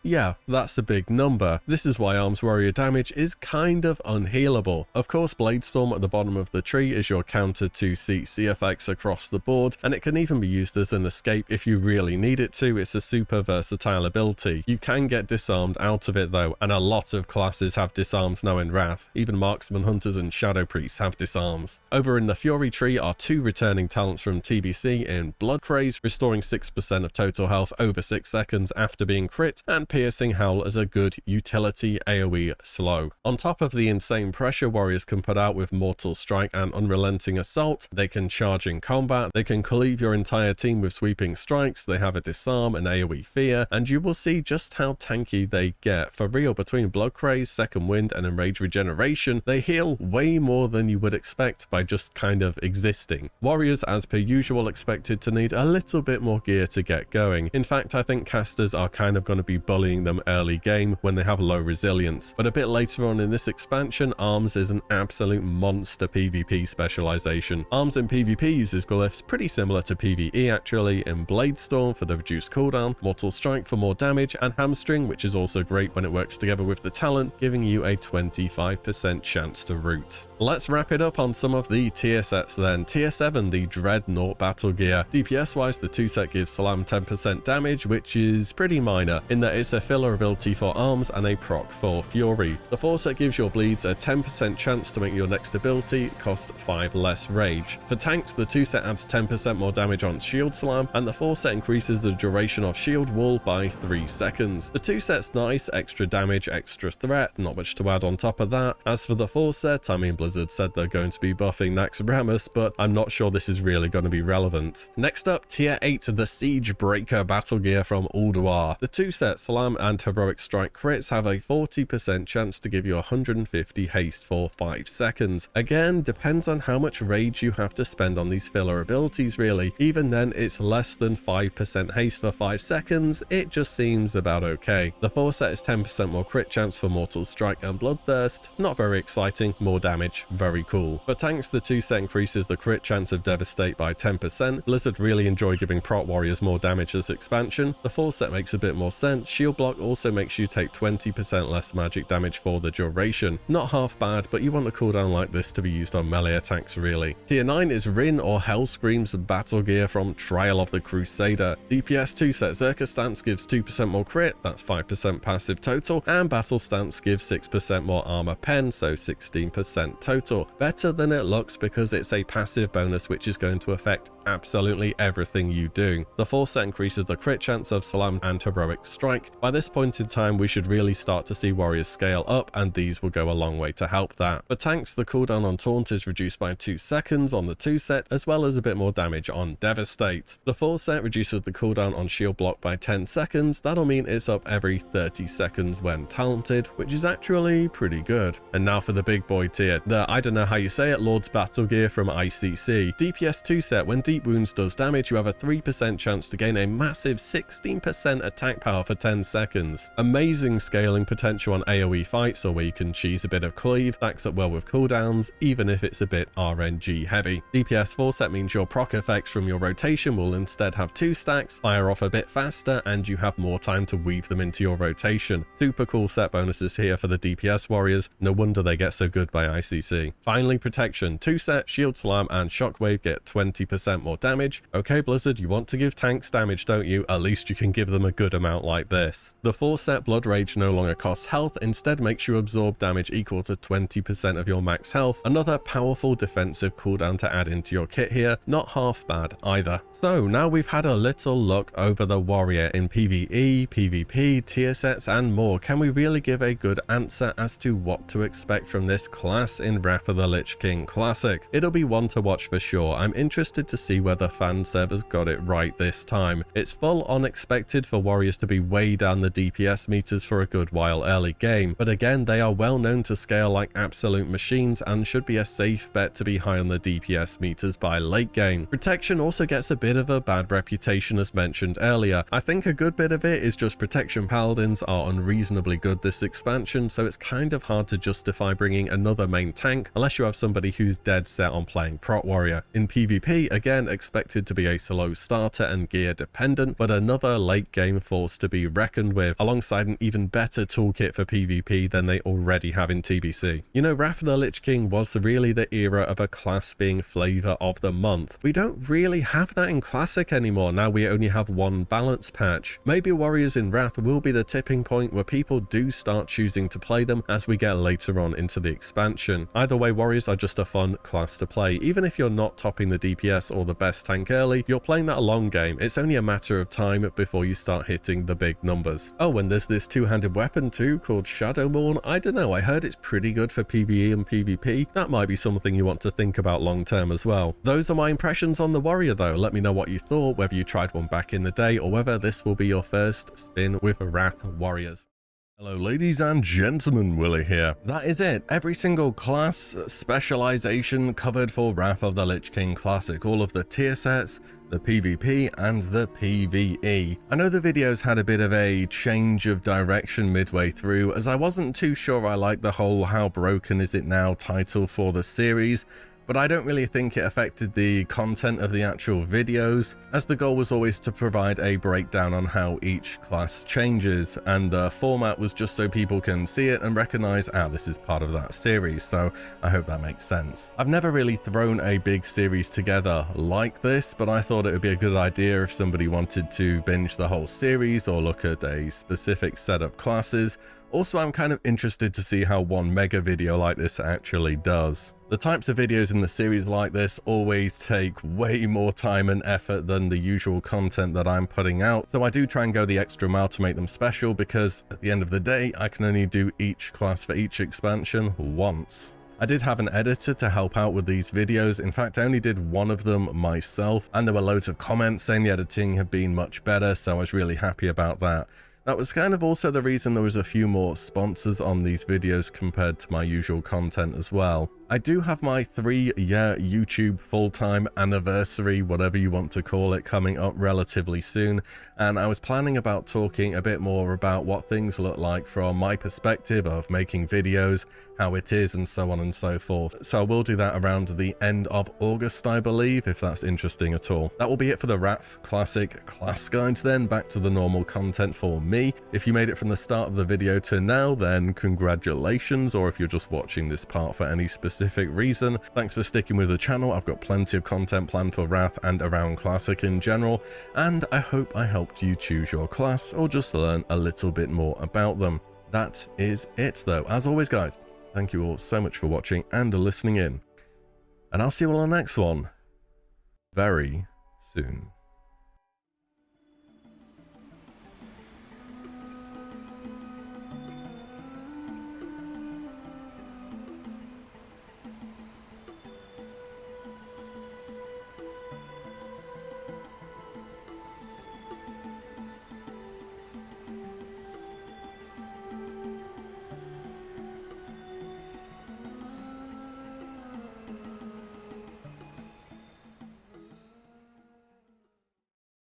yeah, that's a big number. This is why Arms Warrior damage is kind of unhealable. Of course, Bladestorm at the bottom of the tree is your counter to CC effects across the board, and it can even be used as an escape if you really need it to. It's a super versatile ability. You can get disarmed out of it though, and a lot of classes have disarms now in Wrath. Even Marksman Hunters and Shadow Priests have disarms. Over in the Fury tree are 2 returning talents from TBC in Blood Craze, restoring 6% of total health over 6 seconds after being crit, and Piercing Howl as a good utility AoE slow. On top of the insane pressure warriors can put out with Mortal Strike and Unrelenting Assault, they can charge in combat, they can cleave your entire team with sweeping strikes, they have a disarm and AoE fear, and you will see just how tanky they get. For real, between Blood Craze, Second Wind and Enrage Regeneration, they heal way more than you would expect by just kind of existing. Warriors, as per usual, expected to need a little bit more gear to get going. In fact, I think casters are kind of going to be bullying them early game when they have low resilience. But a bit later on in this expansion, Arms is an absolute monster PvP specialization. Arms in PvP uses glyphs pretty similar to PvE actually, in Bladestorm for the reduced cooldown, Mortal Strike for more damage, and Hamstring, which is also great when it works together with the talent, giving you a 25% chance to root. Let's wrap it up on some of the tier sets then. Tier 7, the Dreadnought Battle Gear. DPS wise, the 2 set gives Salam 10% damage, which is pretty minor in that it's gets a filler ability for arms and a proc for fury. The 4 set gives your bleeds a 10% chance to make your next ability cost 5 less rage. For tanks, the 2 set adds 10% more damage on shield slam, and the 4 set increases the duration of shield wall by 3 seconds. The 2 set's nice, extra damage, extra threat, not much to add on top of that. As for the 4 set, I mean, Blizzard said they're going to be buffing Naxxramas, but I'm not sure this is really going to be relevant. Next up, tier 8, the Siege Breaker battle gear from Ulduar. The 2 set Slam and Heroic Strike crits have a 40% chance to give you 150 haste for 5 seconds. Again, depends on how much rage you have to spend on these filler abilities really. Even then, it's less than 5% haste for 5 seconds, it just seems about okay. The 4 set is 10% more crit chance for Mortal Strike and Bloodthirst, not very exciting, more damage, very cool. For tanks, the 2 set increases the crit chance of Devastate by 10%. Blizzard really enjoy giving prot warriors more damage this expansion. The 4 set makes a bit more sense. Shield block also makes you take 20% less magic damage for the duration. Not half bad, but you want a cooldown like this to be used on melee attacks really. Tier 9 is Rin or Hellscream's battle gear from Trial of the Crusader. DPS 2 set Zerker Stance gives 2% more crit, that's 5% passive total, and Battle Stance gives 6% more armor pen, so 16% total. Better than it looks because it's a passive bonus which is going to affect absolutely everything you do. The 4 set increases the crit chance of Slam and Heroic Strike. By this point in time, we should really start to see warriors scale up, and these will go a long way to help that. For tanks, the cooldown on Taunt is reduced by 2 seconds on the 2 set, as well as a bit more damage on Devastate. The 4 set reduces the cooldown on Shield Block by 10 seconds, that'll mean it's up every 30 seconds when talented, which is actually pretty good. And now for the big boy tier, the, I don't know how you say it, Lord's Battle Gear from ICC. DPS 2 set, when Deep Wounds does damage, you have a 3% chance to gain a massive 16% attack power for 10 seconds. Amazing scaling potential on AoE fights or where you can cheese a bit of cleave, stacks up well with cooldowns, even if it's a bit RNG heavy. DPS 4 set means your proc effects from your rotation will instead have 2 stacks, fire off a bit faster, and you have more time to weave them into your rotation. Super cool set bonuses here for the DPS warriors, no wonder they get so good by ICC. Finally, protection, 2 set, Shield Slam and Shockwave get 20% more damage. Okay Blizzard, you want to give tanks damage, don't you? At least you can give them a good amount like this. The 4 set Blood Rage no longer costs health, instead makes you absorb damage equal to 20% of your max health. Another powerful defensive cooldown to add into your kit here, not half bad either. So now we've had a little look over the warrior in PvE, PvP, tier sets and more. Can we really give a good answer as to what to expect from this class in Wrath of the Lich King Classic? It'll be one to watch for sure. I'm interested to see whether fan servers got it right this time. It's full on expected for warriors to be way down the DPS meters for a good while early game, but again they are well known to scale like absolute machines and should be a safe bet to be high on the DPS meters by late game. Protection also gets a bit of a bad reputation as mentioned earlier. I think a good bit of it is just protection paladins are unreasonably good this expansion, so it's kind of hard to justify bringing another main tank unless you have somebody who's dead set on playing prot warrior. In PvP, again expected to be a slow starter and gear dependent, but another late game force to be reckoned with, alongside an even better toolkit for PvP than they already have in TBC. You know, Wrath of the Lich King was really the era of a class being flavor of the month. We don't really have that in Classic anymore, now we only have one balance patch. Maybe warriors in Wrath will be the tipping point where people do start choosing to play them as we get later on into the expansion. Either way, warriors are just a fun class to play. Even if you're not topping the DPS or the best tank early, you're playing that a long game. It's only a matter of time before you start hitting the big numbers. Oh, and there's this two-handed weapon too called Shadowmourne. I don't know, I heard it's pretty good for PvE and PvP. That might be something you want to think about long term as well. Those are my impressions on the warrior though. Let me know what you thought, whether you tried one back in the day or whether this will be your first spin with Wrath warriors. Hello ladies and gentlemen, WillE here. That is it. Every single class, specialization covered for Wrath of the Lich King Classic. All of the tier sets, the PvP and the PvE. I know the videos had a bit of a change of direction midway through, as I wasn't too sure I liked the whole "how broken is it now" title for the series, but but I don't really think it affected the content of the actual videos, as the goal was always to provide a breakdown on how each class changes, and the format was just so people can see it and recognize, this is part of that series, so I hope that makes sense. I've never really thrown a big series together like this, but I thought it would be a good idea if somebody wanted to binge the whole series or look at a specific set of classes. Also, I'm kind of interested to see how one mega video like this actually does. The types of videos in the series like this always take way more time and effort than the usual content that I'm putting out, so I do try and go the extra mile to make them special, because at the end of the day, I can only do each class for each expansion once. I did have an editor to help out with these videos. In fact, I only did one of them myself, and there were loads of comments saying the editing had been much better, so I was really happy about that. That was kind of also the reason there was a few more sponsors on these videos compared to my usual content as well. I do have my 3-year YouTube full-time anniversary, whatever you want to call it, coming up relatively soon, and I was planning about talking a bit more about what things look like from my perspective of making videos, how it is, and so on and so forth. So I will do that around the end of August, I believe, if that's interesting at all. That will be it for the WotLK Classic class guides then, back to the normal content for me. If you made it from the start of the video to now, then congratulations, or if you're just watching this part for any specific reason, thanks for sticking with the channel. I've got plenty of content planned for WotLK and around Classic in general, and I hope I helped you choose your class or just learn a little bit more about them. That is it though. As always guys, thank you all so much for watching and listening in, and I'll see you all on the next one very soon.